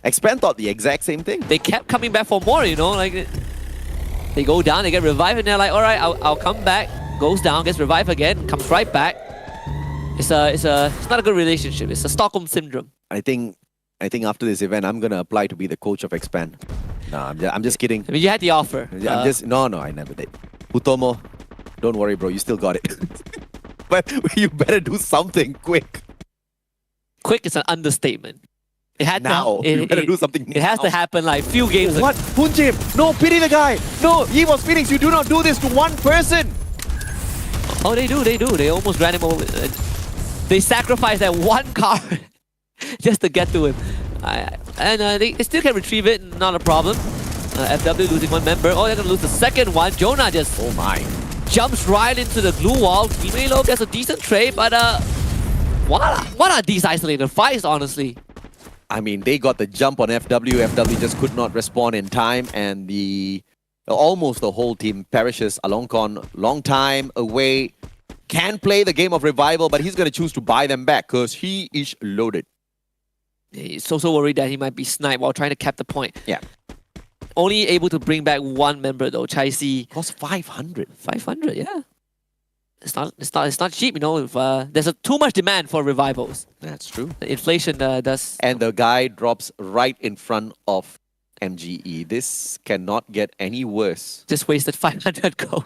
Expand thought the exact same thing. They kept coming back for more, you know, like they go down, they get revived, and they're like, all right, I'll come back. Goes down, gets revived again, comes right back. It's not a good relationship. It's a Stockholm syndrome. I think after this event, I'm gonna apply to be the coach of Expand. No, I'm just kidding. I mean, you had the offer. No, I never did. Utomo, don't worry, bro. You still got it. But you better do something quick. Quick is an understatement. It had now. You better do something. It has to happen like few games. What? Punjim! No, pity the guy. No, EVOS Phoenix, you do not do this to one person. Oh, they do. They almost ran him over. They sacrificed that one car just to get to him. They still can retrieve it, not a problem. FW losing one member. Oh, they're gonna lose the second one. Jonah just. Oh my. jumps right into the glue wall. Team Halo gets a decent trade, but what are these isolated fights, honestly? I mean, they got the jump on FW. FW just could not respond in time, and almost the whole team perishes. Alongkon, long time away, can play the game of revival, but he's going to choose to buy them back because he is loaded. He's so worried that he might be sniped while trying to cap the point. Yeah. Only able to bring back one member though, Chai Si. Cost 500. 500, yeah. It's not cheap, you know. If there's too much demand for revivals. That's true. The inflation does. And the guy drops right in front of MGE. This cannot get any worse. Just wasted 500 gold.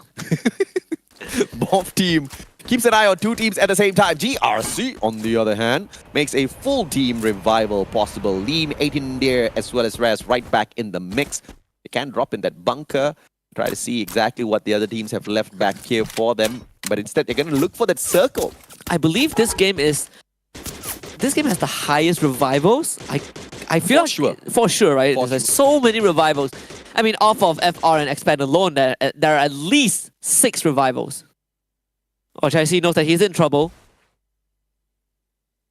Both team keeps an eye on two teams at the same time. GRC, on the other hand, makes a full team revival possible. Lean, 18 there, as well as Raz right back in the mix. They can drop in that bunker. Try to see exactly what the other teams have left back here for them. But instead, they're going to look for that circle. I believe this game has the highest revivals. I feel for sure, right? There's so many revivals. I mean, off of FR and Expand alone, there are at least 6 revivals. Or Chai Si knows that he's in trouble.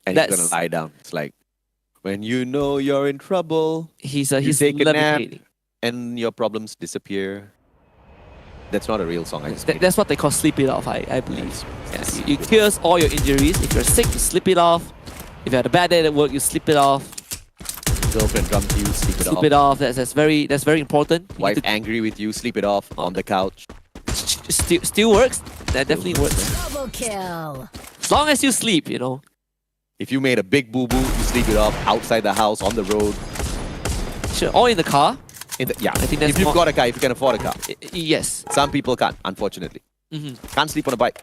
And he's going to lie down. It's like, when you know you're in trouble, he's take a nap levitating. and your problems disappear. That's not a real song. That's what they call sleep it off, I believe. Yeah, you cure all your injuries. If you're sick, you sleep it off. If you had a bad day at work, you sleep it off. Girlfriend drums you, sleep it off. Sleep it off. That's very important. Wife angry with you, sleep it off on the couch. Still works. That definitely works. Double kill. As long as you sleep, you know. If you made a big boo-boo, you sleep it off outside the house, on the road. Sure, or in the car. Yeah, I think that's if you've got a car, if you can afford a car. Yes. Some people can't, unfortunately. Can't sleep on a bike.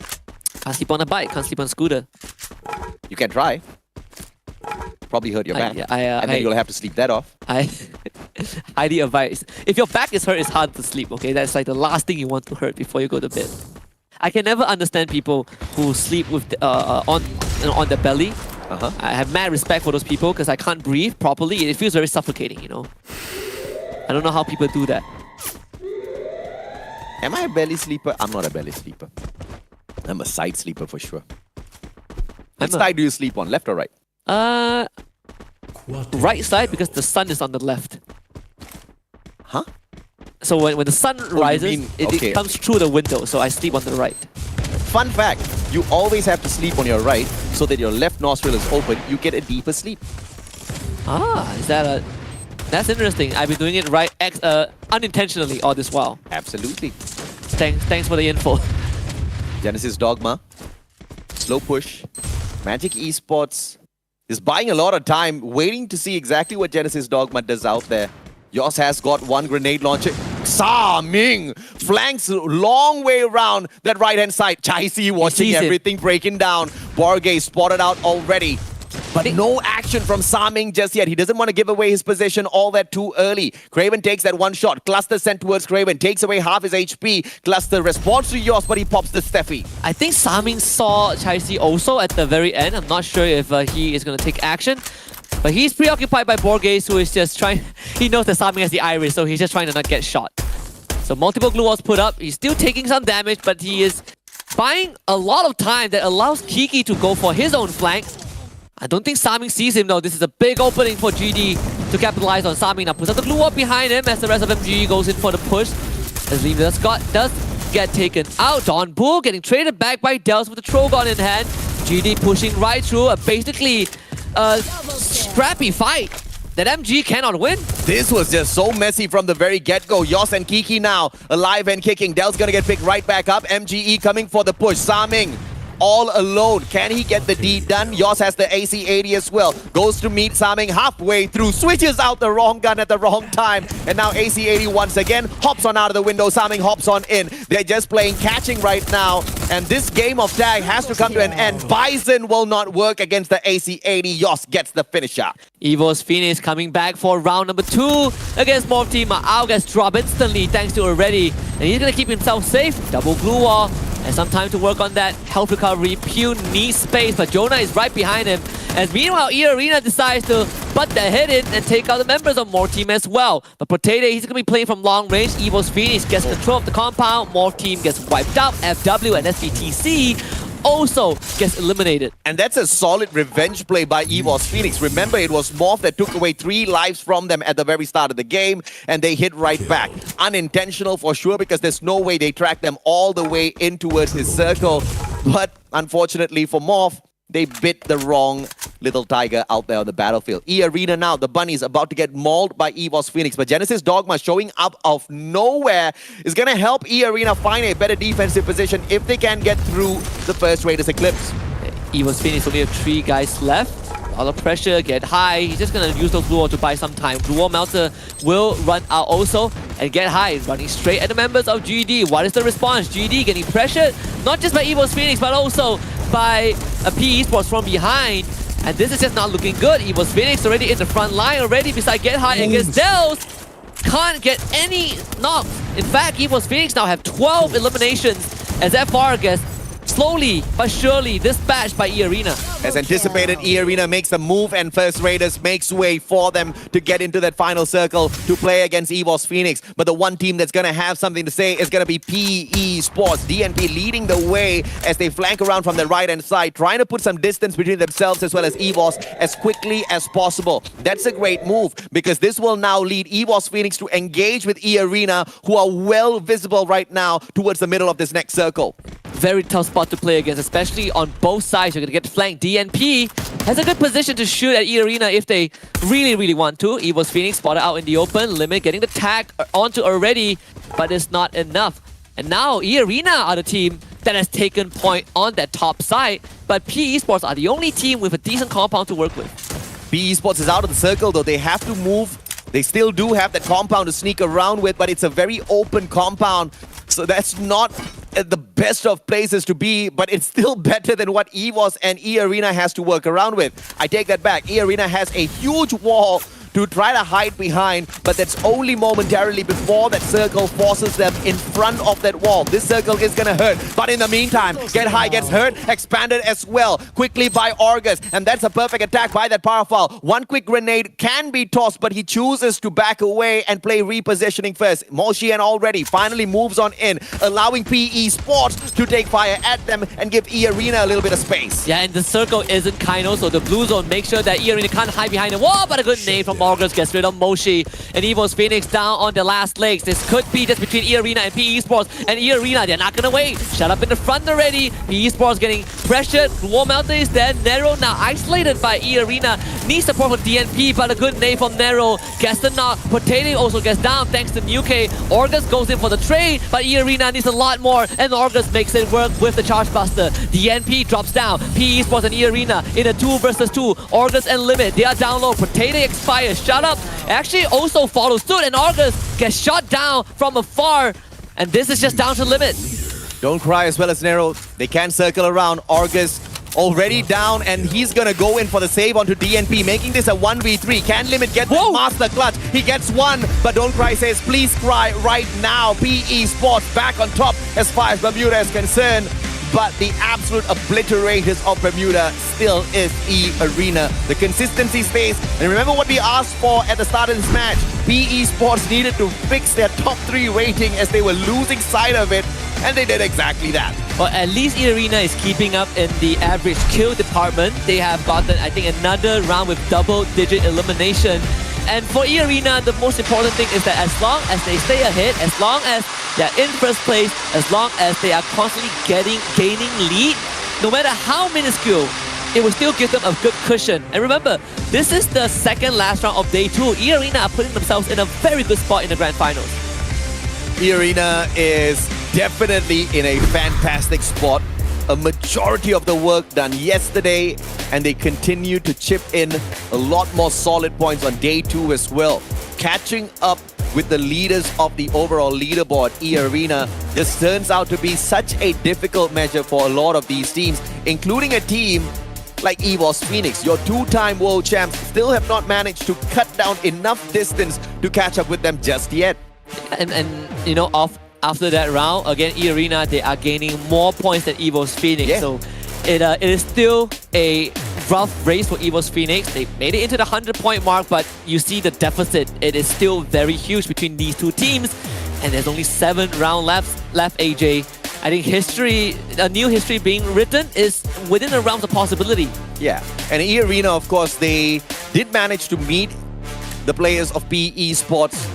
Can't sleep on a bike, can't sleep on a scooter. You can try. Probably hurt your back. And then you'll have to sleep that off. I highly advise. If your back is hurt, it's hard to sleep, okay? That's like the last thing you want to hurt before you go to bed. I can never understand people who sleep with on the belly. I have mad respect for those people because I can't breathe properly. It feels very suffocating, you know? I don't know how people do that. Am I a belly sleeper? I'm not a belly sleeper. I'm a side sleeper for sure. Which side do you sleep on, left or right? Right side because the sun is on the left. Huh? So when the sun rises, it comes through the window, so I sleep on the right. Fun fact, you always have to sleep on your right so that your left nostril is open. You get a deeper sleep. Is that a... That's interesting. I've been doing it right unintentionally all this while. Absolutely. Thanks for the info. Genesis Dogma. Slow push. Magic Esports is buying a lot of time, waiting to see exactly what Genesis Dogma does out there. Yoss has got one grenade launcher. Sa Ming flanks long way around that right-hand side. Chai Si watching everything breaking down. Borgay spotted out already. But no action from Sa Ming just yet. He doesn't want to give away his position all that too early. Craven takes that one shot. Cluster sent towards Craven. Takes away half his HP. Cluster responds to Yoss, but he pops the Steffi. I think Sa Ming saw Chai Si also at the very end. I'm not sure if he is going to take action. But he's preoccupied by Borges, who is just trying... He knows that Sa Ming has the Iris, so he's just trying to not get shot. So multiple glue walls put up. He's still taking some damage, but he is buying a lot of time that allows Kiki to go for his own flank. I don't think Sa Ming sees him though. This is a big opening for GD to capitalize on. Sa Ming now puts up the glue wall behind him as the rest of MGE goes in for the push. As Leader Scott does get taken out. Don Bull getting traded back by Dels with the Trogon in hand. GD pushing right through. Basically a scrappy fight that MG cannot win. This was just so messy from the very get-go. Yoss and Kiki now alive and kicking. Del's gonna get picked right back up. MGE coming for the push. Sa Ming all alone. Can he get the deed done? Yoss has the AC-80 as well. Goes to meet Sa Ming halfway through. Switches out the wrong gun at the wrong time. And now AC-80 once again hops on out of the window. Sa Ming hops on in. They're just playing catching right now. And this game of tag has to come to an end. Bison will not work against the AC-80. Yoss gets the finisher. Evo's Phoenix coming back for round number 2 against Morph Team. Ma'au gets dropped instantly thanks to Already. And he's going to keep himself safe. Double glue wall. And some time to work on that health recovery. Pew needs space, but Jonah is right behind him. As meanwhile, E-Arena decides to butt their head in and take out the members of Morph Team as well. But Potato, he's going to be playing from long range. Evo's Phoenix gets control of the compound. Morph Team gets wiped out. FW and SBTC also gets eliminated. And that's a solid revenge play by EVOS Phoenix. Remember, it was Morph that took away 3 lives from them at the very start of the game, and they hit right back. Unintentional for sure, because there's no way they tracked them all the way in towards his circle. But unfortunately for Morph, they bit the wrong little tiger out there on the battlefield. E-Arena now, the bunny is about to get mauled by EVOS Phoenix, but Genesis Dogma showing up of nowhere is going to help E-Arena find a better defensive position if they can get through the first Raiders Eclipse. EVOS Phoenix only have 3 guys left. A lot of pressure, get high. He's just going to use those Blue Wall to buy some time. Blue Wall Melter will run out also and get high, running straight at the members of GD. What is the response? GD getting pressured, not just by EVOS Phoenix, but also by a PE Sports from behind. And this is just not looking good. EVOS Phoenix already in the front line already beside Get High against Dells. Can't get any knocks. In fact, EVOS Phoenix now have 12 eliminations as FR gets slowly but surely dispatched by E-Arena. As anticipated, E-Arena makes the move and First Raiders makes way for them to get into that final circle to play against EVOS Phoenix. But the one team that's going to have something to say is going to be PE Sports. DNP leading the way as they flank around from the right-hand side, trying to put some distance between themselves as well as EVOS as quickly as possible. That's a great move because this will now lead EVOS Phoenix to engage with E-Arena, who are well visible right now towards the middle of this next circle. Very tough spot to play against, especially on both sides. You're going to get flanked. DNP has a good position to shoot at E-Arena if they really want to. EVOS Phoenix spotted out in the open. Limit getting the tag onto already, but it's not enough. And now E-Arena are the team that has taken point on that top side, but PE Sports are the only team with a decent compound to work with. PE Sports is out of the circle, though they have to move. They still do have that compound to sneak around with, but it's a very open compound. So that's not the best of places to be, but it's still better than what EVOS and E-Arena has to work around with. I take that back. E-Arena has a huge wall to try to hide behind, but that's only momentarily before that circle forces them in front of that wall. This circle is gonna hurt, but in the meantime, Get High gets hurt, expanded as well, quickly by August, and that's a perfect attack by that Powerful. One quick grenade can be tossed, but he chooses to back away and play repositioning first. Moshian already finally moves on in, allowing PE Sports to take fire at them and give E-Arena a little bit of space. Yeah, and the circle isn't kind also. The blue zone makes sure that E-Arena can't hide behind the wall, but a good nade from August gets rid of Moshi, and EVOS Phoenix down on the last legs. This could be just between E-Arena and PE Sports, and E-Arena, they're not gonna wait. Shut up in the front already. PE Sports getting pressured. War Melter is there. Nero now isolated by E-Arena. Needs support from DNP, but a good nade from Nero. Gets the knock. Potato also gets down thanks to Nuke. August goes in for the trade, but E-Arena needs a lot more, and August makes it work with the Charge Buster. DNP drops down. PE Sports and E-Arena in a 2 versus 2. August and Limit, they are down low. Potato expires. Shut up. Actually also follows suit, and August gets shot down from afar, and this is just down to Limit. Don't cry as well as Nero. They can circle around. August already down, and he's gonna go in for the save onto DNP, making this a 1v3. Can Limit get the master clutch? He gets one, but Don't Cry says, please cry right now. PE Sports back on top as far as Bermuda is concerned. But the absolute obliterators of Bermuda still is E-Arena. The consistency stays. And remember what we asked for at the start of this match. PE Sports needed to fix their top 3 rating as they were losing sight of it. And they did exactly that. Well, at least E-Arena is keeping up in the average kill department. They have gotten, I think, another round with double-digit elimination. And for E-Arena, the most important thing is that as long as they stay ahead, as long as they're in first place, as long as they are constantly gaining lead, no matter how minuscule, it will still give them a good cushion. And remember, this is the second last round of day 2. E-Arena are putting themselves in a very good spot in the grand finals. E-Arena is definitely in a fantastic spot. A majority of the work done yesterday, and they continue to chip in a lot more solid points on day 2 as well. Catching up with the leaders of the overall leaderboard, E-Arena, just turns out to be such a difficult measure for a lot of these teams, including a team like EVOS Phoenix. Your 2-time world champs still have not managed to cut down enough distance to catch up with them just yet. And you know, after that round, again, E-Arena, they are gaining more points than EVOS Phoenix. Yeah. So it is still a rough race for EVOS Phoenix. They made it into the 100-point mark, but you see the deficit. It is still very huge between these two teams, and there's only 7 rounds left, AJ. I think history, a new history being written is within the realms of possibility. Yeah, and E-Arena, of course, they did manage to meet the players of PE Sports,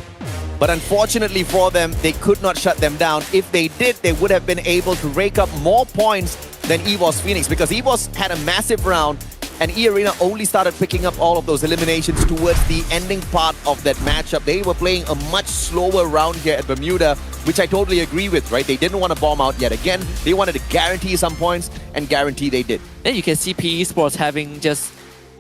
but unfortunately for them, they could not shut them down. If they did, they would have been able to rake up more points than EVOS Phoenix, because EVOS had a massive round and E-Arena only started picking up all of those eliminations towards the ending part of that matchup. They were playing a much slower round here at Bermuda, which I totally agree with, right? They didn't want to bomb out yet again. They wanted to guarantee some points, and guarantee they did. And you can see PE Sports having just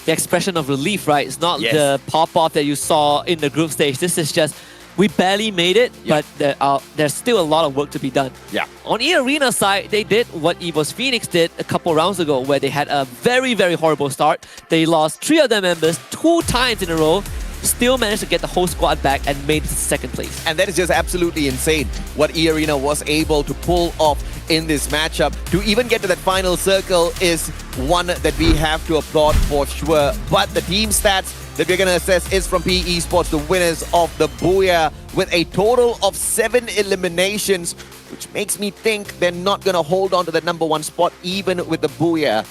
the expression of relief, right? It's not the pop-off that you saw in the group stage. This is just, we barely made it, but there's still a lot of work to be done. Yeah. On E-Arena side, they did what EVOS Phoenix did a couple rounds ago, where they had a very, very horrible start. They lost 3 of their members 2 times in a row, still managed to get the whole squad back and made it to 2nd place. And that is just absolutely insane what E-Arena was able to pull off in this matchup. To even get to that final circle is one that we have to applaud for sure. But the team stats that we're going to assess is from PE Sports, the winners of the Booyah, with a total of 7 eliminations, which makes me think they're not going to hold on to the #1 spot even with the Booyah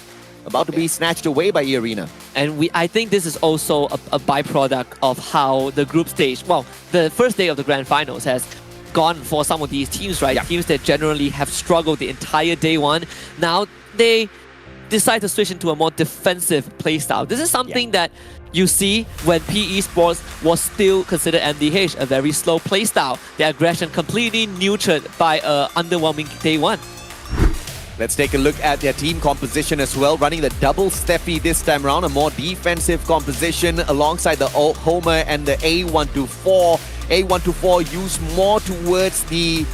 about to be snatched away by E-Arena. And I think this is also a byproduct of how the group stage, well, the first day of the grand finals has gone for some of these teams, right? Yeah. Teams that generally have struggled the entire day 1. Now they decide to switch into a more defensive playstyle. This is something that you see when PE Sports was still considered MDH, a very slow playstyle. Their aggression completely neutered by an underwhelming day 1. Let's take a look at their team composition as well. Running the double Steffi this time around, a more defensive composition alongside the Homer and the A124. A124 used more towards the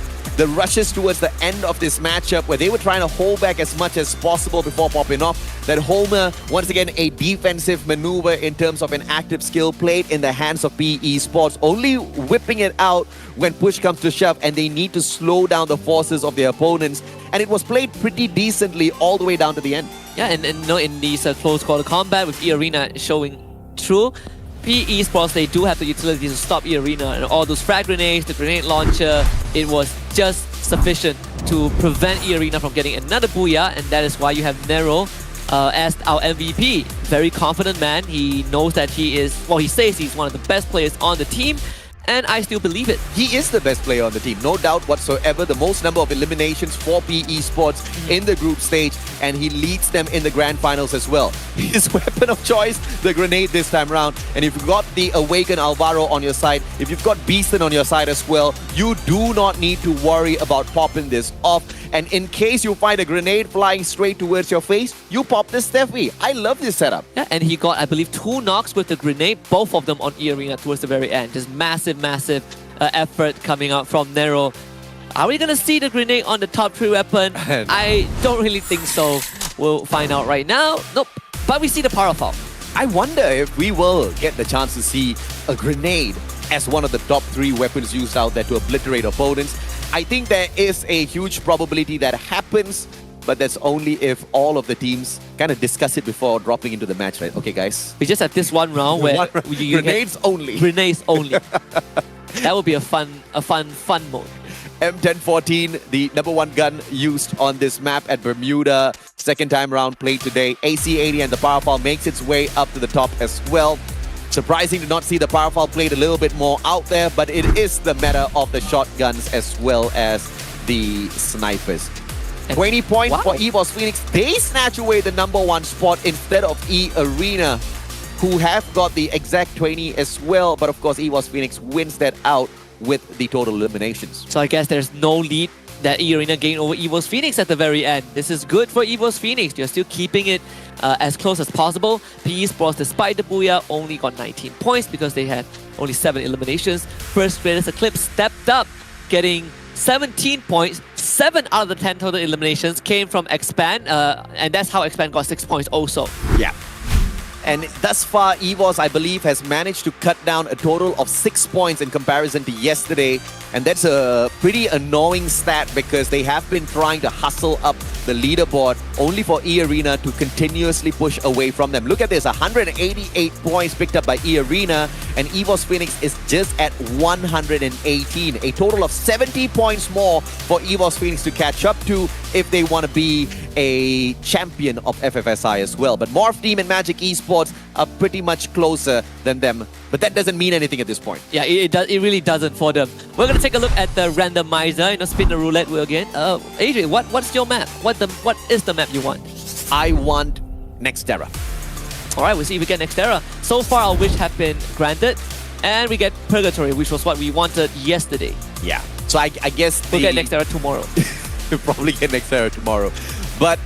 rushes towards the end of this matchup, where they were trying to hold back as much as possible before popping off. That Homer, once again, a defensive maneuver in terms of an active skill played in the hands of PE Sports, only whipping it out when push comes to shove and they need to slow down the forces of their opponents. And it was played pretty decently all the way down to the end. Yeah, and in these close quarter combat with E-Arena showing through, PE Sports, they do have the utilities to stop E-Arena, and all those frag grenades, the grenade launcher, it was just sufficient to prevent E-Arena from getting another Booyah, and that is why you have Nero as our MVP. Very confident man. He knows that he is, well, he says he's one of the best players on the team, and I still believe it. He is the best player on the team, no doubt whatsoever. The most number of eliminations for PE Sports in the group stage, and he leads them in the grand finals as well. His weapon of choice, the grenade this time around. And if you've got the Awakened Alvaro on your side, if you've got Beaston on your side as well, you do not need to worry about popping this off. And in case you find a grenade flying straight towards your face, you pop this Steffi. I love this setup. Yeah, and he got, I believe, 2 knocks with the grenade, both of them on E-Arena towards the very end. Just massive effort coming out from Nero. Are we going to see the grenade on the top 3 weapon? No. I don't really think so. We'll find out right now. Nope. But we see the power foul. I wonder if we will get the chance to see a grenade as one of the top 3 weapons used out there to obliterate opponents. I think there is a huge probability that happens, but that's only if all of the teams kind of discuss it before dropping into the match, right? Okay, guys. We just have this one round where grenades only. Grenades only. That would be a fun mode. M1014, the #1 gun used on this map at Bermuda. 2nd time round played today. AC80 and the Powerful makes its way up to the top as well. Surprising to not see the Powerful played a little bit more out there, but it is the meta of the shotguns as well as the snipers. 20 points for EVOS Phoenix. They snatch away the #1 spot instead of E-Arena, who have got the exact 20 as well. But of course, EVOS Phoenix wins that out with the total eliminations. So I guess there's no lead that E-Arena gained over EVOS Phoenix at the very end. This is good for EVOS Phoenix. You're still keeping it as close as possible. PE Sports, despite the Booyah, only got 19 points because they had only 7 eliminations. First Greatest Eclipse stepped up, getting 17 points. 7 out of the 10 total eliminations came from Expand, and that's how Expand got 6 points also. Yeah. And thus far, EVOS, I believe, has managed to cut down a total of 6 points in comparison to yesterday. And that's a pretty annoying stat because they have been trying to hustle up the leaderboard, only for E-Arena to continuously push away from them. Look at this, 188 points picked up by E-Arena, and EVOS Phoenix is just at 118. A total of 70 points more for EVOS Phoenix to catch up to if they want to be a champion of FFSI as well. But Morph Team and Magic Esports are pretty much closer than them. But that doesn't mean anything at this point. Yeah, it really doesn't for them. We're gonna take a look at the randomizer. Spin the roulette wheel again. Adrian, what's your map? What is the map you want? I want Nextera. All right, we'll see if we get Nextera. So far, our wish have been granted, and we get Purgatory, which was what we wanted yesterday. Yeah. So I guess we'll get Nextera tomorrow. We'll probably get Nextera tomorrow. But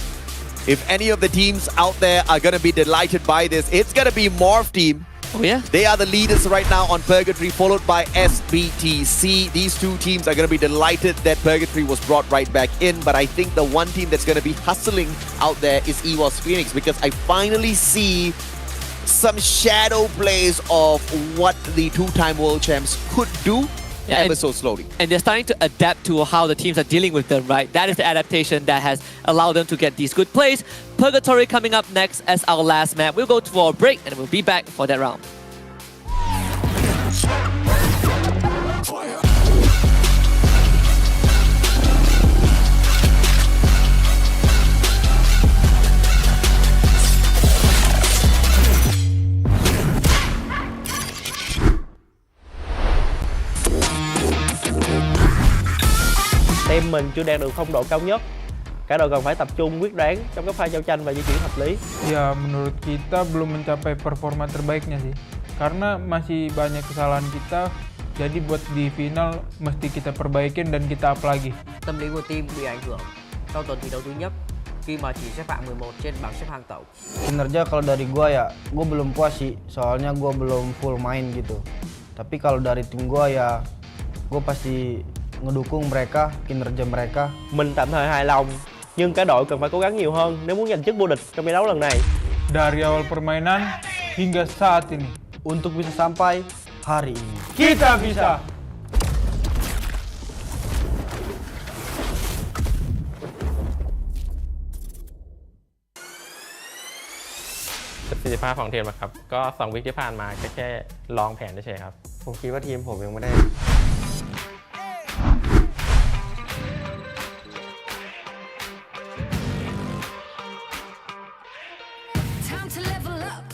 if any of the teams out there are gonna be delighted by this, it's gonna be Morph Team. Oh yeah? They are the leaders right now on Purgatory, followed by SBTC. These two teams are going to be delighted that Purgatory was brought right back in, but I think the one team that's going to be hustling out there is EVOS Phoenix, because I finally see some shadow plays of what the two-time world champs could do. Yeah, ever so slowly. And they're starting to adapt to how the teams are dealing with them, right? That is the adaptation that has allowed them to get these good plays. Purgatory coming up next as our last map. We'll go for a break and we'll be back for that round. Team mình chưa đạt được phong độ cao nhất. Cả đội cần phải tập trung quyết đoán trong các pha giao tranh và di chuyển hợp lý. Ya, menurut kita belum mencapai performa terbaiknya sih. Karena masih banyak kesalahan kita. Jadi buat di final mesti kita perbaikin dan kita up lagi. Tâm lý của team bị ảnh hưởng sau tuần thi đấu thứ nhất khi mà chỉ xếp hạng 11 trên bảng xếp hạng tổng. Kinerja kalau dari gua ya, gua belum puas sih. Soalnya gua belum full main gitu. Tapi kalau dari tim gua ya, gua pasti ngedukung mereka, kinerja mereka. Mình tạm thời hài lòng, nhưng cả đội cần phải cố gắng nhiều hơn nếu muốn giành chức vô địch trong giải đấu lần này. Dari awal permainan hingga saat ini. Untuk bisa sampai hari ini. Kita bisa!ประสิทธิภาพของทีมนะครับก็2 วิคที่ผ่านมาแค่ลองแผนเฉยๆครับ ผมคิดว่าทีมผมยังไม่ได้ Time to level up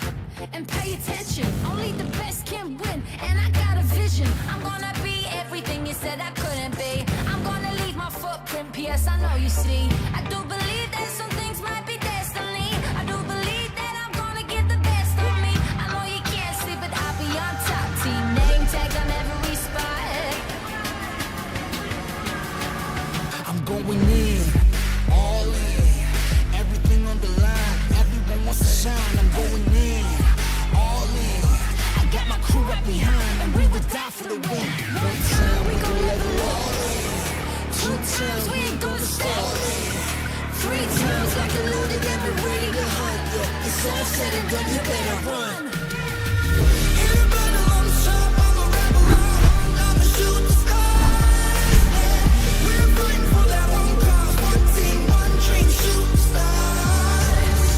and pay attention. Only the best can win, and I got a vision. I'm gonna be everything you said I couldn't be. I'm gonna leave my footprint, P.S. I know you see. I do believe that some things might be destiny. I do believe that I'm gonna get the best of me. I know you can't see, but I'll be on top. Team name tag on every spot. I'm going in, all in, everything on the line. Everyone wants to shine. I'm going in, all in. I got my crew right behind, and we would die for the win. One time we gon' level up. 2 times we ain't gonna stop. 3 times like a loaded and we're ready to hunt. It's all said and done, you better run. In the battle, I'm sharp, I'm a rebel, I'm a shooting star. We're fighting for that one cause, one team, one dream, shooting stars.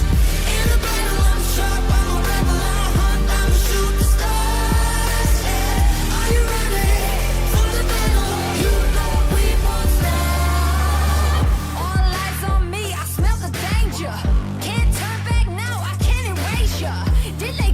In the battle, I'm sharp, I'm a rebel, I'm a shooting stars. Are you ready for the battle? You know we won't stop. All eyes on me, I smell the danger. Can't turn back now, I can't erase ya. Did they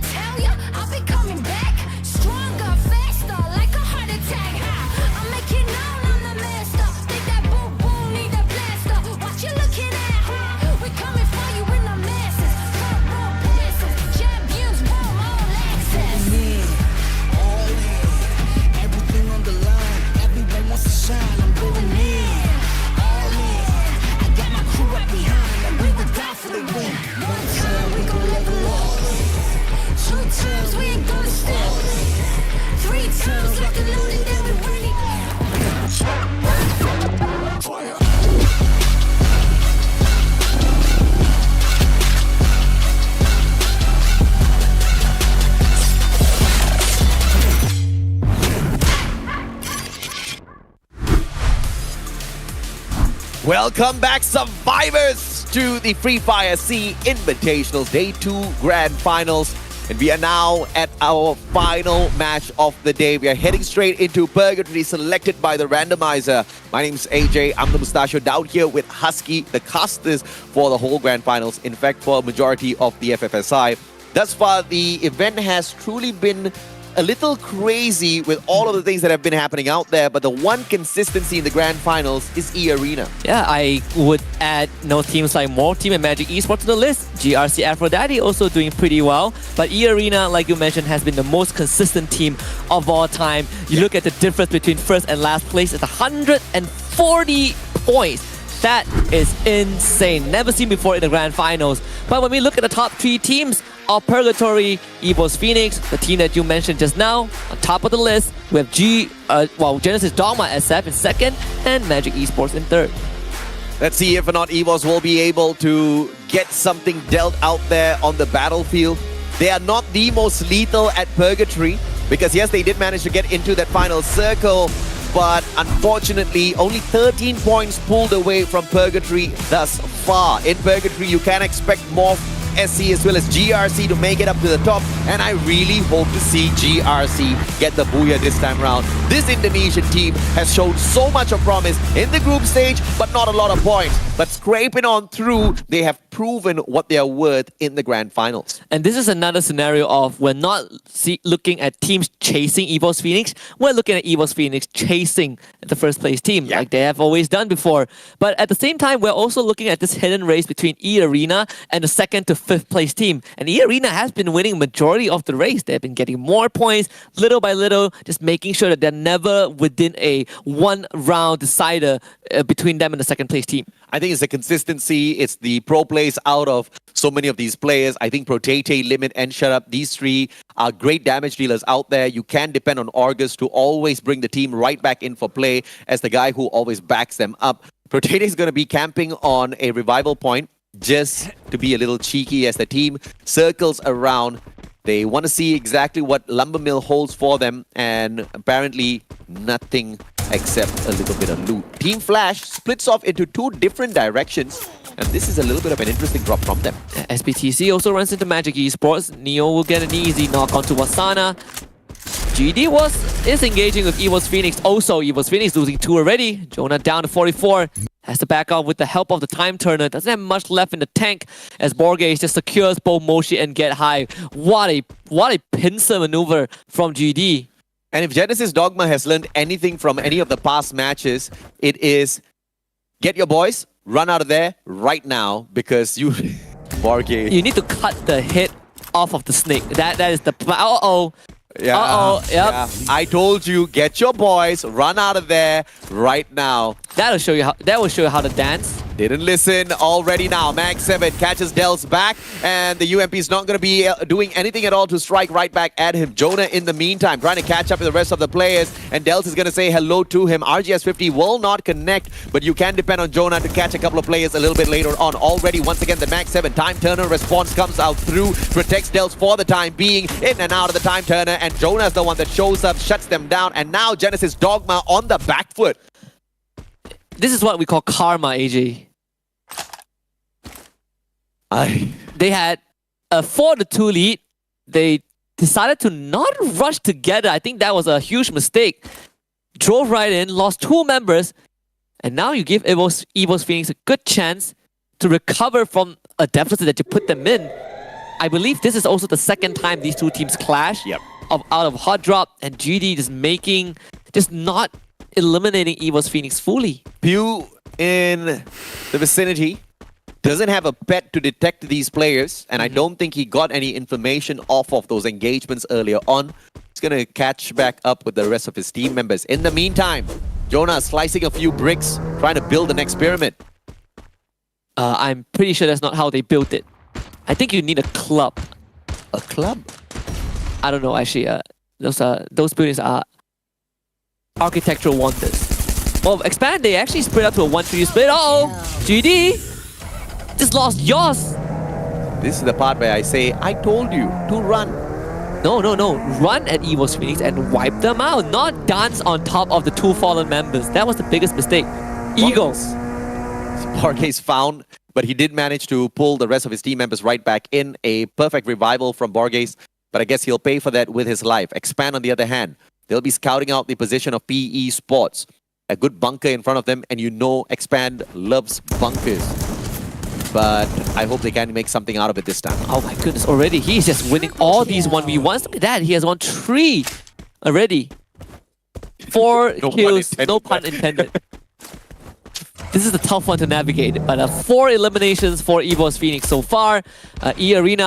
Welcome back, survivors, to the Free Fire C Invitationals Day 2 Grand Finals. And we are now at our final match of the day. We are heading straight into Purgatory, selected by the randomizer. My name is AJ. I'm the Mustachio, down here with Husky, the casters for the whole Grand Finals. In fact, for a majority of the FFSI. Thus far, the event has truly been a little crazy with all of the things that have been happening out there, but the one consistency in the Grand Finals is E-Arena. Yeah, I would add teams like More Team and Magic Esports to the list. GRC Aphrodite also doing pretty well, but E-Arena, like you mentioned, has been the most consistent team of all time. You look at the difference between first and last place, it's 140 points. That is insane. Never seen before in the Grand Finals. But when we look at the top 3 teams of Purgatory, EVOS Phoenix, the team that you mentioned just now, on top of the list, we have Genesis Dogma SF in second and Magic Esports in third. Let's see if or not EVOS will be able to get something dealt out there on the battlefield. They are not the most lethal at Purgatory, because yes, they did manage to get into that final circle, but unfortunately, only 13 points pulled away from Purgatory thus far. In Purgatory, you can expect more SC as well as GRC to make it up to the top, and I really hope to see GRC get the booyah this time around. This Indonesian team has shown so much of promise in the group stage, but not a lot of points. But scraping on through, they have proven what they are worth in the Grand Finals. And this is another scenario of we're not looking at teams chasing EVOS Phoenix, we're looking at EVOS Phoenix chasing the first place team, like they have always done before. But at the same time, we're also looking at this hidden race between E-Arena and the second to fifth place team. And E-Arena has been winning majority of the race. They've been getting more points little by little, just making sure that they're never within a one round decider between them and the second place team. I think it's the consistency, it's the pro plays out of so many of these players. I think Protete, Limit, and Shut Up, these three are great damage dealers out there. You can depend on Argus to always bring the team right back in for play as the guy who always backs them up. Protete is going to be camping on a revival point just to be a little cheeky as the team circles around. They want to see exactly what Lumber Mill holds for them, and apparently nothing except a little bit of loot. Team Flash splits off into 2 different directions, and this is a little bit of an interesting drop from them. SBTC also runs into Magic Esports. Neo will get an easy knock onto Wasana. GD is engaging with EVOS Phoenix. Also, EVOS Phoenix losing 2 already. Jonah down to 44. Has to back off with the help of the Time Turner. Doesn't have much left in the tank as Borges just secures both Moshi and Get High. What a pincer maneuver from GD. And if Genesis Dogma has learned anything from any of the past matches, it is get your boys, run out of there right now, because you... Borges. You need to cut the head off of the snake. That is the... Uh-oh. Yeah. Uh-oh. Yep. Yeah. I told you, get your boys, run out of there right now. That will show you how to dance. Didn't listen already now. Mag 7 catches Del's back, and the UMP is not going to be doing anything at all to strike right back at him. Jonah, in the meantime, trying to catch up with the rest of the players, and Dels is going to say hello to him. RGS50 will not connect, but you can depend on Jonah to catch a couple of players a little bit later on. Already, once again, the Mag 7 Time Turner response comes out through, protects Dels for the time being, in and out of the Time Turner, and Jonah is the one that shows up, shuts them down, and now Genesis Dogma on the back foot. This is what we call karma, AJ. They had a 4-2 lead. They decided to not rush together. I think that was a huge mistake. Drove right in, lost 2 members, and now you give EVOS Phoenix a good chance to recover from a deficit that you put them in. I believe this is also the second time these 2 teams clash. Yep. Out of hot drop, and GD just not eliminating EVOS Phoenix fully. Pew in the vicinity doesn't have a pet to detect these players, and I don't think he got any information off of those engagements earlier on. He's going to catch back up with the rest of his team members. In the meantime, Jonah slicing a few bricks, trying to build an experiment. I'm pretty sure that's not how they built it. I think you need a club. A club? I don't know, actually. Those buildings are architectural wonders. Well, Expand, they actually split up to a 1-3 split. Uh-oh! GD! Just lost yours! This is the part where I say, I told you to run. No. Run at EVOS Phoenix and wipe them out. Not dance on top of the 2 fallen members. That was the biggest mistake. Eagles. Borges found, but he did manage to pull the rest of his team members right back in. A perfect revival from Borges, but I guess he'll pay for that with his life. Expand, on the other hand, they'll be scouting out the position of PE Sports. A good bunker in front of them, and you know Expand loves bunkers. But I hope they can make something out of it this time. Oh my goodness, already he's just winning all these 1v1s. Look at that, he has won 3 already. 4 kills, no pun intended. This is a tough one to navigate, but 4 eliminations for EVOS Phoenix so far. E-Arena,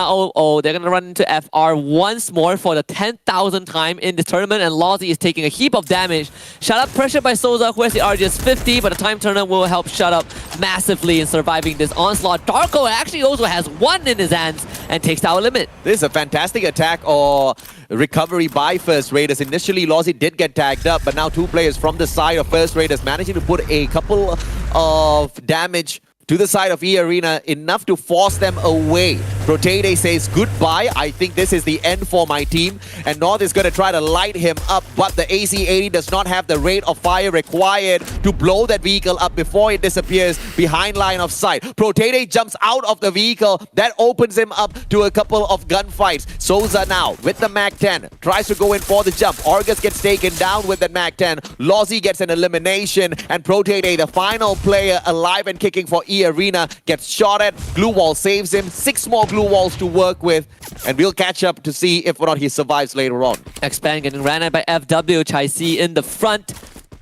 they're going to run into FR once more for the 10,000th time in this tournament, and Lozzy is taking a heap of damage. Shut up, pressured by Souza, who has the RGS 50, but the time turner will help Shut Up massively in surviving this onslaught. Darko actually also has 1 in his hands and takes our limit. This is a fantastic attack or recovery by First Raiders. Initially, Lozzy did get tagged up, but now 2 players from the side of First Raiders managing to put a couple of damage to the side of E-Arena, enough to force them away. Protede says goodbye. I think this is the end for my team. And North is going to try to light him up, but the AC-80 does not have the rate of fire required to blow that vehicle up before it disappears behind line of sight. Protede jumps out of the vehicle. That opens him up to a couple of gunfights. Souza now with the MAC-10 tries to go in for the jump. Argus gets taken down with that MAC-10. Lozzy gets an elimination, and Protede, the final player alive and kicking for E-Arena, gets shot at. Glue Wall saves him. 6 more glue walls to work with, and we'll catch up to see if or not he survives later on. Expand getting ran at by FW. Chai C in the front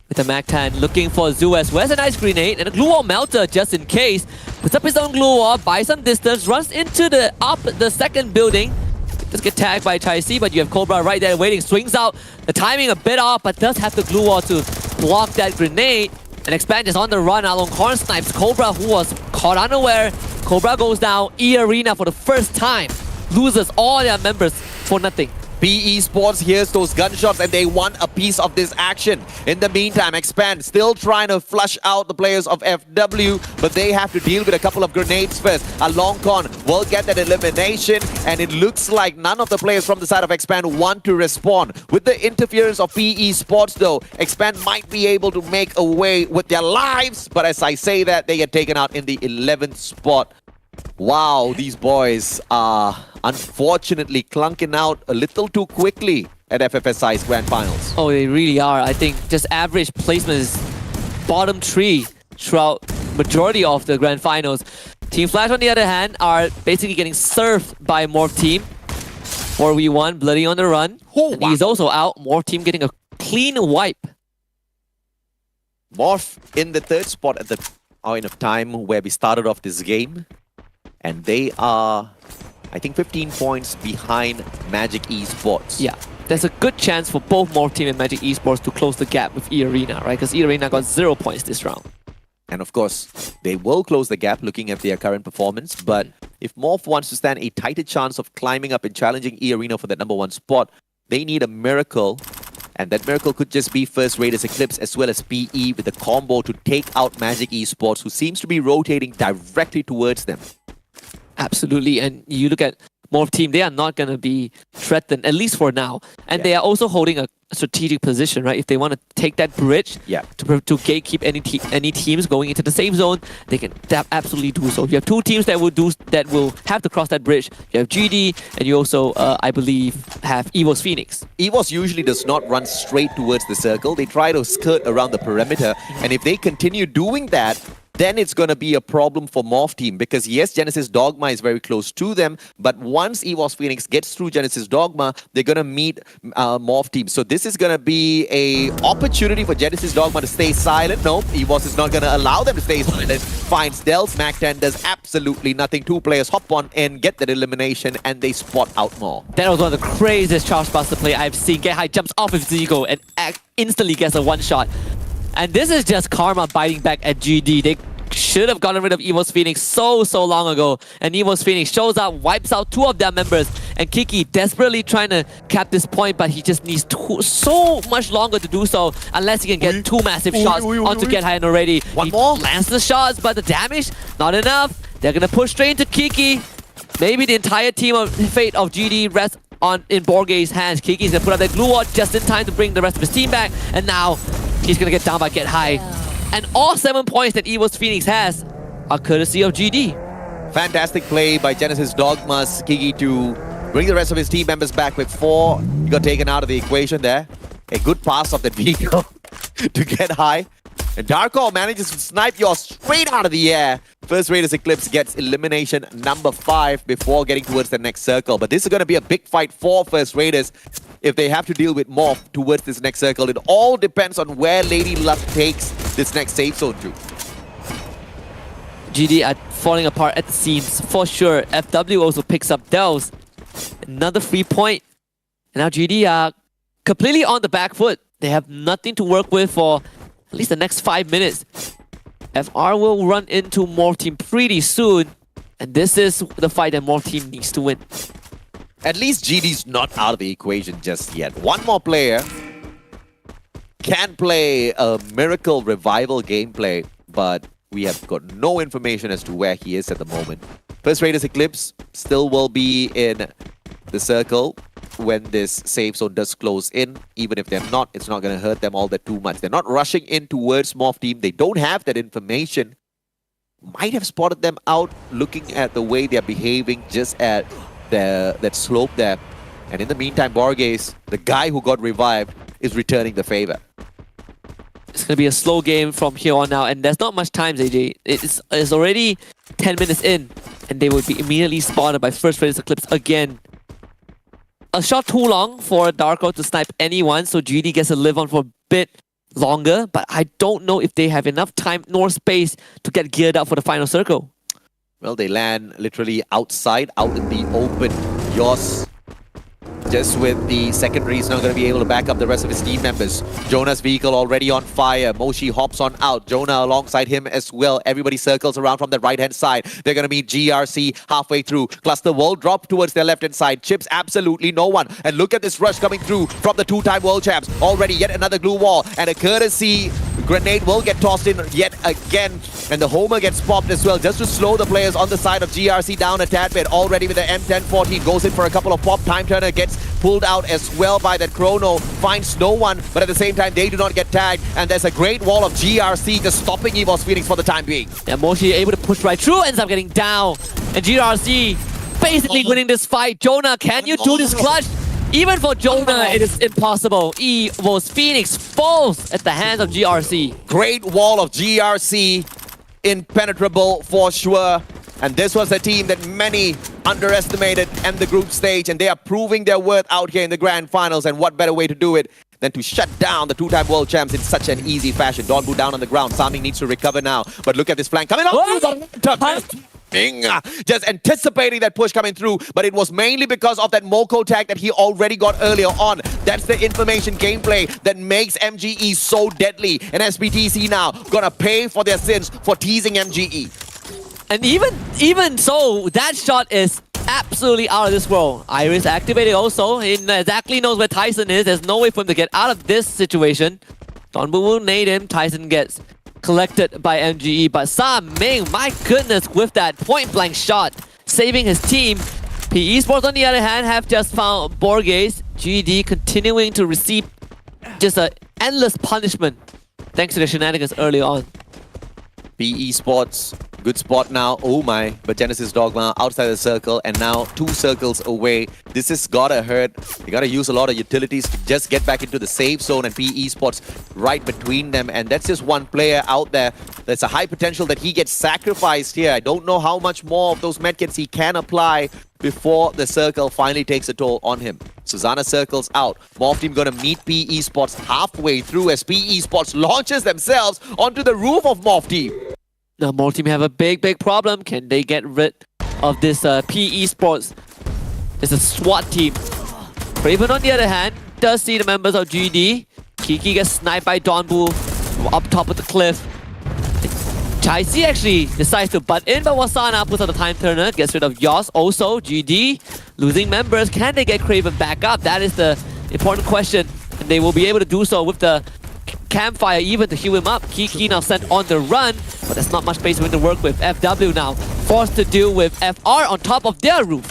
with the MAC-10 looking for Zuez, who has a nice grenade and a glue wall melter just in case. Puts up his own glue wall, buys some distance, runs into the second building. Just get tagged by Chai C, but you have Cobra right there waiting. Swings out. The timing a bit off, but does have the glue wall to block that grenade. And Expand is on the run. Along Corn snipes Cobra, who was caught unaware. Cobra goes down. E-Arena for the first time loses all their members for nothing. PE Sports hears those gunshots and they want a piece of this action. In the meantime, Expand still trying to flush out the players of FW, but they have to deal with a couple of grenades first. Alongcon will get that elimination, and it looks like none of the players from the side of Expand want to respond. With the interference of PE Sports though, Expand might be able to make away with their lives, but as I say that, they get taken out in the 11th spot. Wow, these boys are unfortunately clunking out a little too quickly at FFSI's Grand Finals. Oh, they really are. I think just average placement is bottom 3 throughout majority of the Grand Finals. Team Flash, on the other hand, are basically getting served by Morph Team. 4v1, Bloody on the run. And he's also out. Morph Team getting a clean wipe. Morph in the 3rd spot at the point of time where we started off this game. And they are, I think, 15 points behind Magic Esports. Yeah, there's a good chance for both Morph Team and Magic Esports to close the gap with E-Arena, right? Because E-Arena got 0 points this round. And of course, they will close the gap looking at their current performance. But if Morph wants to stand a tighter chance of climbing up and challenging E-Arena for that #1 spot, they need a miracle. And that miracle could just be First Raiders Eclipse as well as PE with a combo to take out Magic Esports, who seems to be rotating directly towards them. Absolutely, and you look at Morph Team, they are not going to be threatened, at least for now. And they are also holding a strategic position, right? If they want to take that bridge to gatekeep any teams going into the safe zone, they can absolutely do so. You have 2 teams that will have to cross that bridge. You have GD, and you also, I believe, have EVOS Phoenix. EVOS usually does not run straight towards the circle. They try to skirt around the perimeter, and if they continue doing that, then it's going to be a problem for Morph Team, because yes, Genesis Dogma is very close to them, but once EVOS Phoenix gets through Genesis Dogma, they're going to meet Morph Team. So this is going to be a opportunity for Genesis Dogma to stay silent. No, EVOS is not going to allow them to stay silent. Finds Dells, MAC-10 does absolutely nothing. 2 players hop on and get that elimination, and they spot out more. That was one of the craziest Charge Buster play I've seen. Get High jumps off with Zigo and instantly gets a 1-shot. And this is just karma biting back at GD. They should have gotten rid of EVOS Phoenix so long ago. And EVOS Phoenix shows up, wipes out 2 of their members. And Kiki desperately trying to cap this point, but he just needs so much longer to do so unless he can get 2 massive shots onto Get High and already. One more. Lands the shots, but the damage, not enough. They're going to push straight into Kiki. Maybe the entire team of fate of GD rests in Borge's hands. Kiki's going to put up that glue wall just in time to bring the rest of his team back. And now he's going to get down by Get High. And all 7 points that EVOS Phoenix has are courtesy of GD. Fantastic play by Genesis Dogmas Kiki to bring the rest of his team members back with 4. He got taken out of the equation there. A good pass of that vehicle to get high. And Darko manages to snipe yours straight out of the air. First Raiders Eclipse gets elimination number 5 before getting towards the next circle. But this is going to be a big fight for First Raiders if they have to deal with Morph towards this next circle. It all depends on where Lady Luck takes this next safe zone to. GD are falling apart at the seams for sure. FW also picks up Dells. Another free point. And now GD are completely on the back foot. They have nothing to work with for at least the next 5 minutes. FR will run into Morph Team pretty soon. And this is the fight that Morph Team needs to win. At least GD's not out of the equation just yet. One more player can play a miracle revival gameplay, but we have got no information as to where he is at the moment. First Raiders Eclipse still will be in the circle when this safe zone does close in. Even if they're not, it's not going to hurt them all that too much. They're not rushing in towards Morph Team. They don't have that information. Might have spotted them out looking at the way they're behaving just at that slope there. And in the meantime, Borges, the guy who got revived, is returning the favor. It's going to be a slow game from here on now, and there's not much time, AJ. It's already 10 minutes in, and they will be immediately spotted by First Raiders Eclipse again. A shot too long for Darko to snipe anyone, so GD gets to live on for a bit longer, but I don't know if they have enough time nor space to get geared up for the final circle. Well, they land literally outside, out in the open. Yoss, just with the secondary, is not going to be able to back up the rest of his team members. Jonah's vehicle already on fire. Moshi hops on out. Jonah alongside him as well. Everybody circles around from the right-hand side. They're going to meet GRC halfway through. Cluster will drop towards their left-hand side. Chips absolutely no one. And look at this rush coming through from the 2-time world champs. Already yet another glue wall. And a courtesy grenade will get tossed in yet again. And the Homer gets popped as well, just to slow the players on the side of GRC down a tad bit. Already with the M1014, goes in for a couple of pop. Time Turner gets pulled out as well by that Chrono. Finds no one, but at the same time, they do not get tagged. And there's a great wall of GRC just stopping EVOS Phoenix for the time being. Yeah, Moshi able to push right through, ends up getting down. And GRC basically winning this fight. Jonah, can you do this clutch? Even for Jonah, it is impossible. EVOS Phoenix falls at the hands of GRC. Great wall of GRC. Impenetrable for sure. And this was a team that many underestimated in the group stage, and they are proving their worth out here in the grand finals. And what better way to do it than to shut down the 2-time world champs in such an easy fashion. Donbu down on the ground. Saming needs to recover now. But look at this flank coming up. Just anticipating that push coming through, but it was mainly because of that Moko tag that he already got earlier on. That's the information gameplay that makes MGE so deadly. And SPTC now gonna pay for their sins for teasing MGE. And even so, that shot is absolutely out of this world. Iris activated also. He exactly knows where Tyson is. There's no way for him to get out of this situation. Donbu will nade him. Tyson gets collected by MGE, but Sa Ming, my goodness, with that point-blank shot, saving his team. PE Sports, on the other hand, have just found Borges. GD continuing to receive just an endless punishment thanks to the shenanigans early on. PE Sports, good spot now. Oh my, but Genesis Dogma outside the circle and now 2 circles away. This has gotta hurt. You gotta use a lot of utilities to just get back into the safe zone, and PE Sports right between them. And that's just one player out there. There's a high potential that he gets sacrificed here. I don't know how much more of those medkits he can apply before the circle finally takes a toll on him. Susanna circles out. Morph Team gonna meet PE Sports halfway through as PE Sports launches themselves onto the roof of Morph Team. Now Morph Team have a big problem. Can they get rid of this PE Sports? It's a SWAT team. Craven, on the other hand, does see the members of GD. Kiki gets sniped by Donbu from up top of the cliff. Chaisi actually decides to butt in, but Wasana puts out the time turner, gets rid of Yoss. Also, GD losing members. Can they get Craven back up? That is the important question. And they will be able to do so with the campfire even to heal him up. Kiki now sent on the run, but there's not much space for him to work with. FW now forced to deal with FR on top of their roof.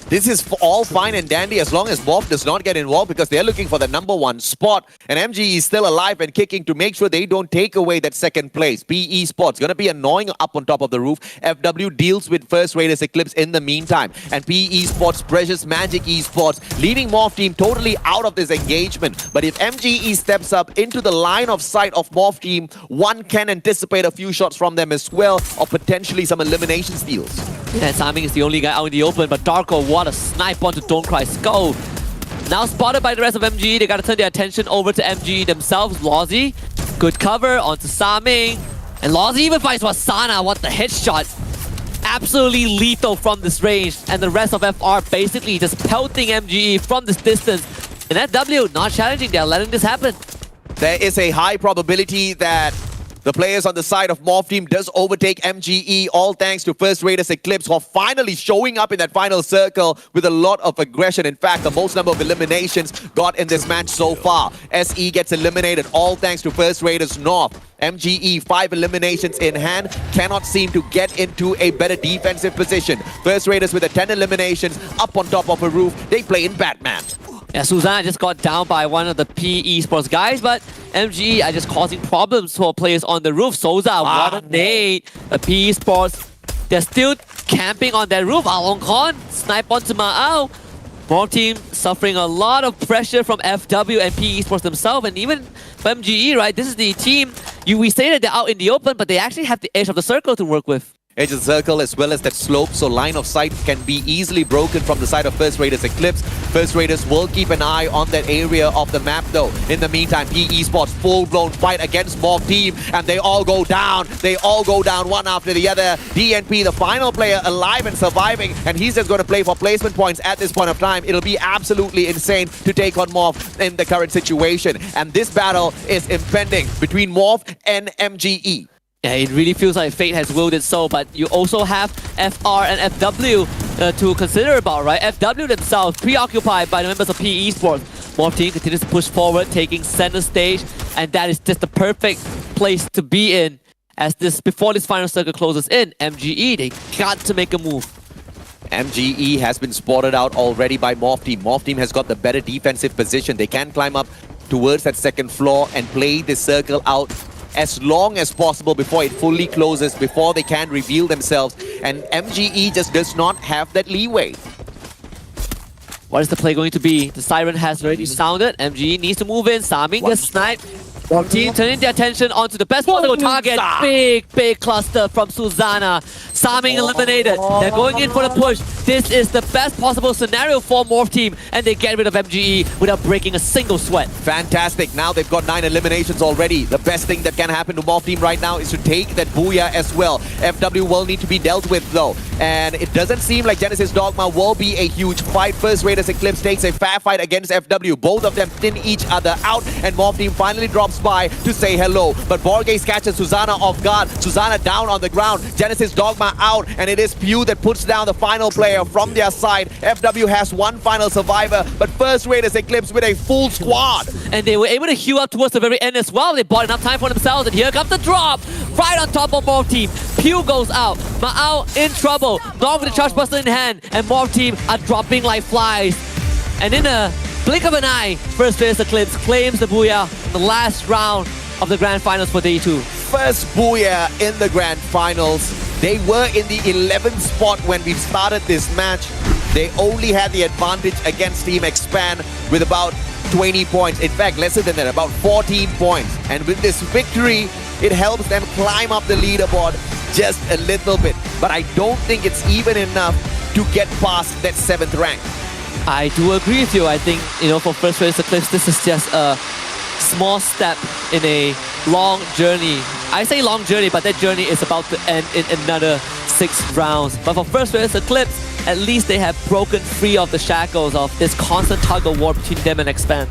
This is all fine and dandy as long as Morph does not get involved because they're looking for the #1 spot. And MGE is still alive and kicking to make sure they don't take away that second place. PE Sports going to be annoying up on top of the roof. FW deals with First Raiders Eclipse in the meantime. And PE Sports pressures Magic Esports, leaving Morph Team totally out of this engagement. But if MGE steps up into the line of sight of Morph Team, one can anticipate a few shots from them as well, or potentially some elimination steals. Yeah, Saming is the only guy out in the open, but Darko, what a snipe onto Don't Cry Skull. Now spotted by the rest of MGE, they gotta turn their attention over to MGE themselves. Lozzy, good cover onto Saming. And Lozzy even finds Wasana, what the headshot. Absolutely lethal from this range. And the rest of FR basically just pelting MGE from this distance. And FW not challenging, they're letting this happen. There is a high probability that the players on the side of Morph Team does overtake MGE, all thanks to First Raiders Eclipse, who are finally showing up in that final circle with a lot of aggression. In fact, the most number of eliminations got in this match so far. SE gets eliminated, all thanks to First Raiders North. MGE, 5 eliminations in hand, cannot seem to get into a better defensive position. First Raiders with the 10 eliminations up on top of a roof, they play in Batman. Yeah, Susanna just got down by one of the PE Sports guys, but MGE are just causing problems for players on the roof. Souza, what a nade. The PE Sports, they're still camping on that roof. Along Khan, snipe onto Ma'ao. Morph Team suffering a lot of pressure from FW and PE Sports themselves, and even for MGE, right? This is the team, we say that they're out in the open, but they actually have the edge of the circle to work with. Edge of the circle as well as that slope, so line of sight can be easily broken from the side of First Raiders Eclipse. First Raiders will keep an eye on that area of the map though. In the meantime, PE Sports full-blown fight against Morph Team, and they all go down. They all go down one after the other. DNP, the final player, alive and surviving, and he's just going to play for placement points at this point of time. It'll be absolutely insane to take on Morph in the current situation. And this battle is impending between Morph and MGE. Yeah, it really feels like fate has willed it so, but you also have FR and FW to consider about, right? FW themselves preoccupied by the members of PE Sports. Morph Team continues to push forward, taking center stage, and that is just the perfect place to be in. As before this final circle closes in, MGE, they got to make a move. MGE has been spotted out already by Morph Team. Morph Team has got the better defensive position. They can climb up towards that second floor and play this circle out as long as possible before it fully closes, before they can reveal themselves. And MGE just does not have that leeway. What is the play going to be? The siren has already sounded. MGE needs to move in. Saming gets sniped. Morph Team turning their attention onto the best possible target. Big cluster from Susanna. Saming eliminated. They're going in for the push. This is the best possible scenario for Morph Team, and they get rid of MGE without breaking a single sweat. Fantastic. Now they've got 9 eliminations already. The best thing that can happen to Morph Team right now is to take that Booyah as well. FW will need to be dealt with though. And it doesn't seem like Genesis Dogma will be a huge fight. First Raiders Eclipse takes a fair fight against FW. Both of them thin each other out, and Morph Team finally drops by to say hello. But Borges catches Susanna off guard. Susanna down on the ground. Genesis Dogma out, and it is Pew that puts down the final player from their side. FW has one final survivor, but First Raiders Eclipse with a full squad. And they were able to heal up towards the very end as well. They bought enough time for themselves, and here comes the drop right on top of Morph Team. Pew goes out. Ma'ao in trouble. North with the charge buster in hand, and Morph Team are dropping like flies. And in a blink of an eye, First Raiders Eclipse claims the Booyah in the last round of the Grand Finals for Day 2. First Booyah in the Grand Finals. They were in the 11th spot when we started this match. They only had the advantage against Team Expand with about 20 points. In fact, lesser than that, about 14 points. And with this victory, it helps them climb up the leaderboard just a little bit. But I don't think it's even enough to get past that 7th rank. I do agree with you. I think, for First Raiders Eclipse, this is just a small step in a long journey. I say long journey, but that journey is about to end in another 6 rounds. But for First Raiders Eclipse, at least they have broken free of the shackles of this constant tug of war between them and Expand.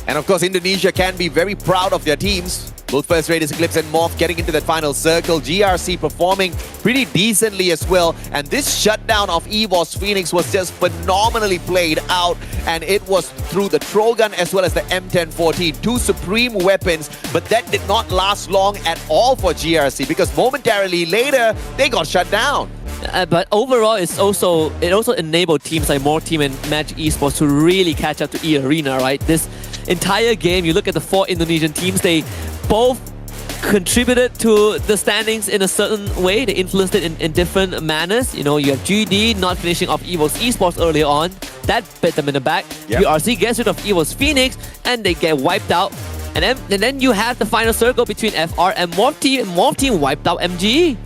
And of course, Indonesia can be very proud of their teams. Both First Raiders Eclipse and Morph getting into that final circle. GRC performing pretty decently as well. And this shutdown of EVOS Phoenix was just phenomenally played out. And it was through the Trogan as well as the M1014. 2 supreme weapons. But that did not last long at all for GRC, because momentarily later, they got shut down. But overall, it also enabled teams like More Team and Magic Esports to really catch up to E Arena, right? This entire game, you look at the 4 Indonesian teams, they both contributed to the standings in a certain way. They influenced it in different manners. You know, you have GD not finishing off EVO's Esports earlier on. That bit them in the back. Yep. URC gets rid of EVO's Phoenix and they get wiped out. And then you have the final circle between FR and Morph Team. And Morph Team wiped out MGE.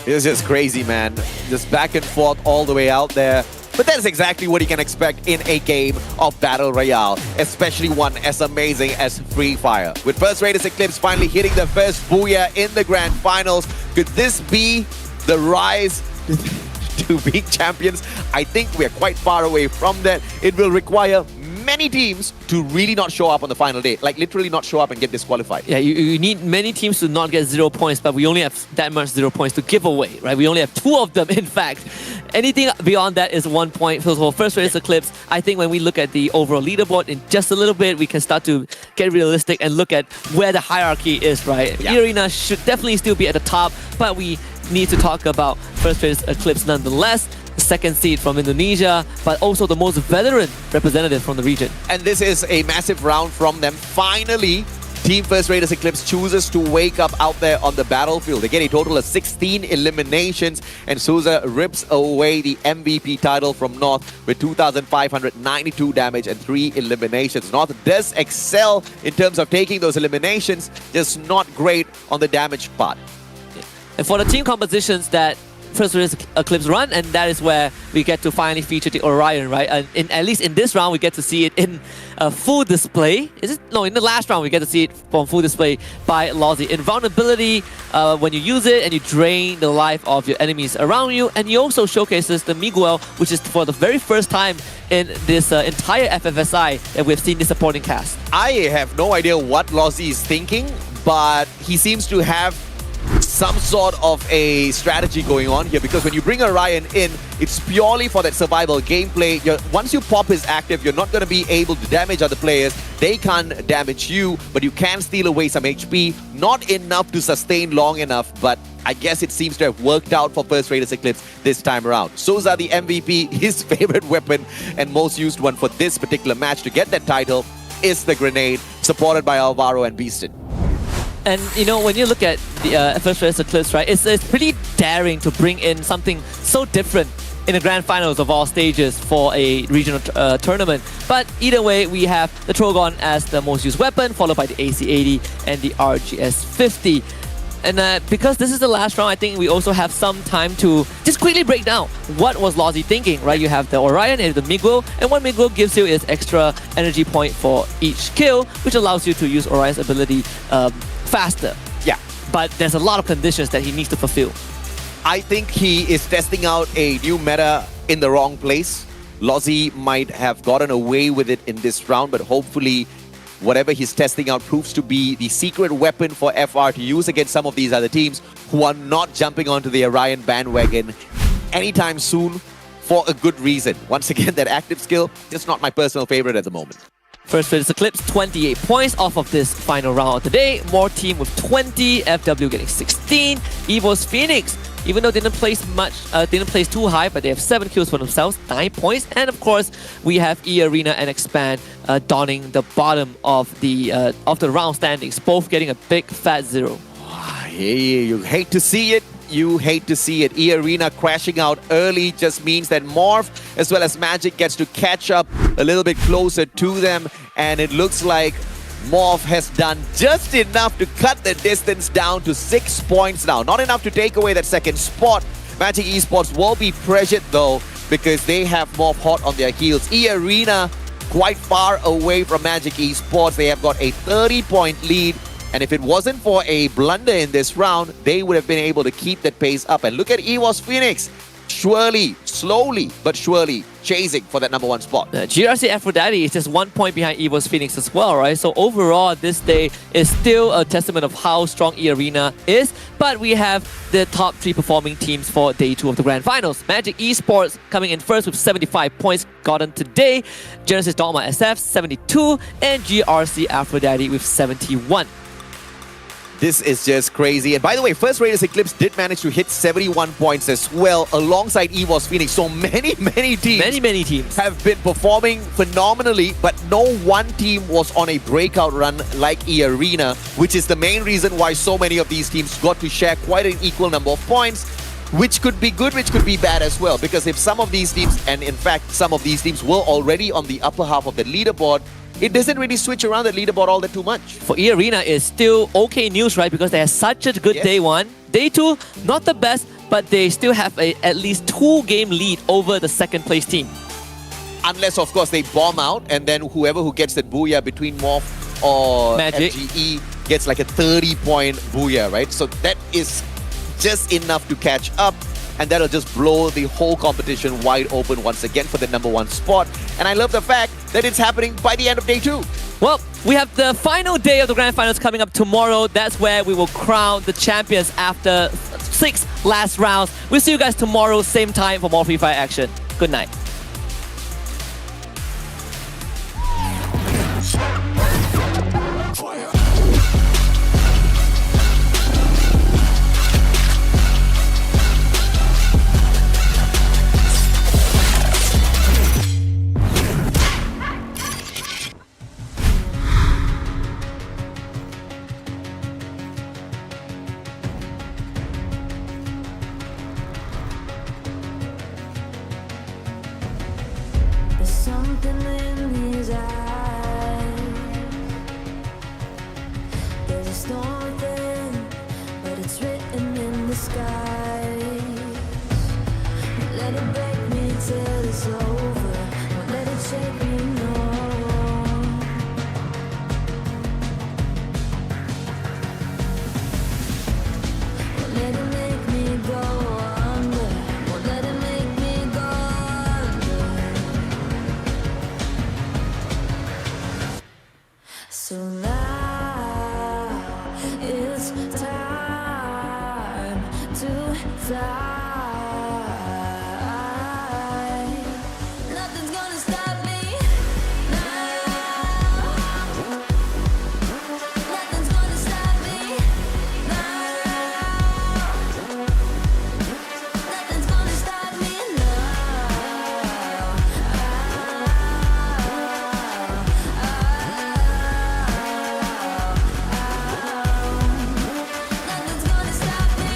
It's just crazy, man. Just back and forth all the way out there. But that's exactly what you can expect in a game of Battle Royale, especially one as amazing as Free Fire. With First Raiders Eclipse finally hitting the first booyah in the Grand Finals, could this be the rise to being champions? I think we're quite far away from that. It will require many teams to really not show up on the final day, like literally not show up and get disqualified. Yeah, you need many teams to not get 0 points, but we only have that much 0 points to give away, right? We only have 2 of them, in fact. Anything beyond that is 1 point. For First Raiders Eclipse, I think when we look at the overall leaderboard in just a little bit, we can start to get realistic and look at where the hierarchy is, right? Yeah. E-Arena should definitely still be at the top, but we need to talk about First Raiders Eclipse nonetheless. Second seed from Indonesia, but also the most veteran representative from the region. And this is a massive round from them. Finally, Team First Raiders Eclipse chooses to wake up out there on the battlefield. They get a total of 16 eliminations, and Souza rips away the MVP title from North with 2,592 damage and 3 eliminations. North does excel in terms of taking those eliminations, just not great on the damage part. And for the team compositions that First Raiders Eclipse run, and that is where we get to finally feature the Orion, right? And at least in this round, we get to see it in full display. In the last round, we get to see it from full display by Lozzy. Invulnerability, when you use it and you drain the life of your enemies around you, and he also showcases the Miguel, which is for the very first time in this entire FFSI that we've seen this supporting cast. I have no idea what Lozzy is thinking, but he seems to have some sort of a strategy going on here, because when you bring Orion in, it's purely for that survival gameplay. Once you pop his active, you're not going to be able to damage other players. They can't damage you, but you can steal away some HP. Not enough to sustain long enough, but I guess it seems to have worked out for First Raiders Eclipse this time around. Souza, the MVP, his favorite weapon and most used one for this particular match to get that title is the grenade, supported by Alvaro and Beaston. And you know, when you look at the First Raiders Eclipse, right, it's pretty daring to bring in something so different in the grand finals of all stages for a regional tournament. But either way, we have the Trogon as the most used weapon, followed by the AC-80 and the RGS-50. And because this is the last round, I think we also have some time to just quickly break down what was Lozzy thinking, right? You have the Orion and the Miguel, and what Miguel gives you is extra energy point for each kill, which allows you to use Orion's ability faster. Yeah. But there's a lot of conditions that he needs to fulfill. I think he is testing out a new meta in the wrong place. Lozzy might have gotten away with it in this round, but hopefully whatever he's testing out proves to be the secret weapon for FR to use against some of these other teams who are not jumping onto the Orion bandwagon anytime soon for a good reason. Once again, that active skill, just not my personal favorite at the moment. First Raiders Eclipse, 28 points off of this final round of the day. More Team with 20, FW getting 16. EVO's Phoenix, even though didn't place too high, but they have 7 kills for themselves, 9 points. And of course, we have E-Arena and Expand donning the bottom of the round standings, both getting a big fat 0. Hey, you hate to see it. You hate to see it. E-Arena crashing out early just means that Morph as well as Magic gets to catch up a little bit closer to them, and it looks like Morph has done just enough to cut the distance down to 6 points now. Not enough to take away that second spot. Magic Esports will be pressured though, because they have Morph hot on their heels. E-Arena quite far away from Magic Esports. They have got a 30-point lead. And if it wasn't for a blunder in this round, they would have been able to keep that pace up. And look at EVO's Phoenix, slowly but surely chasing for that #1 spot. GRC Aphrodite is just 1 point behind EVO's Phoenix as well, right? So overall, this day is still a testament of how strong E-Arena is. But we have the top 3 performing teams for day 2 of the Grand Finals. Magic Esports coming in first with 75 points gotten today. Genesis Dogma SF 72 and GRC Aphrodite with 71. This is just crazy. And by the way, First Raiders Eclipse did manage to hit 71 points as well alongside EVOS Phoenix. So many teams have been performing phenomenally, but no one team was on a breakout run like E-Arena, which is the main reason why so many of these teams got to share quite an equal number of points, which could be good, which could be bad as well. Because if some of these teams, and in fact some of these teams were already on the upper half of the leaderboard, it doesn't really switch around the leaderboard all that too much. For E-Arena, it's still okay news, right? Because they had such a good day one. Day two, not the best, but they still have at least 2-game lead over the second place team. Unless, of course, they bomb out, and then whoever who gets that booyah between Morph or Magic. FGE gets like a 30-point booyah, right? So that is just enough to catch up, and that'll just blow the whole competition wide open once again for the #1 spot. And I love the fact that it's happening by the end of day 2. Well, we have the final day of the Grand Finals coming up tomorrow. That's where we will crown the champions after 6 last rounds. We'll see you guys tomorrow, same time for more Free Fire action. Good night. There's something in his eyes. There's a storm there, but it's written in the sky. Let it break me till it's over. Won't let it shake me, no. Won't let it make me go under. Won't let it make me go under. So now it's time to fly. Nothing's gonna stop me now. Nothing's gonna stop me now. Nothing's gonna stop me Nothing's gonna stop me.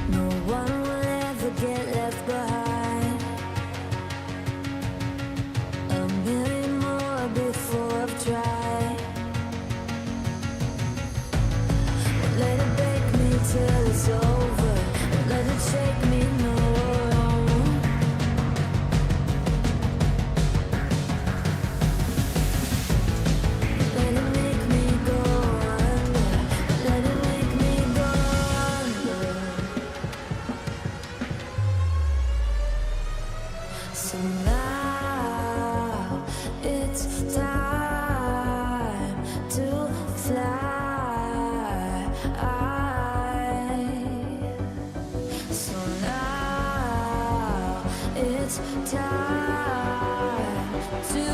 No one will ever get left behind. A million more before I've tried. Won't let it break me till it's over. Won't let it shake me, no. Let it make me go under. Let it make me go under. So now it's time to fly. So now it's time to